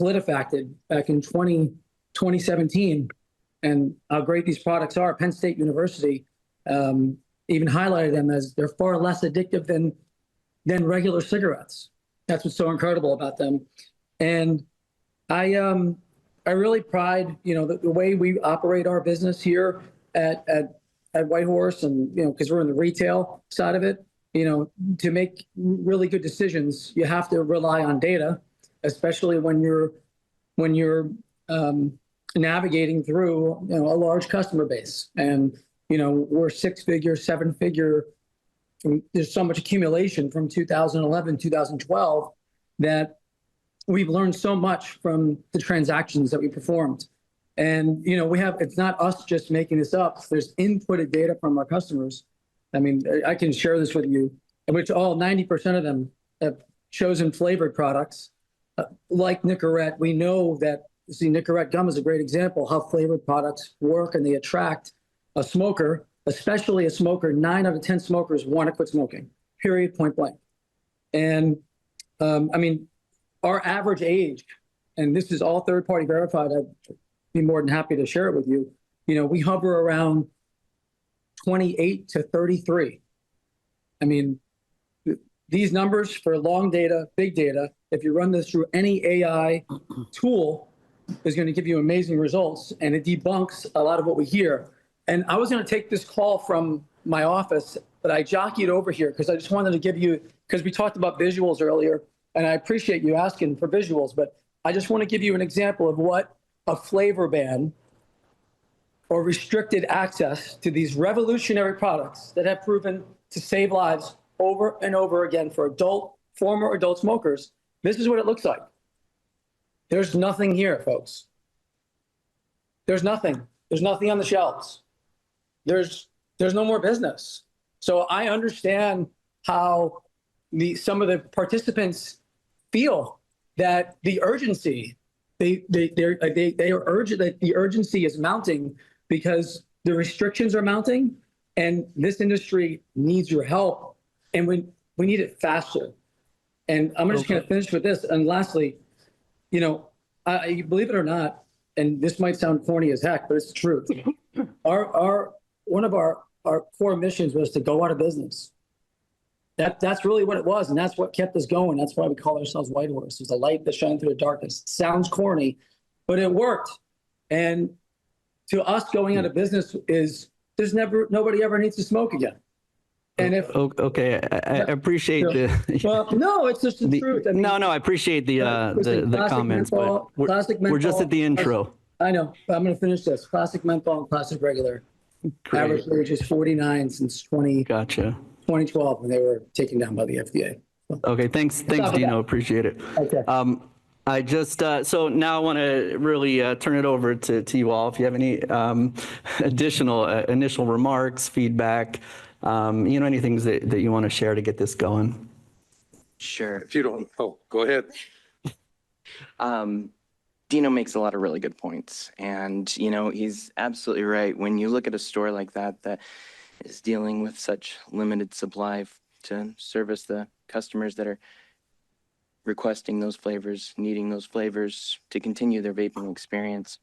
D: PolitiFacted back in 2017, and how great these products are. Penn State University even highlighted them as they're far less addictive than regular cigarettes. That's what's so incredible about them. And I really pride, the way we operate our business here at Whitehorse, and because we're in the retail side of it, to make really good decisions, you have to rely on data, especially when you're navigating through a large customer base. And we're 6-figure, 7-figure. There's so much accumulation from 2011, 2012 that we've learned so much from the transactions that we performed. And it's not us just making this up. There's inputted data from our customers. I mean, I can share this with you, which all 90% of them have chosen flavored products like Nicorette. We know that, Nicorette gum is a great example how flavored products work, and they attract a smoker, especially a smoker. 9 out of 10 smokers want to quit smoking, period, point blank. And our average age, and this is all third-party verified, I'd be more than happy to share it with you. We hover around 28 to 33. I mean, these numbers for long data, big data, if you run this through any AI tool, is going to give you amazing results, and it debunks a lot of what we hear. And I was going to take this call from my office, but I jockeyed over here because I just wanted to give you, because we talked about visuals earlier, and I appreciate you asking for visuals, but I just want to give you an example of what a flavor ban or restricted access to these revolutionary products that have proven to save lives over and over again for former adult smokers. This is what it looks like. There's nothing here, folks. There's nothing. There's nothing on the shelves. There's no more business. So I understand how some of the participants feel that the urgency, they are urgent, that the urgency is mounting because the restrictions are mounting, and this industry needs your help, and we need it faster. And I'm just going to finish with this. And lastly, you know, I believe it or not, and this might sound corny as heck, but it's the truth. One of our core missions was to go out of business. That's really what it was, and that's what kept us going. That's why we call ourselves White Horse. It's a light that shines through the darkness. It sounds corny, but it worked. And to us, going out of business is nobody ever needs to smoke again. And if
A: okay, I appreciate the.
D: Well, no, it's just the truth. I mean,
A: no, I appreciate the comments,
D: menthol,
A: but we're just at the intro.
D: I know, but I'm going to finish this. Classic menthol and classic regular.
A: Great.
D: Average age is 49 since 2012 when they were taken down by the FDA. So,
A: okay, thanks, Dino. Appreciate it.
D: Okay.
A: I just so now I want to really turn it over to you all. If you have any additional initial remarks, feedback. Any things that you want to share to get this going?
K: Sure.
G: If you don't, go ahead.
K: Dino makes a lot of really good points. And, he's absolutely right. When you look at a store like that is dealing with such limited supply to service the customers that are requesting those flavors, needing those flavors to continue their vaping experience,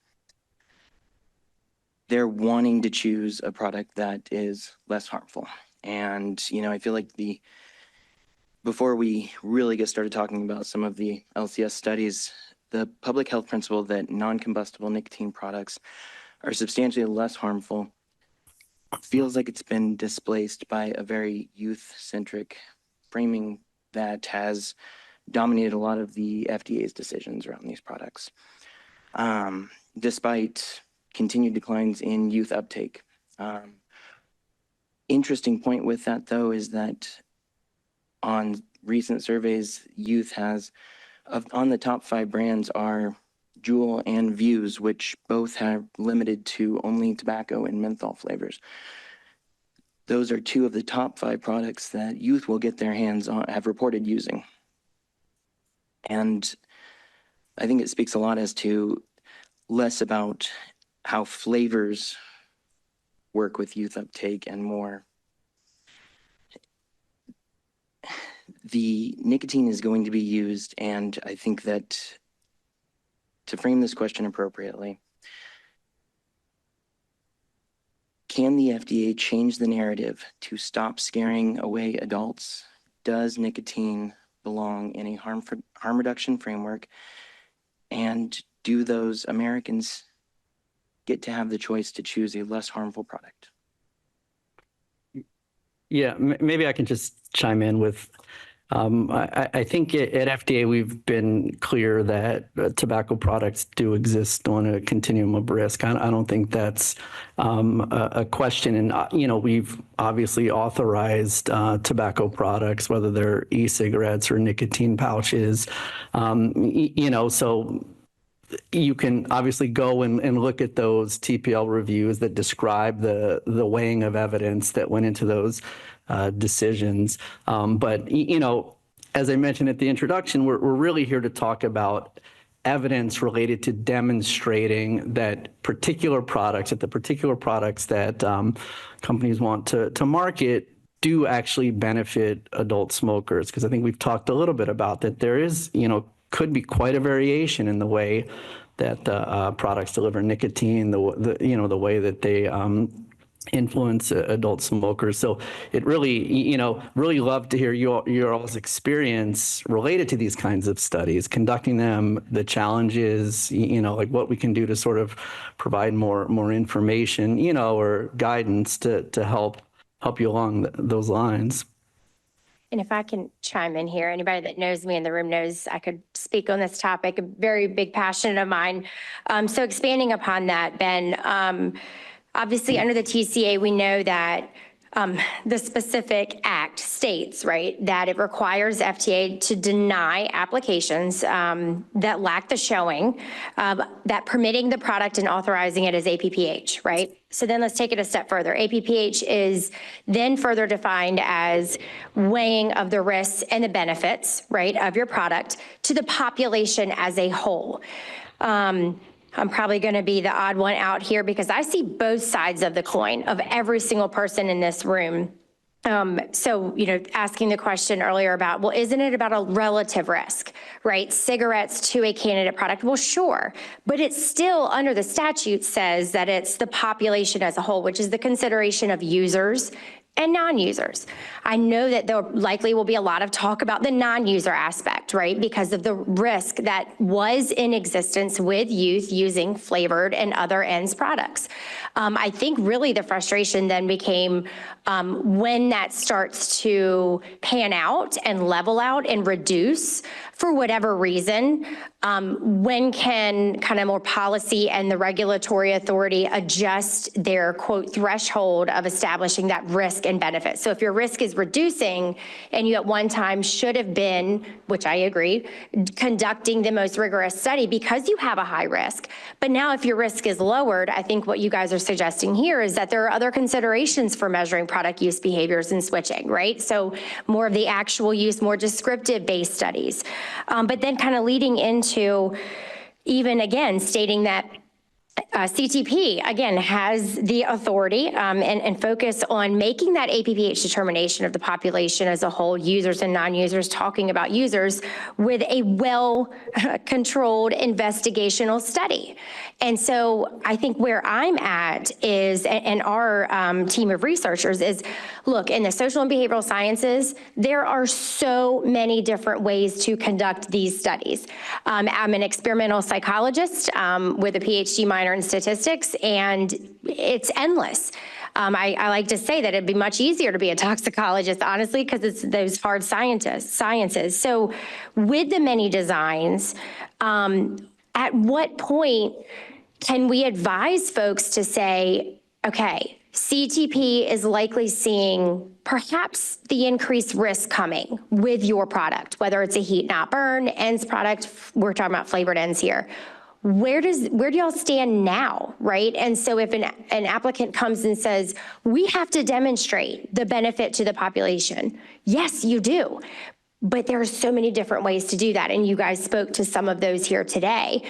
K: they're wanting to choose a product that is less harmful. And, I feel like before we really get started talking about some of the LCS studies, the public health principle that non-combustible nicotine products are substantially less harmful feels like it's been displaced by a very youth-centric framing that has dominated a lot of the FDA's decisions around these products. Despite continued declines in youth uptake. Interesting point with that, though, is that on recent surveys, youth on the top 5 brands are Juul and Vuse, which both have limited to only tobacco and menthol flavors. Those are 2 of the top 5 products that youth will get their hands on, have reported using. And I think it speaks a lot as to less about how flavors work with youth uptake and more. The nicotine is going to be used, and I think that to frame this question appropriately, can the FDA change the narrative to stop scaring away adults? Does nicotine belong in a harm reduction framework? And do those Americans get to have the choice to choose a less harmful product?
A: Yeah, maybe I can just chime in with, I think at FDA we've been clear that tobacco products do exist on a continuum of risk. I don't think that's a question. And, we've obviously authorized tobacco products, whether they're e-cigarettes or nicotine pouches, so you can obviously go and look at those TPL reviews that describe the weighing of evidence that went into those decisions. But, as I mentioned at the introduction, we're really here to talk about evidence related to demonstrating that particular products, that companies want to market do actually benefit adult smokers. Because I think we've talked a little bit about that there is, could be quite a variation in the way that products deliver nicotine, the way that they influence adult smokers. So it really, really love to hear your all's experience related to these kinds of studies, conducting them, the challenges, like what we can do to sort of provide more information, or guidance to help you along those lines.
C: And if I can chime in here, anybody that knows me in the room knows I could speak on this topic, a very big passion of mine. So expanding upon that, Ben, obviously under the TCA, we know that the specific act states, right, that it requires FDA to deny applications that lack the showing that permitting the product and authorizing it as APPH, right? So then let's take it a step further. APPH is then further defined as weighing of the risks and the benefits, right, of your product to the population as a whole. I'm probably going to be the odd one out here because I see both sides of the coin of every single person in this room. So, asking the question earlier about, well, isn't it about a relative risk, right? Cigarettes to a candidate product. Well, sure, but it's still under the statute says that it's the population as a whole, which is the consideration of users and non-users. I know that there likely will be a lot of talk about the non-user aspect, right? Because of the risk that was in existence with youth using flavored and other ENDS products. I think really the frustration then became when that starts to pan out and level out and reduce for whatever reason, when can kind of more policy and the regulatory authority adjust their quote threshold of establishing that risk and benefit? So if your risk is reducing and you at one time should have been, which I agree, conducting the most rigorous study because you have a high risk, but now if your risk is lowered, I think what you guys are suggesting here is that there are other considerations for measuring product use behaviors and switching, right? So more of the actual use, more descriptive based studies. But then kind of leading into even again, stating that CTP, again, has the authority and focus on making that APPH determination of the population as a whole, users and non-users, talking about users with a well-controlled investigational study. And so I think where I'm at is, and our team of researchers is, look, in the social and behavioral sciences, there are so many different ways to conduct these studies. I'm an experimental psychologist with a PhD minor in statistics, and it's endless. I like to say that it'd be much easier to be a toxicologist, honestly, because it's those hard sciences. So with the many designs, at what point can we advise folks to say, okay, CTP is likely seeing perhaps the increased risk coming with your product, whether it's a heat not burn, ENDS product, we're talking about flavored ENDS here. Where do y'all stand now, right? And so if an applicant comes and says, we have to demonstrate the benefit to the population, yes, you do. But there are so many different ways to do that. And you guys spoke to some of those here today.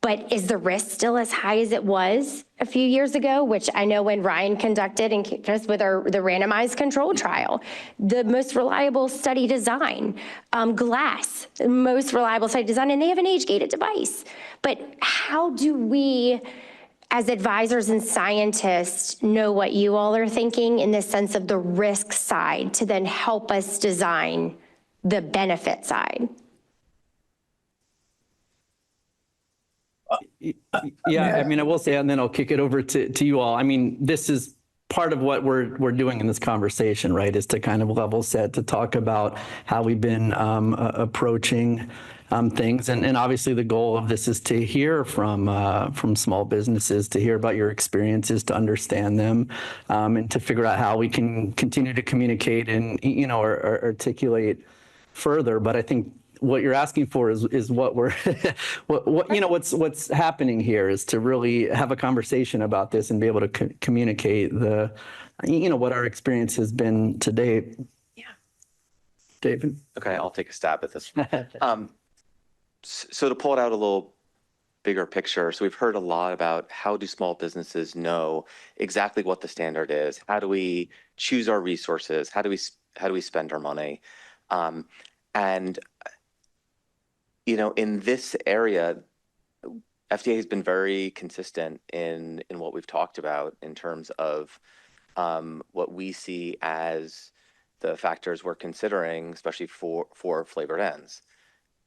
C: But is the risk still as high as it was a few years ago, which I know when Ryan conducted and just with the randomized control trial, the most reliable study design, glass, most reliable study design, and they have an age-gated device. But how do we, as advisors and scientists, know what you all are thinking in the sense of the risk side to then help us design the benefit side?
A: Yeah, I mean, I will say, and then I'll kick it over to you all. I mean, this is part of what we're doing in this conversation, right? Is to kind of level set, to talk about how we've been approaching things, and obviously the goal of this is to hear from small businesses, to hear about your experiences, to understand them, and to figure out how we can continue to communicate and or articulate further. But I think what you're asking for is what we're what's happening here is to really have a conversation about this and be able to communicate the what our experience has been to date.
C: Yeah.
A: David.
E: Okay, I'll take a stab at this. So to pull it out a little bigger picture, so we've heard a lot about how do small businesses know exactly what the standard is? How do we choose our resources? How do we spend our money? And in this area, FDA has been very consistent in what we've talked about in terms of what we see as the factors we're considering, especially for flavored ends.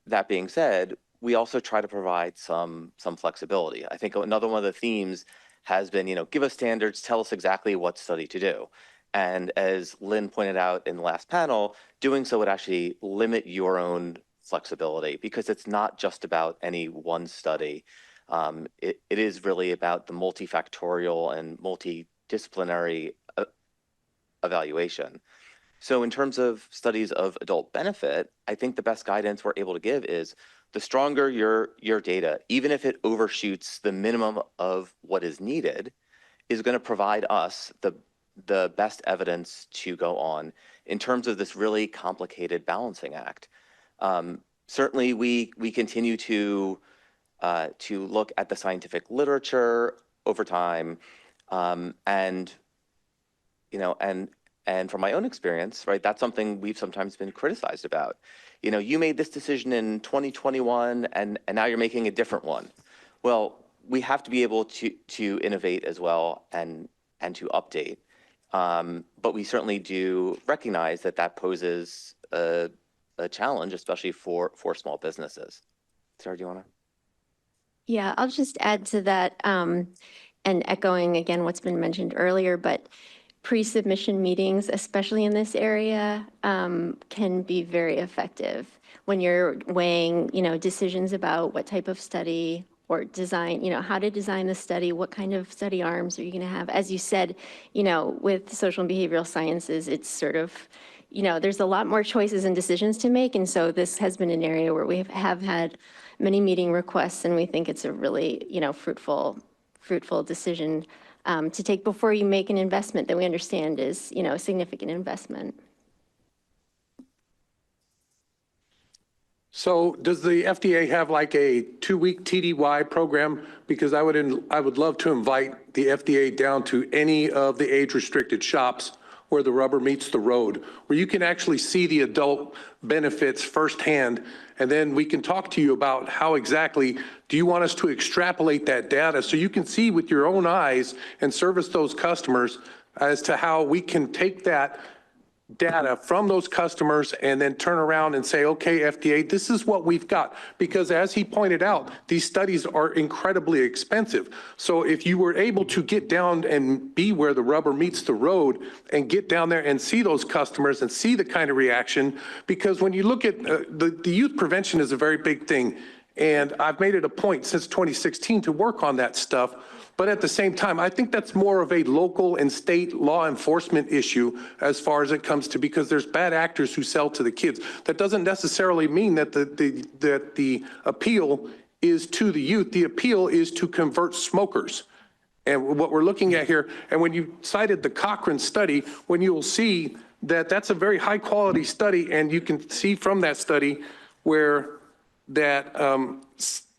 E: That being said, we also try to provide some flexibility. I think another one of the themes has been, give us standards, tell us exactly what study to do. And as Lynn pointed out in the last panel, doing so would actually limit your own flexibility because it's not just about any one study. It is really about the multifactorial and multidisciplinary evaluation. So in terms of studies of adult benefit, I think the best guidance we're able to give is the stronger your data, even if it overshoots the minimum of what is needed, is going to provide us the best evidence to go on in terms of this really complicated balancing act. Certainly, we continue to look at the scientific literature over time, and from my own experience, right, that's something we've sometimes been criticized about. You made this decision in 2021, and now you're making a different one. Well, we have to be able to innovate as well and to update. But we certainly do recognize that poses a challenge, especially for small businesses. Sarah, do you want to?
C: Yeah, I'll just add to that, and echoing again what's been mentioned earlier, but pre-submission meetings, especially in this area, can be very effective when you're weighing, decisions about what type of study or design, how to design the study, what kind of study arms are you going to have? As you said, with social and behavioral sciences, it's sort of, there's a lot more choices and decisions to make. And so this has been an area where we have had many meeting requests, and we think it's a really, fruitful decision to take before you make an investment that we understand is, a significant investment.
G: So does the FDA have like a 2-week TDY program? Because I would love to invite the FDA down to any of the age-restricted shops where the rubber meets the road, where you can actually see the adult benefits firsthand, and then we can talk to you about how exactly do you want us to extrapolate that data so you can see with your own eyes and service those customers as to how we can take that data from those customers and then turn around and say, okay, FDA, this is what we've got. Because as he pointed out, these studies are incredibly expensive. So if you were able to get down and be where the rubber meets the road and get down there and see those customers and see the kind of reaction, because when you look at the youth prevention is a very big thing. And I've made it a point since 2016 to work on that stuff. But at the same time, I think that's more of a local and state law enforcement issue as far as it comes to, because there's bad actors who sell to the kids. That doesn't necessarily mean that the appeal is to the youth. The appeal is to convert smokers. And what we're looking at here, and when you cited the Cochrane study, when you'll see that that's a very high quality study, and you can see from that study where that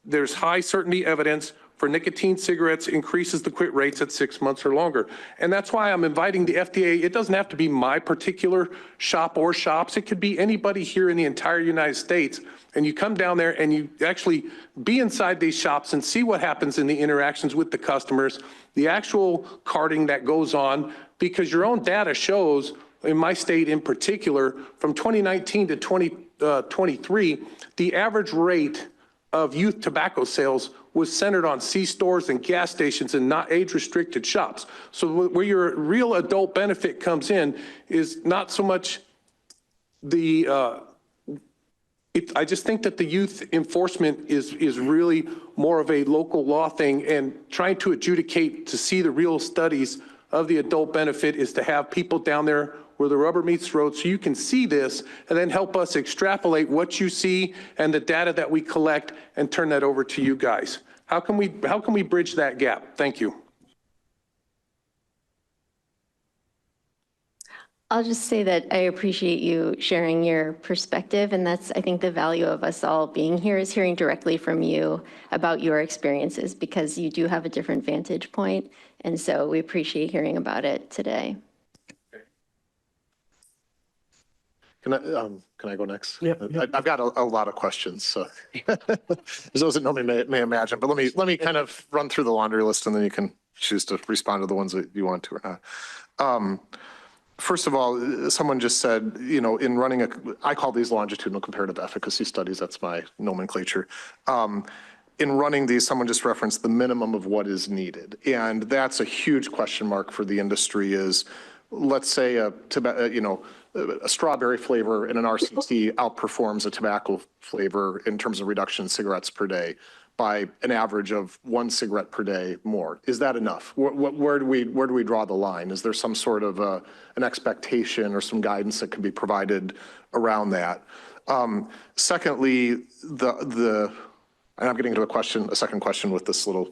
G: there's high certainty evidence for nicotine cigarettes increases the quit rates at 6 months or longer. And that's why I'm inviting the FDA. It doesn't have to be my particular shop or shops. It could be anybody here in the entire United States. And you come down there and you actually be inside these shops and see what happens in the interactions with the customers, the actual carding that goes on, because your own data shows, in my state in particular, from 2019 to 2023, the average rate of youth tobacco sales was centered on C-stores and gas stations and not age-restricted shops. So where your real adult benefit comes in is not so much the, I just think that the youth enforcement is really more of a local law thing, and trying to adjudicate to see the real studies of the adult benefit is to have people down there where the rubber meets the road so you can see this and then help us extrapolate what you see and the data that we collect and turn that over to you guys. How can we bridge that gap? Thank you.
C: I'll just say that I appreciate you sharing your perspective, and that's, I think, the value of us all being here is hearing directly from you about your experiences, because you do have a different vantage point, and so we appreciate hearing about it today.
V: Can I go next?
A: Yep.
V: I've got a lot of questions, so as those that know me may imagine, but let me kind of run through the laundry list and then you can choose to respond to the ones that you want to or not. First of all, someone just said, you know, in running I call these longitudinal comparative efficacy studies. That's my nomenclature. In running these, someone just referenced the minimum of what is needed. And that's a huge question mark for the industry is, let's say a strawberry flavor in an RCT outperforms a tobacco flavor in terms of reduction in cigarettes per day by an average of 1 cigarette per day more. Is that enough? Where do we draw the line? Is there some sort of an expectation or some guidance that can be provided around that? Secondly, and I'm getting to a second question with this little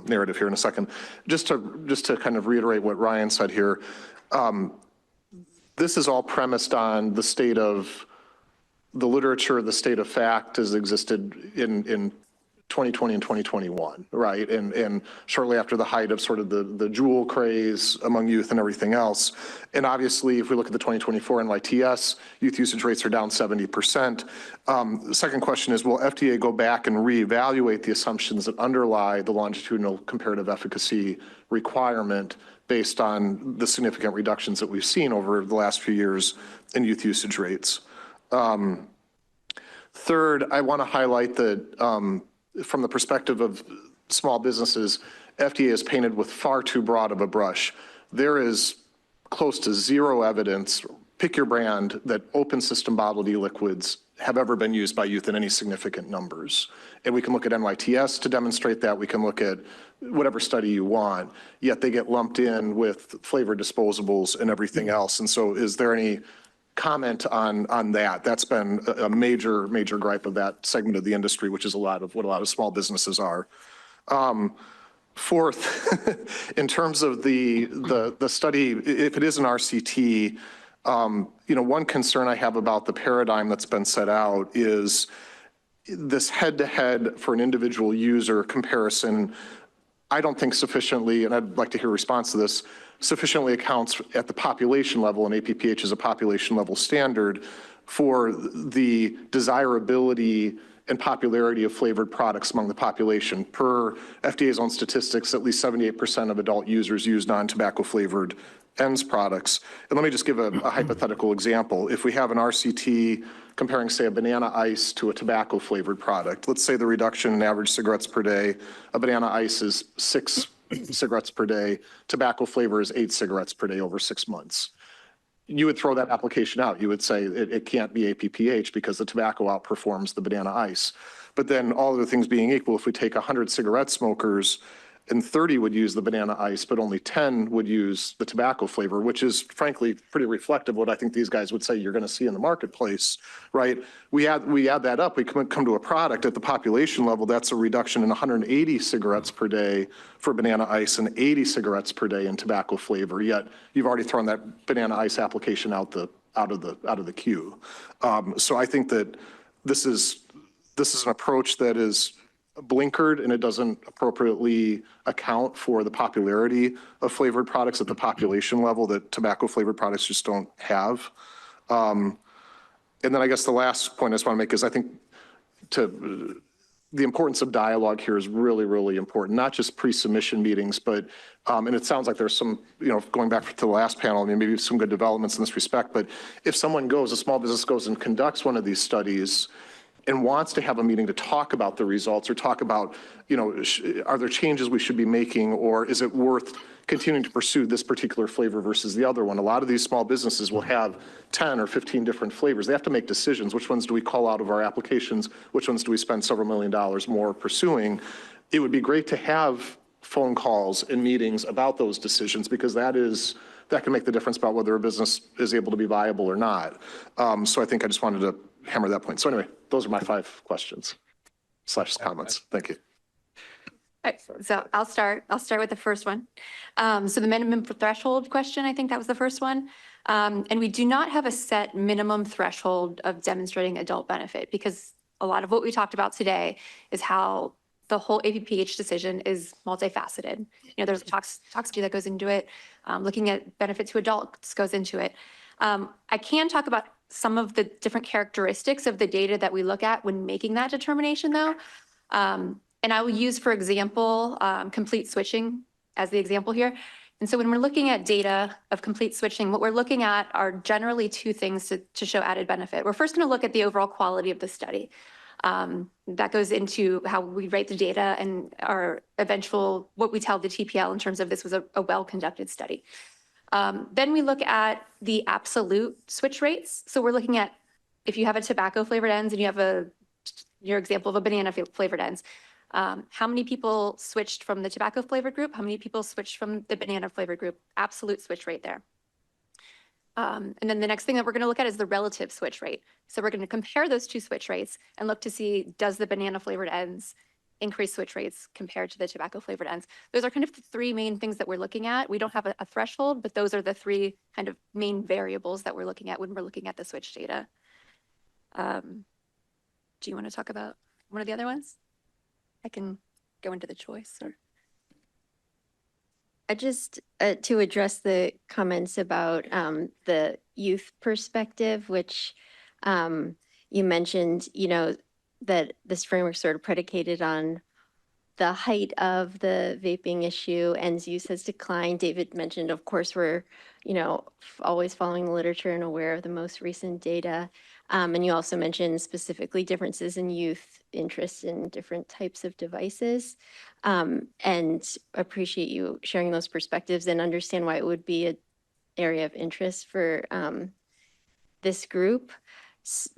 V: narrative here in a second. Just to kind of reiterate what Ryan said here, this is all premised on the state of the literature, the state of fact as existed in 2020 and 2021, right? And shortly after the height of sort of the jewel craze among youth and everything else. And obviously, if we look at the 2024 NYTS, youth usage rates are down 70%. The second question is, will FDA go back and reevaluate the assumptions that underlie the longitudinal comparative efficacy requirement based on the significant reductions that we've seen over the last few years in youth usage rates? Third, I want to highlight that from the perspective of small businesses, FDA is painted with far too broad of a brush. There is close to zero evidence, pick your brand, that open system bottled e-liquids have ever been used by youth in any significant numbers. And we can look at NYTS to demonstrate that. We can look at whatever study you want, yet they get lumped in with flavored disposables and everything else. And so is there any comment on that? That's been a major gripe of that segment of the industry, which is what a lot of small businesses are. Fourth, in terms of the study, if it is an RCT, one concern I have about the paradigm that's been set out is this head-to-head for an individual user comparison. I don't think sufficiently, and I'd like to hear a response to this, sufficiently accounts at the population level, and APPH is a population level standard, for the desirability and popularity of flavored products among the population. Per FDA's own statistics, at least 78% of adult users use non-tobacco flavored ENDS products. And let me just give a hypothetical example. If we have an RCT comparing, say, a banana ice to a tobacco flavored product, let's say the reduction in average cigarettes per day, a banana ice is 6 cigarettes per day, tobacco flavor is 8 cigarettes per day over 6 months. You would throw that application out. You would say it can't be APPH because the tobacco outperforms the banana ice. But then all other things being equal, if we take 100 cigarette smokers and 30 would use the banana ice, but only 10 would use the tobacco flavor, which is frankly pretty reflective of what I think these guys would say you're going to see in the marketplace, right? We add that up, we come to a product at the population level, that's a reduction in 180 cigarettes per day for banana ice and 80 cigarettes per day in tobacco flavor, yet you've already thrown that banana ice application out of the queue. So I think that this is an approach that is blinkered and it doesn't appropriately account for the popularity of flavored products at the population level that tobacco flavored products just don't have. And then I guess the last point I just want to make is I think the importance of dialogue here is really, really important, not just pre-submission meetings, but, and it sounds like there's some, going back to the last panel, I mean, maybe some good developments in this respect, but if someone a small business goes and conducts one of these studies and wants to have a meeting to talk about the results or talk about, are there changes we should be making, or is it worth continuing to pursue this particular flavor versus the other one? A lot of these small businesses will have 10 or 15 different flavors. They have to make decisions. Which ones do we call out of our applications? Which ones do we spend several $1 million more pursuing? It would be great to have phone calls and meetings about those decisions, because that can make the difference about whether a business is able to be viable or not. So I think I just wanted to hammer that point. So anyway, those are my 5 questions / comments. Thank you.
J: All right, so I'll start with the first one. So the minimum threshold question, I think that was the first one. And we do not have a set minimum threshold of demonstrating adult benefit, because a lot of what we talked about today is how the whole APPH decision is multifaceted. There's a toxicity that goes into it. Looking at benefit to adults goes into it. I can talk about some of the different characteristics of the data that we look at when making that determination, though. And I will use, for example, complete switching as the example here. And so when we're looking at data of complete switching, what we're looking at are generally two things to show added benefit. We're first going to look at the overall quality of the study. That goes into how we rate the data and our eventual, what we tell the TPL in terms of this was a well-conducted study. Then we look at the absolute switch rates. So we're looking at if you have a tobacco flavored ends and you have your example of a banana flavored ends, how many people switched from the tobacco flavored group? How many people switched from the banana flavored group? Absolute switch rate there. And then the next thing that we're going to look at is the relative switch rate. So we're going to compare those two switch rates and look to see, does the banana flavored ends increase switch rates compared to the tobacco flavored ends? Those are kind of the three main things that we're looking at. We don't have a threshold, but those are the three kind of main variables that we're looking at when we're looking at the switch data. Do you want to talk about one of the other ones? I can go into the choice or.
L: I just, to address the comments about the youth perspective, which you mentioned, that this framework sort of predicated on the height of the vaping issue. ENDS use has declined. David mentioned, of course, we're, always following the literature and aware of the most recent data. And you also mentioned specifically differences in youth interest in different types of devices. And appreciate you sharing those perspectives and understand why it would be an area of interest for this group.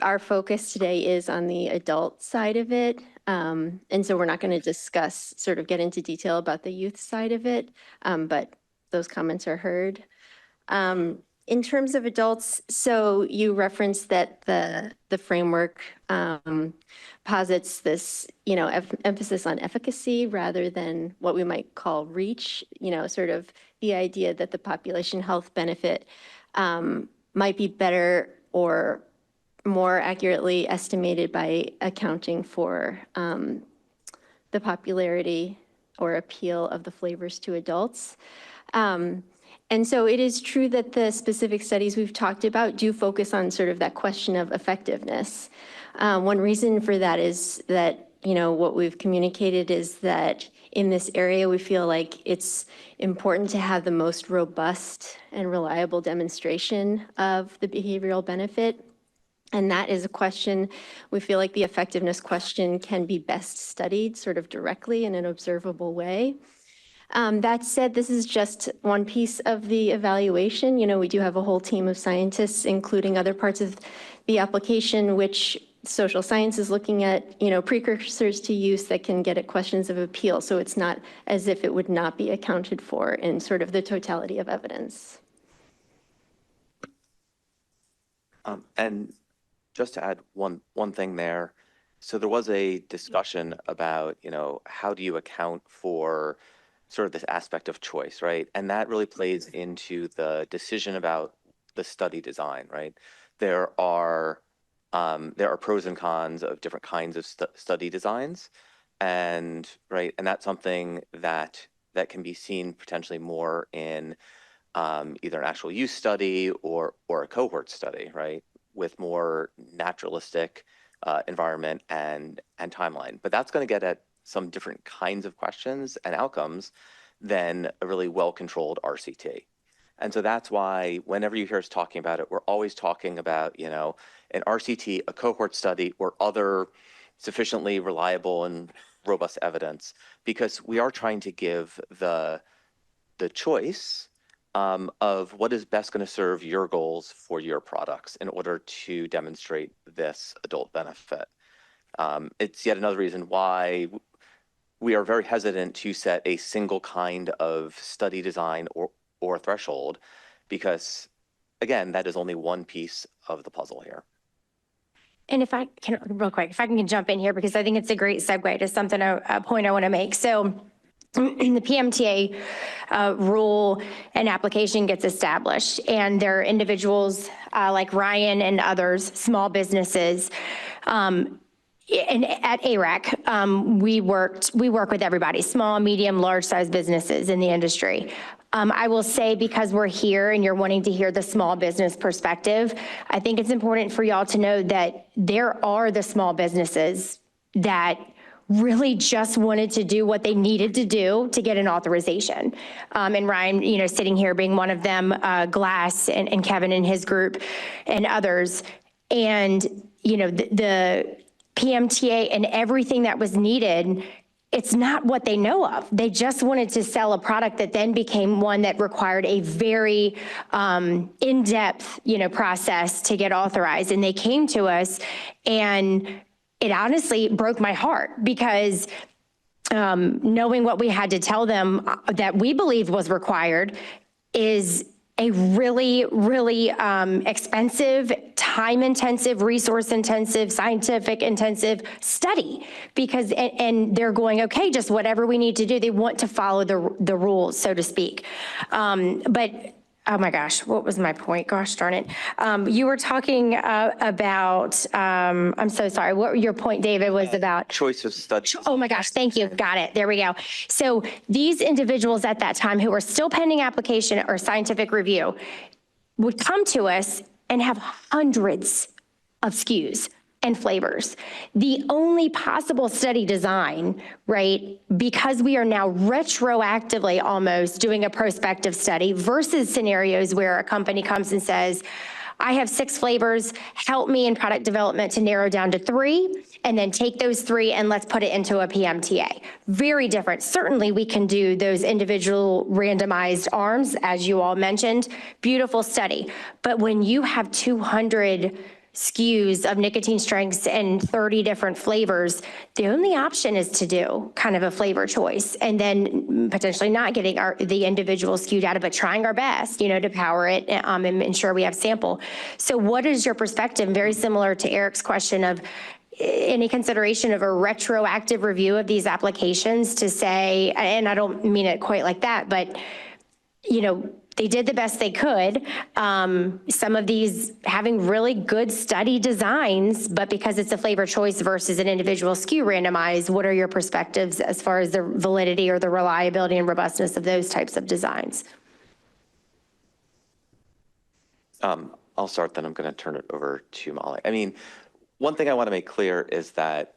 L: Our focus today is on the adult side of it. And so we're not going to get into detail about the youth side of it, but those comments are heard. In terms of adults, so you referenced that the framework posits this, emphasis on efficacy rather than what we might call reach, sort of the idea that the population health benefit might be better or more accurately estimated by accounting for the popularity or appeal of the flavors to adults. And so it is true that the specific studies we've talked about do focus on sort of that question of effectiveness. One reason for that is that, what we've communicated is that in this area, we feel like it's important to have the most robust and reliable demonstration of the behavioral benefit. And that is a question, we feel like the effectiveness question can be best studied sort of directly in an observable way. That said, this is just one piece of the evaluation. We do have a whole team of scientists, including other parts of the application, which social science is looking at, precursors to use that can get at questions of appeal. So it's not as if it would not be accounted for in sort of the totality of evidence.
E: And just to add one thing there, so there was a discussion about, how do you account for sort of this aspect of choice, right? And that really plays into the decision about the study design, right? There are pros and cons of different kinds of study designs, and that's something that can be seen potentially more in either an actual use study or a cohort study, right? With more naturalistic environment and timeline. But that's going to get at some different kinds of questions and outcomes than a really well-controlled RCT. And so that's why whenever you hear us talking about it, we're always talking about, an RCT, a cohort study, or other sufficiently reliable and robust evidence, because we are trying to give the choice of what is best going to serve your goals for your products in order to demonstrate this adult benefit. It's yet another reason why we are very hesitant to set a single kind of study design or threshold, because, again, that is only one piece of the puzzle here.
C: And if I can, real quick, if I can jump in here, because I think it's a great segue to something, a point I want to make. So in the PMTA rule and application gets established, and there are individuals like Ryan and others, small businesses, and at ARAC, we work with everybody, small, medium, large size businesses in the industry. I will say, because we're here and you're wanting to hear the small business perspective, I think it's important for y'all to know that there are the small businesses that really just wanted to do what they needed to do to get an authorization. And Ryan, you know, sitting here being one of them, Glass and Kevin and his group and others. And, you know, the PMTA and everything that was needed, it's not what they know of. They just wanted to sell a product that then became one that required a very in-depth, you know, process to get authorized. And they came to us, and it honestly broke my heart, because knowing what we had to tell them that we believed was required is a really, really expensive, time-intensive, resource-intensive, scientific-intensive study, because, and they're going, okay, just whatever we need to do. They want to follow the rules, so to speak. But oh my gosh, what was my point? Gosh darn it. You were talking about, I'm so sorry, what your point, David, was about?
E: Choice of study.
C: Oh my gosh, thank you, got it, there we go. So these individuals at that time who were still pending application or scientific review would come to us and have hundreds of SKUs and flavors. The only possible study design, right, because we are now retroactively almost doing a prospective study versus scenarios where a company comes and says, I have 6 flavors, help me in product development to narrow down to 3, and then take those 3 and let's put it into a PMTA. Very different. Certainly we can do those individual randomized arms, as you all mentioned, beautiful study. But when you have 200 SKUs of nicotine strengths and 30 different flavors, the only option is to do kind of a flavor choice, and then potentially not getting the individual SKU data, but trying our best, you know, to power it and ensure we have sample. So what is your perspective? Very similar to Eric's question of any consideration of a retroactive review of these applications to say, and I don't mean it quite like that, but, you know, they did the best they could. Some of these having really good study designs, but because it's a flavor choice versus an individual SKU randomized, what are your perspectives as far as the validity or the reliability and robustness of those types of designs?
E: I'll start, then I'm going to turn it over to Molly. I mean, one thing I want to make clear is that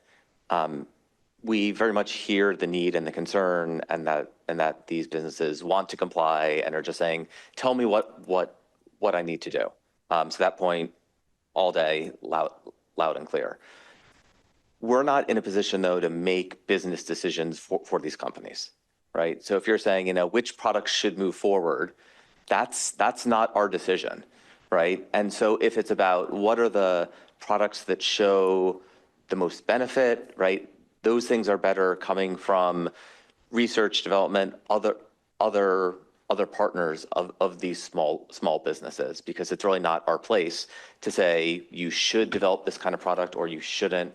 E: we very much hear the need and the concern, and that these businesses want to comply and are just saying, tell me what I need to do. So that point all day, loud and clear. We're not in a position, though, to make business decisions for these companies, right? So if you're saying, you know, which products should move forward, that's not our decision, right? And so if it's about what are the products that show the most benefit, right? Those things are better coming from research, development, other partners of these small businesses, because it's really not our place to say you should develop this kind of product or you shouldn't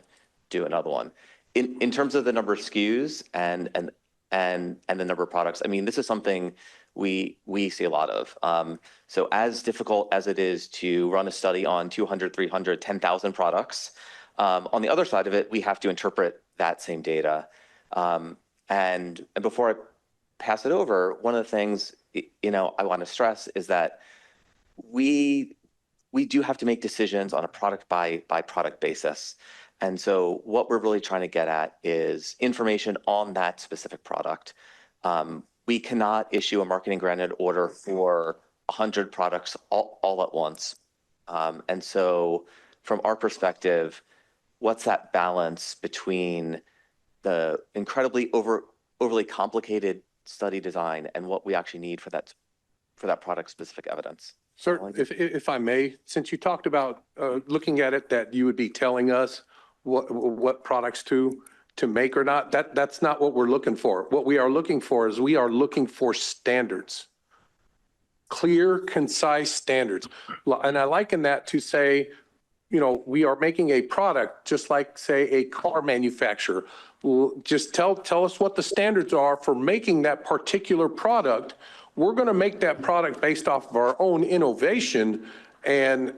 E: do another one. In terms of the number of SKUs and the number of products, I mean, this is something we see a lot of. So as difficult as it is to run a study on 200, 300, 10,000 products, on the other side of it, we have to interpret that same data. And before I pass it over, one of the things, you know, I want to stress is that we do have to make decisions on a product by product basis. And so what we're really trying to get at is information on that specific product. We cannot issue a marketing granted order for 100 products all at once. And so from our perspective, what's that balance between the incredibly overly complicated study design and what we actually need for that product specific evidence?
G: Sir, if I may, since you talked about looking at it, that you would be telling us what products to make or not, that's not what we're looking for. What we are looking for is we are looking for standards, clear, concise standards. And I liken that to say, you know, we are making a product just like, say, a car manufacturer. Just tell us what the standards are for making that particular product. We're going to make that product based off of our own innovation and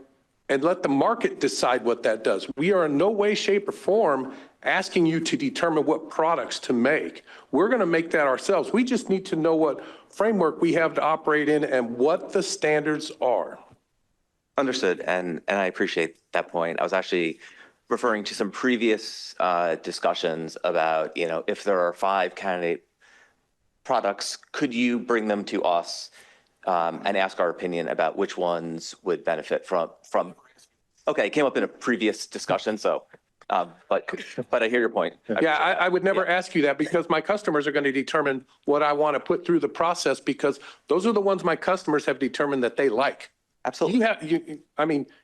G: let the market decide what that does. We are in no way, shape, or form asking you to determine what products to make. We're going to make that ourselves. We just need to know what framework we have to operate in and what the standards are.
E: Understood, and I appreciate that point. I was actually referring to some previous discussions about, if there are 5 candidate products, could you bring them to us and ask our opinion about which ones would benefit from? Okay, it came up in a previous discussion, so, but I hear your point.
G: Yeah, I would never ask you that because my customers are going to determine what I want to put through the process because those are the ones my customers have determined that they like.
E: Absolutely.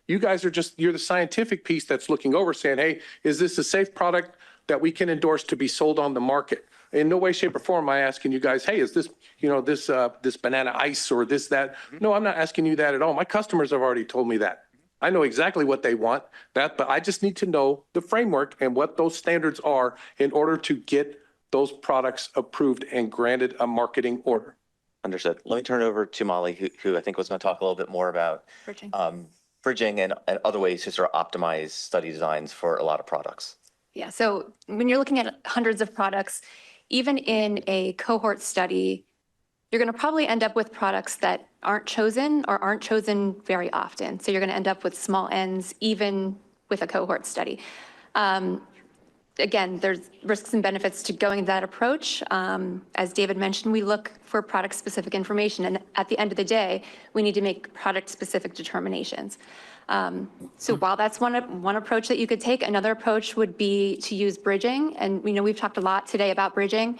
G: You guys are you're the scientific piece that's looking over saying, hey, is this a safe product that we can endorse to be sold on the market? In no way, shape, or form am I asking you guys, hey, is this, this banana ice or this, that? No, I'm not asking you that at all. My customers have already told me that. I know exactly what they want, but I just need to know the framework and what those standards are in order to get those products approved and granted a marketing order.
E: Understood. Let me turn it over to Molly, who I think was going to talk a little bit more about bridging and other ways to sort of optimize study designs for a lot of products.
J: Yeah, so when you're looking at hundreds of products, even in a cohort study, you're going to probably end up with products that aren't chosen or aren't chosen very often. So you're going to end up with small n's, even with a cohort study. Again, there's risks and benefits to going that approach. As David mentioned, we look for product-specific information, and at the end of the day, we need to make product-specific determinations. So while that's one approach that you could take, another approach would be to use bridging, and we've talked a lot today about bridging,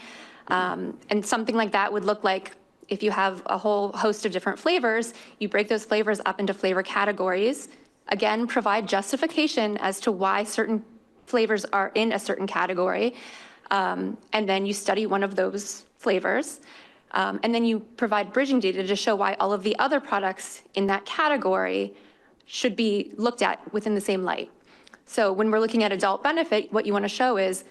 J: and something like that would look like if you have a whole host of different flavors, you break those flavors up into flavor categories. Again, provide justification as to why certain flavors are in a certain category, and then you study one of those flavors, and then you provide bridging data to show why all of the other products in that category should be looked at within the same light. So when we're looking at adult benefit, what you want to show is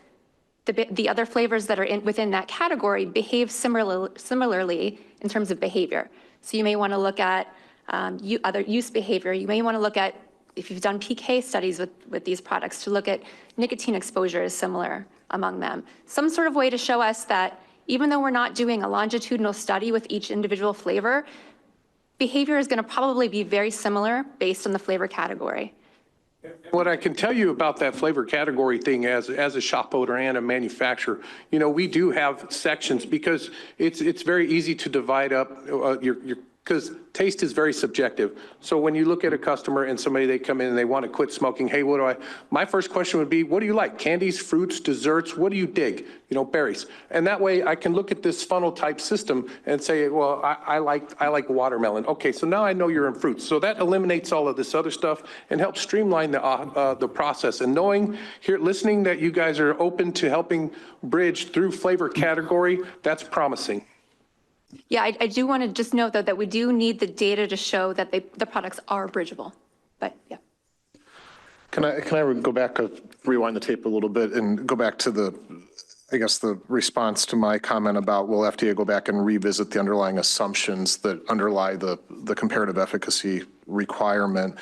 J: the other flavors that are within that category behave similarly in terms of behavior. So you may want to look at other use behavior. You may want to look at, if you've done PK studies with these products, to look at nicotine exposure is similar among them. Some sort of way to show us that even though we're not doing a longitudinal study with each individual flavor, behavior is going to probably be very similar based on the flavor category.
G: What I can tell you about that flavor category thing as a shop owner and a manufacturer, we do have sections because it's very easy to divide up because taste is very subjective. So when you look at a customer and they come in and they want to quit smoking, hey, my first question would be, what do you like? Candies, fruits, desserts, what do you dig? Berries. And that way I can look at this funnel type system and say, well, I like watermelon. Okay, so now I know you're in fruits. So that eliminates all of this other stuff and helps streamline the process. And listening that you guys are open to helping bridge through flavor category, that's promising.
J: Yeah, I do want to just note, though, that we do need the data to show that the products are bridgeable. But yeah.
V: Can I go back, rewind the tape a little bit and go back to the response to my comment about will FDA go back and revisit the underlying assumptions that underlie the comparative efficacy requirement?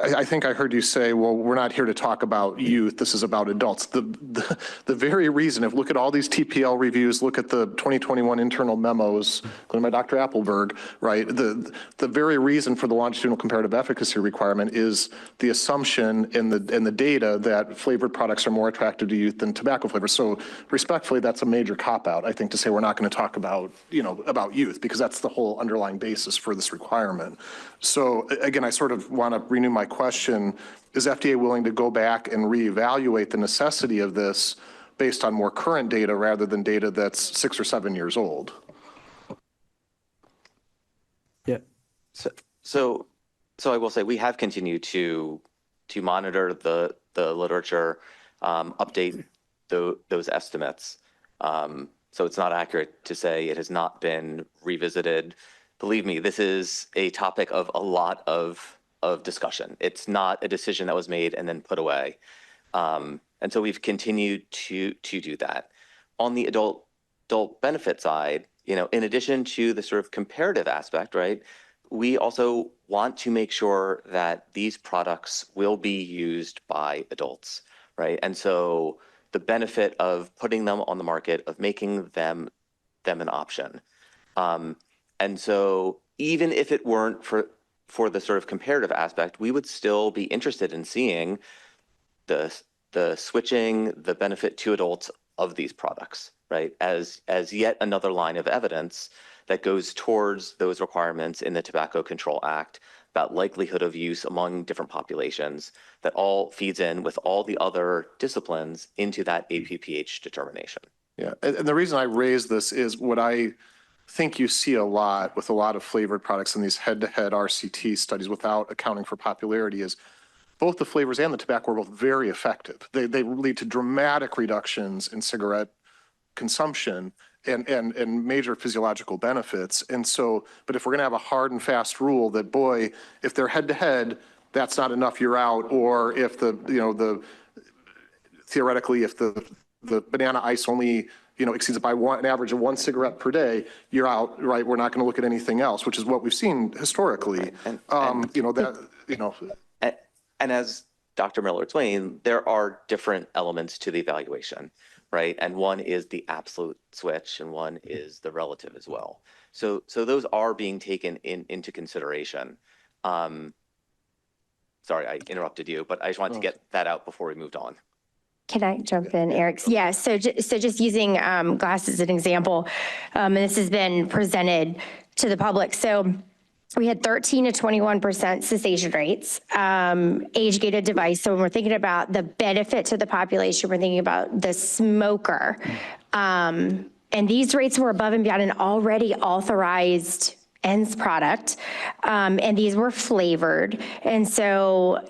V: I think I heard you say, well, we're not here to talk about youth. This is about adults. The very reason, if look at all these TPL reviews, look at the 2021 internal memos, including by Dr. Appelberg, right? The very reason for the longitudinal comparative efficacy requirement is the assumption in the data that flavored products are more attractive to youth than tobacco flavors. So respectfully, that's a major cop-out, I think, to say we're not going to talk about, about youth, because that's the whole underlying basis for this requirement. So again, I sort of want to renew my question. Is FDA willing to go back and reevaluate the necessity of this based on more current data rather than data that's 6 or 7 years old?
A: Yeah.
E: So I will say we have continued to monitor the literature, update those estimates. So it's not accurate to say it has not been revisited. Believe me, this is a topic of a lot of discussion. It's not a decision that was made and then put away. And so we've continued to do that. On the adult benefit side, in addition to the sort of comparative aspect, right, we also want to make sure that these products will be used by adults, right? And so the benefit of putting them on the market, of making them them an option. And so even if it weren't for the sort of comparative aspect, we would still be interested in seeing the switching, the benefit to adults of these products, right? As yet another line of evidence that goes towards those requirements in the Tobacco Control Act about likelihood of use among different populations that all feeds in with all the other disciplines into that APPH determination.
V: Yeah, and the reason I raise this is what I think you see a lot with a lot of flavored products in these head-to-head RCT studies without accounting for popularity is both the flavors and the tobacco are both very effective. They lead to dramatic reductions in cigarette consumption and major physiological benefits. And so, but if we're gonna have a hard and fast rule that, boy, if they're head-to-head, that's not enough, you're out, or if theoretically, if the banana ice only, exceeds it by an average of 1 cigarette per day, you're out, right? We're not going to look at anything else, which is what we've seen historically.
E: And as Dr. Miller explained, there are different elements to the evaluation, right? And one is the absolute switch, and one is the relative as well. So those are being taken into consideration. Sorry, I interrupted you, but I just wanted to get that out before we moved on.
C: Can I jump in, Eric? Yeah, so just using glass as an example, and this has been presented to the public. So we had 13 to 21% cessation rates, age-gated device. So when we're thinking about the benefit to the population, we're thinking about the smoker. And these rates were above and beyond an already authorized ENDS product, and these were flavored. And so,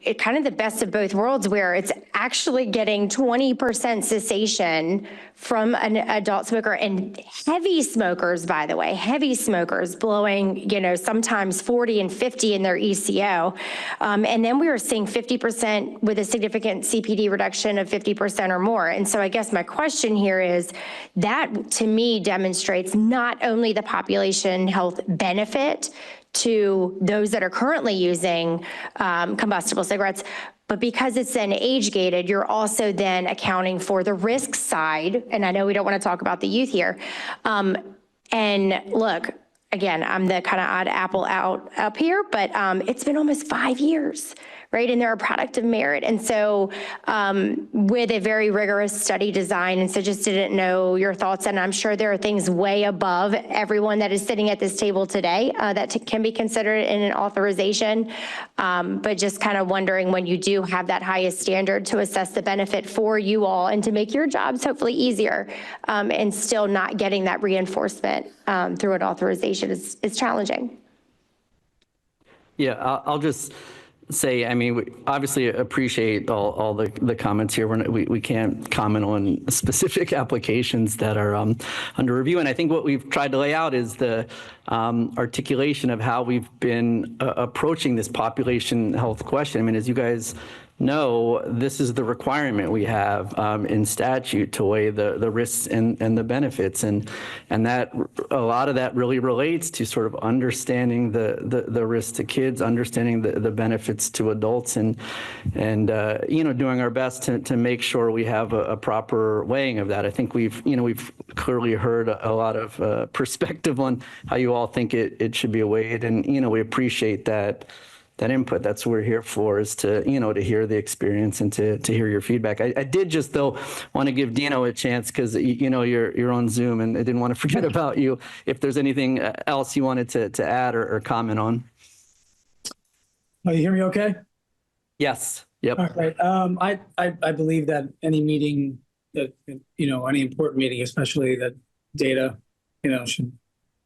C: it kind of the best of both worlds where it's actually getting 20% cessation from an adult smoker, and heavy smokers, by the way, heavy smokers blowing, sometimes 40 and 50 in their ECO. And then we were seeing 50% with a significant CPD reduction of 50% or more. And so I guess my question here is that to me demonstrates not only the population health benefit to those that are currently using combustible cigarettes, but because it's then age gated, you're also then accounting for the risk side. And I know we don't want to talk about the youth here. And look, again, I'm the kind of odd apple out up here, but it's been almost 5 years, right? And they're a product of merit. And so with a very rigorous study design, and so just didn't know your thoughts. And I'm sure there are things way above everyone that is sitting at this table today that can be considered in an authorization. But just kind of wondering when you do have that highest standard to assess the benefit for you all and to make your jobs hopefully easier and still not getting that reinforcement through an authorization is challenging.
A: Yeah, I'll just say, I mean, we obviously appreciate all the comments here. We can't comment on specific applications that are under review. And I think what we've tried to lay out is the articulation of how we've been approaching this population health question. I mean, as you guys know, this is the requirement we have in statute to weigh the risks and the benefits, and that a lot of that really relates to sort of understanding the risks to kids, understanding the benefits to adults, and doing our best to make sure we have a proper weighing of that. I think we've clearly heard a lot of perspective on how you all think it should be weighed, and we appreciate that input. That's what we're here for, is to hear the experience and to hear your feedback. I did just though want to give Dino a chance, because you're on Zoom, and I didn't want to forget about you. If there's anything else you wanted to add or comment on.
D: Oh, you hear me okay?
A: Yes. Yep.
D: All right. I believe that any meeting that, any important meeting, especially that data, should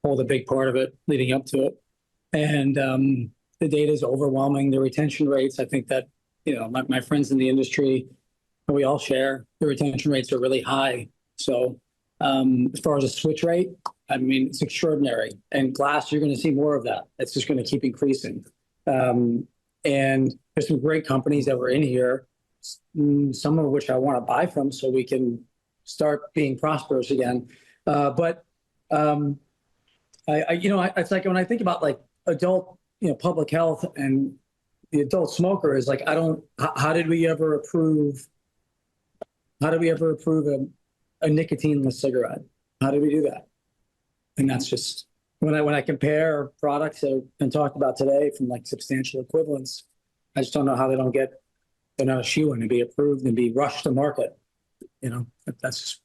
D: hold a big part of it leading up to it. And the data is overwhelming. The retention rates, I think that, my friends in the industry, we all share, the retention rates are really high. So as far as a switch rate, I mean, it's extraordinary. And glass, you're going to see more of that. It's just going to keep increasing. And there's some great companies that were in here, some of which I want to buy from so we can start being prosperous again. It's like when I think about like adult, public health and the adult smoker is like, how did we ever approve a nicotineless cigarette? How do we do that? And that's just, when I compare products that have been talked about today from like substantial equivalence, I just don't know how they're not a shoo-in to be approved and be rushed to market. You know, that's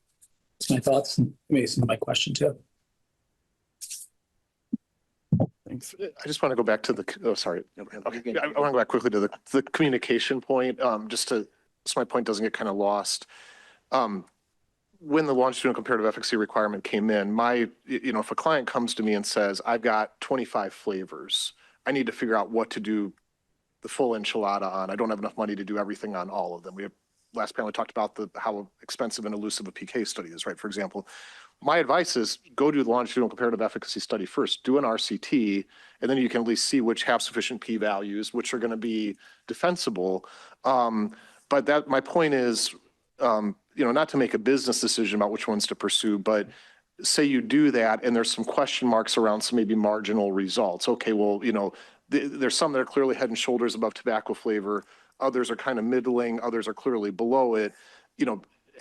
D: my thoughts and maybe some of my question too.
V: Thanks. I just want to go back to sorry. Okay. I want to go back quickly to the communication point, so my point doesn't get kind of lost. When the longitudinal comparative efficacy requirement came in, if a client comes to me and says, I've got 25 flavors, I need to figure out what to do the full enchilada on. I don't have enough money to do everything on all of them. Last panel we talked about how expensive and elusive a PK study is, right? For example, my advice is go do the longitudinal comparative efficacy study first, do an RCT, and then you can at least see which have sufficient p-values, which are going to be defensible. But my point is, not to make a business decision about which ones to pursue, but say you do that and there's some question marks around some maybe marginal results. Okay, well, there's some that are clearly head and shoulders above tobacco flavor. Others are kind of middling. Others are clearly below it.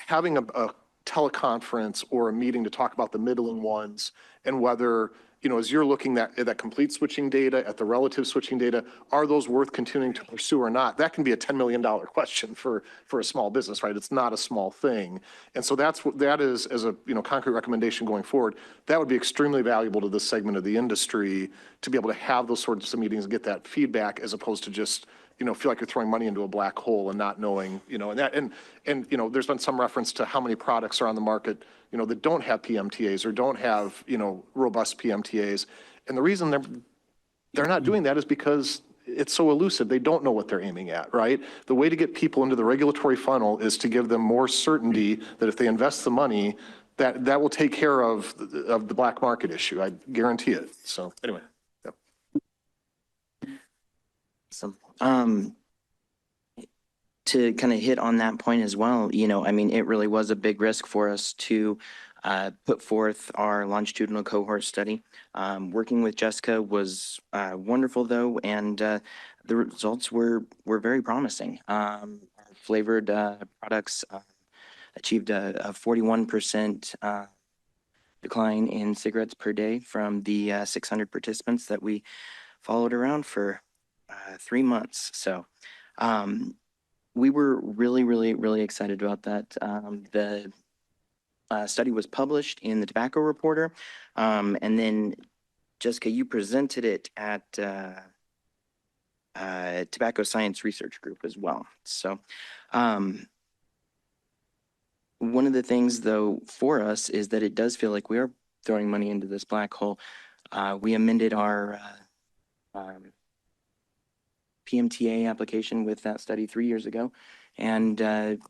V: Having a teleconference or a meeting to talk about the middling ones and whether, as you're looking at that complete switching data, at the relative switching data, are those worth continuing to pursue or not? That can be a $10 million question for a small business, right? It's not a small thing. And so that is, as a concrete recommendation going forward, that would be extremely valuable to this segment of the industry to be able to have those sorts of meetings and get that feedback as opposed to just feel like you're throwing money into a black hole and not knowing, and there's been some reference to how many products are on the market, that don't have PMTAs or don't have, robust PMTAs. And the reason they're not doing that is because it's so elusive. They don't know what they're aiming at, right? The way to get people into the regulatory funnel is to give them more certainty that if they invest the money, that will take care of the black market issue. I guarantee it. So anyway. Yep.
K: Awesome. To kind of hit on that point as well, it really was a big risk for us to put forth our longitudinal cohort study. Working with Jessica was wonderful though, and the results were very promising. Our flavored products achieved a 41% decline in cigarettes per day from the 600 participants that we followed around for 3 months. So we were really, really, really excited about that. The study was published in the Tobacco Reporter. And then, Jessica, you presented it at Tobacco Science Research Group as well. So one of the things, though, for us is that it does feel like we are throwing money into this black hole. We amended our PMTA application with that study 3 years ago, and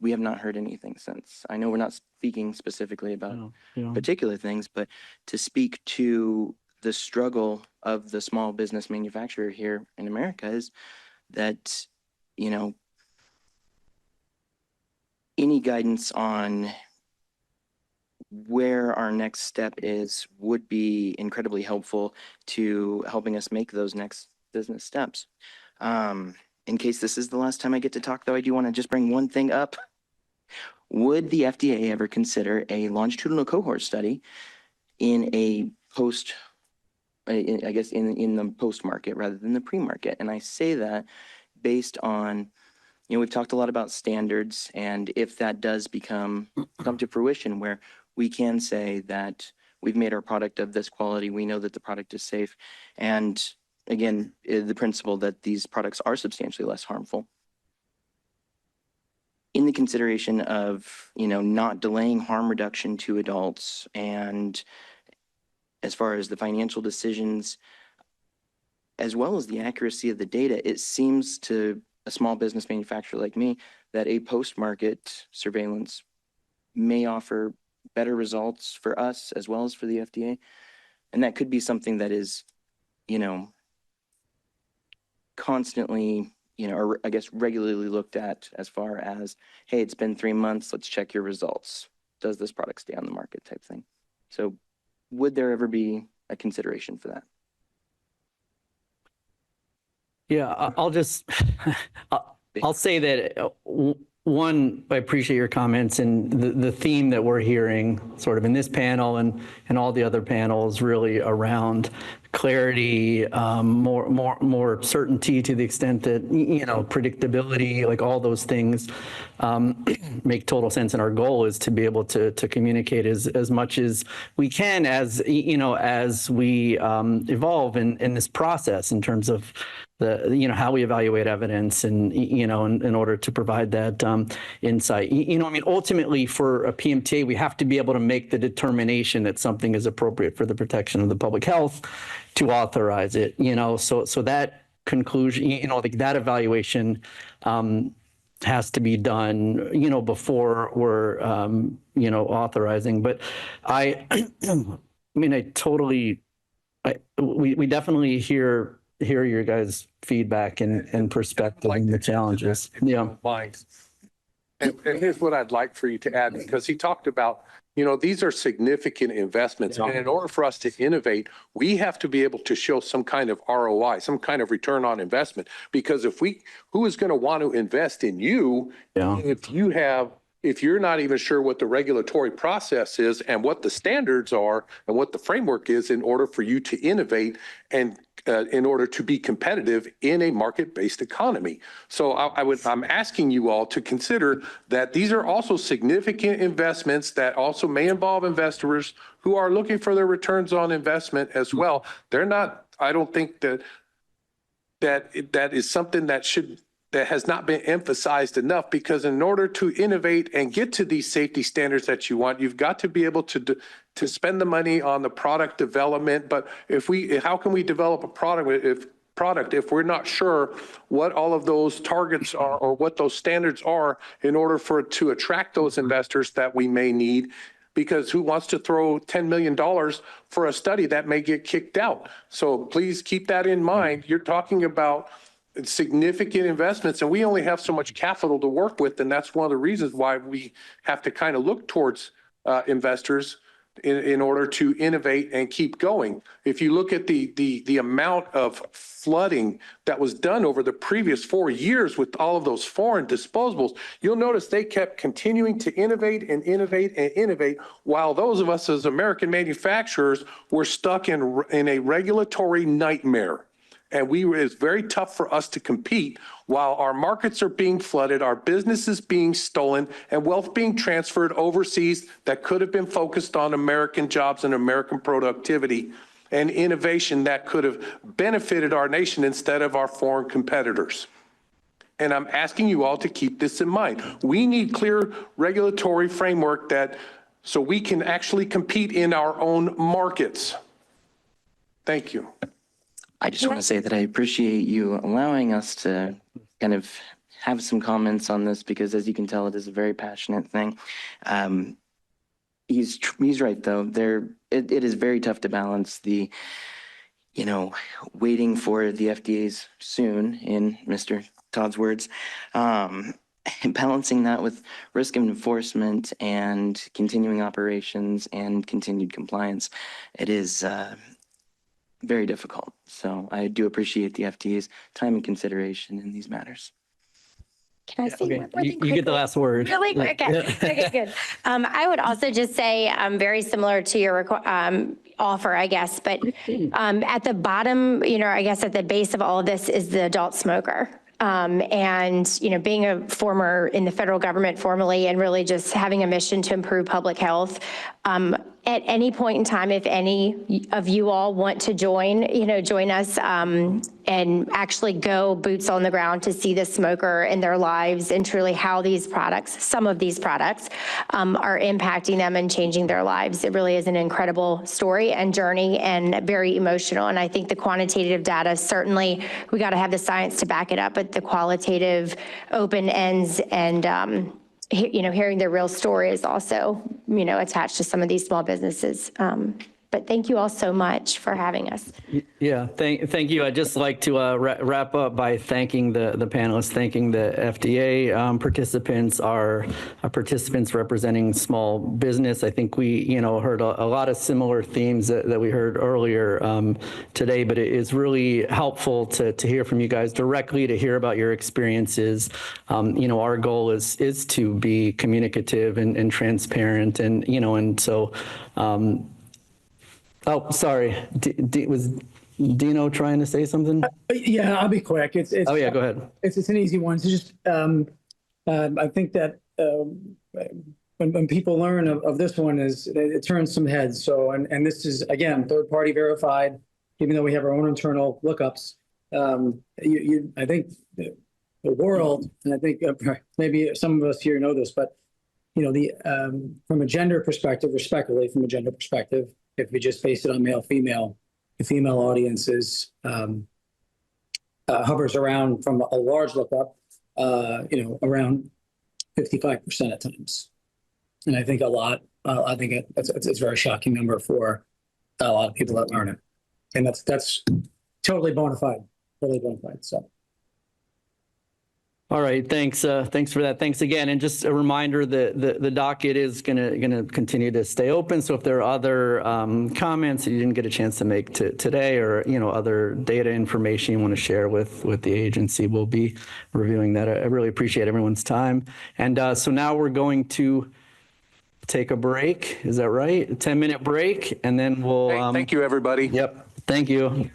K: we have not heard anything since. I know we're not speaking specifically about particular things, but to speak to the struggle of the small business manufacturer here in America is that, any guidance on where our next step is would be incredibly helpful to helping us make those next business steps. In case this is the last time I get to talk, though, I do want to just bring one thing up. Would the FDA ever consider a longitudinal cohort study in a post, I guess, in the post market rather than the pre-market? And I say that based on, we've talked a lot about standards, and if that does come to fruition where we can say that we've made our product of this quality, we know that the product is safe, and again, the principle that these products are substantially less harmful. In the consideration of, not delaying harm reduction to adults, and as far as the financial decisions, as well as the accuracy of the data, it seems to a small business manufacturer like me that a post-market surveillance may offer better results for us as well as for the FDA. And that could be something that is, constantly, or I guess regularly looked at as far as, hey, it's been 3 months, let's check your results. Does this product stay on the market type thing? So would there ever be a consideration for that?
A: Yeah, I'll say that one, I appreciate your comments, and the theme that we're hearing sort of in this panel and all the other panels really around clarity, more certainty to the extent that, predictability, like all those things make total sense. And our goal is to be able to communicate as much as we can as we evolve in this process in terms of how we evaluate evidence and, in order to provide that insight. Ultimately for a PMTA, we have to be able to make the determination that something is appropriate for the protection of the public health to authorize it, so that conclusion, that evaluation has to be done, before we're, authorizing. But we definitely hear your guys' feedback and perspective and the challenges. Yeah.
G: And here's what I'd like for you to add, because he talked about, these are significant investments. And in order for us to innovate, we have to be able to show some kind of ROI, some kind of return on investment. Because who is going to want to invest in you if you're not even sure what the regulatory process is and what the standards are and what the framework is in order for you to innovate and in order to be competitive in a market-based economy. So I'm asking you all to consider that these are also significant investments that also may involve investors who are looking for their returns on investment as well. They're not, I don't think that is something that has not been emphasized enough, because in order to innovate and get to these safety standards that you want, you've got to be able to spend the money on the product development. But how can we develop a product if we're not sure what all of those targets are or what those standards are in order to attract those investors that we may need? Because who wants to throw $10 million for a study that may get kicked out? So please keep that in mind. You're talking about significant investments, and we only have so much capital to work with. And that's one of the reasons why we have to kind of look towards investors in order to innovate and keep going. If you look at the amount of flooding that was done over the previous 4 years with all of those foreign disposables, you'll notice they kept continuing to innovate and innovate and innovate, while those of us as American manufacturers were stuck in a regulatory nightmare. And it's very tough for us to compete while our markets are being flooded, our businesses being stolen, and wealth being transferred overseas that could have been focused on American jobs and American productivity and innovation that could have benefited our nation instead of our foreign competitors. And I'm asking you all to keep this in mind. We need clear regulatory framework so we can actually compete in our own markets. Thank you.
K: I just want to say that I appreciate you allowing us to kind of have some comments on this, because as you can tell, it is a very passionate thing. He's right, though. It is very tough to balance the, waiting for the FDA's soon, in Mr. Todd's words, balancing that with risk of enforcement and continuing operations and continued compliance. It is very difficult. So I do appreciate the FDA's time and consideration in these matters.
C: Can I say one more thing
A: you get the last word.
C: Really quick. Okay, good. I would also just say, very similar to your offer, I guess, but at the bottom, I guess at the base of all of this is the adult smoker. And, being a former in the federal government formally, and really just having a mission to improve public health, at any point in time, if any of you all want to join us and actually go boots on the ground to see the smoker in their lives and truly how some of these products are impacting them and changing their lives. It really is an incredible story and journey, and very emotional. And I think the quantitative data, certainly we got to have the science to back it up, but the qualitative open ends and hearing their real story is also, attached to some of these small businesses. But thank you all so much for having us.
A: Yeah, thank you. I'd just like to wrap up by thanking the panelists, thanking the FDA participants, our participants representing small business. I think we, heard a lot of similar themes that we heard earlier today, but it is really helpful to hear from you guys directly, to hear about your experiences. Our goal is to be communicative and transparent, and so. Oh, sorry. Was Dino trying to say something?
D: Yeah, I'll be quick.
A: Oh yeah, go ahead.
D: It's an easy one. It's just I think that when people learn of this one, it turns some heads. So and this is again third-party verified, even though we have our own internal lookups. I think the world, and I think maybe some of us here know this, but from a gender perspective, respectively, from a gender perspective, if we just base it on male-female, the female audience is hovers around, from a large lookup, around 55% at times. And I think I think it's a very shocking number for a lot of people that learn it. And that's totally bona fide, so.
A: All right, thanks for that. Thanks again. And just a reminder that the docket is gonna continue to stay open. So if there are other comments that you didn't get a chance to make today, or other data information you want to share with the agency, we'll be reviewing that. I really appreciate everyone's time. And so now we're going to take a break. Is that right? A 10-minute break, and then we'll.
G: Thank you, everybody.
A: Yep. Thank you.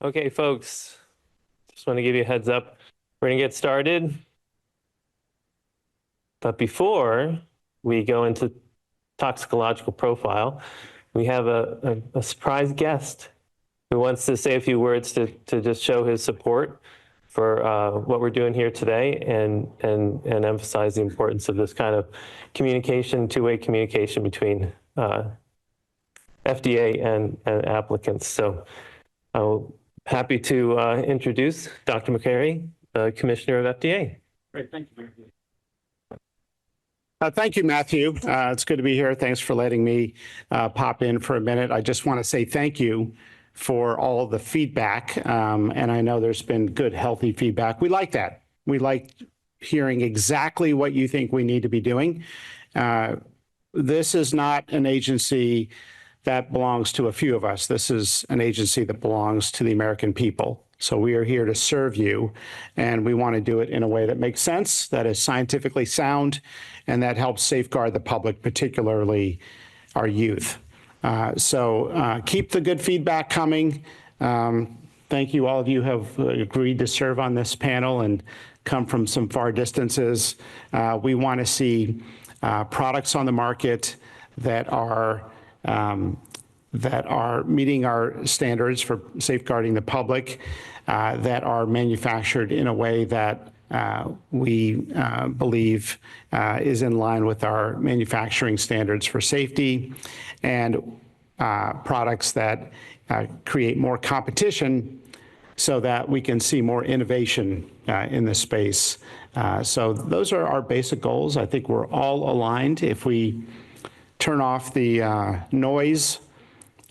M: Okay, folks, just want to give you a heads up. We're going to get started. But before we go into toxicological profile, we have a surprise guest who wants to say a few words to just show his support for what we're doing here today and emphasize the importance of this kind of communication, two-way communication between FDA and applicants. So I'm happy to introduce Dr. McCary, Commissioner of FDA.
O: Great, thank you. Thank you, Matthew. It's good to be here. Thanks for letting me pop in for a minute. I just want to say thank you for all the feedback. And I know there's been good, healthy feedback. We like that. We like hearing exactly what you think we need to be doing. This is not an agency that belongs to a few of us. This is an agency that belongs to the American people. So we are here to serve you, and we want to do it in a way that makes sense, that is scientifically sound, and that helps safeguard the public, particularly our youth. So keep the good feedback coming. Thank you. All of you have agreed to serve on this panel and come from some far distances. We want to see products on the market that are meeting our standards for safeguarding the public, that are manufactured in a way that we believe is in line with our manufacturing standards for safety, and products that create more competition so that we can see more innovation in this space. So those are our basic goals. I think we're all aligned. If we turn off the noise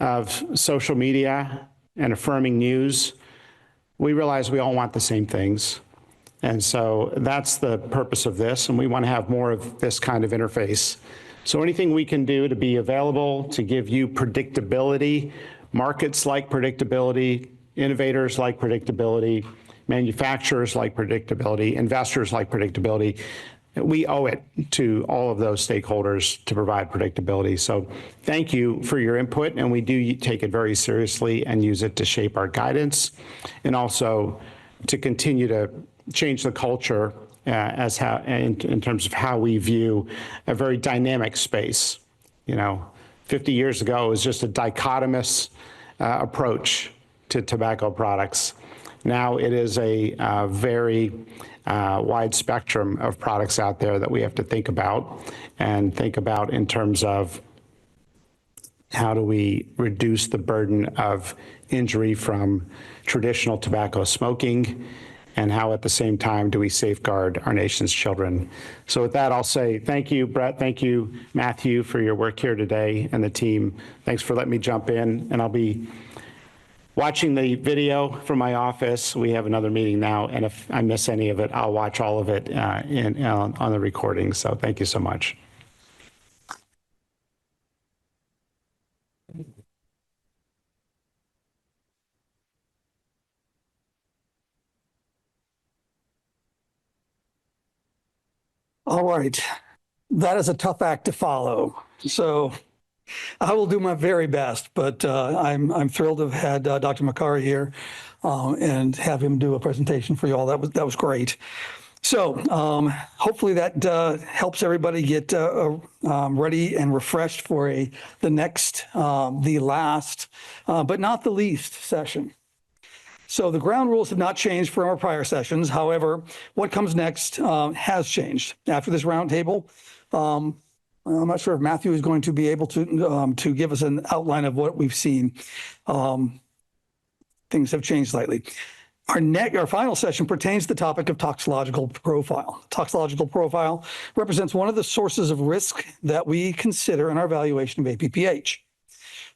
O: of social media and affirming news, we realize we all want the same things. And so that's the purpose of this, and we want to have more of this kind of interface. So anything we can do to be available, to give you predictability, markets like predictability, innovators like predictability, manufacturers like predictability, investors like predictability, we owe it to all of those stakeholders to provide predictability. So thank you for your input, and we do take it very seriously and use it to shape our guidance, and also to continue to change the culture in terms of how we view a very dynamic space. 50 years ago, it was just a dichotomous approach to tobacco products. Now it is a very wide spectrum of products out there that we have to think about in terms of how do we reduce the burden of injury from traditional tobacco smoking, and how at the same time do we safeguard our nation's children. So with that, I'll say thank you, Brett. Thank you, Matthew, for your work here today, and the team. Thanks for letting me jump in, and I'll be watching the video from my office. We have another meeting now, and if I miss any of it, I'll watch all of it on the recording. So thank you so much.
B: All right. That is a tough act to follow. So I will do my very best, but I'm thrilled to have had Dr. McCary here and have him do a presentation for you all. That was great. So hopefully that helps everybody get ready and refreshed for the last, but not the least session. So the ground rules have not changed from our prior sessions. However, what comes next has changed. After this roundtable, I'm not sure if Matthew is going to be able to give us an outline of what we've seen. Things have changed slightly. Our final session pertains to the topic of toxicological profile. Toxicological profile represents one of the sources of risk that we consider in our evaluation of APPH.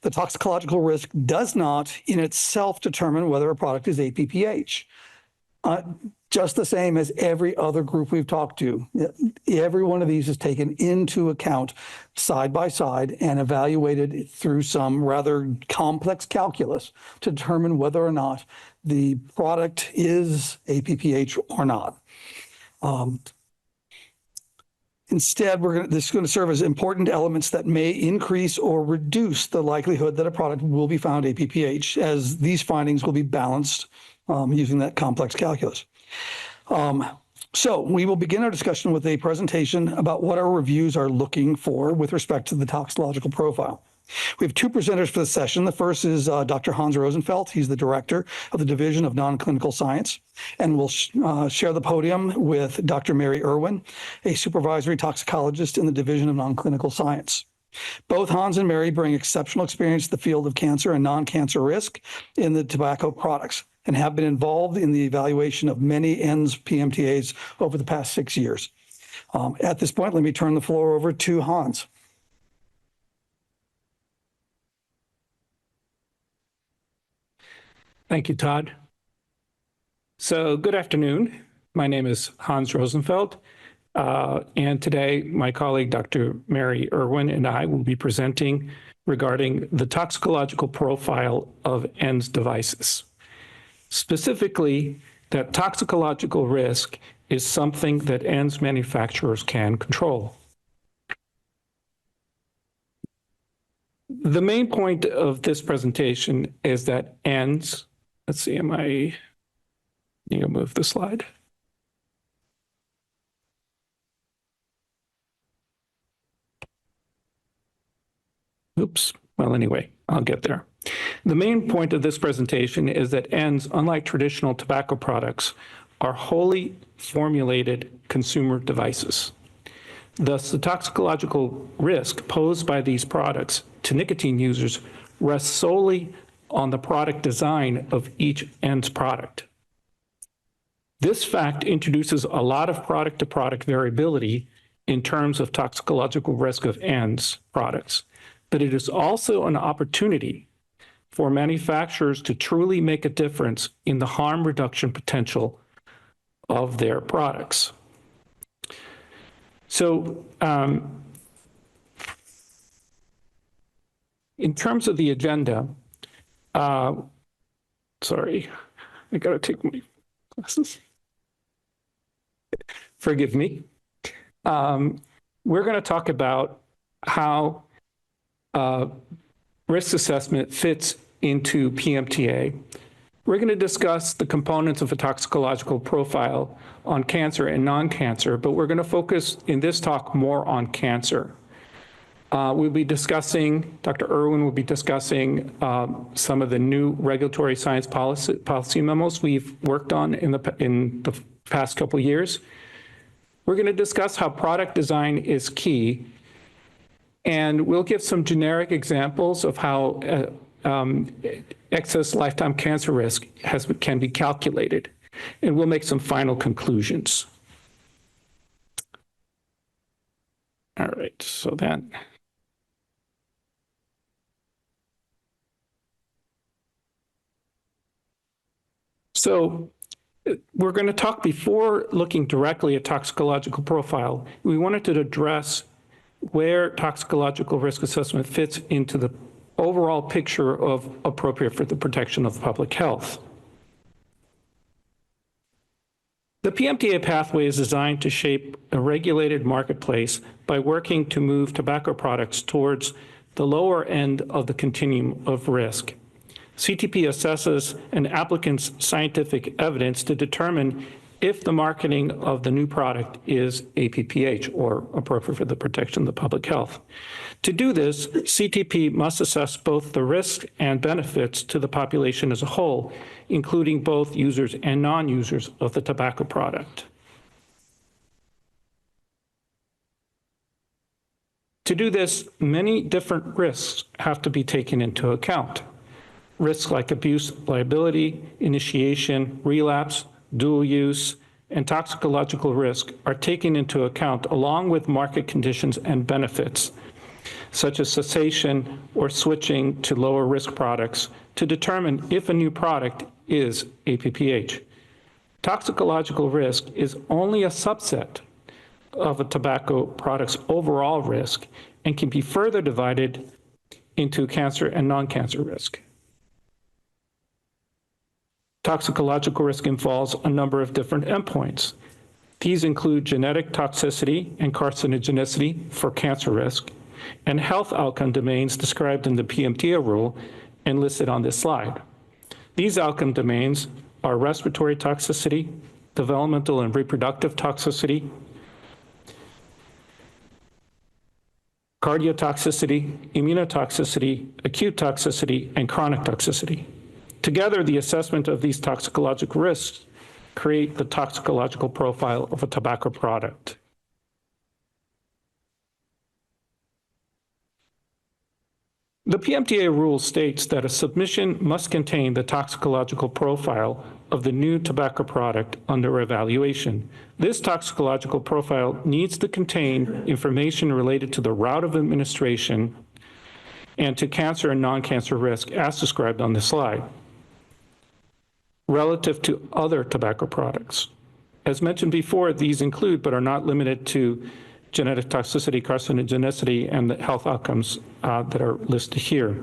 B: The toxicological risk does not in itself determine whether a product is APPH. Just the same as every other group we've talked to. Every one of these is taken into account side by side and evaluated through some rather complex calculus to determine whether or not the product is APPH or not. Instead, this is going to serve as important elements that may increase or reduce the likelihood that a product will be found APPH, as these findings will be balanced using that complex calculus. So we will begin our discussion with a presentation about what our reviews are looking for with respect to the toxicological profile. We have two presenters for the session. The first is Dr. Hans Rosenfeld. He's the director of the Division of Non-Clinical Science, and we'll share the podium with Dr. Mary Irwin, a supervisory toxicologist in the Division of Non-Clinical Science. Both Hans and Mary bring exceptional experience in the field of cancer and non-cancer risk in the tobacco products and have been involved in the evaluation of many ENDS PMTAs over the past 6 years. At this point, let me turn the floor over to Hans.
N: Thank you, Todd. So good afternoon. My name is Hans Rosenfeld, and today my colleague, Dr. Mary Irwin, and I will be presenting regarding the toxicological profile of ENDS devices. Specifically, that toxicological risk is something that ENDS manufacturers can control. The main point of this presentation is that ENDS, let's see, I need to move the slide. Oops, well, anyway, I'll get there. The main point of this presentation is that ENDS, unlike traditional tobacco products, are wholly formulated consumer devices. Thus, the toxicological risk posed by these products to nicotine users rests solely on the product design of each ENDS product. This fact introduces a lot of product-to-product variability in terms of toxicological risk of ENDS products, but it is also an opportunity for manufacturers to truly make a difference in the harm reduction potential of their products. So, in terms of the agenda, sorry, I gotta take my glasses. Forgive me. We're gonna talk about how risk assessment fits into PMTA. We're going to discuss the components of a toxicological profile on cancer and non-cancer, but we're going to focus in this talk more on cancer. We'll be discussing, Dr. Irwin will be discussing some of the new regulatory science policy memos we've worked on in the past couple of years. We're going to discuss how product design is key, and we'll give some generic examples of how excess lifetime cancer risk can be calculated, and we'll make some final conclusions. All right, so then. So we're going to talk, before looking directly at toxicological profile, we wanted to address where toxicological risk assessment fits into the overall picture of appropriate for the protection of public health. The PMTA pathway is designed to shape a regulated marketplace by working to move tobacco products towards the lower end of the continuum of risk. CTP assesses an applicant's scientific evidence to determine if the marketing of the new product is APPH, or appropriate for the protection of the public health. To do this, CTP must assess both the risks and benefits to the population as a whole, including both users and non-users of the tobacco product. To do this, many different risks have to be taken into account. Risks like abuse, liability, initiation, relapse, dual use, and toxicological risk are taken into account along with market conditions and benefits, such as cessation or switching to lower risk products, to determine if a new product is APPH. Toxicological risk is only a subset of a tobacco product's overall risk and can be further divided into cancer and non-cancer risk. Toxicological risk involves a number of different endpoints. These include genetic toxicity and carcinogenicity for cancer risk, and health outcome domains described in the PMTA rule and listed on this slide. These outcome domains are respiratory toxicity, developmental and reproductive toxicity, cardiotoxicity, immunotoxicity, acute toxicity, and chronic toxicity. Together, the assessment of these toxicological risks create the toxicological profile of a tobacco product. The PMTA rule states that a submission must contain the toxicological profile of the new tobacco product under evaluation. This toxicological profile needs to contain information related to the route of administration and to cancer and non-cancer risk as described on the slide, relative to other tobacco products. As mentioned before, these include but are not limited to genetic toxicity, carcinogenicity, and the health outcomes that are listed here.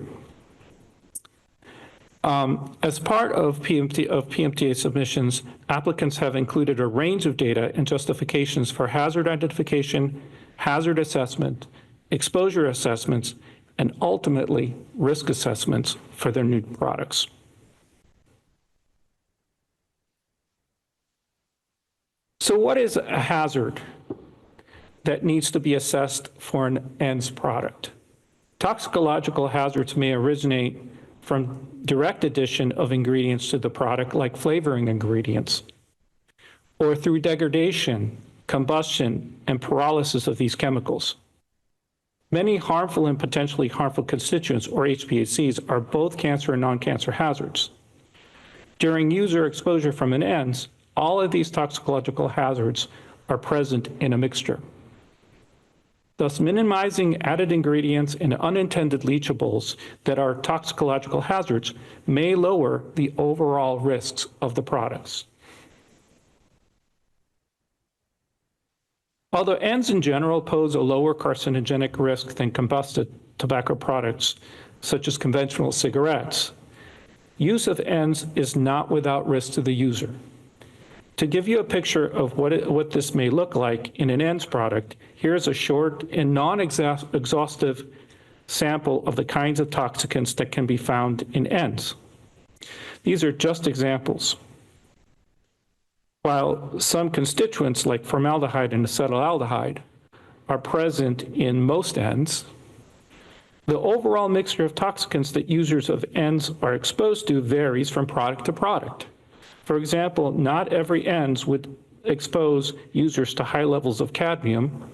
N: As part of PMTA submissions, applicants have included a range of data and justifications for hazard identification, hazard assessment, exposure assessments, and ultimately risk assessments for their new products. So what is a hazard that needs to be assessed for an ENDS product? Toxicological hazards may originate from direct addition of ingredients to the product, like flavoring ingredients, or through degradation, combustion, and pyrolysis of these chemicals. Many harmful and potentially harmful constituents, or HPACs, are both cancer and non-cancer hazards. During user exposure from an ENDS, all of these toxicological hazards are present in a mixture. Thus, minimizing added ingredients and unintended leachables that are toxicological hazards may lower the overall risks of the products. Although ENDS in general pose a lower carcinogenic risk than combusted tobacco products, such as conventional cigarettes, use of ENDS is not without risk to the user. To give you a picture of what this may look like in an ENDS product, here's a short and non-exhaustive sample of the kinds of toxicants that can be found in ENDS. These are just examples. While some constituents like formaldehyde and acetaldehyde are present in most ENDS, the overall mixture of toxicants that users of ENDS are exposed to varies from product to product. For example, not every ENDS would expose users to high levels of cadmium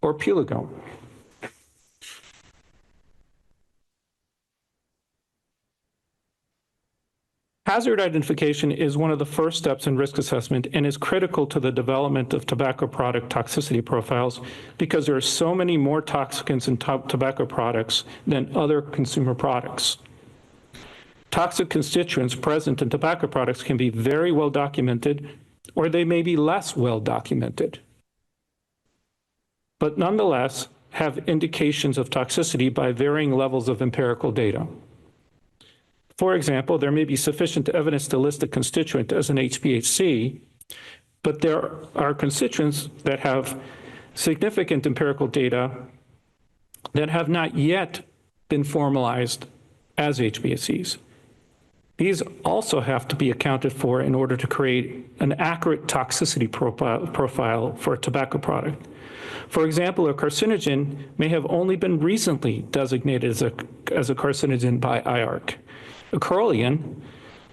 N: or pulegone. Hazard identification is one of the first steps in risk assessment and is critical to the development of tobacco product toxicity profiles because there are so many more toxicants in tobacco products than other consumer products. Toxic constituents present in tobacco products can be very well documented, or they may be less well documented, but nonetheless have indications of toxicity by varying levels of empirical data. For example, there may be sufficient evidence to list a constituent as an HPHC, but there are constituents that have significant empirical data that have not yet been formalized as HPHCs. These also have to be accounted for in order to create an accurate toxicity profile for a tobacco product. For example, a carcinogen may have only been recently designated as a carcinogen by IARC. Acrolein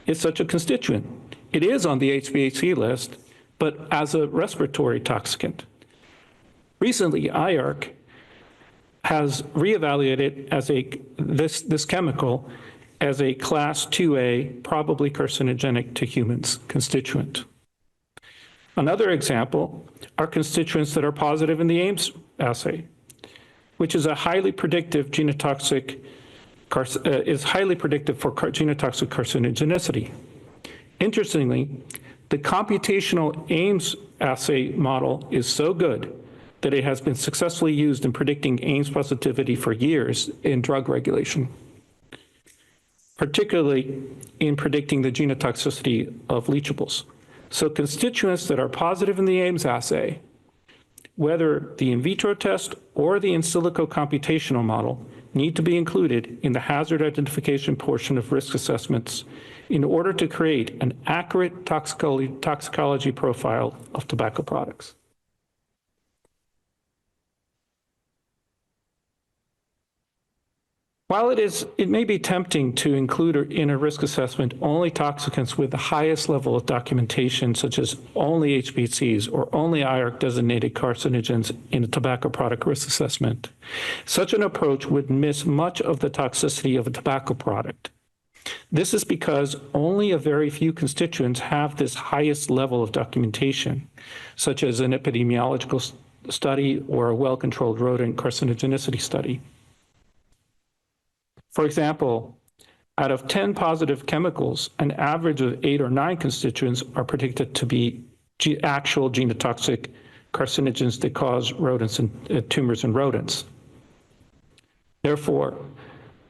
N: is such a constituent. It is on the HPHC list, but as a respiratory toxicant. Recently, IARC has reevaluated as this chemical as a class 2A, probably carcinogenic to humans constituent. Another example are constituents that are positive in the Ames assay, which is a highly predictive genotoxic, is highly predictive for genotoxic carcinogenicity. Interestingly, the computational Ames assay model is so good that it has been successfully used in predicting Ames positivity for years in drug regulation, particularly in predicting the genotoxicity of leachables. So constituents that are positive in the Ames assay, whether the in vitro test or the in silico computational model, need to be included in the hazard identification portion of risk assessments in order to create an accurate toxicology profile of tobacco products. While it may be tempting to include in a risk assessment only toxicants with the highest level of documentation, such as only HPCs or only IARC-designated carcinogens in a tobacco product risk assessment, such an approach would miss much of the toxicity of a tobacco product. This is because only a very few constituents have this highest level of documentation, such as an epidemiological study or a well-controlled rodent carcinogenicity study. For example, out of 10 positive chemicals, an average of 8 or 9 constituents are predicted to be actual genotoxic carcinogens that cause rodents and tumors in rodents. Therefore,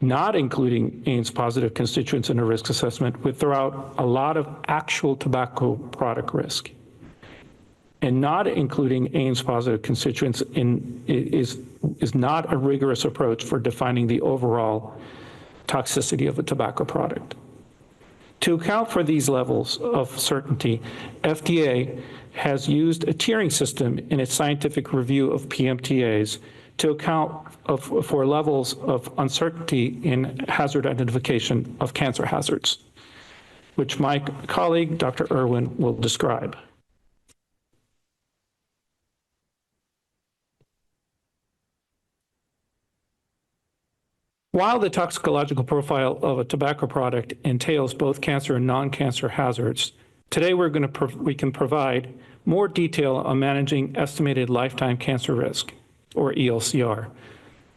N: not including Ames positive constituents in a risk assessment would throw out a lot of actual tobacco product risk. And not including Ames positive constituents is not a rigorous approach for defining the overall toxicity of a tobacco product. To account for these levels of certainty, FDA has used a tiering system in its scientific review of PMTAs to account for levels of uncertainty in hazard identification of cancer hazards, which my colleague, Dr. Irwin, will describe. While the toxicological profile of a tobacco product entails both cancer and non-cancer hazards, today we can provide more detail on managing estimated lifetime cancer risk, or ELCR.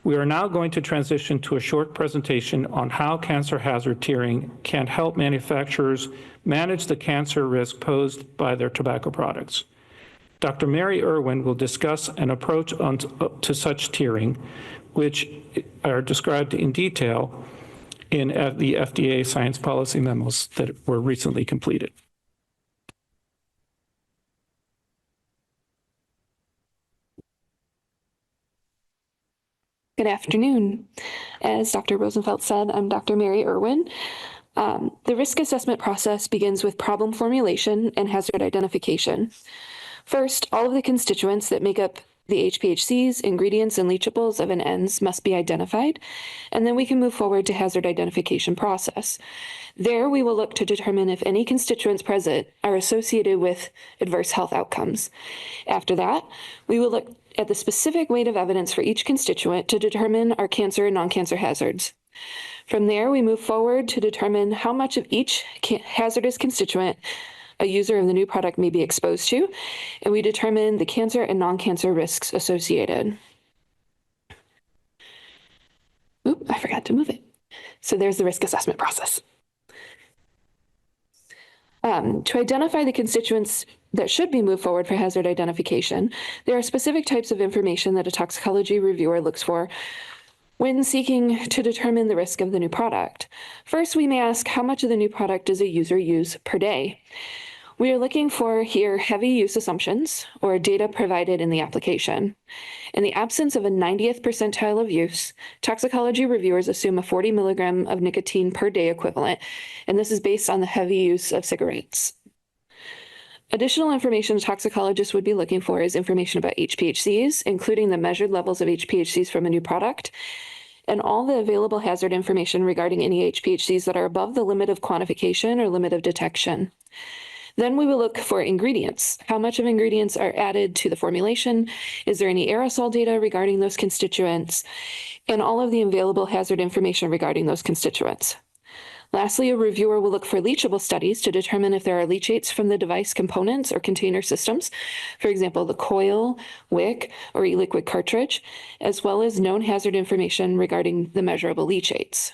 N: We are now going to transition to a short presentation on how cancer hazard tiering can help manufacturers manage the cancer risk posed by their tobacco products. Dr. Mary Irwin will discuss an approach to such tiering, which are described in detail in the FDA science policy memos that were recently completed.
J: Good afternoon. As Dr. Rosenfeld said, I'm Dr. Mary Irwin. The risk assessment process begins with problem formulation and hazard identification. First, all of the constituents that make up the HPHCs, ingredients, and leachables of an ENDS must be identified, and then we can move forward to hazard identification process. There, we will look to determine if any constituents present are associated with adverse health outcomes. After that, we will look at the specific weight of evidence for each constituent to determine our cancer and non-cancer hazards. From there, we move forward to determine how much of each hazardous constituent a user of the new product may be exposed to, and we determine the cancer and non-cancer risks associated. Oop, I forgot to move it. So there's the risk assessment process. To identify the constituents that should be moved forward for hazard identification, there are specific types of information that a toxicology reviewer looks for when seeking to determine the risk of the new product. First, we may ask how much of the new product does a user use per day. We are looking for here heavy use assumptions or data provided in the application. In the absence of a 90th percentile of use, toxicology reviewers assume a 40 milligram of nicotine per day equivalent, and this is based on the heavy use of cigarettes. Additional information toxicologists would be looking for is information about HPHCs, including the measured levels of HPHCs from a new product, and all the available hazard information regarding any HPHCs that are above the limit of quantification or limit of detection. Then we will look for ingredients. How much of ingredients are added to the formulation? Is there any aerosol data regarding those constituents? And all of the available hazard information regarding those constituents. Lastly, a reviewer will look for leachable studies to determine if there are leachates from the device components or container systems, for example, the coil, wick, or e-liquid cartridge, as well as known hazard information regarding the measurable leachates.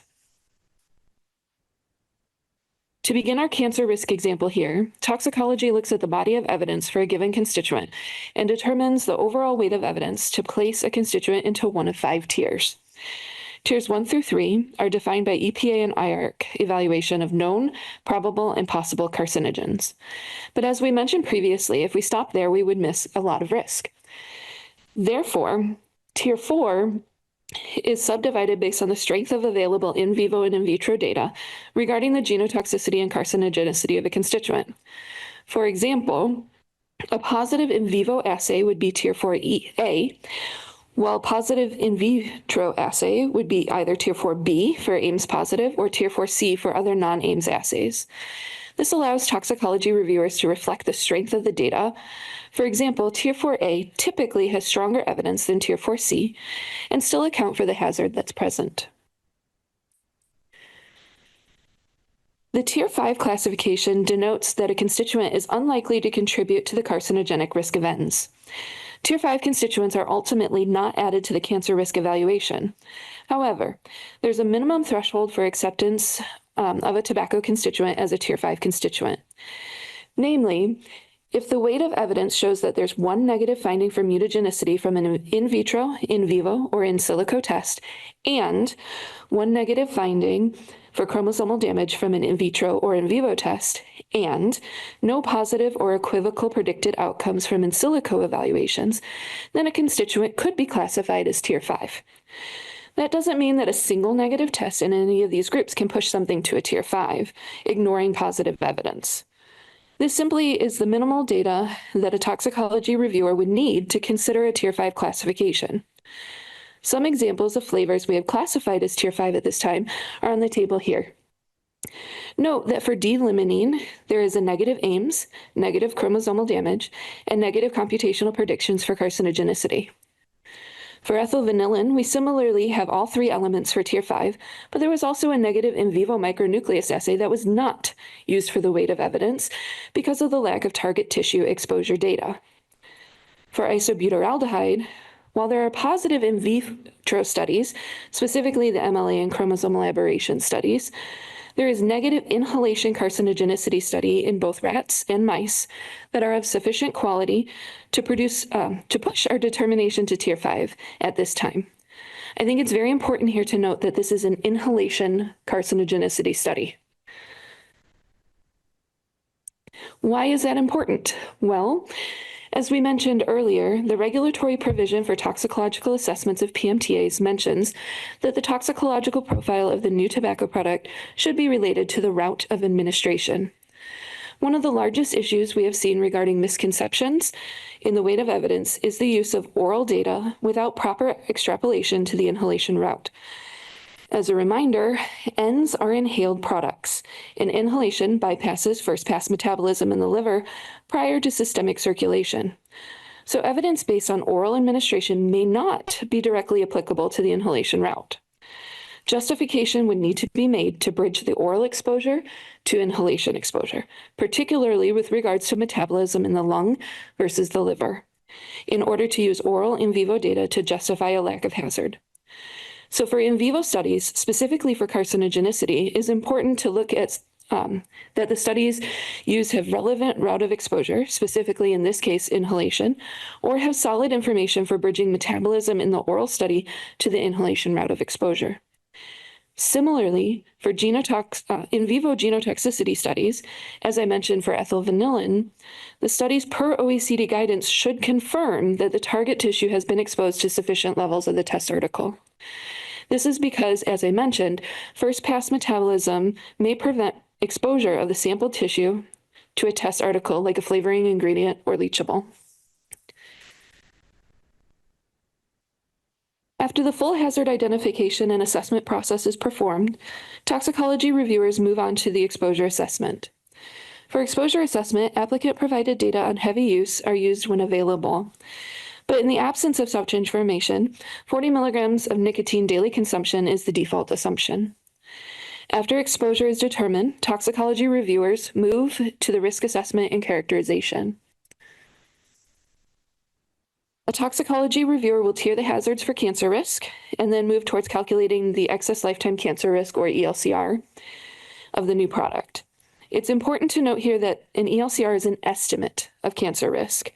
J: To begin our cancer risk example here, toxicology looks at the body of evidence for a given constituent and determines the overall weight of evidence to place a constituent into one of 5 tiers. Tiers 1 through 3 are defined by EPA and IARC evaluation of known, probable, and possible carcinogens. But as we mentioned previously, if we stop there, we would miss a lot of risk. Therefore, Tier 4 is subdivided based on the strength of available in vivo and in vitro data regarding the genotoxicity and carcinogenicity of a constituent. For example, a positive in vivo assay would be Tier 4A, while positive in vitro assay would be either Tier 4B for Ames positive or Tier 4C for other non-Ames assays. This allows toxicology reviewers to reflect the strength of the data. For example, Tier 4A typically has stronger evidence than Tier 4C and still account for the hazard that's present. The Tier 5 classification denotes that a constituent is unlikely to contribute to the carcinogenic risk of ENDS. Tier 5 constituents are ultimately not added to the cancer risk evaluation. However, there's a minimum threshold for acceptance of a tobacco constituent as a Tier 5 constituent. Namely, if the weight of evidence shows that there's one negative finding for mutagenicity from an in vitro, in vivo, or in silico test, and one negative finding for chromosomal damage from an in vitro or in vivo test, and no positive or equivocal predicted outcomes from in silico evaluations, then a constituent could be classified as Tier 5. That doesn't mean that a single negative test in any of these groups can push something to a Tier 5, ignoring positive evidence. This simply is the minimal data that a toxicology reviewer would need to consider a Tier 5 classification. Some examples of flavors we have classified as Tier 5 at this time are on the table here. Note that for D-limonene, there is a negative Ames, negative chromosomal damage, and negative computational predictions for carcinogenicity. For ethyl vanillin, we similarly have all three elements for Tier 5, but there was also a negative in vivo micronucleus assay that was not used for the weight of evidence because of the lack of target tissue exposure data. For isobutyraldehyde, while there are positive in vitro studies, specifically the MLA and chromosomal aberration studies, there is negative inhalation carcinogenicity study in both rats and mice that are of sufficient quality to push our determination to Tier 5 at this time. I think it's very important here to note that this is an inhalation carcinogenicity study. Why is that important? Well, as we mentioned earlier, the regulatory provision for toxicological assessments of PMTAs mentions that the toxicological profile of the new tobacco product should be related to the route of administration. One of the largest issues we have seen regarding misconceptions in the weight of evidence is the use of oral data without proper extrapolation to the inhalation route. As a reminder, ENDS are inhaled products, and inhalation bypasses first-pass metabolism in the liver prior to systemic circulation. So evidence based on oral administration may not be directly applicable to the inhalation route. Justification would need to be made to bridge the oral exposure to inhalation exposure, particularly with regards to metabolism in the lung versus the liver, in order to use oral in vivo data to justify a lack of hazard. So for in vivo studies, specifically for carcinogenicity, it is important to look at that the studies have relevant route of exposure, specifically in this case, inhalation, or have solid information for bridging metabolism in the oral study to the inhalation route of exposure. Similarly, for in vivo genotoxicity studies, as I mentioned for ethyl vanillin, the studies per OECD guidance should confirm that the target tissue has been exposed to sufficient levels of the test article. This is because, as I mentioned, first-pass metabolism may prevent exposure of the sampled tissue to a test article like a flavoring ingredient or leachable. After the full hazard identification and assessment process is performed, toxicology reviewers move on to the exposure assessment. For exposure assessment, applicant-provided data on heavy use are used when available. But in the absence of such information, 40 milligrams of nicotine daily consumption is the default assumption. After exposure is determined, toxicology reviewers move to the risk assessment and characterization. A toxicology reviewer will tier the hazards for cancer risk and then move towards calculating the excess lifetime cancer risk, or ELCR, of the new product. It's important to note here that an ELCR is an estimate of cancer risk.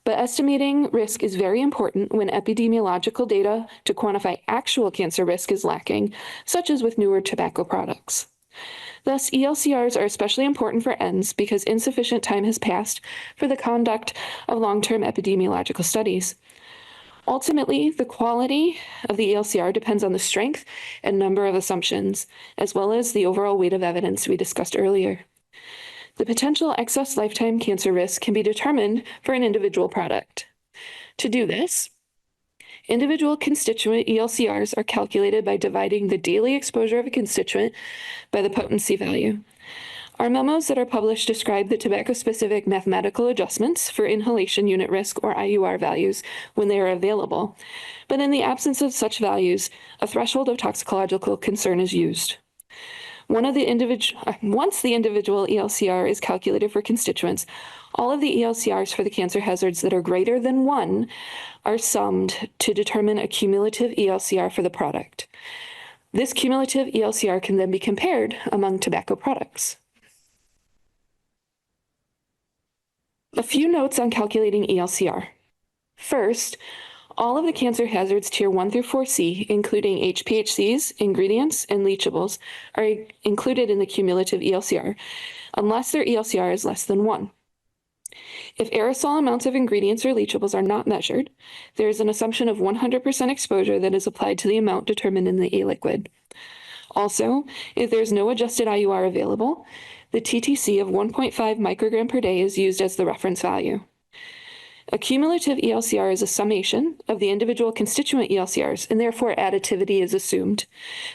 J: But estimating risk is very important when epidemiological data to quantify actual cancer risk is lacking, such as with newer tobacco products. Thus, ELCRs are especially important for ENDS because insufficient time has passed for the conduct of long-term epidemiological studies. Ultimately, the quality of the ELCR depends on the strength and number of assumptions, as well as the overall weight of evidence we discussed earlier. The potential excess lifetime cancer risk can be determined for an individual product. To do this, individual constituent ELCRs are calculated by dividing the daily exposure of a constituent by the potency value. Our memos that are published describe the tobacco-specific mathematical adjustments for inhalation unit risk, or IUR values, when they are available. But in the absence of such values, a threshold of toxicological concern is used. Once the individual ELCR is calculated for constituents, all of the ELCRs for the cancer hazards that are greater than 1 are summed to determine a cumulative ELCR for the product. This cumulative ELCR can then be compared among tobacco products. A few notes on calculating ELCR. First, all of the cancer hazards tier 1 through 4C, including HPHCs, ingredients, and leachables, are included in the cumulative ELCR, unless their ELCR is less than 1. If aerosol amounts of ingredients or leachables are not measured, there is an assumption of 100% exposure that is applied to the amount determined in the A-liquid. Also, if there is no adjusted IUR available, the TTC of 1.5 microgram per day is used as the reference value. A cumulative ELCR is a summation of the individual constituent ELCRs, and therefore additivity is assumed.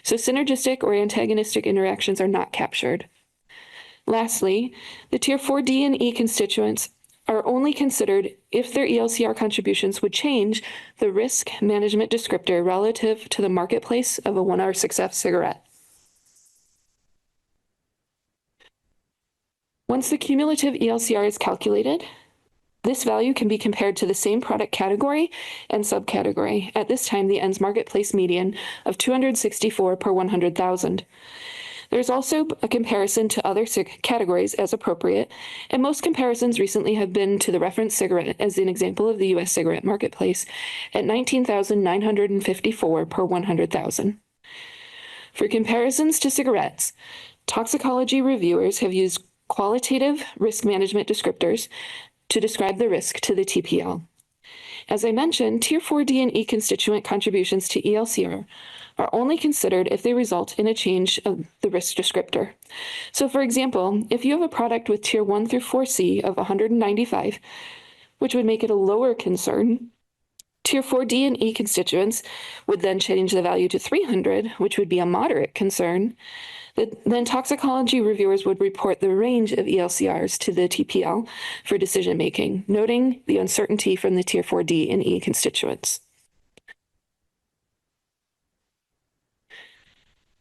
J: So synergistic or antagonistic interactions are not captured. Lastly, the tier 4D and E constituents are only considered if their ELCR contributions would change the risk management descriptor relative to the marketplace of a 1R6F cigarette. Once the cumulative ELCR is calculated, this value can be compared to the same product category and subcategory, at this time the ENDS marketplace median of 264 per 100,000. There's also a comparison to other categories as appropriate, and most comparisons recently have been to the reference cigarette as an example of the U.S. cigarette marketplace at 19,954 per 100,000. For comparisons to cigarettes, toxicology reviewers have used qualitative risk management descriptors to describe the risk to the TPL. As I mentioned, Tier 4D and E constituent contributions to ELCR are only considered if they result in a change of the risk descriptor. So for example, if you have a product with Tier 1 through 4C of 195, which would make it a lower concern, Tier 4D and E constituents would then change the value to 300, which would be a moderate concern. Then toxicology reviewers would report the range of ELCRs to the TPL for decision-making, noting the uncertainty from the Tier 4D and E constituents.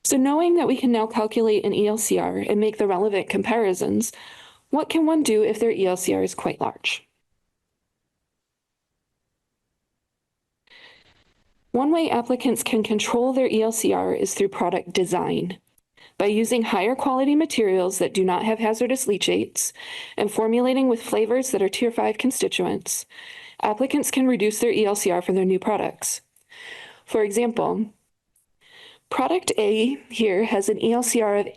J: So knowing that we can now calculate an ELCR and make the relevant comparisons, what can one do if their ELCR is quite large? One way applicants can control their ELCR is through product design. By using higher quality materials that do not have hazardous leachates and formulating with flavors that are Tier 5 constituents, applicants can reduce their ELCR for their new products. For example, product A here has an ELCR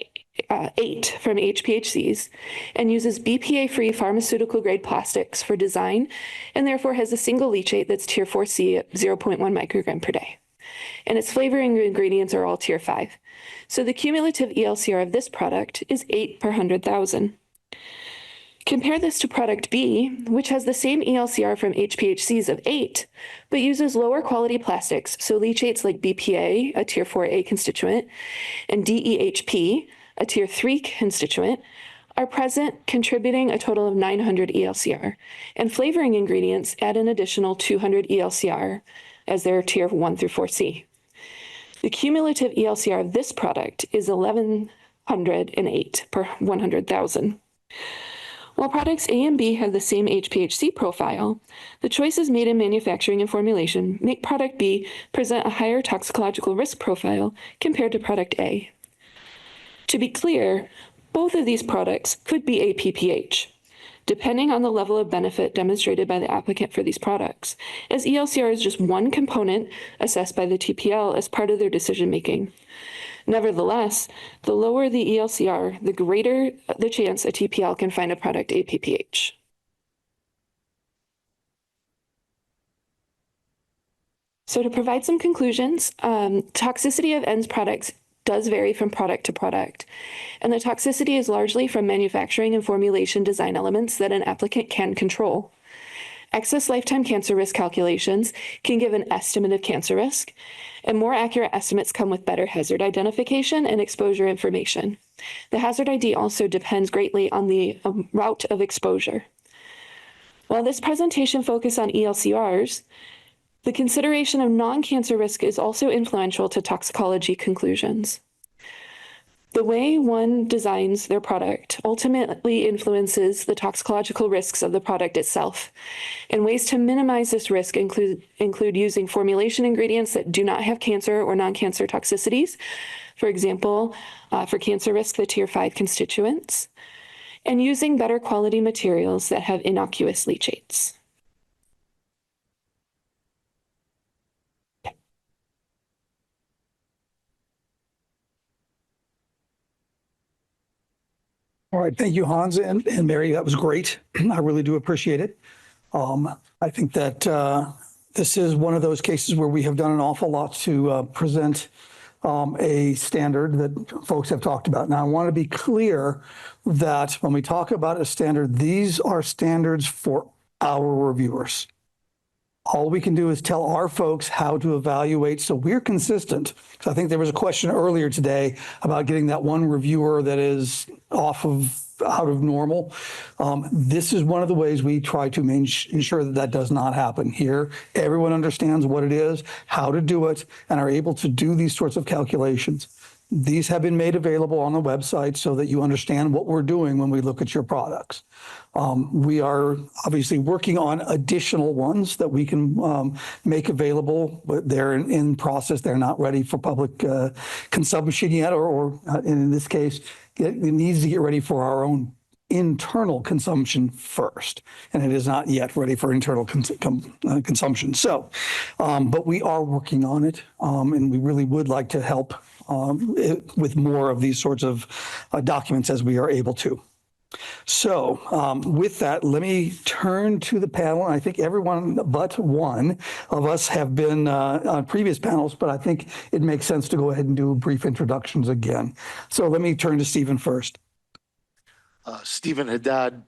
J: of 8 from HPHCs and uses BPA-free pharmaceutical-grade plastics for design and therefore has a single leachate that's Tier 4C at 0.1 microgram per day. And its flavoring ingredients are all Tier 5. So the cumulative ELCR of this product is 8 per 100,000. Compare this to product B, which has the same ELCR from HPHCs of 8, but uses lower quality plastics, so leachates like BPA, a Tier 4A constituent, and DEHP, a Tier 3 constituent, are present, contributing a total of 900 ELCR, and flavoring ingredients add an additional 200 ELCR as their Tier 1 through 4C. The cumulative ELCR of this product is 1,108 per 100,000. While products A and B have the same HPHC profile, the choices made in manufacturing and formulation make product B present a higher toxicological risk profile compared to product A. To be clear, both of these products could be APPH. depending on the level of benefit demonstrated by the applicant for these products, as ELCR is just one component assessed by the TPL as part of their decision-making. Nevertheless, the lower the ELCR, the greater the chance a TPL can find a product APPH. So to provide some conclusions, toxicity of ENDS products does vary from product to product, and the toxicity is largely from manufacturing and formulation design elements that an applicant can control. Excess lifetime cancer risk calculations can give an estimate of cancer risk, and more accurate estimates come with better hazard identification and exposure information. The hazard ID also depends greatly on the route of exposure. While this presentation focused on ELCRs, the consideration of non-cancer risk is also influential to toxicology conclusions. The way one designs their product ultimately influences the toxicological risks of the product itself, and ways to minimize this risk include using formulation ingredients that do not have cancer or non-cancer toxicities, for example, for cancer risk, the Tier 5 constituents, and using better quality materials that have innocuous leachates.
B: All right, thank you, Hans and Mary. That was great. I really do appreciate it. I think that this is one of those cases where we have done an awful lot to present a standard that folks have talked about. Now, I want to be clear that when we talk about a standard, these are standards for our reviewers. All we can do is tell our folks how to evaluate so we're consistent. So I think there was a question earlier today about getting that one reviewer that is out of normal. This is one of the ways we try to ensure that that does not happen here. Everyone understands what it is, how to do it, and are able to do these sorts of calculations. These have been made available on the website so that you understand what we're doing when we look at your products. We are obviously working on additional ones that we can make available, but they're in process. They're not ready for public consumption yet, or in this case, it needs to get ready for our own internal consumption first, and it is not yet ready for internal consumption. So, but we are working on it, and we really would like to help with more of these sorts of documents as we are able to. So with that, let me turn to the panel. I think everyone but one of us have been on previous panels, but I think it makes sense to go ahead and do brief introductions again. So let me turn to Stephen first.
W: Stephen Haddad,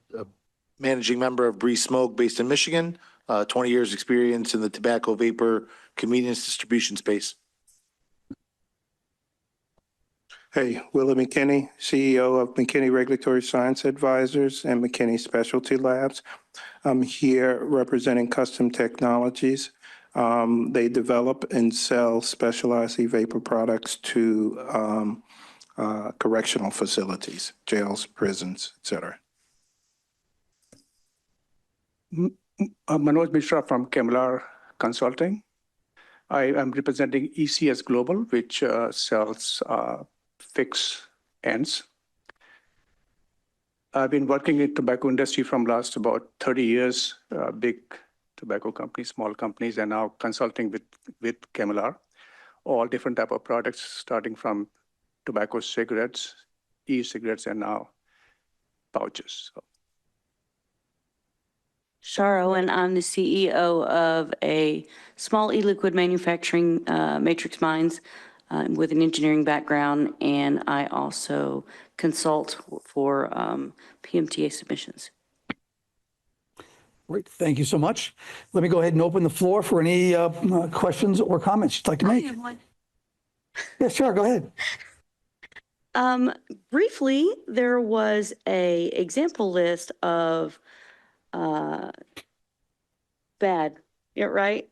W: managing member of Bree Smoke based in Michigan, 20 years experience in the tobacco vapor convenience distribution space.
X: Hey, Willie McKinney, CEO of McKinney Regulatory Science Advisors and McKinney Specialty Labs. I'm here representing Custom Technologies. They develop and sell specialized e-vapor products to correctional facilities, jails, prisons, et cetera.
P: Manoj Mishra from Kevlar Consulting. I am representing ECS Global, which sells fixed ends. I've been working in tobacco industry from last about 30 years, big tobacco companies, small companies, and now consulting with Kevlar, all different type of products, starting from tobacco cigarettes, e-cigarettes, and now pouches.
F: Shar Owen, I'm the CEO of a small e-liquid manufacturing matrix mines with an engineering background, and I also consult for PMTA submissions.
B: Great, thank you so much. Let me go ahead and open the floor for any questions or comments you'd like to make.
F: I have one.
B: Yeah, sure, go ahead.
F: Briefly, there was a example list of bad, yeah, right?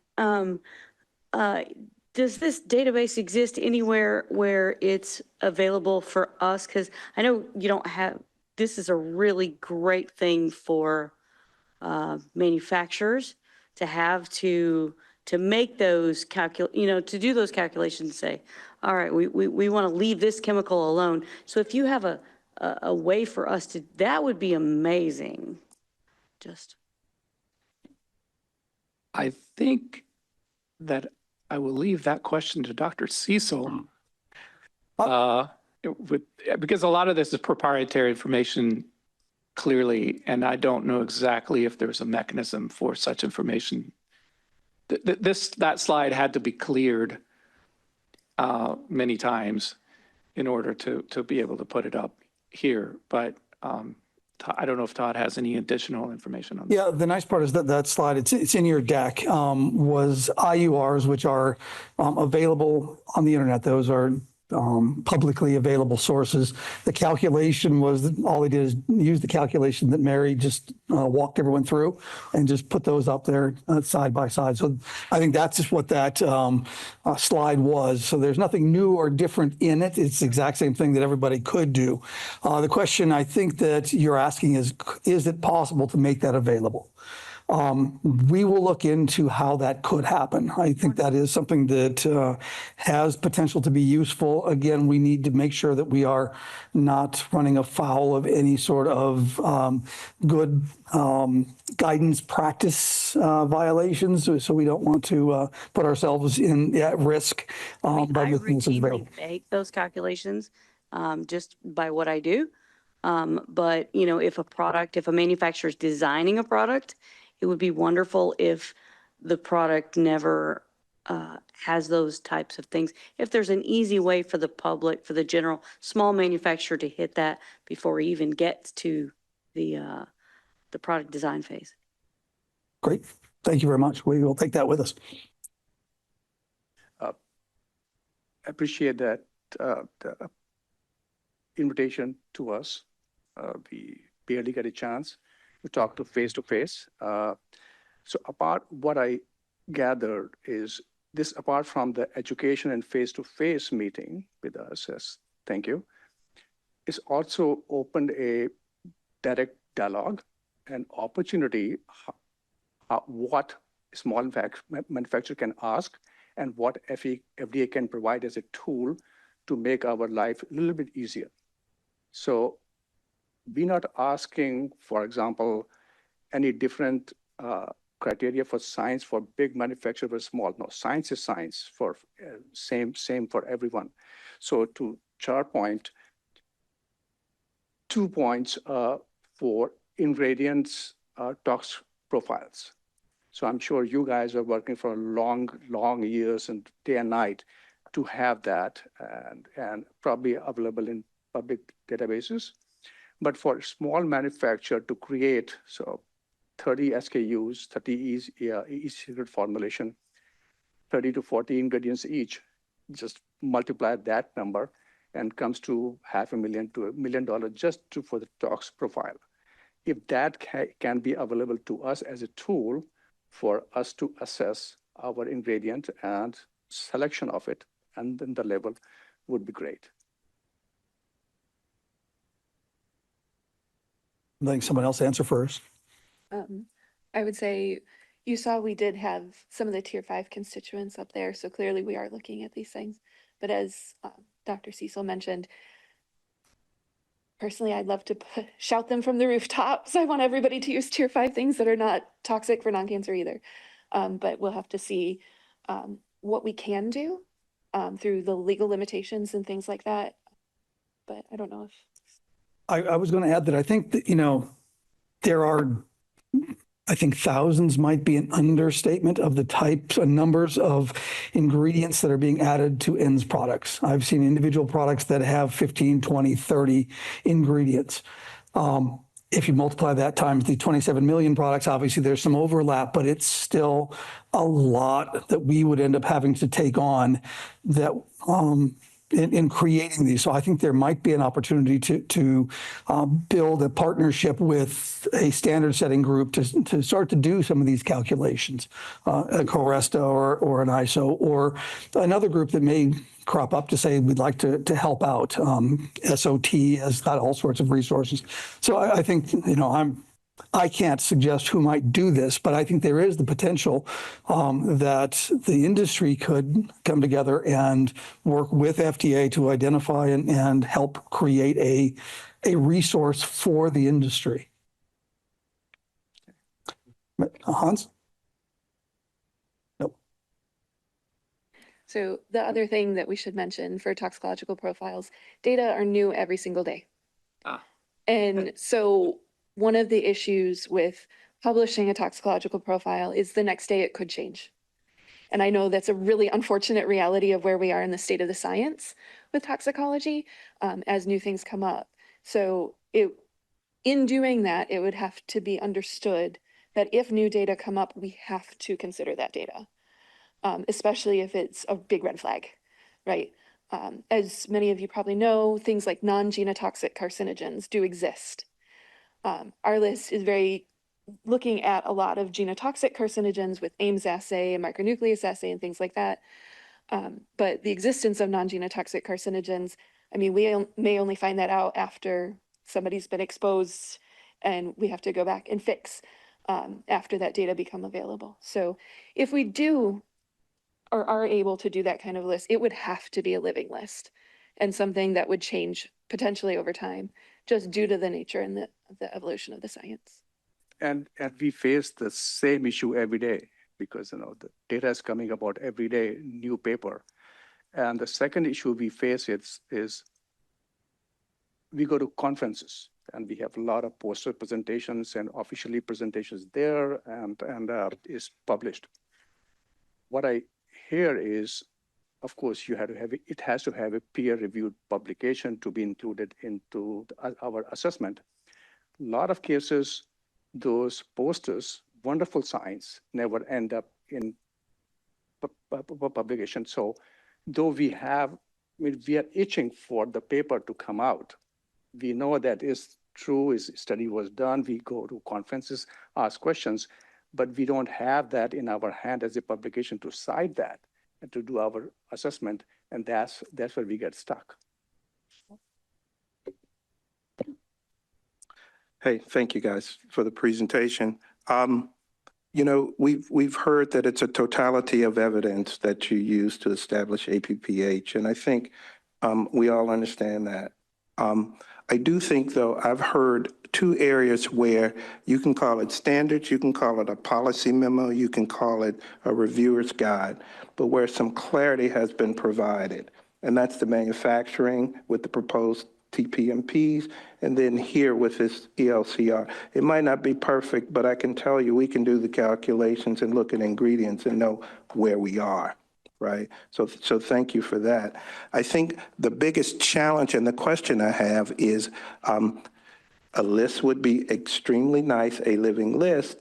F: Does this database exist anywhere where it's available for us? Because I know you don't have, this is a really great thing for manufacturers to have to make those to do those calculations and say, all right, we want to leave this chemical alone. So if you have a way for us to, that would be amazing. just.
N: I think that I will leave that question to Dr. Cecil. Because a lot of this is proprietary information clearly, and I don't know exactly if there's a mechanism for such information. That slide had to be cleared many times in order to be able to put it up here. But I don't know if Todd has any additional information on that.
B: Yeah, the nice part is that that slide, it's in your deck, was IURs, which are available on the internet. Those are publicly available sources. The calculation was, all they did is use the calculation that Mary just walked everyone through and just put those up there side by side. So I think that's just what that slide was. So there's nothing new or different in it. It's the exact same thing that everybody could do. The question I think that you're asking is it possible to make that available? We will look into how that could happen. I think that is something that has potential to be useful. Again, we need to make sure that we are not running afoul of any sort of good guidance practice violations. So we don't want to put ourselves at risk by making this available.
F: I make those calculations just by what I do. But, you know, if a manufacturer is designing a product, it would be wonderful if the product never has those types of things. If there's an easy way for the public, for the general small manufacturer to hit that before he even gets to the product design phase.
B: Great. Thank you very much. We will take that with us.
P: I appreciate that the invitation to us. We barely get a chance to talk to face. So apart what I gathered is this, apart from the education and face-to-face meeting with us, as thank you, it's also opened a direct dialogue and opportunity what small manufacturer can ask and what FDA can provide as a tool to make our life a little bit easier. So we're not asking, for example, any different criteria for science for big manufacturer versus small. No, science is science for same for everyone. So to chart point, 2 points for ingredients tox profiles. So I'm sure you guys are working for long years and day and night to have that and probably available in public databases. But for a small manufacturer to create, so 30 SKUs, 30 e-cigarette formulation, 30 to 40 ingredients each, just multiply that number and comes to $500,000 to $1 million just for the tox profile. If that can be available to us as a tool for us to assess our ingredient and selection of it, and then the label would be great.
B: Letting someone else answer first.
H: I would say you saw we did have some of the tier 5 constituents up there. So clearly we are looking at these things. But as Dr. Cecil mentioned, personally, I'd love to shout them from the rooftops. I want everybody to use tier 5 things that are not toxic for non-cancer either. But we'll have to see what we can do through the legal limitations and things like that. But I don't know if.
B: I was going to add that I think that, there are, I think thousands might be an understatement of the types and numbers of ingredients that are being added to ENDS products. I've seen individual products that have 15, 20, 30 ingredients. If you multiply that times the 27 million products, obviously there's some overlap, but it's still a lot that we would end up having to take on that in creating these. So I think there might be an opportunity to build a partnership with a standard setting group to start to do some of these calculations, a Coresta or an ISO, or another group that may crop up to say we'd like to help out. SOT has got all sorts of resources. So I think, I can't suggest who might do this, but I think there is the potential that the industry could come together and work with FDA to identify and help create a resource for the industry. Hans? Nope.
H: So the other thing that we should mention for toxicological profiles, data are new every single day. And so one of the issues with publishing a toxicological profile is the next day it could change. And I know that's a really unfortunate reality of where we are in the state of the science with toxicology as new things come up. So in doing that, it would have to be understood that if new data come up, we have to consider that data, especially if it's a big red flag, right? As many of you probably know, things like non-genotoxic carcinogens do exist. Our list is very looking at a lot of genotoxic carcinogens with Ames assay and micronucleus assay and things like that. But the existence of non-genotoxic carcinogens, I mean, we may only find that out after somebody's been exposed and we have to go back and fix after that data become available. So if we do or are able to do that kind of list, it would have to be a living list and something that would change potentially over time, just due to the nature and the evolution of the science.
P: And we face the same issue every day because the data is coming about every day, new paper. And the second issue we face is we go to conferences and we have a lot of poster presentations and officially presentations there and is published. What I hear is, of course, it has to have a peer-reviewed publication to be included into our assessment. A lot of cases, those posters, wonderful science, never end up in publication. So though we are itching for the paper to come out, we know that is true, study was done, we go to conferences, ask questions, but we don't have that in our hand as a publication to cite that and to do our assessment, and that's where we get stuck.
X: Hey, thank you guys for the presentation. We've heard that it's a totality of evidence that you use to establish APPH, and I think we all understand that. I do think, though, I've heard two areas where you can call it standards, you can call it a policy memo, you can call it a reviewer's guide, but where some clarity has been provided. And that's the manufacturing with the proposed TPMPs, and then here with this ELCR. It might not be perfect, but I can tell you we can do the calculations and look at ingredients and know where we are, right? So thank you for that. I think the biggest challenge and the question I have is a list would be extremely nice, a living list.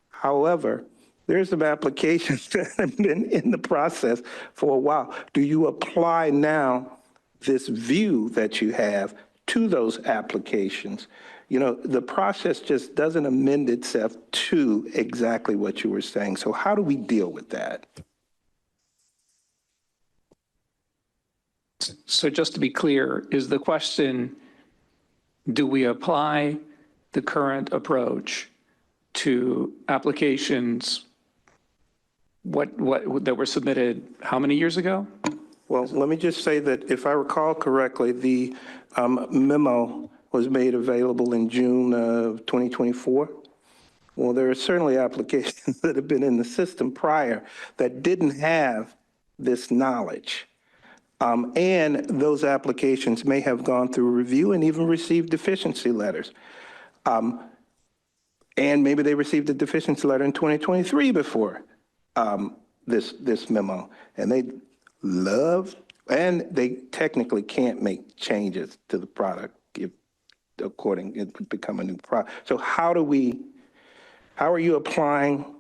X: However, there's some applications that have been in the process for a while. Do you apply now this view that you have to those applications? The process just doesn't amend itself to exactly what you were saying. So how do we deal with that?
N: So just to be clear, is the question, do we apply the current approach to applications that were submitted how many years ago?
X: Well, let me just say that if I recall correctly, the memo was made available in June of 2024. Well, there are certainly applications that have been in the system prior that didn't have this knowledge. And those applications may have gone through review and even received deficiency letters. And maybe they received a deficiency letter in 2023 before this memo. And they and they technically can't make changes to the product if it would become a new product. So how are you applying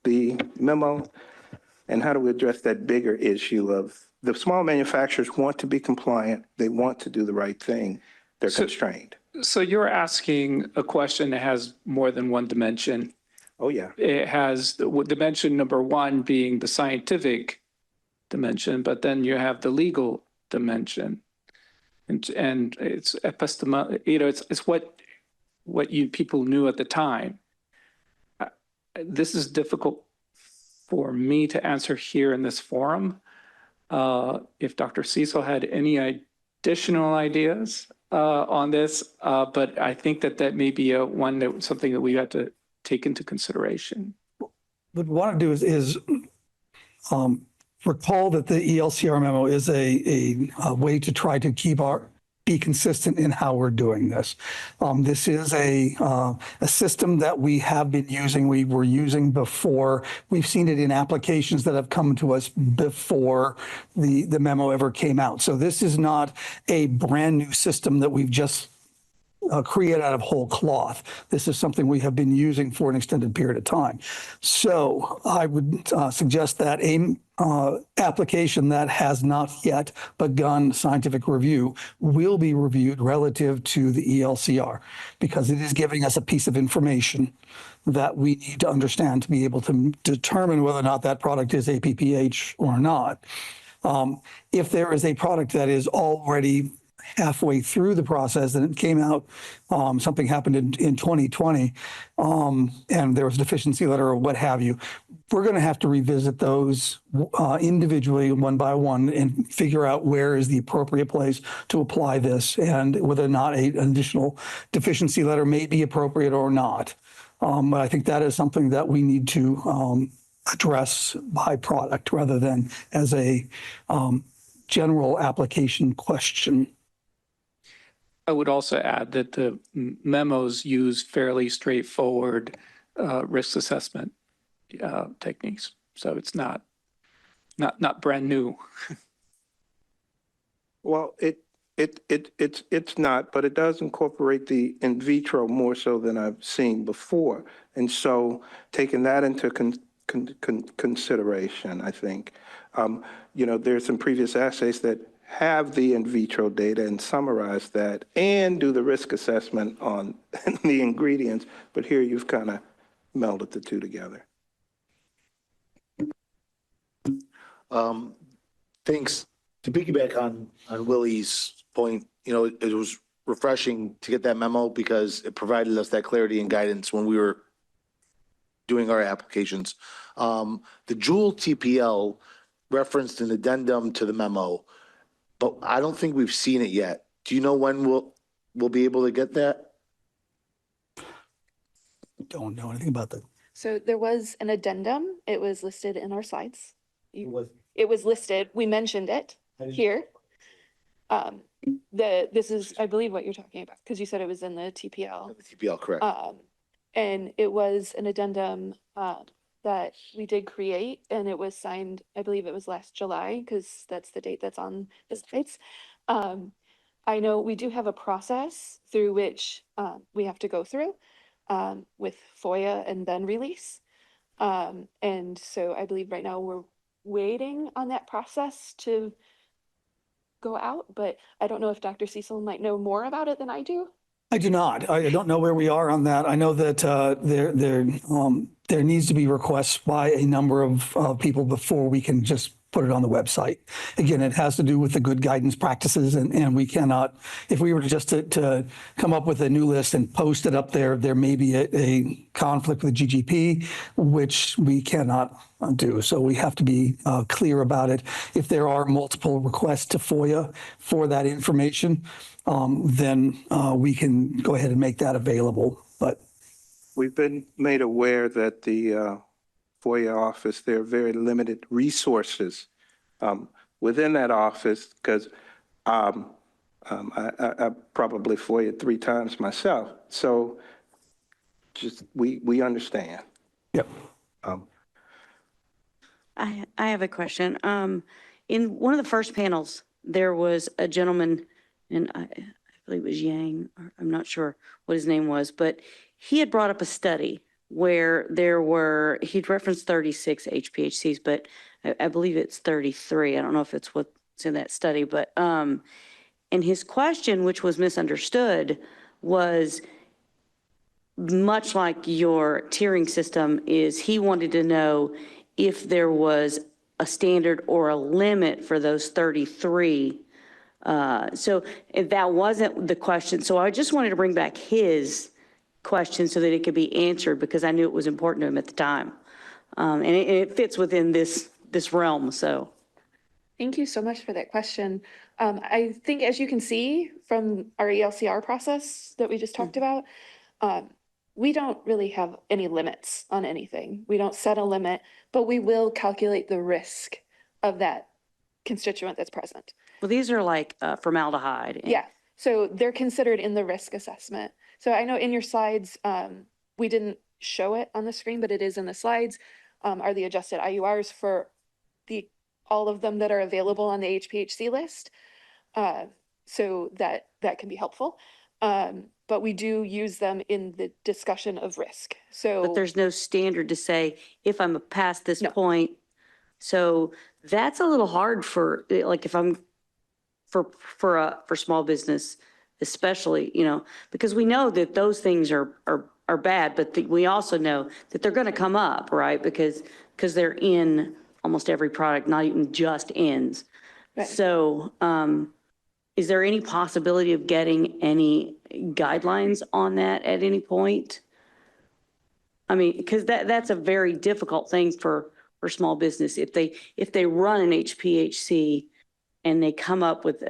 X: the memo, and how do we address that bigger issue of the small manufacturers want to be compliant, they want to do the right thing, they're constrained?
N: So you're asking a question that has more than one dimension.
X: Oh, yeah.
N: It has dimension number one being the scientific dimension, but then you have the legal dimension, and it's epistemology. It's what you people knew at the time. This is difficult for me to answer here in this forum. If Dr. Cecil had any additional ideas on this, but I think that may be something that we have to take into consideration.
B: What we want to do is recall that the ELCR memo is a way to try to be consistent in how we're doing this. This is a system that we have been using, we were using before. We've seen it in applications that have come to us before the memo ever came out. So this is not a brand new system that we've just created out of whole cloth. This is something we have been using for an extended period of time. So I would suggest that a application that has not yet begun scientific review will be reviewed relative to the ELCR, because it is giving us a piece of information that we need to understand to be able to determine whether or not that product is APPH or not. If there is a product that is already halfway through the process and it came out, something happened in 2020, and there was a deficiency letter or what have you, we're going to have to revisit those individually, one by one, and figure out where is the appropriate place to apply this and whether or not an additional deficiency letter may be appropriate or not. But I think that is something that we need to address by product rather than as a general application question.
N: I would also add that the memos use fairly straightforward risk assessment techniques, so it's not brand new.
X: Well, it's not, but it does incorporate the in vitro more so than I've seen before. And so taking that into consideration, I think, there's some previous assays that have the in vitro data and summarize that and do the risk assessment on the ingredients. But here you've kind of melded the two together.
W: Thanks. To piggyback on Willie's point, it was refreshing to get that memo because it provided us that clarity and guidance when we were doing our applications. The Joule TPL referenced an addendum to the memo, but I don't think we've seen it yet. Do you know when we'll be able to get that?
B: Don't know anything about that.
H: So there was an addendum. It was listed in our slides. It was listed. We mentioned it here. This is, I believe, what you're talking about, because you said it was in the TPL.
W: The TPL, correct.
H: And it was an addendum that we did create, and it was signed, I believe it was last July, because that's the date that's on the slides. I know we do have a process through which we have to go through with FOIA and then release. And so I believe right now we're waiting on that process to go out, but I don't know if Dr. Cecil might know more about it than I do.
B: I do not. I don't know where we are on that. I know that there needs to be requests by a number of people before we can just put it on the website. Again, it has to do with the good guidance practices, and we cannot, if we were just to come up with a new list and post it up there, there may be a conflict with GGP, which we cannot do. So we have to be clear about it. If there are multiple requests to FOIA for that information, then we can go ahead and make that available. But
X: we've been made aware that the FOIA office, there are very limited resources within that office, because I probably FOIA'd 3 times myself. So just we understand.
B: Yep.
F: I have a question. In one of the first panels, there was a gentleman, and I believe it was Yang, or I'm not sure what his name was, but he had brought up a study where he'd referenced 36 HPHCs, but I believe it's 33. I don't know if it's what's in that study, but, and his question, which was misunderstood, was much like your tiering system, is he wanted to know if there was a standard or a limit for those 33. So if that wasn't the question, so I just wanted to bring back his question so that it could be answered, because I knew it was important to him at the time. And it fits within this realm, so.
H: Thank you so much for that question. I think, as you can see from our ELCR process that we just talked about, we don't really have any limits on anything. We don't set a limit, but we will calculate the risk of that constituent that's present.
F: Well, these are like formaldehyde.
H: Yeah, so they're considered in the risk assessment. So I know in your slides, we didn't show it on the screen, but it is in the slides, are the adjusted IURs for all of them that are available on the HPHC list. So that can be helpful. But we do use them in the discussion of risk. So,
F: But there's no standard to say, if I'm past this point. So that's a little hard for, like, if I'm for small business, especially, because we know that those things are bad, but we also know that they're going to come up, right? Because they're in almost every product, not even just ENDS.
H: Right.
F: So, is there any possibility of getting any guidelines on that at any point? I mean, because that's a very difficult thing for small business. If they run an HPHC and they come up with,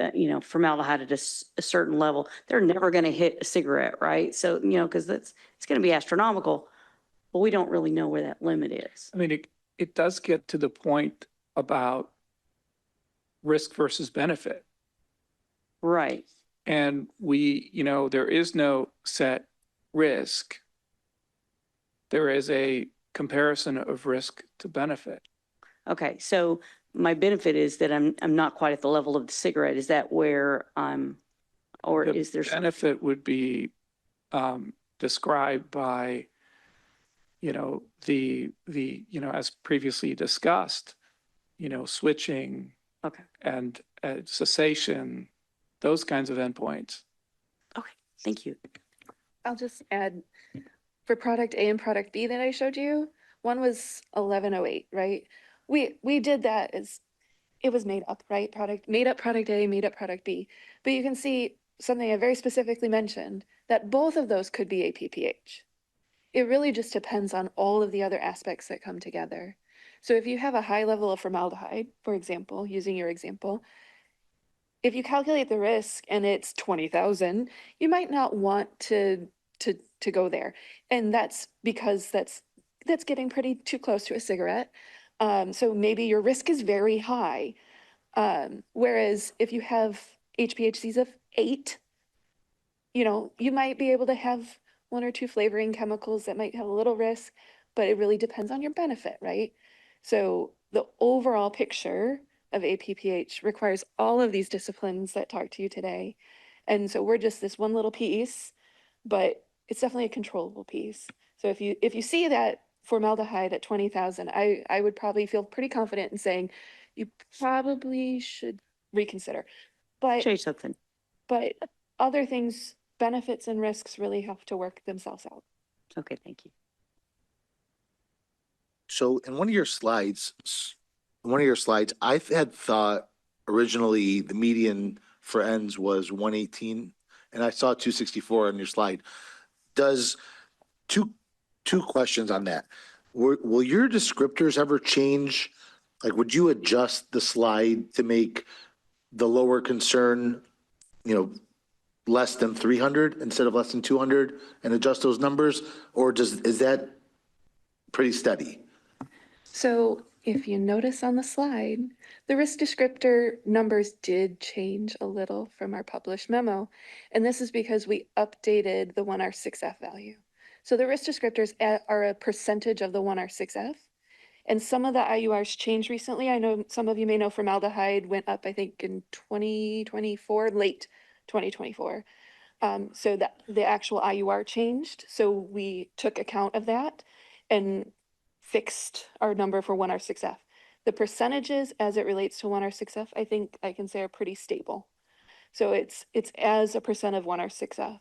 F: formaldehyde at a certain level, they're never going to hit a cigarette, right? So, because it's going to be astronomical, but we don't really know where that limit is.
N: I mean, it does get to the point about risk versus benefit.
F: Right.
N: And there is no set risk. There is a comparison of risk to benefit.
F: Okay, so my benefit is that I'm not quite at the level of the cigarette. Is that where is there some
N: benefit would be described by, as previously discussed, switching,
F: okay,
N: and cessation, those kinds of endpoints.
F: Okay, thank you.
H: I'll just add, for product A and product B that I showed you, one was 1108, right? We did that as, it was made up, right? Made up product A, made up product B. But you can see something I very specifically mentioned, that both of those could be APPH. It really just depends on all of the other aspects that come together. So if you have a high level of formaldehyde, for example, using your example, if you calculate the risk and it's 20,000, you might not want to go there. And that's because that's getting pretty too close to a cigarette. So maybe your risk is very high. Whereas if you have HPHCs of 8, you might be able to have 1 or 2 flavoring chemicals that might have a little risk, but it really depends on your benefit, right? So the overall picture of APPH requires all of these disciplines that talk to you today. And so we're just this one little piece, but it's definitely a controllable piece. So if you see that formaldehyde at 20,000, I would probably feel pretty confident in saying you probably should reconsider. But
F: change something.
H: But other things, benefits and risks, really have to work themselves out.
F: Okay, thank you.
W: So in one of your slides, I had thought originally the median for ENDS was 118, and I saw 264 on your slide. Does two questions on that. Will your descriptors ever change? Like, would you adjust the slide to make the lower concern, less than 300 instead of less than 200 and adjust those numbers? Or is that pretty steady?
H: So if you notice on the slide, the risk descriptor numbers did change a little from our published memo. And this is because we updated the 1R6F value. So the risk descriptors are a percentage of the 1R6F. And some of the IURs changed recently. I know some of you may know formaldehyde went up, I think, in 2024, late 2024. So that the actual IUR changed. So we took account of that and fixed our number for 1R6F. The percentages as it relates to 1R6F, I think I can say are pretty stable. So it's as a percent of 1R6F.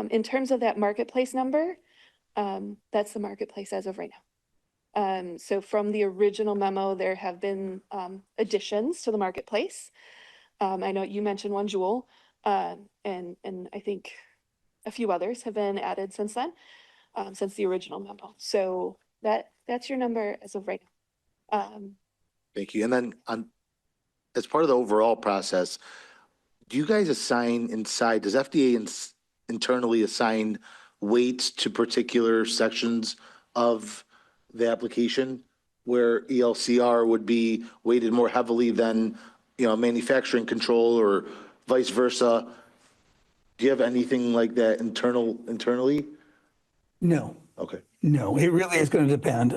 H: In terms of that marketplace number, that's the marketplace as of right now. So from the original memo, there have been additions to the marketplace. I know you mentioned one, Jewel, and I think a few others have been added since then, since the original memo. So that's your number as of right now.
W: Thank you. And then as part of the overall process, do you guys assign inside, does FDA internally assign weights to particular sections of the application, where ELCR would be weighted more heavily than, manufacturing control or vice versa? Do you have anything like that internally?
B: No.
W: Okay.
B: No, it really is going to depend.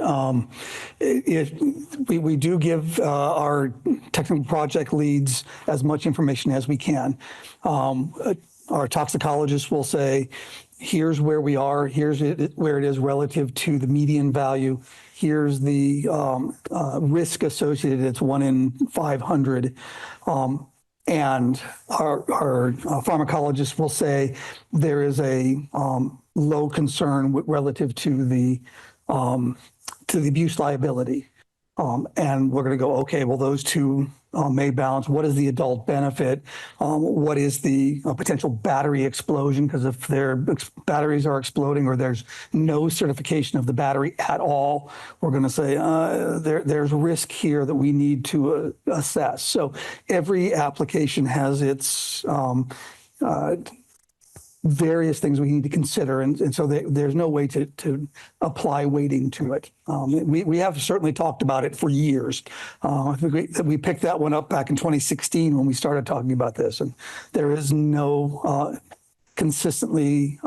B: We do give our technical project leads as much information as we can. Our toxicologists will say, here's where we are, here's where it is relative to the median value, here's the risk associated, it's 1 in 500. And our pharmacologists will say there is a low concern relative to the abuse liability. And we're going to go, okay, well, those two may balance. What is the adult benefit? What is the potential battery explosion? Because if their batteries are exploding or there's no certification of the battery at all, we're going to say there's risk here that we need to assess. So every application has its various things we need to consider, and so there's no way to apply weighting to it. We have certainly talked about it for years. I think we picked that one up back in 2016 when we started talking about this, and there is no consistently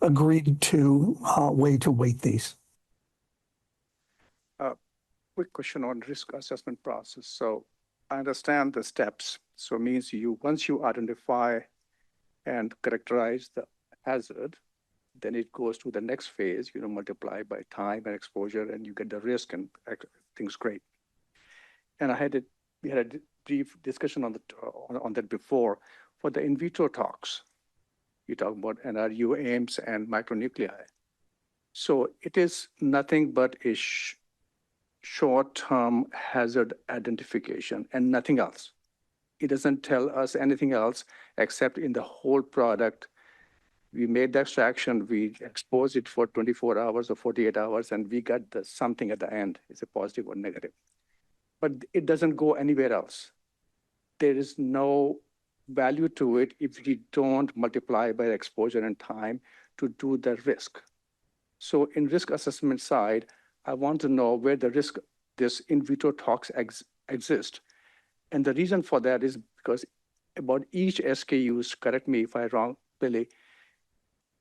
B: agreed to way to weight these.
P: Quick question on risk assessment process. So I understand the steps. So it means once you identify and characterize the hazard, then it goes to the next phase, multiply by time and exposure, and you get the risk, and things great. And we had a brief discussion on that before. For the in vitro tox, you talk about NRU, AIMS, and micronuclei. So it is nothing but a short-term hazard identification and nothing else. It doesn't tell us anything else except in the whole product. We made the extraction, we exposed it for 24 hours or 48 hours, and we got something at the end. It's a positive or negative. But it doesn't go anywhere else. There is no value to it if we don't multiply by exposure and time to do the risk. So in risk assessment side, I want to know where the risk, this in vitro tox exists. And the reason for that is because about each SKU, correct me if I'm wrong, Billy,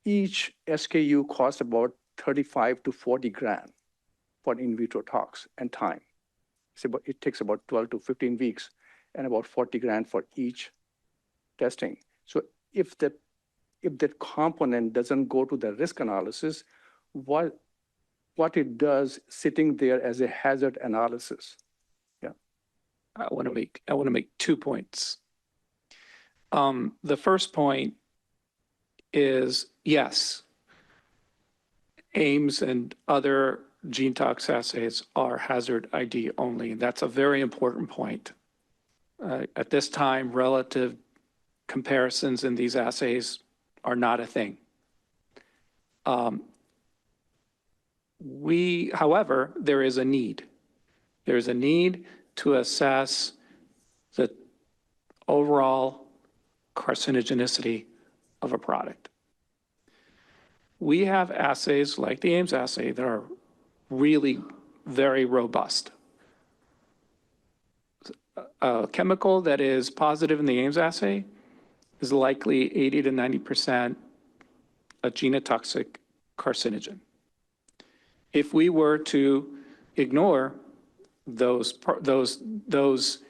P: each SKU costs about 35 to 40 grand for in vitro tox and time. It takes about 12 to 15 weeks and about 40 grand for each testing. So if that component doesn't go to the risk analysis, what it does sitting there as a hazard analysis?
N: I want to make 2 points. The first point is, yes, AIMS and other gene tox assays are hazard ID only. That's a very important point. At this time, relative comparisons in these assays are not a thing. However, there is a need. There is a need to assess the overall carcinogenicity of a product. We have assays like the AIMS assay that are really very robust. A chemical that is positive in the AIMS assay is likely 80 to 90% a genotoxic carcinogen. If we were to ignore those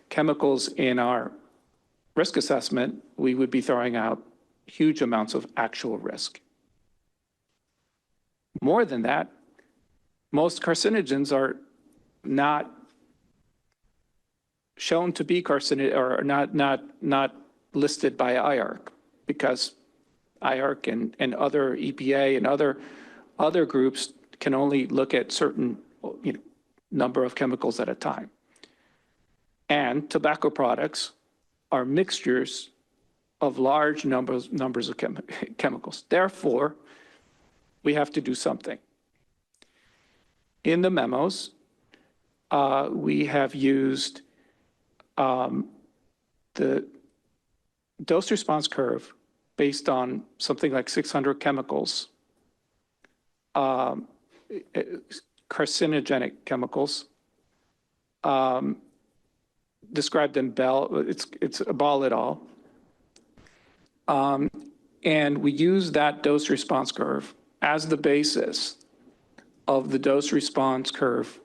N: chemicals in our risk assessment, we would be throwing out huge amounts of actual risk. More than that, most carcinogens are not shown to be carcinogen or not listed by IARC, because IARC and other EPA and other groups can only look at certain number of chemicals at a time. And tobacco products are mixtures of large numbers of chemicals. Therefore, we have to do something. In the memos, we have used the dose response curve based on something like 600 chemicals carcinogenic chemicals, described in Bell, it's Ball et al. And we use that dose response curve as the basis of the dose response curve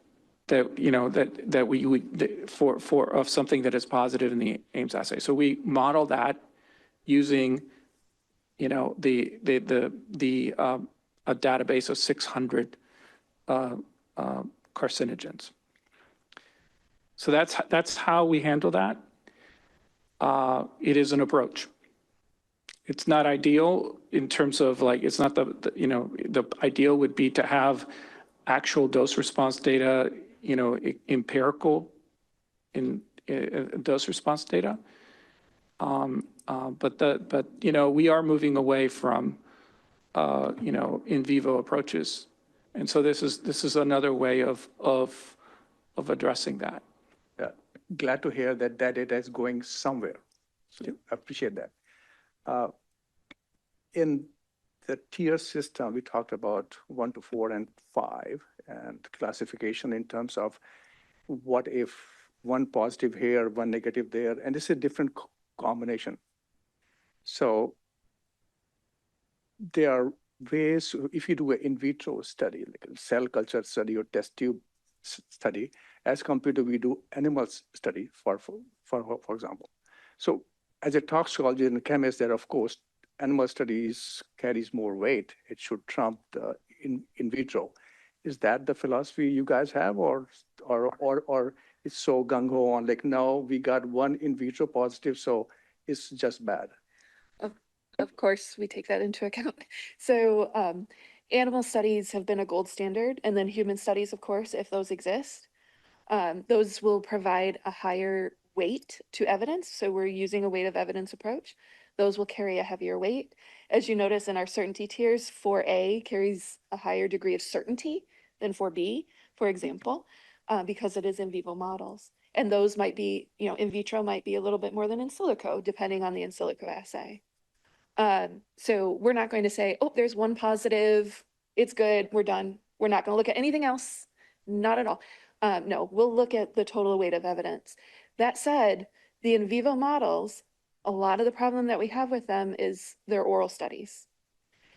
N: that, you know, that we would, for of something that is positive in the Ames assay. So we model that using, you know, a database of 600 carcinogens. So that's how we handle that. It is an approach. It's not ideal in terms of like, it's not you know, the ideal would be to have actual dose response data, you know, empirical in dose response data. But you know, we are moving away from, you know, in vivo approaches. And so this is another way of addressing that.
P: Yeah, glad to hear that data is going somewhere. So I appreciate that. In the tier system, we talked about 1 to 4 and 5 and classification in terms of what if one positive here, one negative there, and this is a different combination. So there are ways, if you do an in vitro study, like a cell culture study or test tube study, as compared to we do animal study, for example. So as a toxicologist and chemist, there, of course, animal studies carries more weight. It should trump the in vitro. Is that the philosophy you guys have, or it's so gung-ho on like, no, we got one in vitro positive, so it's just bad?
H: Of course, we take that into account. So animal studies have been a gold standard, and then human studies, of course, if those exist. Those will provide a higher weight to evidence. So we're using a weight of evidence approach. Those will carry a heavier weight. As you notice in our certainty tiers, 4A carries a higher degree of certainty than 4B, for example, because it is in vivo models. And those might be, you know, in vitro might be a little bit more than in silico, depending on the in silico assay. So we're not going to say, oh, there's one positive, it's good, we're done. We're not going to look at anything else, not at all. No, we'll look at the total weight of evidence. That said, the in vivo models, a lot of the problem that we have with them is their oral studies.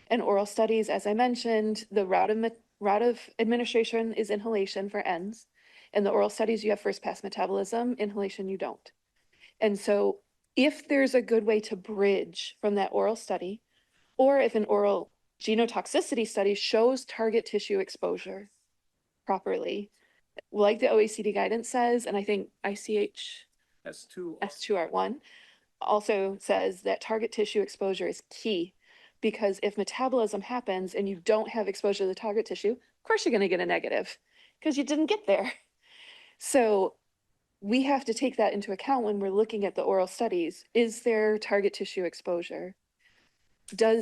H: And oral studies, as I mentioned, the route of administration is inhalation for ENDS. And the oral studies, you have first pass metabolism, inhalation you don't. And so if there's a good way to bridge from that oral study, or if an oral genotoxicity study shows target tissue exposure properly, like the OECD guidance says, and I think ICH S2R1 also says that target tissue exposure is key, because if metabolism happens and you don't have exposure to the target tissue, of course you're going to get a negative because you didn't get there. So we have to take that into account when we're looking at the oral studies. Is there target tissue exposure?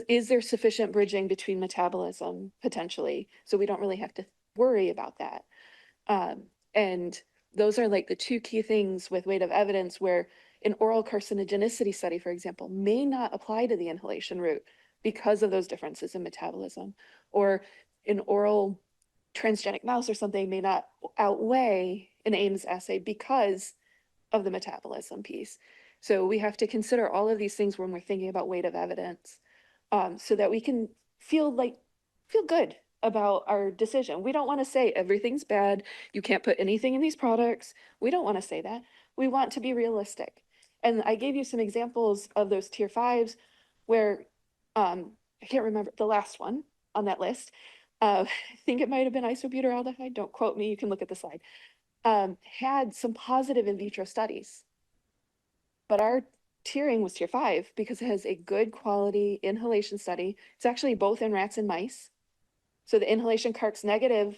H: Is there sufficient bridging between metabolism potentially? So we don't really have to worry about that. And those are like the two key things with weight of evidence, where an oral carcinogenicity study, for example, may not apply to the inhalation route because of those differences in metabolism, or an oral transgenic mouse or something may not outweigh an Ames assay because of the metabolism piece. So we have to consider all of these things when we're thinking about weight of evidence, so that we can feel good about our decision. We don't want to say everything's bad, you can't put anything in these products. We don't want to say that. We want to be realistic. And I gave you some examples of those tier 5s where, I can't remember the last one on that list. I think it might have been isobutylaldehyde, don't quote me, you can look at the slide, had some positive in vitro studies. But our tiering was tier 5 because it has a good quality inhalation study. It's actually both in rats and mice. So the inhalation CARC's negative,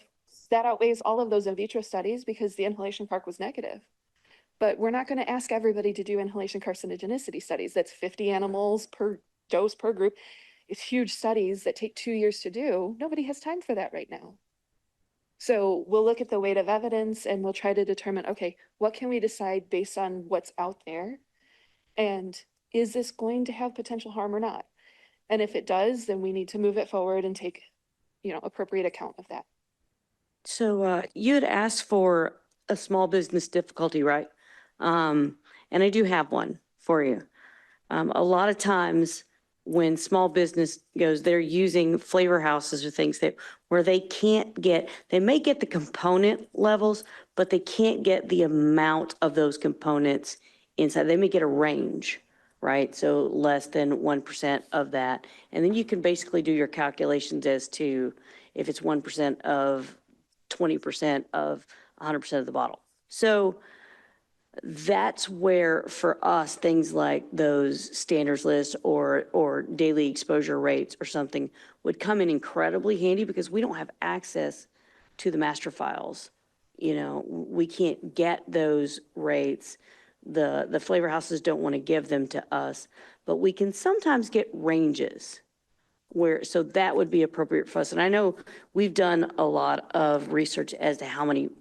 H: that outweighs all of those in vitro studies because the inhalation CARC was negative. But we're not going to ask everybody to do inhalation carcinogenicity studies. That's 50 animals per dose per group. It's huge studies that take 2 years to do. Nobody has time for that right now. So we'll look at the weight of evidence and we'll try to determine, okay, what can we decide based on what's out there? And is this going to have potential harm or not? And if it does, then we need to move it forward and take appropriate account of that.
F: So you had asked for a small business difficulty, right? And I do have one for you. A lot of times when small business goes, they're using flavor houses or things that where they may get the component levels, but they can't get the amount of those components inside. They may get a range, right? So less than 1% of that. And then you can basically do your calculations as to if it's 1% of 20% of 100% of the bottle. So that's where, for us, things like those standards lists or daily exposure rates or something would come in incredibly handy because we don't have access to the master files. We can't get those rates. The flavor houses don't want to give them to us, but we can sometimes get ranges so that would be appropriate for us. And I know we've done a lot of research as to how many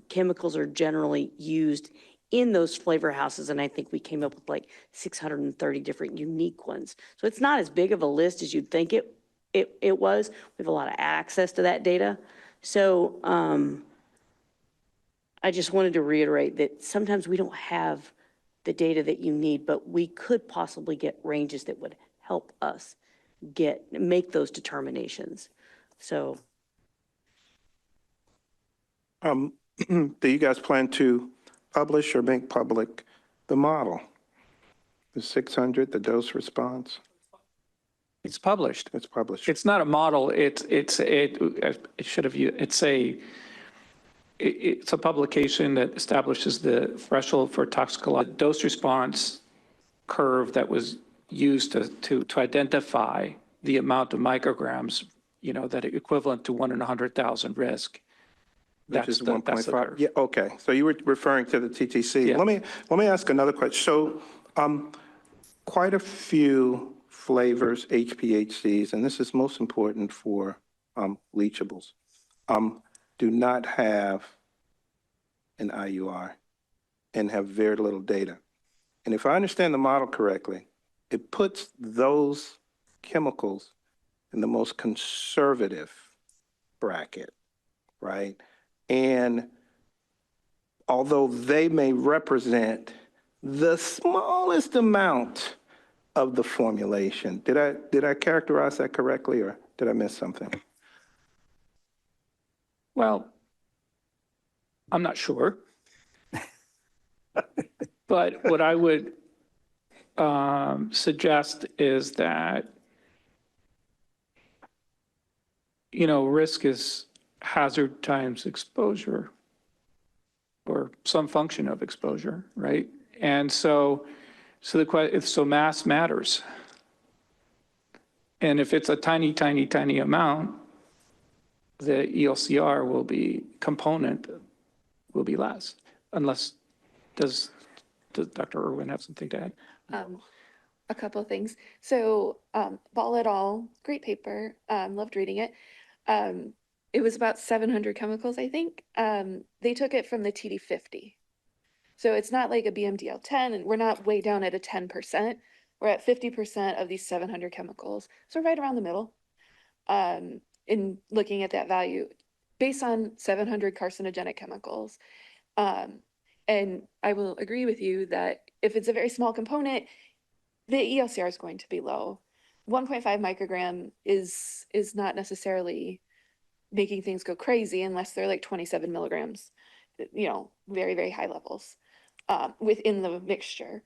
F: chemicals are generally used in those flavor houses. And I think we came up with like 630 different unique ones. So it's not as big of a list as you'd think it was. We have a lot of access to that data. So I just wanted to reiterate that sometimes we don't have the data that you need, but we could possibly get ranges that would help us make those determinations. So
X: Do you guys plan to publish or make public the model? The 600, the dose response?
N: It's published.
X: It's published.
N: It's not a model. It's a publication that establishes the threshold for toxicological dose response curve that was used to identify the amount of micrograms, that are equivalent to 1 in 100,000 risk.
X: Which is
N: That's the
X: 1.5.
N: curve.
X: Yeah, okay. So you were referring to the TTC.
N: Yeah.
X: Let me ask another question. So quite a few flavors, HPHCs, and this is most important for leachables, do not have an IUR and have very little data. And if I understand the model correctly, it puts those chemicals in the most conservative bracket, right? And although they may represent the smallest amount of the formulation, did I characterize that correctly, or did I miss something?
N: Well, I'm not sure. But what I would suggest is that, risk is hazard times exposure, or some function of exposure, right? And so mass matters. And if it's a tiny, tiny, tiny amount, the ELCR component will be less, unless, does Dr. Irwin have something to add?
H: A couple of things. So Ball et al., great paper, loved reading it. It was about 700 chemicals, I think. They took it from the TD50. So it's not like a BMDL10, and we're not way down at a 10%. We're at 50% of these 700 chemicals. So right around the middle in looking at that value based on 700 carcinogenic chemicals. And I will agree with you that if it's a very small component, the ELCR is going to be low. 1.5 microgram is not necessarily making things go crazy unless they're like 27 milligrams, very, very high levels within the mixture.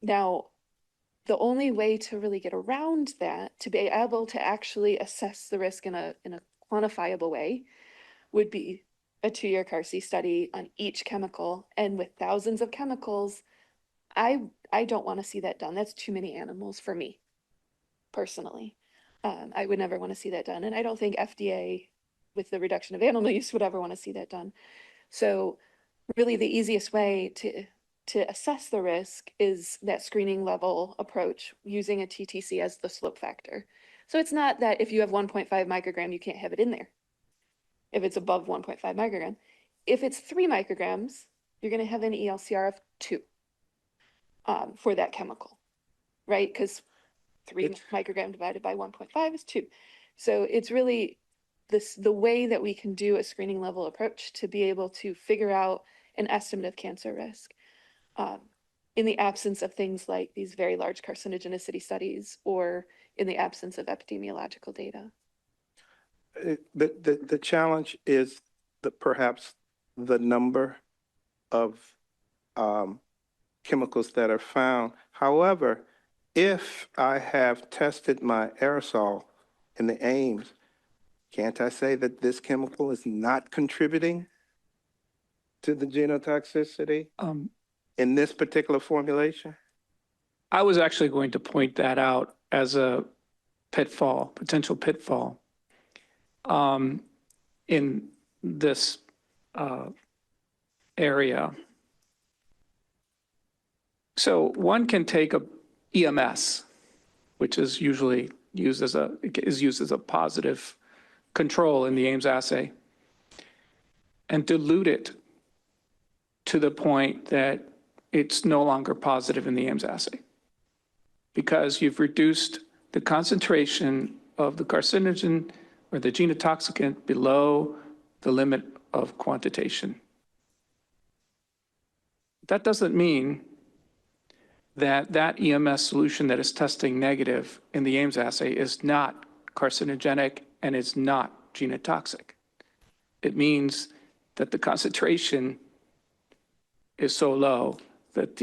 H: Now, the only way to really get around that, to be able to actually assess the risk in a quantifiable way, would be a 2-year CAR-C study on each chemical. And with thousands of chemicals, I don't want to see that done. That's too many animals for me, personally. I would never want to see that done. And I don't think FDA, with the reduction of animal use, would ever want to see that done. So really the easiest way to assess the risk is that screening level approach using a TTC as the slope factor. So it's not that if you have 1.5 microgram, you can't have it in there. If it's above 1.5 microgram, if it's 3 micrograms, you're going to have an ELCR of 2 for that chemical, right? Because 3 microgram divided by 1.5 is 2. So it's really the way that we can do a screening level approach to be able to figure out an estimate of cancer risk in the absence of things like these very large carcinogenicity studies or in the absence of epidemiological data.
X: The challenge is perhaps the number of chemicals that are found. However, if I have tested my aerosol in the Ames, can't I say that this chemical is not contributing to the genotoxicity in this particular formulation?
N: I was actually going to point that out as a pitfall, potential pitfall in this area. So one can take a EMS, which is usually used as a positive control in the Ames assay, and dilute it to the point that it's no longer positive in the Ames assay, because you've reduced the concentration of the carcinogen or the genotoxicant below the limit of quantitation. That doesn't mean that that EMS solution that is testing negative in the Ames assay is not carcinogenic and is not genotoxic. It means that the concentration is so low that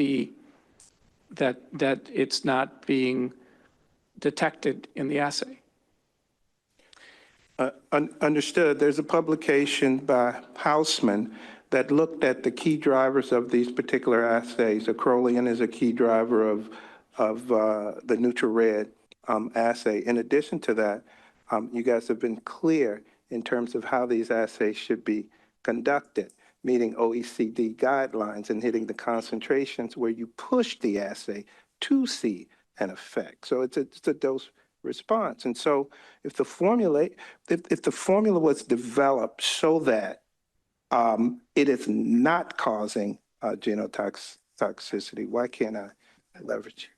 N: that it's not being detected in the assay.
X: Understood. There's a publication by Hausman that looked at the key drivers of these particular assays. Acrolein is a key driver of the NutraRed assay. In addition to that, you guys have been clear in terms of how these assays should be conducted, meeting OECD guidelines and hitting the concentrations where you push the assay to see an effect. So it's a dose response. And so if the formula was developed so that it is not causing genotoxicity, why can't I leverage?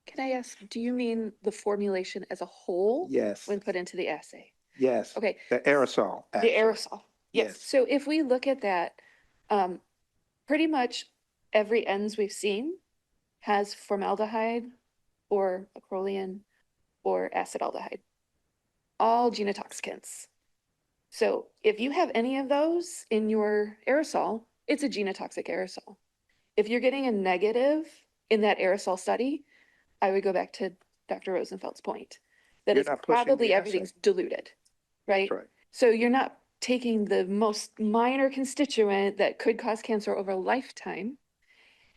H: Can I ask, do you mean the formulation as a whole?
X: Yes.
H: When put into the assay?
X: Yes.
H: Okay.
X: The aerosol. Actually.
H: The aerosol. Yes. So if we look at that, pretty much every ENDS we've seen has formaldehyde or acrolein or acetaldehyde, all genotoxicants. So if you have any of those in your aerosol, it's a genotoxic aerosol. If you're getting a negative in that aerosol study, I would go back to Dr. Rosenfeld's point that it's probably everything's diluted, right?
X: That's right.
H: So you're not taking the most minor constituent that could cause cancer over a lifetime.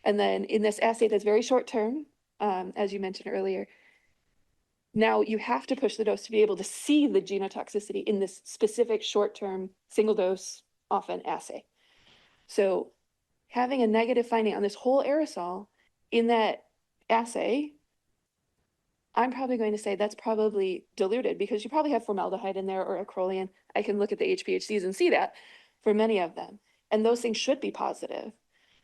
H: And then in this assay that's very short term, as you mentioned earlier, now you have to push the dose to be able to see the genotoxicity in this specific short-term single dose often assay. So having a negative finding on this whole aerosol in that assay, I'm probably going to say that's probably diluted because you probably have formaldehyde in there or acrolein. I can look at the HPHCs and see that for many of them. And those things should be positive.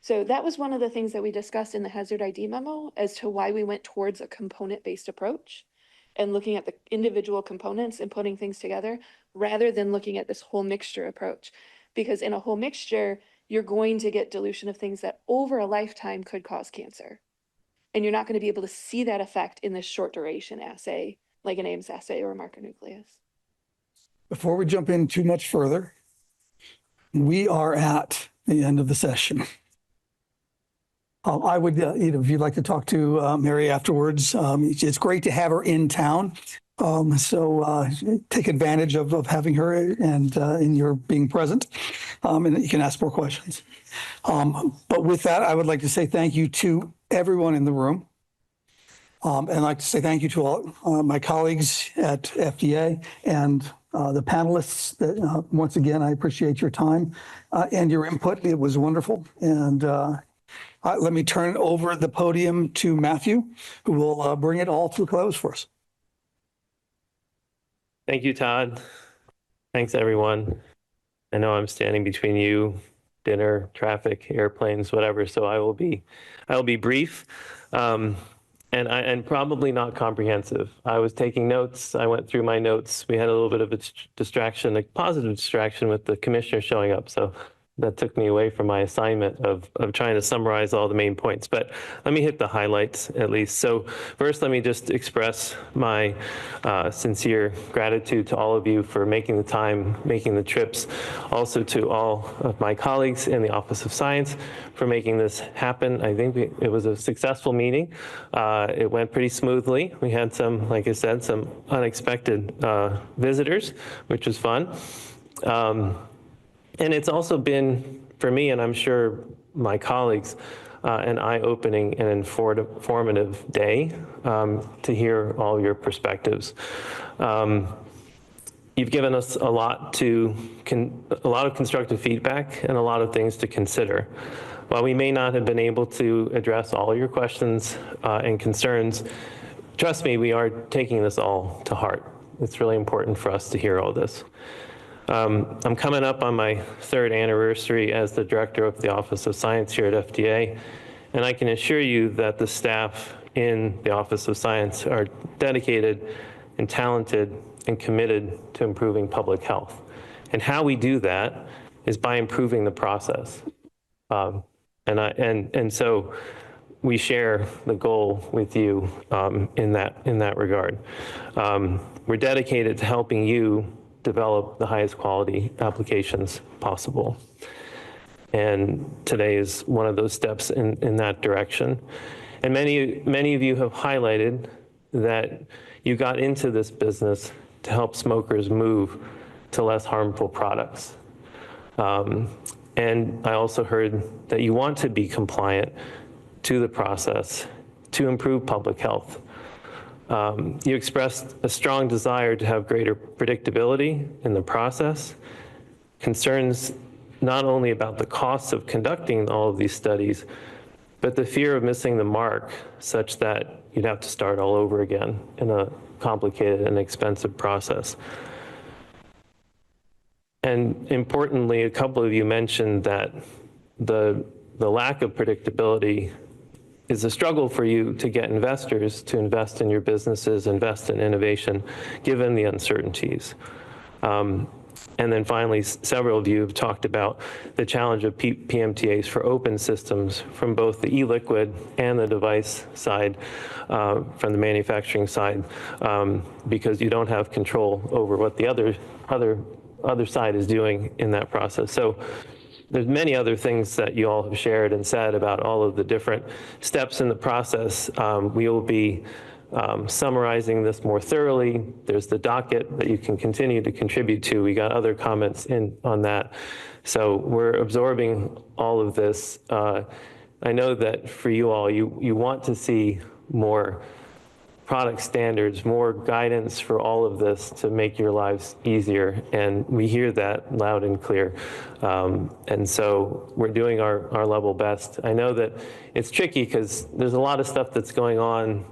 H: So that was one of the things that we discussed in the hazard ID memo as to why we went towards a component-based approach and looking at the individual components and putting things together rather than looking at this whole mixture approach. Because in a whole mixture, you're going to get dilution of things that over a lifetime could cause cancer. And you're not going to be able to see that effect in this short duration assay, like an Ames assay or a marker nucleus.
B: Before we jump in too much further, we are at the end of the session. I would, if you'd like to talk to Mary afterwards, it's great to have her in town. So take advantage of having her and in your being present, and you can ask more questions. But with that, I would like to say thank you to everyone in the room. And I'd like to say thank you to all my colleagues at FDA and the panelists. That, once again, I appreciate your time and your input. It was wonderful. And let me turn over the podium to Matthew, who will bring it all to a close for us.
M: Thank you, Todd. Thanks, everyone. I know I'm standing between you, dinner, traffic, airplanes, whatever, so I will be brief. and probably not comprehensive. I was taking notes. I went through my notes. We had a little bit of a distraction, a positive distraction with the commissioner showing up. So that took me away from my assignment of trying to summarize all the main points. But let me hit the highlights at least. So first, let me just express my sincere gratitude to all of you for making the time, making the trips. Also to all of my colleagues in the Office of Science for making this happen. I think it was a successful meeting. It went pretty smoothly. We had some, like I said, some unexpected visitors, which was fun. And it's also been, for me, and I'm sure my colleagues, an eye-opening and informative day to hear all your perspectives. You've given us a lot of constructive feedback and a lot of things to consider. While we may not have been able to address all your questions and concerns, trust me, we are taking this all to heart. It's really important for us to hear all this. I'm coming up on my 3rd anniversary as the director of the Office of Science here at FDA, and I can assure you that the staff in the Office of Science are dedicated and talented and committed to improving public health. And how we do that is by improving the process. And so we share the goal with you in that regard. We're dedicated to helping you develop the highest quality applications possible. And today is one of those steps in that direction. And many of you have highlighted that you got into this business to help smokers move to less harmful products. And I also heard that you want to be compliant to the process to improve public health. You expressed a strong desire to have greater predictability in the process, concerns not only about the costs of conducting all of these studies, but the fear of missing the mark such that you'd have to start all over again in a complicated and expensive process. And importantly, a couple of you mentioned that the lack of predictability is a struggle for you to get investors to invest in your businesses, invest in innovation, given the uncertainties. And then finally, several of you have talked about the challenge of PMTAs for open systems from both the e-liquid and the device side, from the manufacturing side, because you don't have control over what the other side is doing in that process. So there's many other things that you all have shared and said about all of the different steps in the process. We will be summarizing this more thoroughly. There's the docket that you can continue to contribute to. We got other comments on that. So we're absorbing all of this. I know that for you all, you want to see more product standards, more guidance for all of this to make your lives easier. And we hear that loud and clear. And so we're doing our level best. I know that it's tricky because there's a lot of stuff that's going on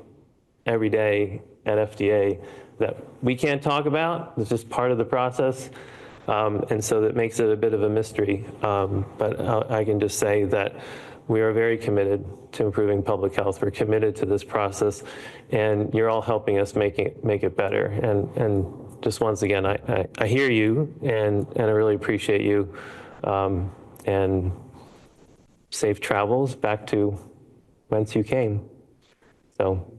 M: every day at FDA that we can't talk about. It's just part of the process. And so that makes it a bit of a mystery. But I can just say that we are very committed to improving public health. We're committed to this process, and you're all helping us make it better. And just once again, I hear you, and I really appreciate you. And safe travels back to whence you came. So.